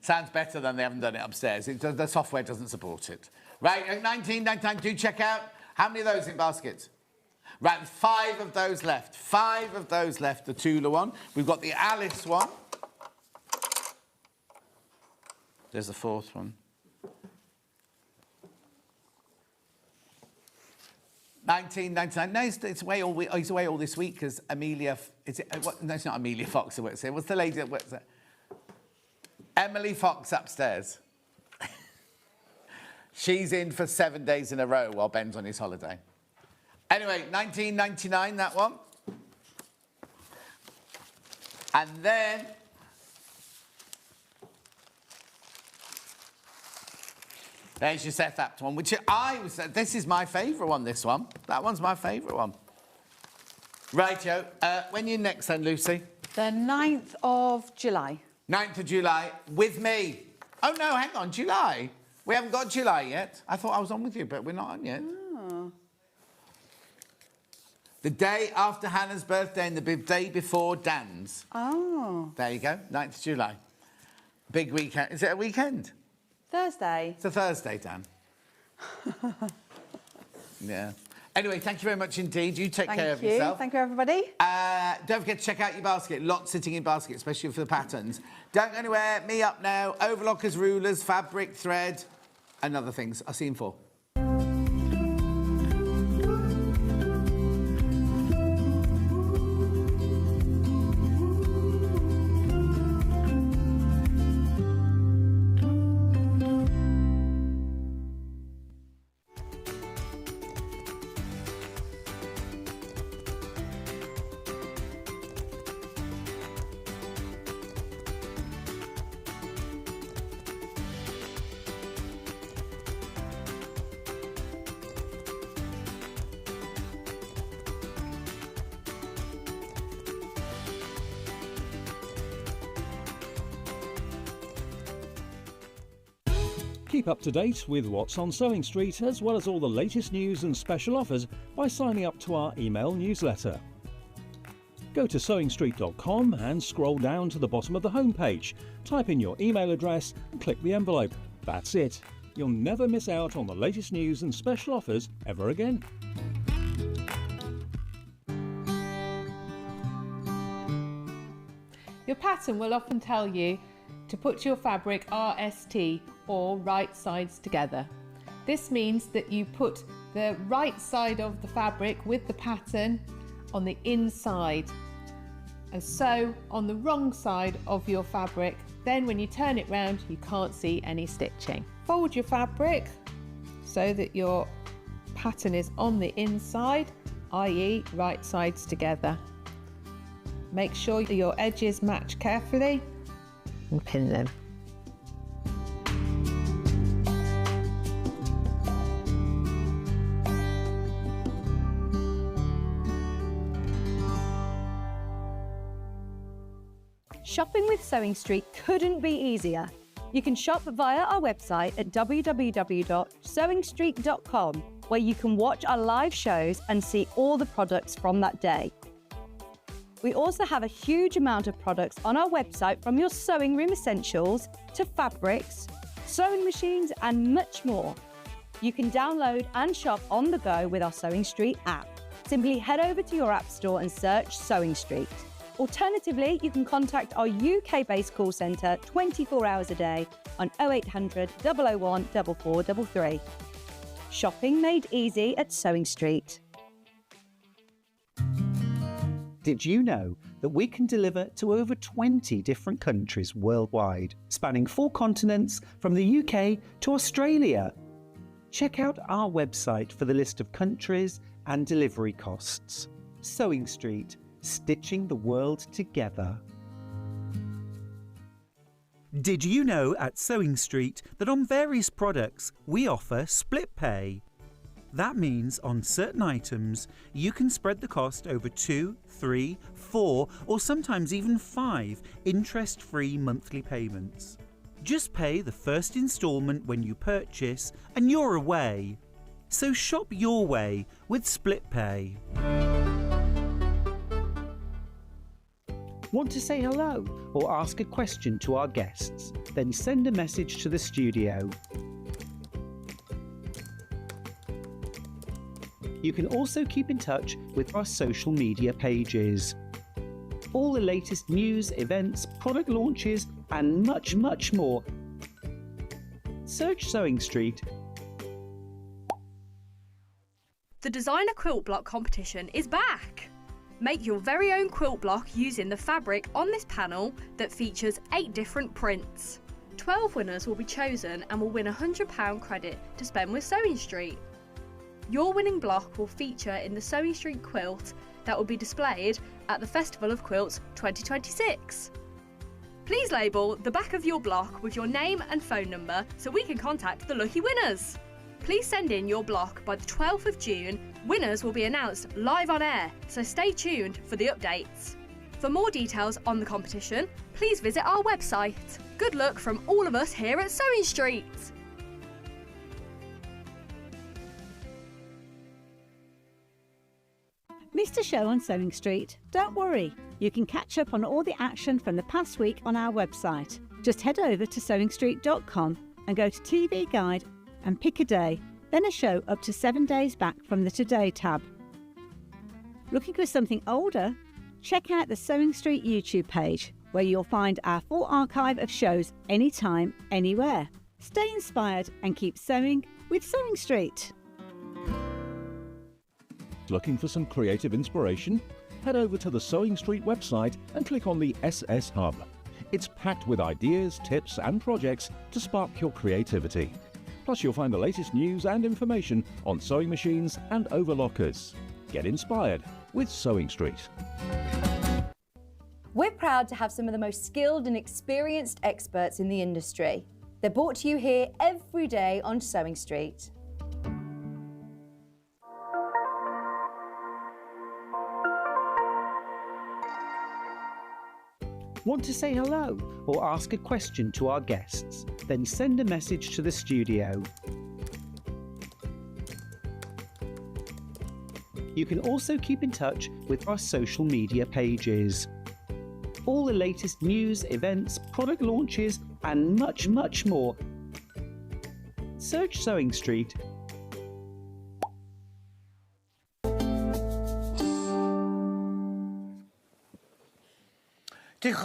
Sounds better than they haven't done it upstairs. The software doesn't support it. Right, $19.99, do check out. How many of those in baskets? Right, 5 of those left. 5 of those left, the Tula one. We've got the Alice one. There's the 4th one. $19.99. No, it's away all week. He's away all this week because Amelia. No, it's not Amelia Fox who works here. What's the lady that works there? Emily Fox upstairs. She's in for 7 days in a row while Ben's on his holiday. Anyway, $19.99, that one. And then there's your Seth Apt one, which this is my favourite one, this one. That one's my favourite one. Rightio. When are you next then, Lucy? The 9th of July. 9th of July, with me. Oh, no, hang on, July. We haven't got July yet. I thought I was on with you, but we're not on yet. Oh. The day after Hannah's birthday and the day before Dan's. Oh. There you go, 9th of July. Big weekend. Is it a weekend? Thursday. It's a Thursday, Dan. Yeah. Anyway, thank you very much indeed. You take care of yourself. Thank you, everybody. Don't forget to check out your basket. Lots sitting in basket, especially for the patterns. Don't go anywhere. Me up now. Overlockers, rulers, fabric, thread, and other things. I'll see you in 4. Keep up to date with what's on Sewing Street, as well as all the latest news and special offers by signing up to our email newsletter. Go to sewingstreet.com and scroll down to the bottom of the homepage. Type in your email address and click the envelope. That's it. You'll never miss out on the latest news and special offers ever again. Your pattern will often tell you to put your fabric RST or right sides together. This means that you put the right side of the fabric with the pattern on the inside and sew on the wrong side of your fabric. Then when you turn it round, you can't see any stitching. Fold your fabric so that your pattern is on the inside, i.e. right sides together. Make sure your edges match carefully and pin them. Shopping with Sewing Street couldn't be easier. You can shop via our website at www.sewingstreet.com, where you can watch our live shows and see all the products from that day. We also have a huge amount of products on our website, from your sewing room essentials to fabrics, sewing machines and much more. You can download and shop on the go with our Sewing Street app. Simply head over to your app store and search Sewing Street. Alternatively, you can contact our UK-based call centre 24 hours a day on 0800 001 4433. Shopping made easy at Sewing Street. Did you know that we can deliver to over 20 different countries worldwide, spanning 4 continents from the UK to Australia? Check out our website for the list of countries and delivery costs. Sewing Street, stitching the world together. Did you know at Sewing Street that on various products we offer split pay? That means on certain items you can spread the cost over 2, 3, 4 or sometimes even 5 interest-free monthly payments. Just pay the first instalment when you purchase and you're away. So shop your way with split pay. Want to say hello or ask a question to our guests? Then send a message to the studio. You can also keep in touch with our social media pages. All the latest news, events, product launches and much, much more. Search Sewing Street. The designer quilt block competition is back! Make your very own quilt block using the fabric on this panel that features 8 different prints. 12 winners will be chosen and will win a £100 credit to spend with Sewing Street. Your winning block will feature in the Sewing Street quilt that will be displayed at the Festival of Quilts 2026. Please label the back of your block with your name and phone number so we can contact the lucky winners. Please send in your block by the 12th of June. Winners will be announced live on air, so stay tuned for the updates. For more details on the competition, please visit our website. Good luck from all of us here at Sewing Street! Missed a show on Sewing Street? Don't worry, you can catch up on all the action from the past week on our website. Just head over to sewingstreet.com and go to TV Guide and pick a day, then a show up to 7 days back from the Today tab. Looking for something older? Check out the Sewing Street YouTube page, where you'll find our full archive of shows anytime, anywhere. Stay inspired and keep sewing with Sewing Street. Looking for some creative inspiration? Head over to the Sewing Street website and click on the SS Hub. It's packed with ideas, tips and projects to spark your creativity. Plus you'll find the latest news and information on sewing machines and overlockers. Get inspired with Sewing Street. We're proud to have some of the most skilled and experienced experts in the industry. They're brought to you here every day on Sewing Street. Want to say hello or ask a question to our guests? Then send a message to the studio. You can also keep in touch with our social media pages. All the latest news, events, product launches and much, much more. Search Sewing Street. You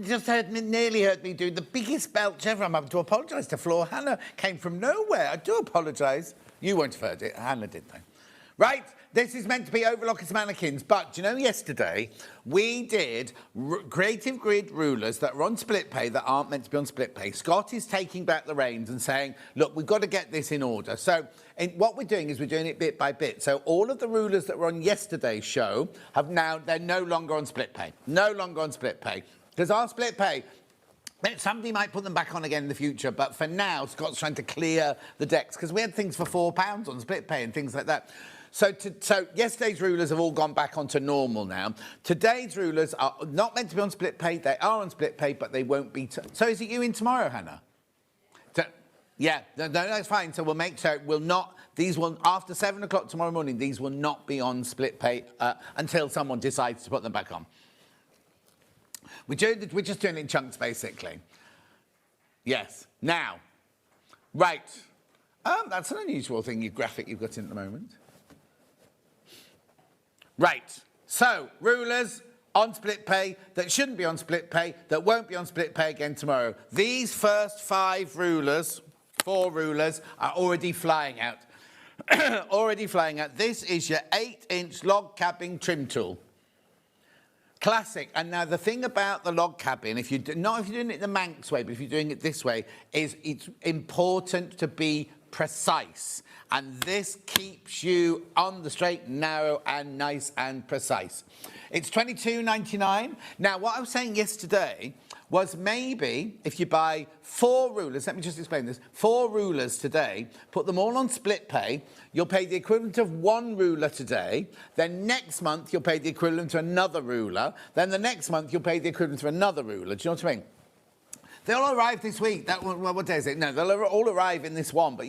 just nearly heard me do the biggest belch ever. I'm having to apologise to Floor. Hannah came from nowhere. I do apologise. You won't have heard it. Hannah did, though. Right, this is meant to be Overlockers mannequins, but do you know yesterday we did creative grid rulers that are on split pay that aren't meant to be on split pay. Scott is taking back the reins and saying, look, we've got to get this in order. So what we're doing is we're doing it bit by bit. So all of the rulers that were on yesterday's show they're no longer on split pay. No longer on split pay. Because our split pay, somebody might put them back on again in the future, but for now, Scott's trying to clear the decks because we had things for £4 on split pay and things like that. So yesterday's rulers have all gone back onto normal now. Today's rulers are not meant to be on split pay. They are on split pay, but they won't be. So is it you in tomorrow, Hannah? Yeah, no, that's fine. So we'll make sure these will, after 7 o'clock tomorrow morning, these will not be on split pay until someone decides to put them back on. We're just doing it in chunks, basically. Yes. Now, right. That's an unusual thing, graphic you've got in at the moment. Right, so rulers on split pay that shouldn't be on split pay, that won't be on split pay again tomorrow. These first 4 rulers, are already flying out. Already flying out. This is your 8-inch log cabin trim tool. Classic. And now the thing about the log cabin, not if you're doing it the Manx way, but if you're doing it this way, is it's important to be precise. And this keeps you on the straight and narrow and nice and precise. It's $22.99. Now, what I was saying yesterday was maybe if you buy 4 rulers, let me just explain this, 4 rulers today, put them all on split pay, you'll pay the equivalent of 1 ruler today, then next month you'll pay the equivalent to another ruler, then the next month you'll pay the equivalent to another ruler. Do you know what I mean? They'll arrive this week. What day is it? No, they'll all arrive in this one, but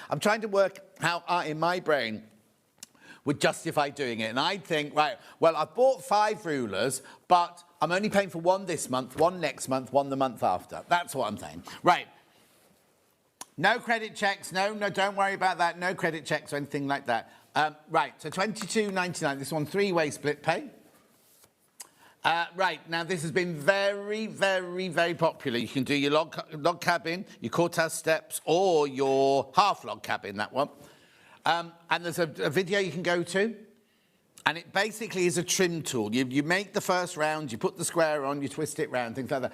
I'm trying to work how in my brain would justify doing it. And I'd think, right, well, I've bought 5 rulers, but I'm only paying for 1 this month, 1 next month, 1 the month after. That's what I'm saying. Right. No credit checks. No, don't worry about that. No credit checks or anything like that. Right, so $22.99. This one, 3-way split pay. Right, now this has been very, very, very popular. You can do your log cabin, your courthouse steps, or your half log cabin, that one. And there's a video you can go to, and it basically is a trim tool. You make the first round, you put the square on, you twist it round, things like that.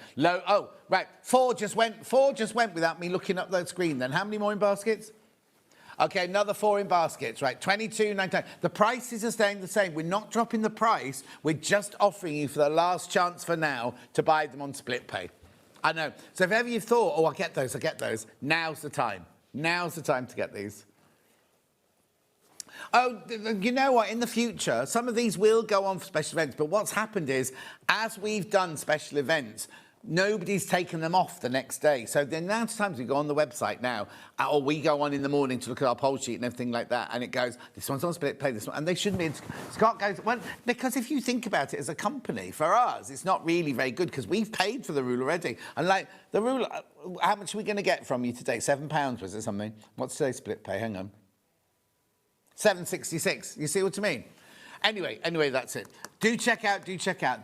Right, 4 just went without me looking up the screen then. How many more in baskets? Okay, another 4 in baskets, right, $22.99. The prices are staying the same. We're not dropping the price. We're just offering you for the last chance for now to buy them on split pay. I know. So if ever you've thought, I'll get those, now's the time. Now's the time to get these. Oh, you know what? In the future, some of these will go on for special events, but what's happened is, as we've done special events, nobody's taken them off the next day. So the amount of times we go on the website now, or we go on in the morning to look at our poll sheet and everything like that, and it goes, this one's on split pay, this one, and they shouldn't be. Scott goes, well, because if you think about it as a company, for us, it's not really very good because we've paid for the ruler already. And like, the ruler, how much are we going to get from you today? £7, was it something? What's today's split pay? Hang on. $7.66. You see what I mean? Anyway, that's it. Do check out.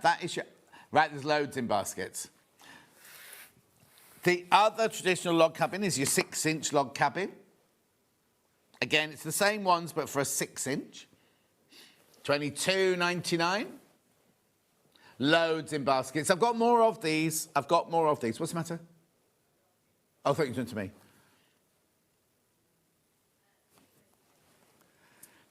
That is your... Right, there's loads in baskets. The other traditional log cabin is your 6-inch log cabin. Again, it's the same ones, but for a 6-inch. $22.99. Loads in baskets. I've got more of these. What's the matter? Oh, I thought you were talking to me.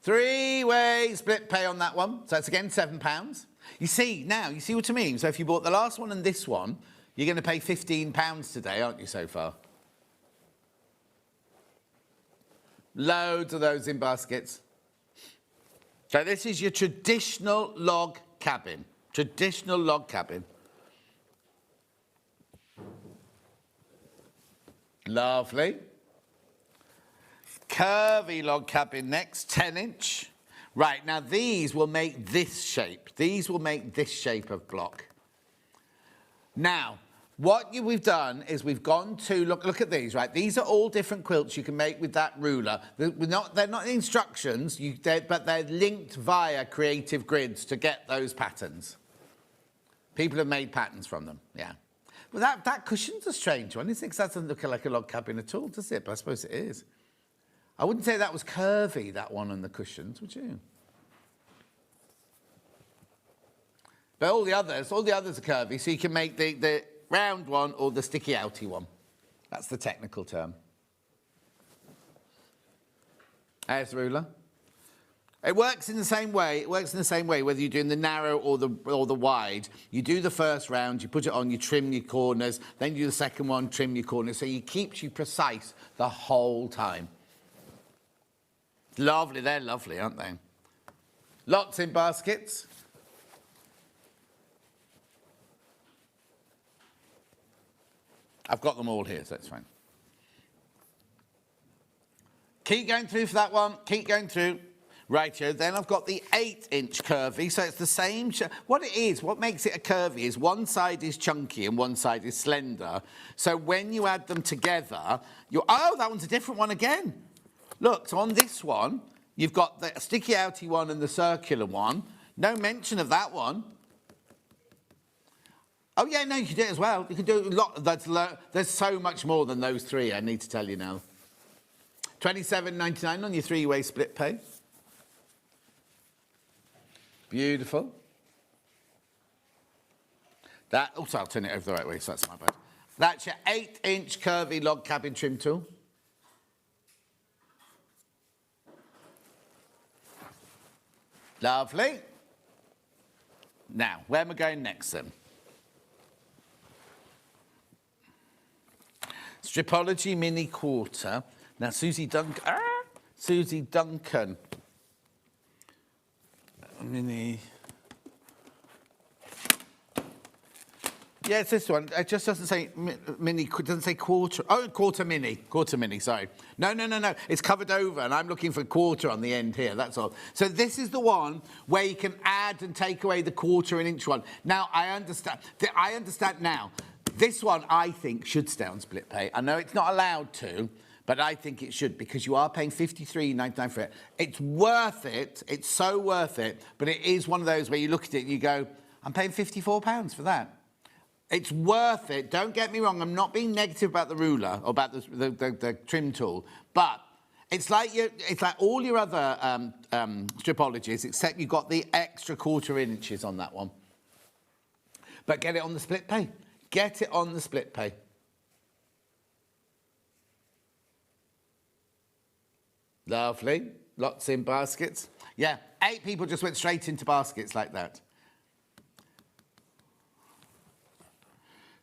3-way split pay on that one. So it's again £7. You see what I mean? So if you bought the last one and this one, you're going to pay £15 today, aren't you, so far? Loads of those in baskets. So this is your traditional log cabin. Lovely. Curvy log cabin next, 10-inch. Right, now these will make this shape. These will make this shape of block. Now, what we've done is we've gone to, look at these, right? These are all different quilts you can make with that ruler. They're not instructions, but they're linked via creative grids to get those patterns. People have made patterns from them, yeah. Well, that cushion's a strange one, isn't it? 'Cause that doesn't look like a log cabin at all, does it? But I suppose it is. I wouldn't say that was curvy, that one on the cushions, would you? But all the others are curvy, so you can make the round one or the sticky outy one. That's the technical term. There's the ruler. It works in the same way. It works in the same way whether you're doing the narrow or the wide. You do the first round, you put it on, you trim your corners, then you do the second one, trim your corners, so it keeps you precise the whole time. Lovely, they're lovely, aren't they? Lots in baskets. I've got them all here, so it's fine. Keep going through for that one. Keep going through. Rightio. Then I've got the 8-inch curvy, so it's the same. What it is, what makes it a curvy is one side is chunky and one side is slender. So when you add them together, oh, that one's a different one again. Look, so on this one, you've got the sticky outy one and the circular one. No mention of that one. Oh, yeah, no, you can do it as well. You can do a lot. There's so much more than those three, I need to tell you now. $27.99 on your 3-way split pay. Beautiful. That, also, I'll turn it over the right way, so that's my bad. That's your 8-inch curvy log cabin trim tool. Lovely. Now, where am I going next then? Stripology Mini Quarter. Now, Susie Duncan. Mini. Yeah, it's this one. It just doesn't say mini, it doesn't say quarter. Oh, quarter mini, sorry. No. It's covered over, and I'm looking for quarter on the end here, that's all. So this is the one where you can add and take away the quarter and inch one. Now, I understand now. This one, I think, should stay on split pay. I know it's not allowed to, but I think it should, because you are paying $53.99 for it. It's worth it. It's so worth it. But it is one of those where you look at it and you go, I'm paying £54 for that. It's worth it. Don't get me wrong. I'm not being negative about the ruler or about the trim tool. But it's like all your other stripologies, except you've got the extra quarter inches on that one. But get it on the split pay. Get it on the split pay. Lovely. Lots in baskets. Yeah, 8 people just went straight into baskets like that.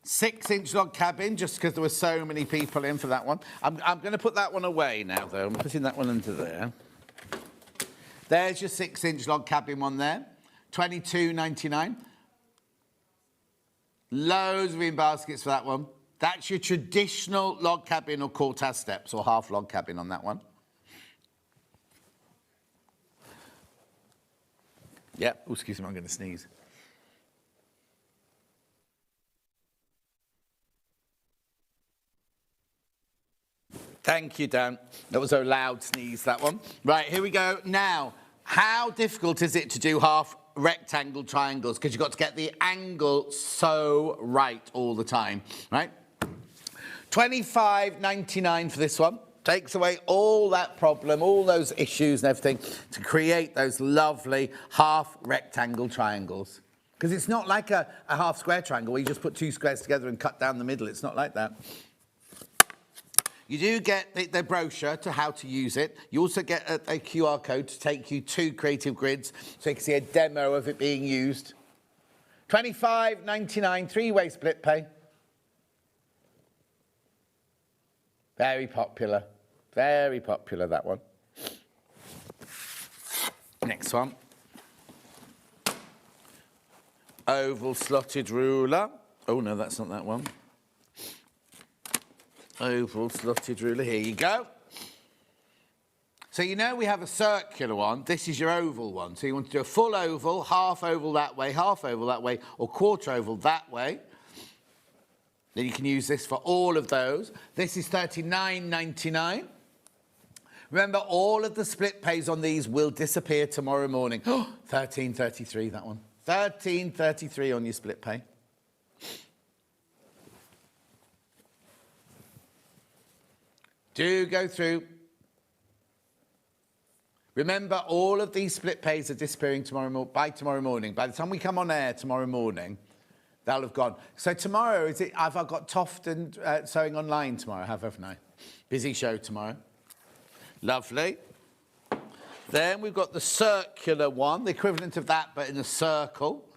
6-inch log cabin, just because there were so many people in for that one. I'm going to put that one away now, though. I'm putting that one into there. There's your 6-inch log cabin one there. $22.99. Loads of in baskets for that one. That's your traditional log cabin or quarter steps or half log cabin on that one. Yep. Oh, excuse me, I'm going to sneeze. Thank you, Dan. That was a loud sneeze, that one. Right, here we go. Now, how difficult is it to do half rectangle triangles? Because you've got to get the angle so right all the time, right? $25.99 for this one. Takes away all that problem, all those issues and everything to create those lovely half rectangle triangles. Because it's not like a half square triangle where you just put 2 squares together and cut down the middle. It's not like that. You do get the brochure to how to use it. You also get a QR code to take you to Creative Grids so you can see a demo of it being used. $25.99, 3-way split pay. Very popular. Very popular, that one. Next one. Oval slotted ruler. Oh, no, that's not that one. Oval slotted ruler. Here you go. So you know we have a circular one. This is your oval one. So you want to do a full oval, half oval that way, half oval that way, or quarter oval that way. Then you can use this for all of those. This is $39.99. Remember, all of the split pays on these will disappear tomorrow morning. $13.33, that one. 13.33 on your split pay. Do go through. Remember, all of these split pays are disappearing by tomorrow morning. By the time we come on air tomorrow morning, they'll have gone. So tomorrow, have I got Toft and Sewing Online tomorrow? Haven't I? Busy show tomorrow. Lovely. Then we've got the circular one, the equivalent of that, but in a circle.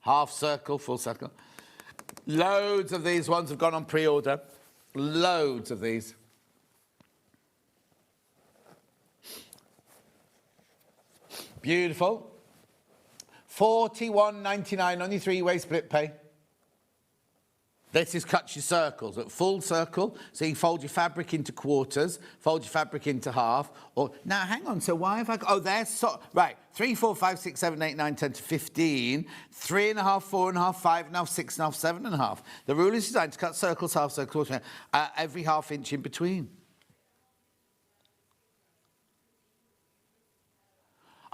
Half circle, full circle. Loads of these ones have gone on pre-order. Loads of these. Beautiful. $41.99 on your three-way split pay. This is cut your circles at full circle, so you fold your fabric into quarters, fold your fabric into half. Or now, hang on. So why have I got? Oh, there's right. 3, 4, 5, 6, 7, 8, 9, 10 to 15. 3.5, 4.5, 5.5, 6.5, 7.5. The rule is designed to cut circles, half circles, every half inch in between.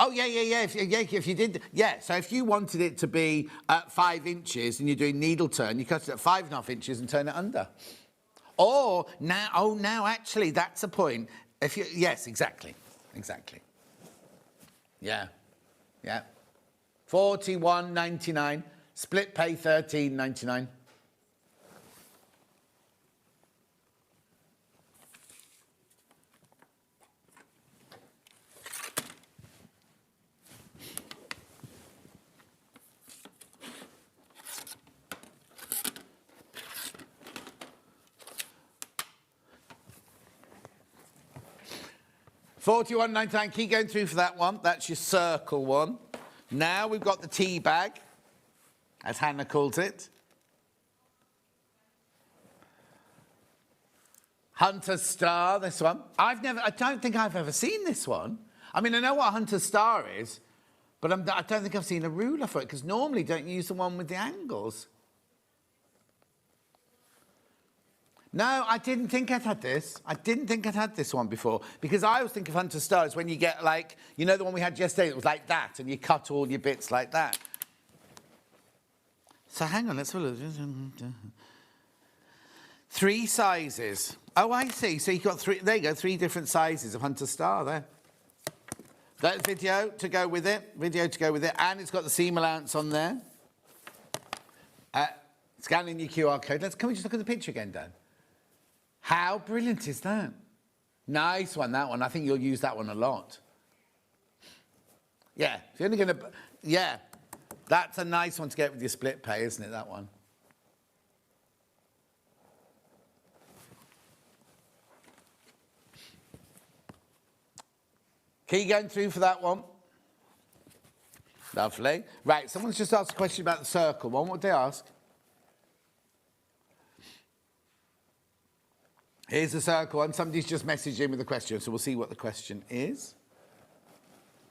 Oh, yeah. If you did, so if you wanted it to be 5 inches and you're doing needle turn, you cut it at 5.5 inches and turn it under. Or now actually that's a point. If you, yes, exactly. Yeah. $41.99, split pay $13.99. $41.99, keep going through for that one. That's your circle one. Now we've got the tea bag, as Hannah calls it. Hunter's Star, this one. I don't think I've ever seen this one. I mean, I know what a Hunter's Star is, but I don't think I've seen a ruler for it, because normally don't you use the one with the angles? No, I didn't think I'd had this. I didn't think I'd had this one before, because I always think of Hunter's Star as when you get, like, you know the one we had yesterday that was like that, and you cut all your bits like that. So hang on, let's have a look. 3 sizes. Oh, I see. So you've got 3, there you go, 3 different sizes of Hunter's Star there. That video to go with it, and it's got the seam allowance on there. Scanning your QR code. Can we just look at the picture again, Dan? How brilliant is that? Nice one, that one. I think you'll use that one a lot. Yeah, if you're only going to... Yeah, that's a nice one to get with your split pay, isn't it, that one? Keep going through for that one. Lovely. Right, someone's just asked a question about the circle one. What did they ask? Here's the circle one. Somebody's just messaged in with a question, so we'll see what the question is.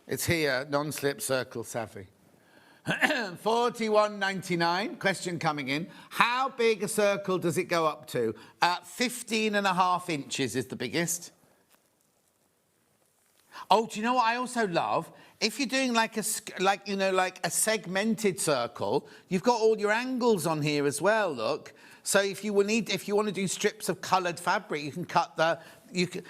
It's here, non-slip circle savvy. $41.99, question coming in. How big a circle does it go up to? 15.5 inches is the biggest. Oh, do you know what I also love? If you're doing like a segmented circle, you've got all your angles on here as well, look. So if you want to do strips of coloured fabric, you can cut you could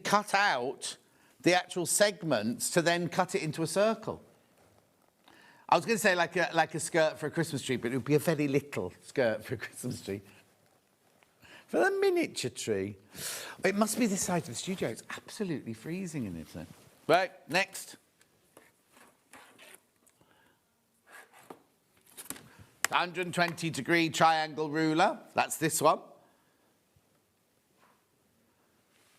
cut out the actual segments to then cut it into a circle. I was going to say like a skirt for a Christmas tree, but it would be a very little skirt for a Christmas tree. For the miniature tree. It must be this side of the studio. It's absolutely freezing in it. Right, next. 120-degree triangle ruler. That's this one.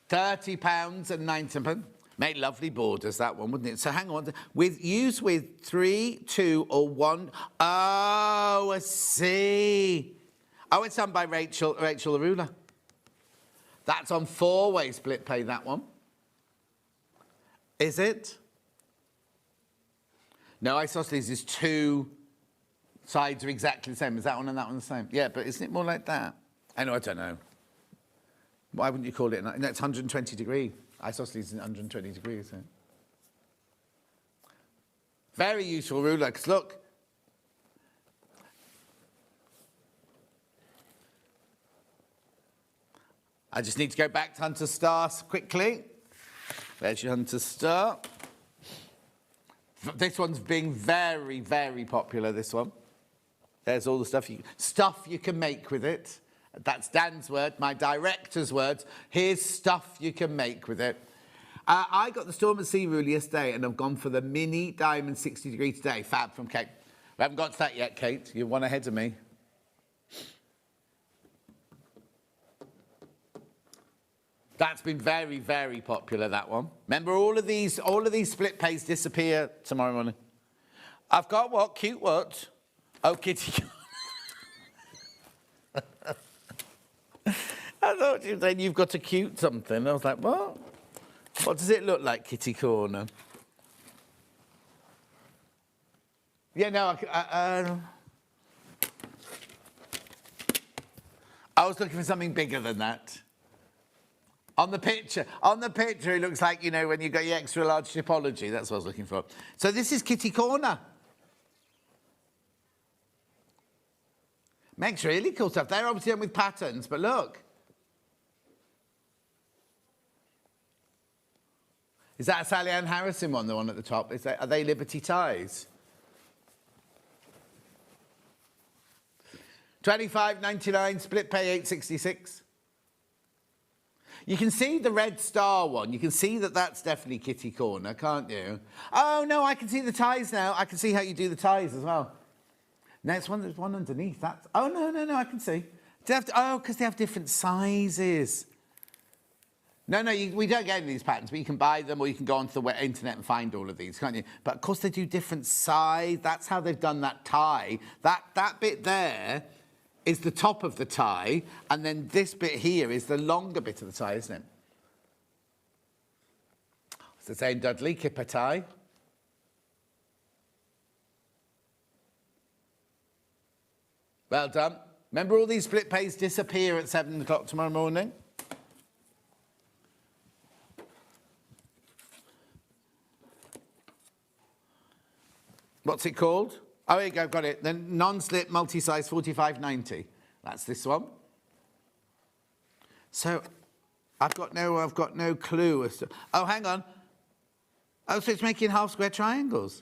£30.90. Make lovely borders, that one, wouldn't it? So hang on. Use with 3, 2, or 1. Oh, I see. Oh, it's done by Rachel the ruler. That's on 4-way split pay, that one. Is it? No, isosceles is 2 sides are exactly the same. Is that one and that one the same? Yeah, but isn't it more like that? I don't know. Why wouldn't you call it? No, it's 120 degree. Isosceles is 120 degrees, isn't it? Very useful ruler, because look. I just need to go back to Hunter's Star quickly. There's your Hunter's Star. This one's being very, very popular, this one. There's all the stuff you can make with it. That's Dan's word, my director's words. Here's stuff you can make with it. I got the Storm at Sea ruler yesterday, and I've gone for the mini diamond 60 degree today, fab from Kate. We haven't got to that yet, Kate. You're one ahead of me. That's been very, very popular, that one. Remember, all of these split pays disappear tomorrow morning. I've got what? Cute what? Oh, kitty. I thought you were saying you've got a cute something. I was like, what? What does it look like, kitty corner? Yeah, no, I was looking for something bigger than that. On the picture, it looks like, you know, when you got your extra large typology. That's what I was looking for. So this is kitty corner. Makes really cool stuff. They're obviously done with patterns, but look. Is that a Sally Ann Harrison one, the one at the top? Are they Liberty ties? $25.99, split pay $8.66. You can see the red star one. You can see that that's definitely kitty corner, can't you? Oh, no, I can see the ties now. I can see how you do the ties as well. No, there's one underneath. That's, oh, no, I can see. Because they have different sizes. No, we don't get any of these patterns, but you can buy them or you can go onto the internet and find all of these, can't you? But, of course, they do different size. That's how they've done that tie. That bit there is the top of the tie, and then this bit here is the longer bit of the tie, isn't it? It's the same Dudley, kipper tie. Well done. Remember, all these split pays disappear at 7 o'clock tomorrow morning? What's it called? Oh, here you go, got it. The non-slip multi-size 45.90. That's this one. So I've got no clue as to. Oh, hang on. Oh, so it's making half square triangles.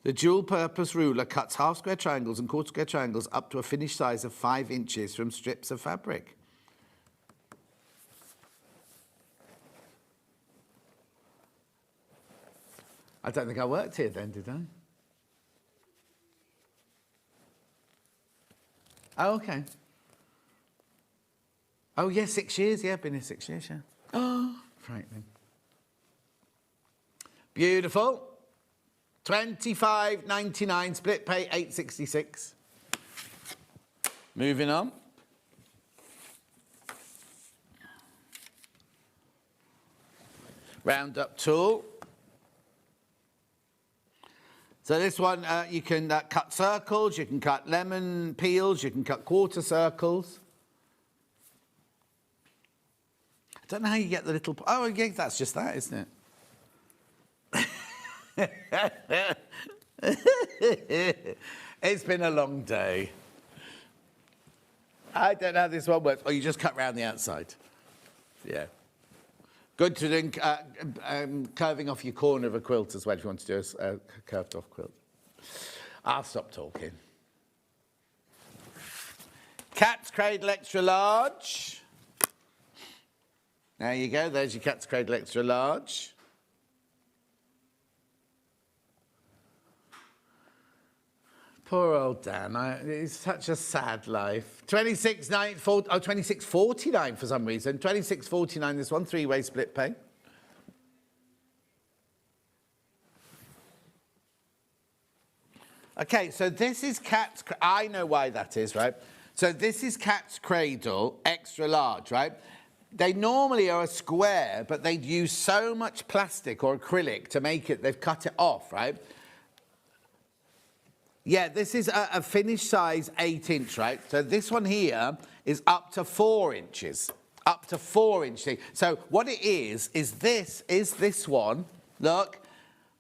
The dual-purpose ruler cuts half square triangles and quarter square triangles up to a finished size of 5 inches from strips of fabric. I don't think I worked here then, did I? Oh, okay. Oh, yeah, 6 years. Yeah, I've been here 6 years, yeah. Oh, frightening. Beautiful. $25.99, split pay $8.66. Moving on. Round up tool. So this one, you can cut circles, you can cut lemon peels, you can cut quarter circles. I don't know how you get the little... Oh, yeah, that's just that, isn't it? It's been a long day. I don't know how this one works. Oh, you just cut round the outside. Yeah. Good to do curving off your corner of a quilt as well, if you want to do a curved off quilt. I'll stop talking. Cat's Cradle Extra Large. There you go, there's your Cat's Cradle Extra Large. Poor old Dan, it's such a sad life. $26.49 for some reason. $26.49 this one, 3-way split pay. Okay, so this is Cat's... I know why that is, right? So this is Cat's Cradle Extra Large, right? They normally are a square, but they'd use so much plastic or acrylic to make it, they've cut it off, right? Yeah, this is a finished size 8-inch, right? So this one here is up to 4 inches. Up to 4-inch thing. So what it is this one, look,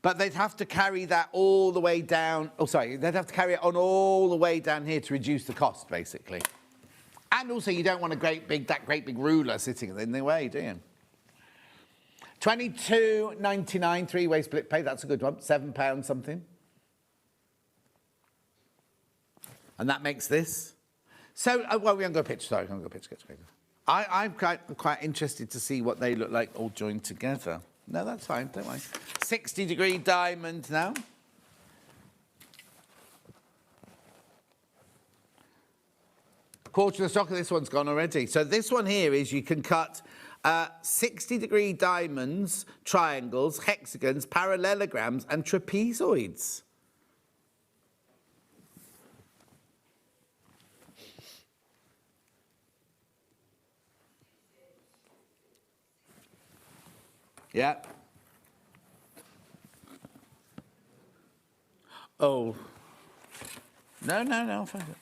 but they'd have to carry that all the way down. Oh, sorry, they'd have to carry it on all the way down here to reduce the cost, basically. And also, you don't want that great big ruler sitting in the way, do you? £22.99 three-way split pay. That's a good one. £7 something. And that makes this. So, well, we haven't got a picture. Sorry, we haven't got a picture. I'm quite interested to see what they look like all joined together. No, that's fine. Don't worry. 60-degree diamond now. Quarter of the stock of this one's gone already. So this one here is you can cut 60-degree diamonds, triangles, hexagons, parallelograms, and trapezoids. Yeah. Oh. No, I'll find it.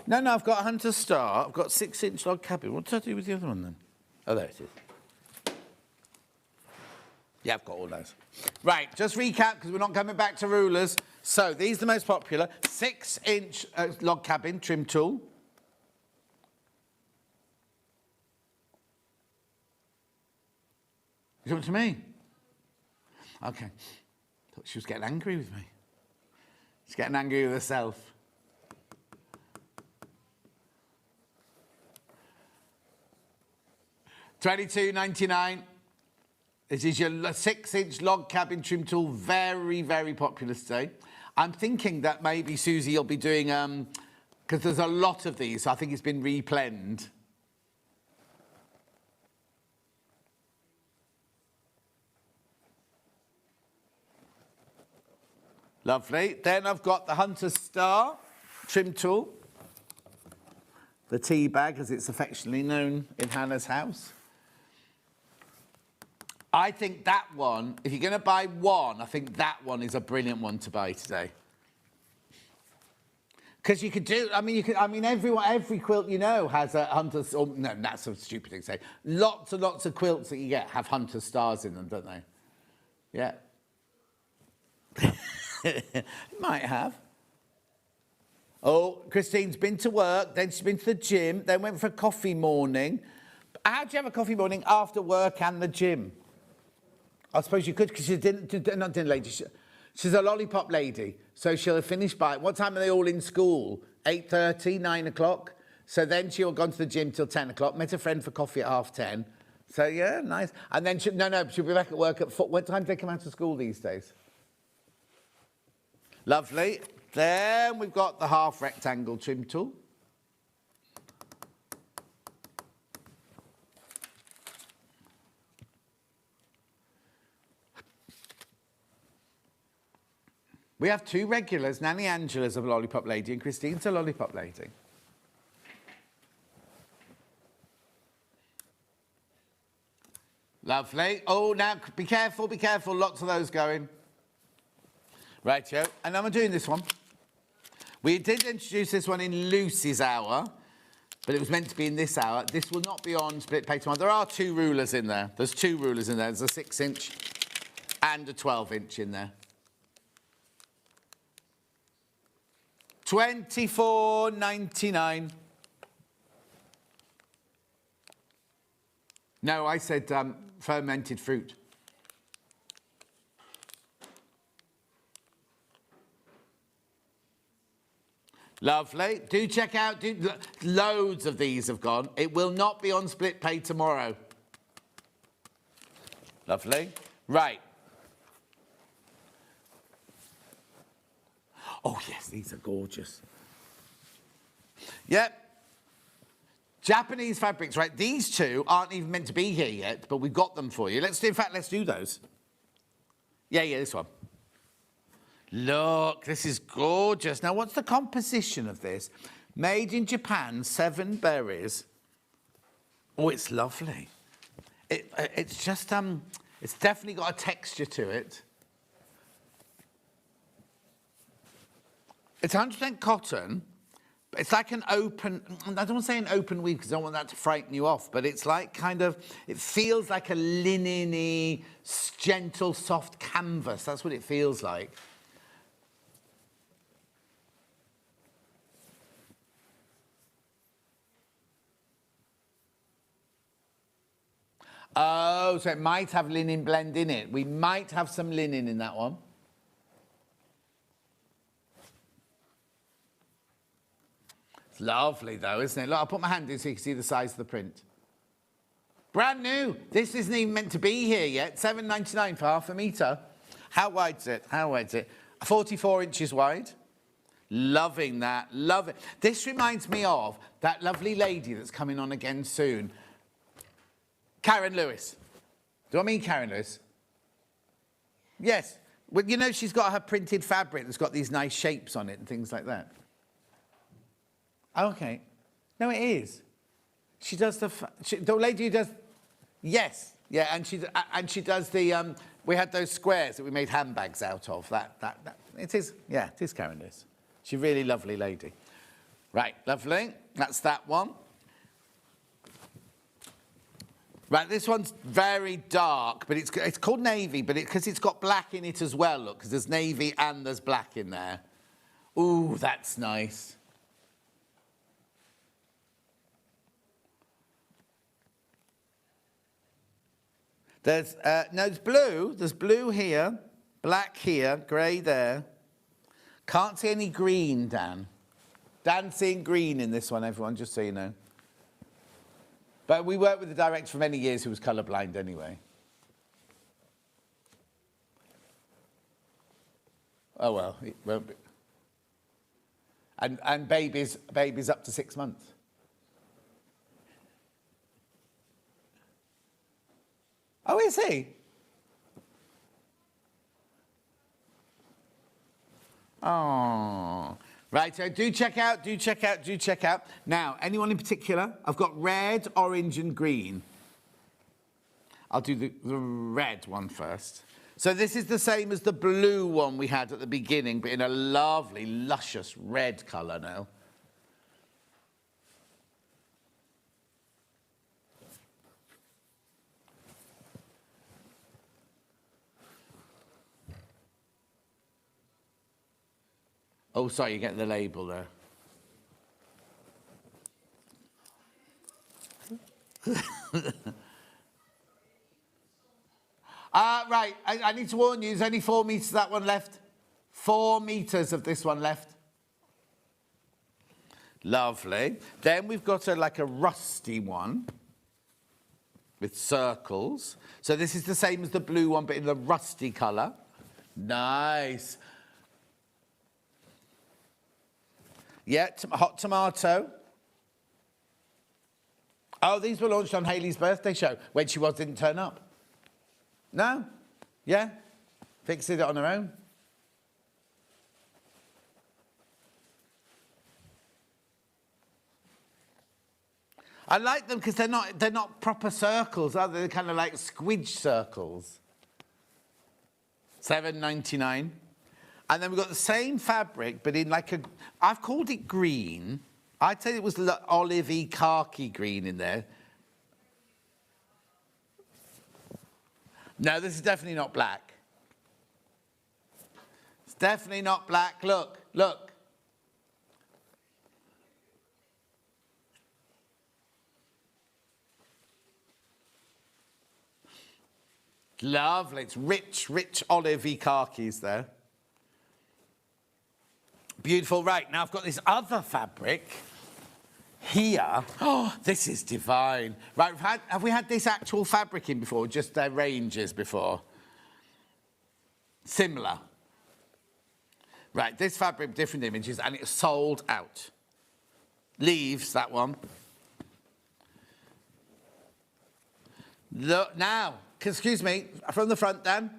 No, I've got a Hunter Star. I've got 6-inch log cabin. What did I do with the other one then? Oh, there it is. Yeah, I've got all those. Right, just recap, because we're not coming back to rulers. So, these are the most popular. 6-inch log cabin trim tool. You talking to me? Okay. Thought she was getting angry with me. She's getting angry with herself. $22.99. This is your 6-inch log cabin trim tool. Very, very popular today. I'm thinking that maybe Susie will be doing, because there's a lot of these, so I think it's been replenned. Lovely. Then I've got the Hunter Star trim tool. The tea bag, as it's affectionately known in Hannah's house. I think that one, if you're going to buy one, I think that one is a brilliant one to buy today. Because you could do, every quilt you know has a Hunter, or no, that's a stupid thing to say. Lots and lots of quilts that you get have Hunter Stars in them, don't they? Yeah. Might have. Oh, Christine's been to work, then she's been to the gym, then went for a coffee morning. How do you have a coffee morning after work and the gym? I suppose you could, because she's not dinner lady. She's a lollipop lady, so she'll have finished by... What time are they all in school? 8:30, 9 o'clock? So then she'll have gone to the gym till 10 o'clock, met a friend for coffee at 10:30. So, yeah, nice. And then, she'll be back at work at... What time do they come out of school these days? Lovely. Then we've got the half rectangle trim tool. We have two regulars. Nanny Angela's a lollipop lady and Christine's a lollipop lady. Lovely. Oh, now, be careful, be careful. Lots of those going. Rightio. And now I'm doing this one. We did introduce this one in Lucy's hour, but it was meant to be in this hour. This will not be on split pay tomorrow. There are two rulers in there. There's two rulers in there. There's a 6-inch and a 12-inch in there. $24.99. No, I said fermented fruit. Lovely. Do check out. Loads of these have gone. It will not be on split pay tomorrow. Lovely. Right. Oh, yes, these are gorgeous. Yep. Japanese fabrics, right? These two aren't even meant to be here yet, but we've got them for you. In fact, let's do those. Yeah, this one. Look, this is gorgeous. Now, what's the composition of this? Made in Japan, 7 berries. Oh, it's lovely. It's just, It's definitely got a texture to it. It's 100% cotton. It's like an open, I don't want to say an open weave because I don't want that to frighten you off, but it's like kind of, it feels like a linen-y, gentle, soft canvas. That's what it feels like. Oh, so it might have linen blend in it. We might have some linen in that one. It's lovely though, isn't it? Look, I'll put my hand in so you can see the size of the print. Brand new. This isn't even meant to be here yet. $7.99 for half a metre. How wide's it? How wide's it? 44 inches wide. Loving that. Love it. This reminds me of that lovely lady that's coming on again soon. Karen Lewis. Do I mean Karen Lewis? Yes. Well, you know she's got her printed fabric that's got these nice shapes on it and things like that. Okay. No, it is. She does the lady who does... Yes. Yeah, and she does the... we had those squares that we made handbags out of. That. It is... Yeah, it is Karen Lewis. She's a really lovely lady. Right, lovely. That's that one. Right, this one's very dark, but it's called navy, but because it's got black in it as well, look, because there's navy and there's black in there. Ooh, that's nice. There's, no, there's blue. There's blue here, black here, grey there. Can't see any green, Dan. Dan's seeing green in this one, everyone, just so you know. But we worked with the director for many years who was colourblind anyway. Oh, well, it won't be. And baby's up to 6 months. Oh, is he? Oh. Right, so do check out. Now, anyone in particular? I've got red, orange, and green. I'll do the red one first. So this is the same as the blue one we had at the beginning, but in a lovely, luscious red colour now. Oh, sorry, you're getting the label there. Right, I need to warn you, there's only 4 metres of that one left. 4 metres of this one left. Lovely. Then we've got like a rusty one with circles. So this is the same as the blue one, but in the rusty colour. Nice. Yeah, hot tomato. Oh, these were launched on Hayley's birthday show when she didn't turn up. No? Yeah? Fixed it on her own. I like them because they're not proper circles, are they? They're kind of like squidge circles. $7.99. And then we've got the same fabric, but in like a... I've called it green. I'd say it was olivey, khaki green in there. No, this is definitely not black. It's definitely not black. Look, look. Lovely. It's rich, rich olivey khakis there. Beautiful. Right, now I've got this other fabric here. Oh, this is divine. Right, have we had this actual fabric in before, just their ranges before? Similar. Right, this fabric, different images, and it's sold out. Leaves, that one. Look, now, excuse me, from the front, Dan.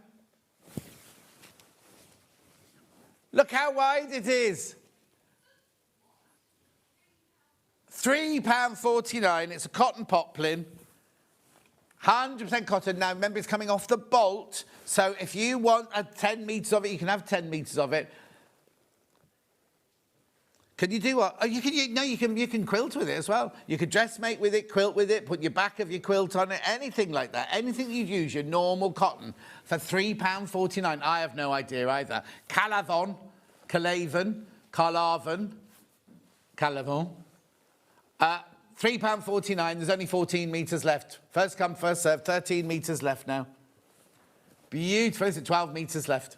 Look how wide it is. £3.49. It's a cotton poplin. 100% cotton. Now, remember, it's coming off the bolt. So if you want 10 metres of it, you can have 10 metres of it. Can you do what? Oh, you can quilt with it as well. You could dressmake with it, quilt with it, put your back of your quilt on it, anything like that. Anything you'd use, your normal cotton, for £3.49. I have no idea either. Calavon, £3.49. There's only 14 metres left. First come, first served. 13 metres left now. Beautiful. Is it 12 metres left?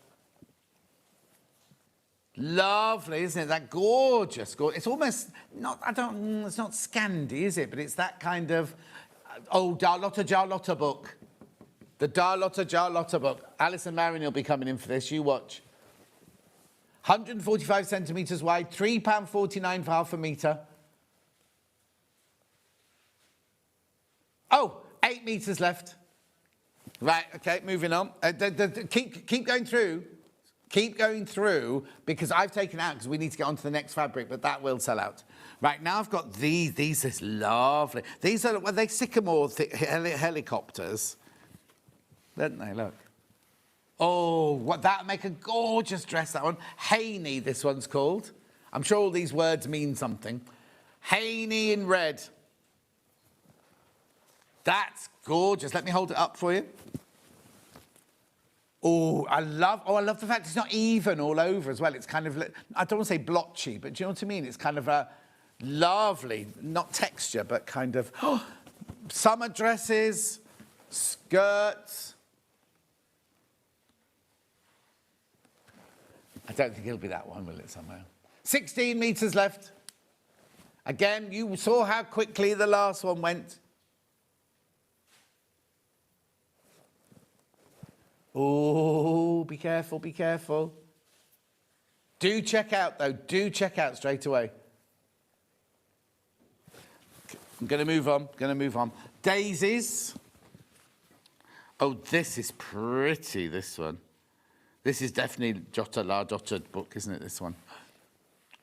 Lovely, isn't it? That gorgeous. It's almost not. It's not Scandi, is it? But it's that kind of old Darlotta book. The Darlotta book. Alice and Marion will be coming in for this. You watch. 145 centimetres wide. £3.49 for half a metre. Oh, 8 metres left. Right. Okay. Moving on. Keep going through. Keep going through, because I've taken out, because we need to get on to the next fabric, but that will sell out. Right, now I've got these. These are lovely. These are, well, they sycamore helicopters. Don't they, look? Oh, what, that'd make a gorgeous dress, that one. Haney, this one's called. I'm sure all these words mean something. Haney in red. That's gorgeous. Let me hold it up for you. Oh, I love the fact it's not even all over as well. It's kind of, I don't want to say blotchy, but do you know what I mean? It's kind of a lovely, not texture, but kind of summer dresses, skirts. I don't think it'll be that one, will it, somehow? 16 metres left. Again, you saw how quickly the last one went. Oh, be careful, be careful. Do check out, though. Do check out straight away. I'm going to move on. Daisies. Oh, this is pretty, this one. This is definitely La Jotta book, isn't it, this one?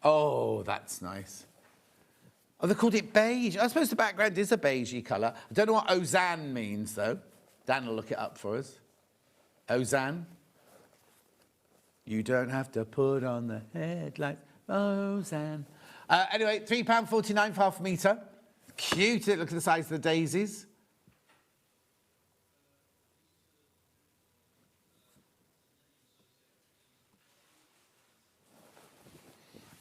Oh, that's nice. Oh, they called it beige. I suppose the background is a beigey colour. I don't know what Ozanne means, though. Dan will look it up for us. Ozanne. You don't have to put on the headlights. Ozanne. Anyway, £3.49 for half a metre. Cute. Look at the size of the daisies.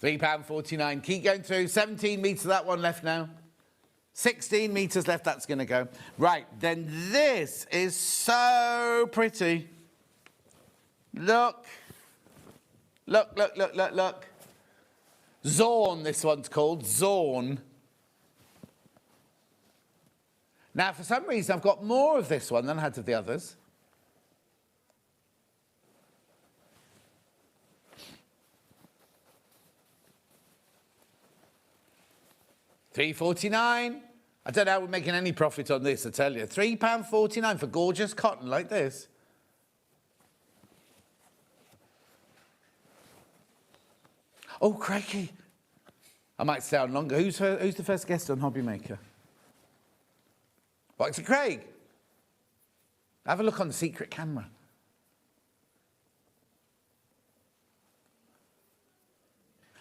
£3.49. Keep going through. 17 metres of that one left now. 16 metres left, that's going to go. Right, then this is so pretty. Look. Look, look, look, look, look. Zorn, this one's called. Zorn. Now, for some reason, I've got more of this one than I had of the others. £3.49. I don't know how we're making any profit on this, I tell you. £3.49 for gorgeous cotton like this. Oh, crikey. I might stay on longer. Who's the first guest on Hobby Maker? What, is it Craig? Have a look on the secret camera.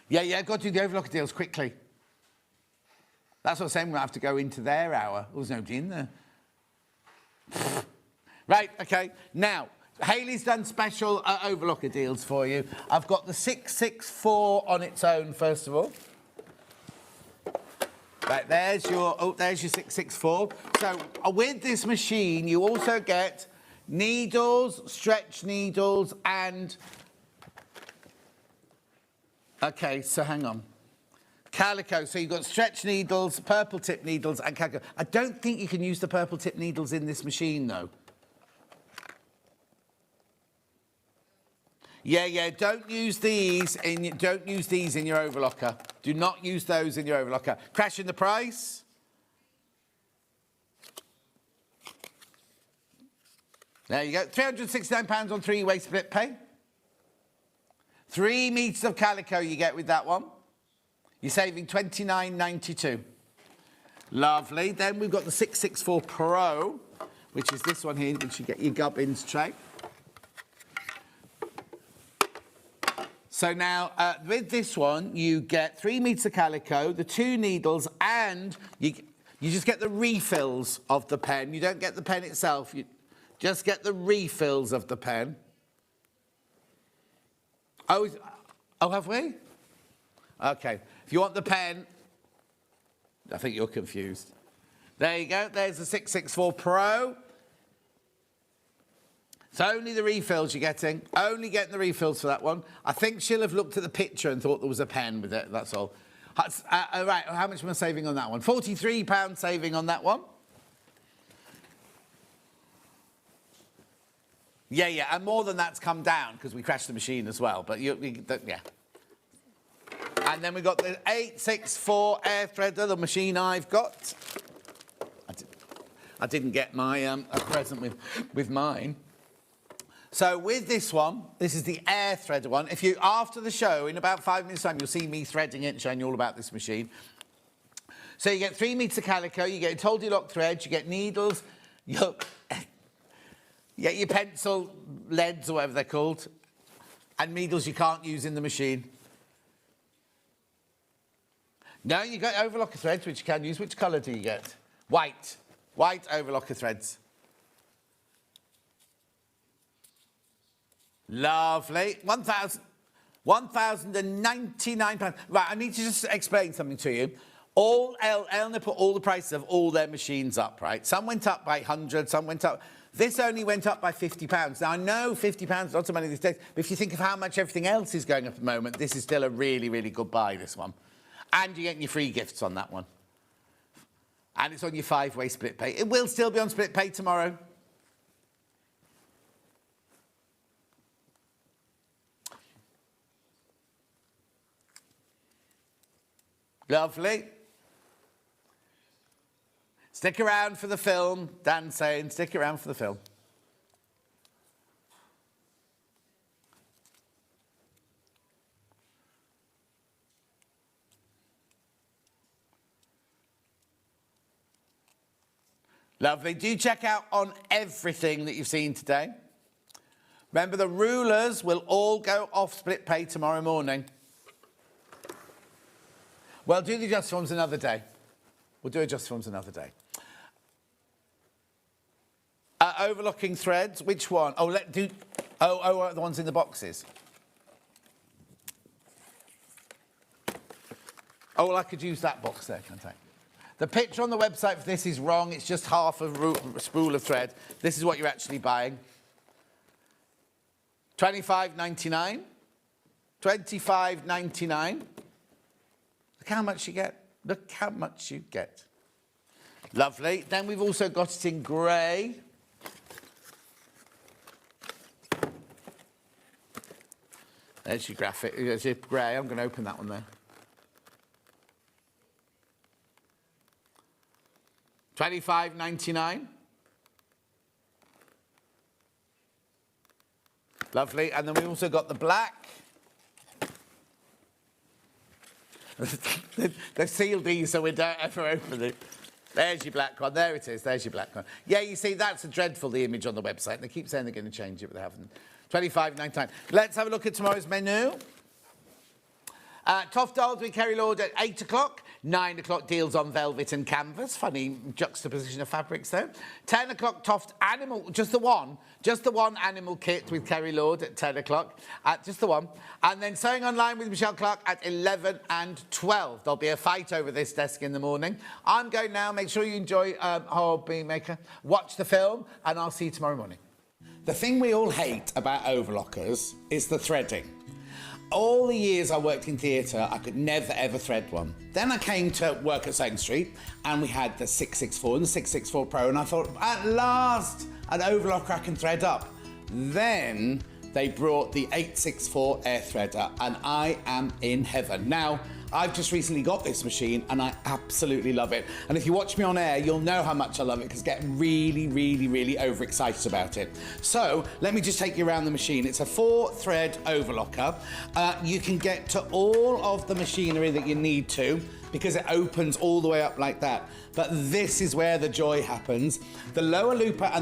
Yeah, got to do the Overlocker deals quickly. That's what I'm saying, we're going to have to go into their hour. Oh, there's nobody in there. Right, OK. Now, Hayley's done special Overlocker deals for you. I've got the 664 on its own, first of all. Right, there's your 664. So, with this machine, you also get needles, stretch needles, and... OK, so hang on. Calico, so you've got stretch needles, purple tip needles, and calico. I don't think you can use the purple tip needles in this machine, though. Yeah, don't use these in your Overlocker. Do not use those in your Overlocker. Crashing the price. There you go. £369 on three-way split pay. 3 metres of calico you get with that one. You're saving £29.92. Lovely. Then we've got the 664 Pro, which is this one here, which you get your gubbins tray. So now, with this one, you get 3 metres of calico, the 2 needles, and you just get the refills of the pen. You don't get the pen itself, you just get the refills of the pen. Oh, have we? OK. If you want the pen, I think you're confused. There you go. There's the 664 Pro. It's only the refills you're getting. Only getting the refills for that one. I think she'll have looked at the picture and thought there was a pen with it. That's all. Right, how much am I saving on that one? £43 saving on that one. Yeah, and more than that's come down because we crashed the machine as well. But yeah. And then we've got the 864 air threader, the machine I've got. I didn't get my a present with mine. So with this one, this is the air threader one. If you, after the show, in about 5 minutes' time, you'll see me threading it and showing you all about this machine. So you get 3 metres of calico, you get Tilda lock threads, you get needles, you get your pencil leads or whatever they're called, and needles you can't use in the machine. No, you got overlocker threads, which you can use. Which colour do you get? White. White overlocker threads. Lovely. £1,099. Right, I need to just explain something to you. Eleanor put all the prices of all their machines up, right? Some went up by 100, some went up... This only went up by £50. Now, I know £50 is lots of money these days, but if you think of how much everything else is going up at the moment, this is still a really, really good buy, this one. And you're getting your free gifts on that one. And it's on your 5-way split pay. It will still be on split pay tomorrow. Lovely. Stick around for the film, Dan's saying. Stick around for the film. Lovely. Do check out on everything that you've seen today. Remember, the rulers will all go off split pay tomorrow morning. Well, do the adjust forms another day. We'll do adjust forms another day. Overlocking threads, which one? Oh, the ones in the boxes. Oh, well, I could use that box there, can't I? The picture on the website for this is wrong. It's just half a spool of thread. This is what you're actually buying. $25.99. $25.99. Look how much you get. Look how much you get. Lovely. Then we've also got it in grey. There's your graphic. There's your grey. I'm going to open that one there. $25.99. Lovely. And then we've also got the black. They've sealed these so we don't ever open it. There's your black one. There it is. There's your black one. Yeah, you see, that's dreadful, the image on the website. They keep saying they're going to change it, but they haven't. $25.99. Let's have a look at tomorrow's menu. Toft Dolls with Kerry Lord at 8 o'clock. 9 o'clock deals on velvet and canvas. Funny juxtaposition of fabrics there. 10 o'clock Toft Animal, just the one animal kit with Kerry Lord at 10 o'clock. Just the one. And then Sewing Online with Michelle Clark at 11 and 12. There'll be a fight over this desk in the morning. I'm going now. Make sure you enjoy Hobby Maker. Watch the film, and I'll see you tomorrow morning. The thing we all hate about overlockers is the threading. All the years I worked in theatre, I could never, ever thread one. Then I came to work at Sewing Street, and we had the 664 and the 664 Pro, and I thought, at last, an overlocker I can thread up. Then they brought the 864 air threader, and I am in heaven. Now, I've just recently got this machine, and I absolutely love it. And if you watch me on air, you'll know how much I love it, because I get really, really, really overexcited about it. So, let me just take you around the machine. It's a 4-thread overlocker. You can get to all of the machinery that you need to, because it opens all the way up like that. But this is where the joy happens. The lower looper and